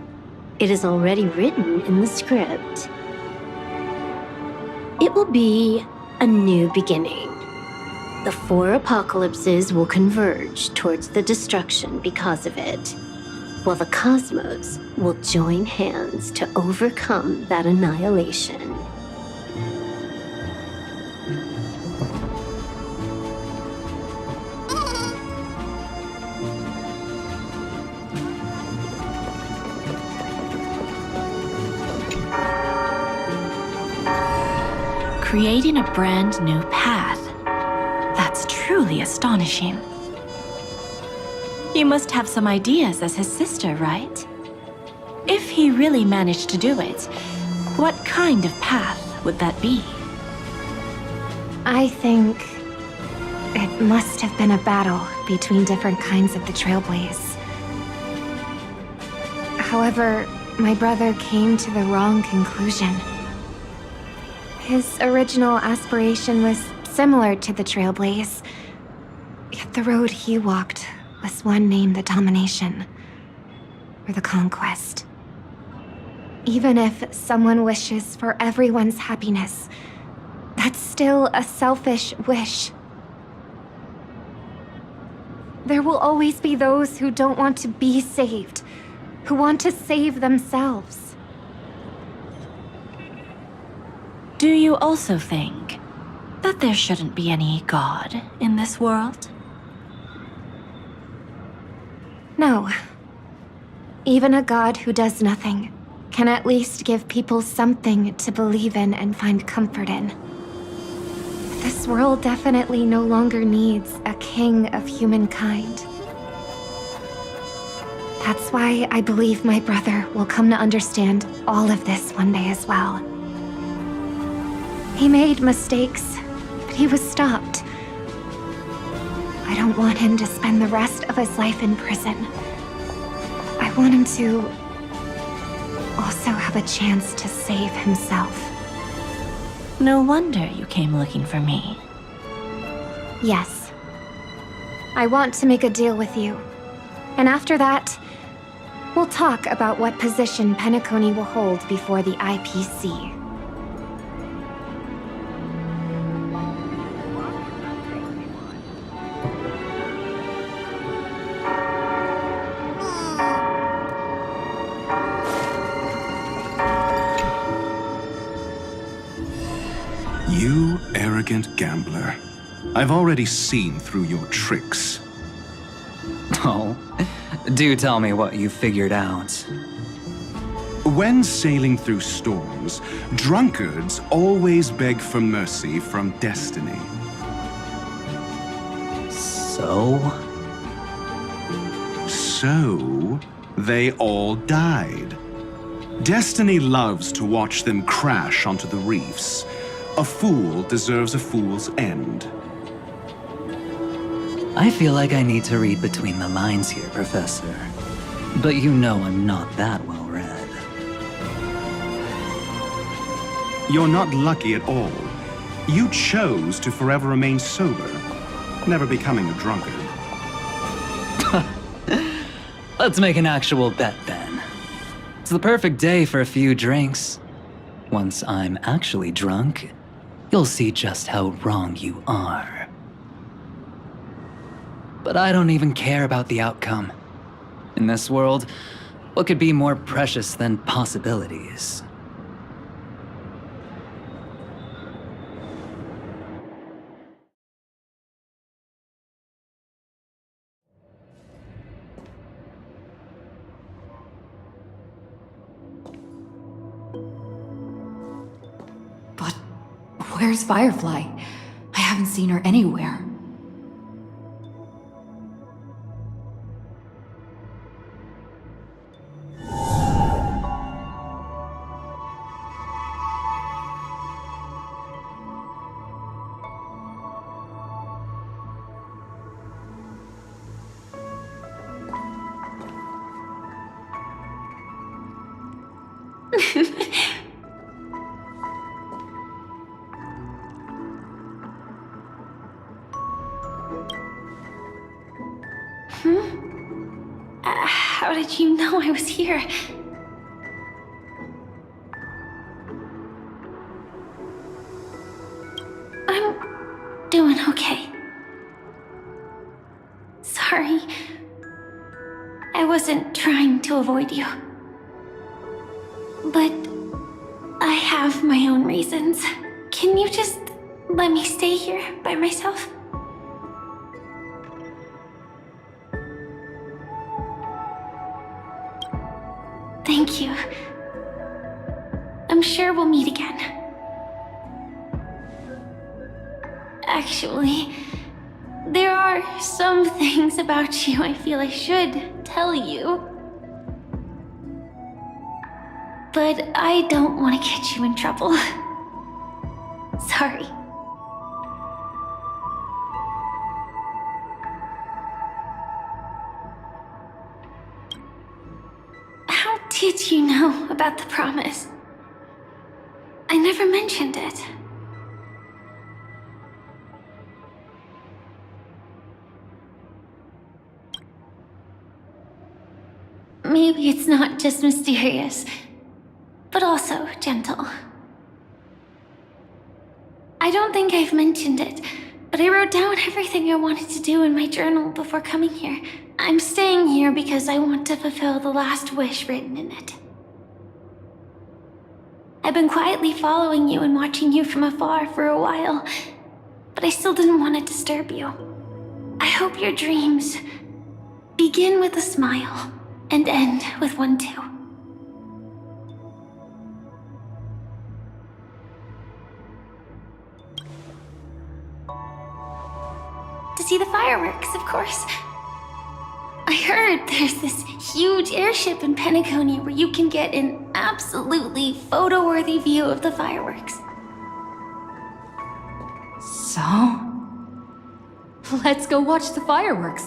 It is already written in the script. It will be a new beginning. The 4 apocalypses will converge towards the destruction because of it, while the cosmos will join hands to overcome that annihilation. Creating a brand new path. That's truly astonishing. You must have some ideas as his sister, right? If he really managed to do it, what kind of path would that be? I think it must have been a battle between different kinds of the Trailblaze. However, my brother came to the wrong conclusion. His original aspiration was similar to the Trailblaze, yet the road he walked was one named the Domination, or the Conquest. Even if someone wishes for everyone's happiness, that's still a selfish wish. There will always be those who don't want to be saved, who want to save themselves. Do you also think that there shouldn't be any God in this world? No. Even a god who does nothing can at least give people something to believe in and find comfort in. This world definitely no longer needs a king of humankind. That's why I believe my brother will come to understand all of this one day as well. He made mistakes, but he was stopped. I don't want him to spend the rest of his life in prison. I want him to also have a chance to save himself. No wonder you came looking for me. Yes. I want to make a deal with you. And after that, we'll talk about what position Penacony will hold before the IPC. You arrogant gambler. I've already seen through your tricks. Oh, do tell me what you figured out. When sailing through storms, drunkards always beg for mercy from destiny. So? So, they all died. Destiny loves to watch them crash onto the reefs. A fool deserves a fool's end. I feel like I need to read between the lines here, Professor. But you know I'm not that well read. You're not lucky at all. You chose to forever remain sober, never becoming a drunkard. Let's make an actual bet then. It's the perfect day for a few drinks. Once I'm actually drunk, you'll see just how wrong you are. But I don't even care about the outcome. In this world, what could be more precious than possibilities? But where's Firefly? I haven't seen her anywhere. How did you know I was here? I'm doing okay. Sorry. I wasn't trying to avoid you. But I have my own reasons. Can you just let me stay here by myself? Thank you. I'm sure we'll meet again. Actually, there are some things about you I feel I should tell you. But I don't want to get you in trouble. Sorry. How did you know about the promise? I never mentioned it. Maybe it's not just mysterious, but also gentle. I don't think I've mentioned it, but I wrote down everything I wanted to do in my journal before coming here. I'm staying here because I want to fulfill the last wish written in it. I've been quietly following you and watching you from afar for a while, but I still didn't want to disturb you. I hope your dreams begin with a smile and end with one too. To see the fireworks, of course. I heard there's this huge airship in Penacony where you can get an absolutely photo-worthy view of the fireworks. So? Let's go watch the fireworks.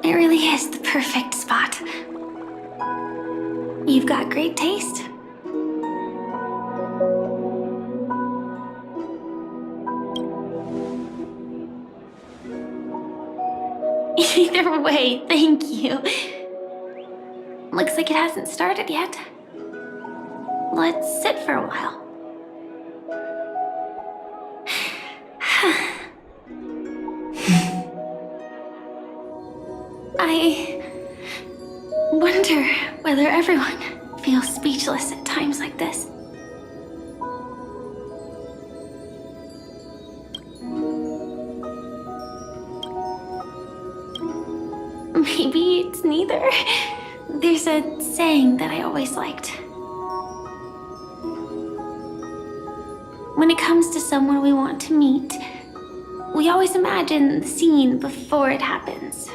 It really is the perfect spot. You've got great taste. Either way, thank you. Looks like it hasn't started yet. Let's sit for a while. I wonder whether everyone feels speechless at times like this. Maybe it's neither. There's a saying that I always liked. When it comes to someone we want to meet, we always imagine the scene before it happens.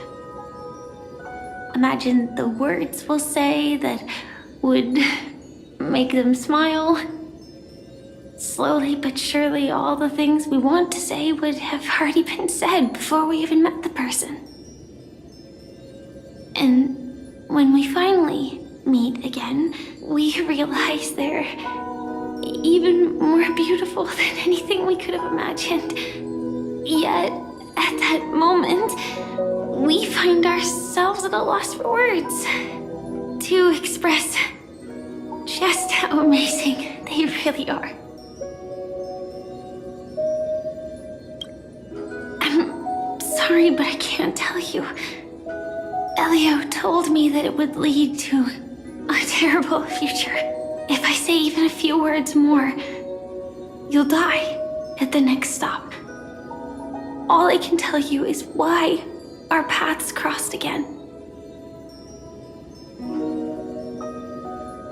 Imagine the words we'll say that would make them smile. Slowly but surely, all the things we want to say would have already been said before we even met the person. And when we finally meet again, we realize there even more beautiful than anything we could have imagined. Yet, at that moment, we find ourselves at a loss for words to express just how amazing they really are. I'm sorry, but I can't tell you. Elio told me that it would lead to a terrible future. If I say even a few words more, you'll die at the next stop. All I can tell you is why our paths crossed again.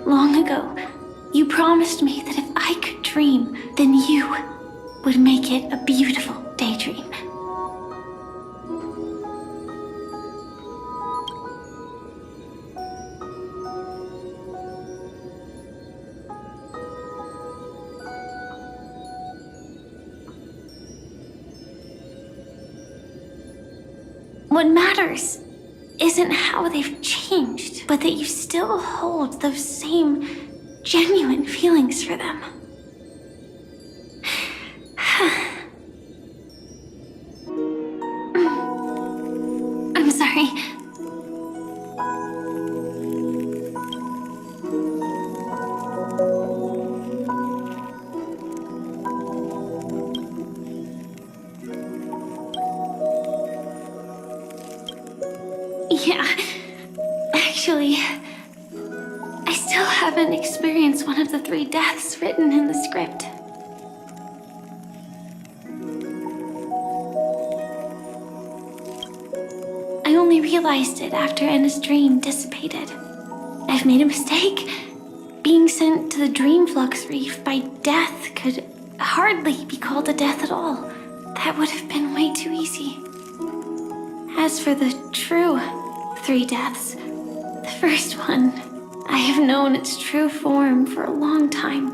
Long ago, you promised me that if I could dream, then you would make it a beautiful daydream. What matters isn't how they've changed, but that you still hold those same genuine feelings for them. I'm sorry. Yeah, actually, I still haven't experienced one of the 3 deaths written in the script. I only realized it after Anna's dream dissipated. I've made a mistake. Being sent to the Dream Flux Reef by death could hardly be called a death at all. That would have been way too easy. As for the true 3 deaths, the first one, I have known its true form for a long time.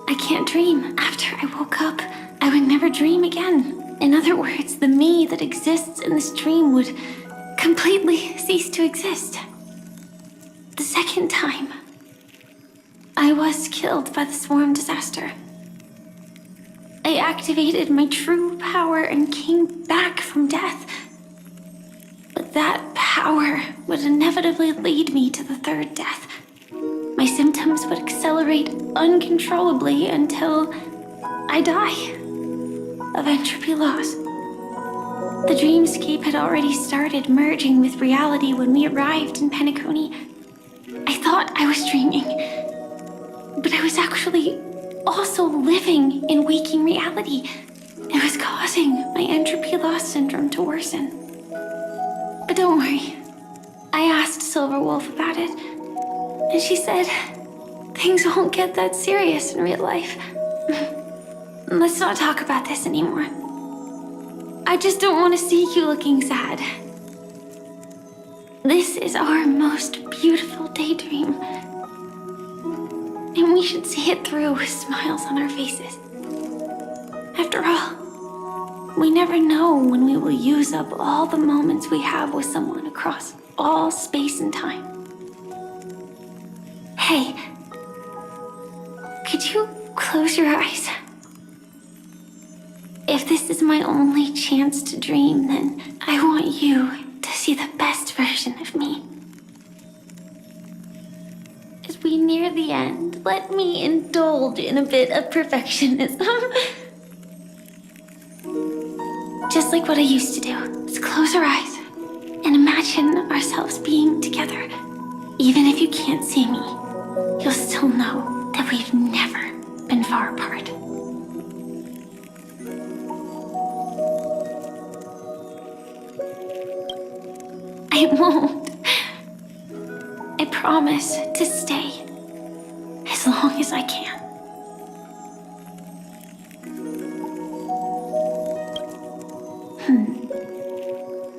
I can't dream. After I woke up, I would never dream again. In other words, the me that exists in this dream would completely cease to exist. The second time, I was killed by the swarm disaster. I activated my true power and came back from death. But that power would inevitably lead me to the 3rd death. My symptoms would accelerate uncontrollably until I die of entropy loss. The dreamscape had already started merging with reality when we arrived in Penacony. I thought I was dreaming, but I was actually also living in waking reality. It was causing my entropy loss syndrome to worsen. But don't worry, I asked Silver Wolf about it, and she said things won't get that serious in real life. Let's not talk about this anymore. I just don't want to see you looking sad. This is our most beautiful daydream, and we should see it through with smiles on our faces. After all, we never know when we will use up all the moments we have with someone across all space and time. Hey, could you close your eyes? If this is my only chance to dream, then I want you to see the best version of me. As we near the end, let me indulge in a bit of perfectionism. Just like what I used to do. Let's close our eyes and imagine ourselves being together. Even if you can't see me, you'll still know that we've never been far apart. I won't. I promise to stay as long as I can.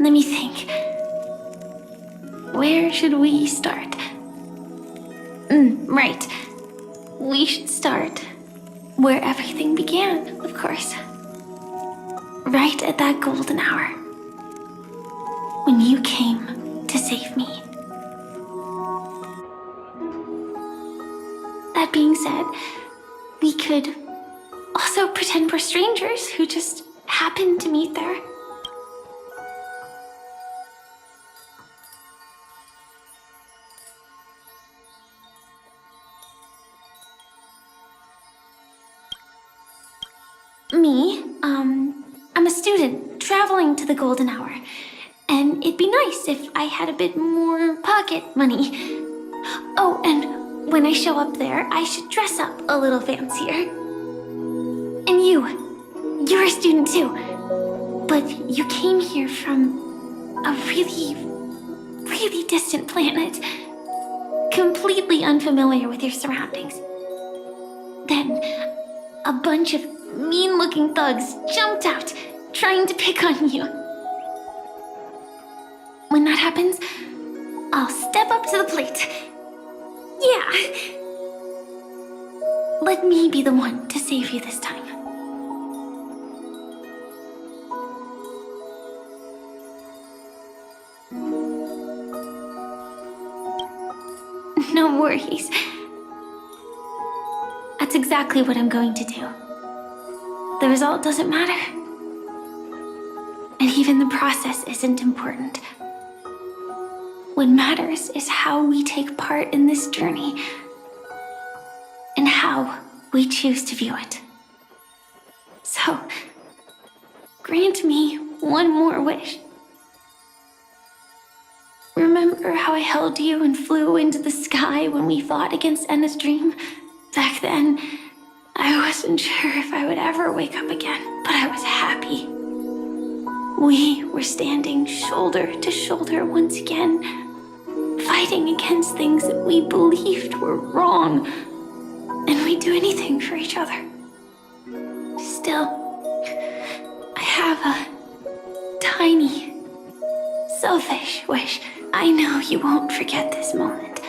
Let me think. Where should we start? Right. We should start where everything began, of course. Right at that golden hour. When you came to save me. That being said, We could also pretend we're strangers who just happened to meet there. Me, I'm a student traveling to the Golden Hour, and it'd be nice if I had a bit more pocket money. Oh, and when I show up there, I should dress up a little fancier. And you're a student too, but you came here from a really, really distant planet, completely unfamiliar with your surroundings. Then, a bunch of mean-looking thugs jumped out, trying to pick on you. When that happens, I'll step up to the plate. Yeah. Let me be the one to save you this time. No worries. That's exactly what I'm going to do. The result doesn't matter. And even the process isn't important. What matters is how we take part in this journey and how we choose to view it. So, grant me one more wish. Remember how I held you and flew into the sky when we fought against Enna's dream? Back then, I wasn't sure if I would ever wake up again, but I was happy. We were standing shoulder to shoulder once again, fighting against things that we believed were wrong, and we'd do anything for each other. Still, I have a tiny, selfish wish. I know you won't forget this moment,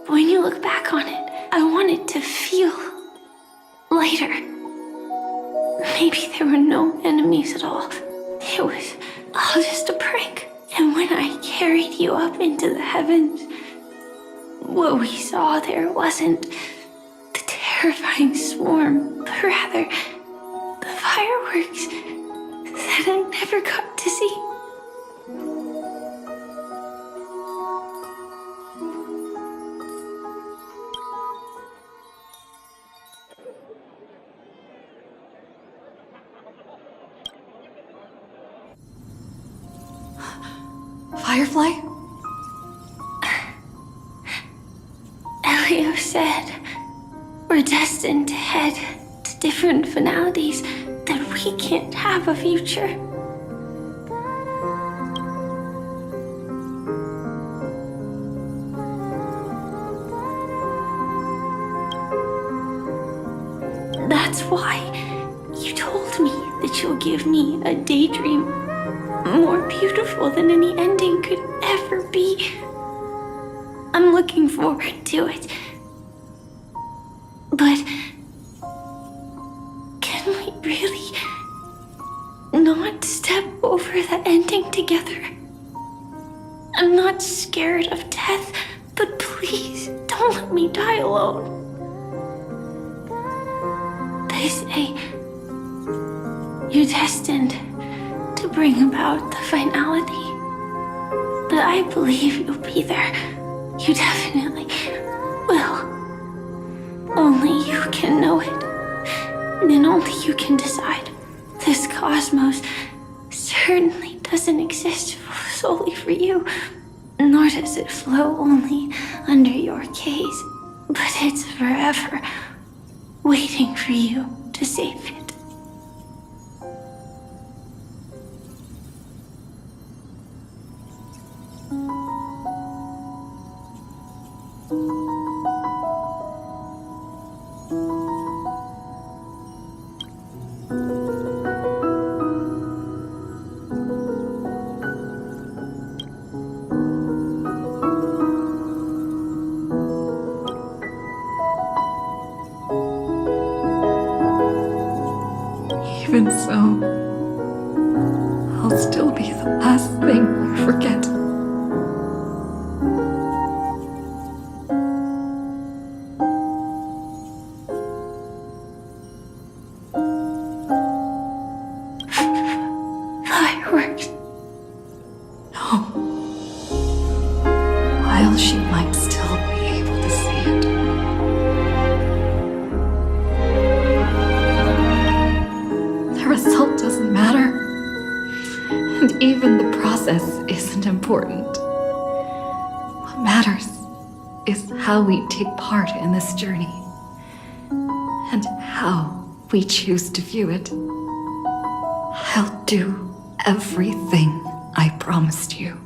but when you look back on it, I want it to feel lighter. Maybe there were no enemies at all. It was all just a prank. And when I carried you up into the heavens, what we saw there wasn't the terrifying swarm, but rather the fireworks that I never got to see. Firefly? Elio said we're destined to head to different finalities, that we can't have a future. That's why you told me that you'll give me a daydream more beautiful than any ending could ever be. I'm looking forward to it. But can we really not step over the ending together? I'm not scared of death, but please don't let me die alone. They say you're destined to bring about the finality, but I believe you'll be there. You definitely will. Only you can know it, and only you can decide. This cosmos certainly doesn't exist solely for you, nor does it flow only under your gaze, but it's forever waiting for you to save it. Even so, I'll still be the last thing you forget. even the process isn't important. What matters is how we take part in this journey, and how we choose to view it. I'll do everything I promised you.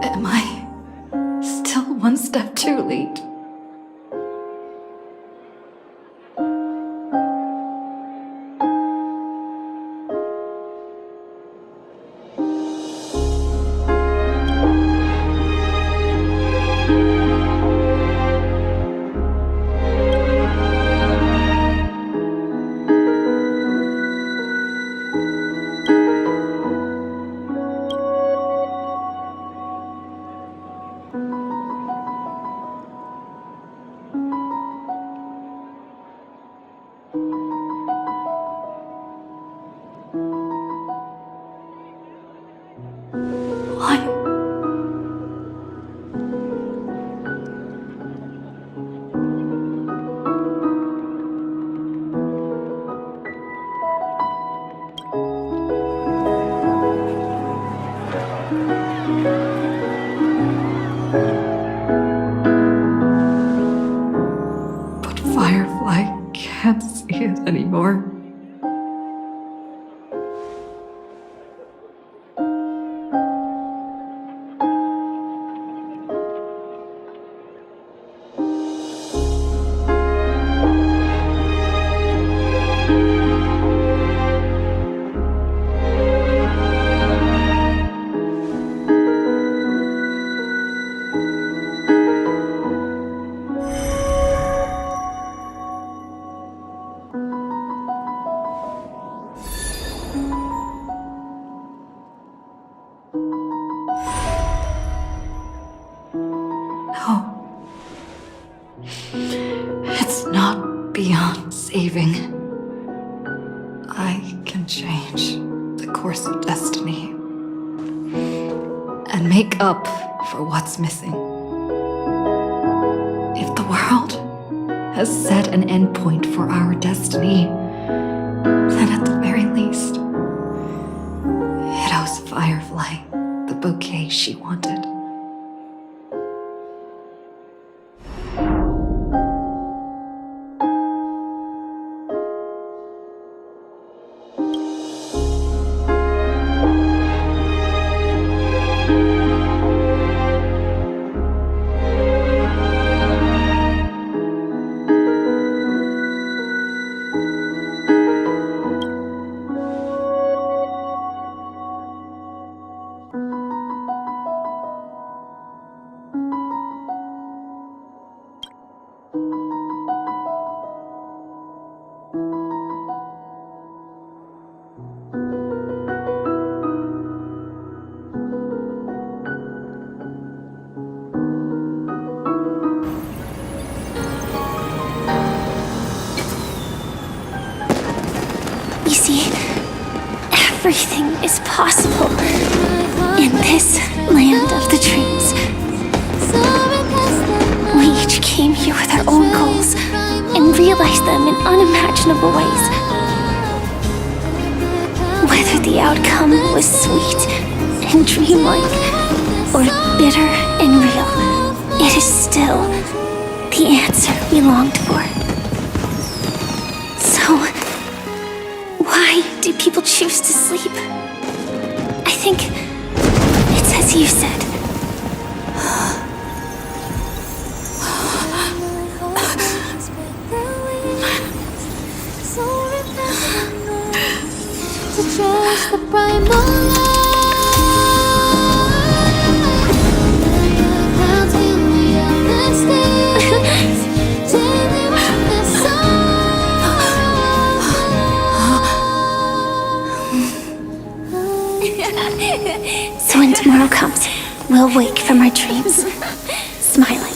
Am I still one step too late? But Firefly can't see it anymore. No. It's not beyond saving. I can change the course of destiny and make up for what's missing. If the world has set an endpoint for our destiny, then at the very least, it owes Firefly the bouquet she wanted. You see, everything is possible in this land of the dreams. We each came here with our own goals and realized them in unimaginable ways. Whether the outcome was sweet and dreamlike or bitter and real, it is still the answer we longed for. So, why do people choose to sleep? I think it's as you said. So when tomorrow comes, we'll wake from our dreams, smiling.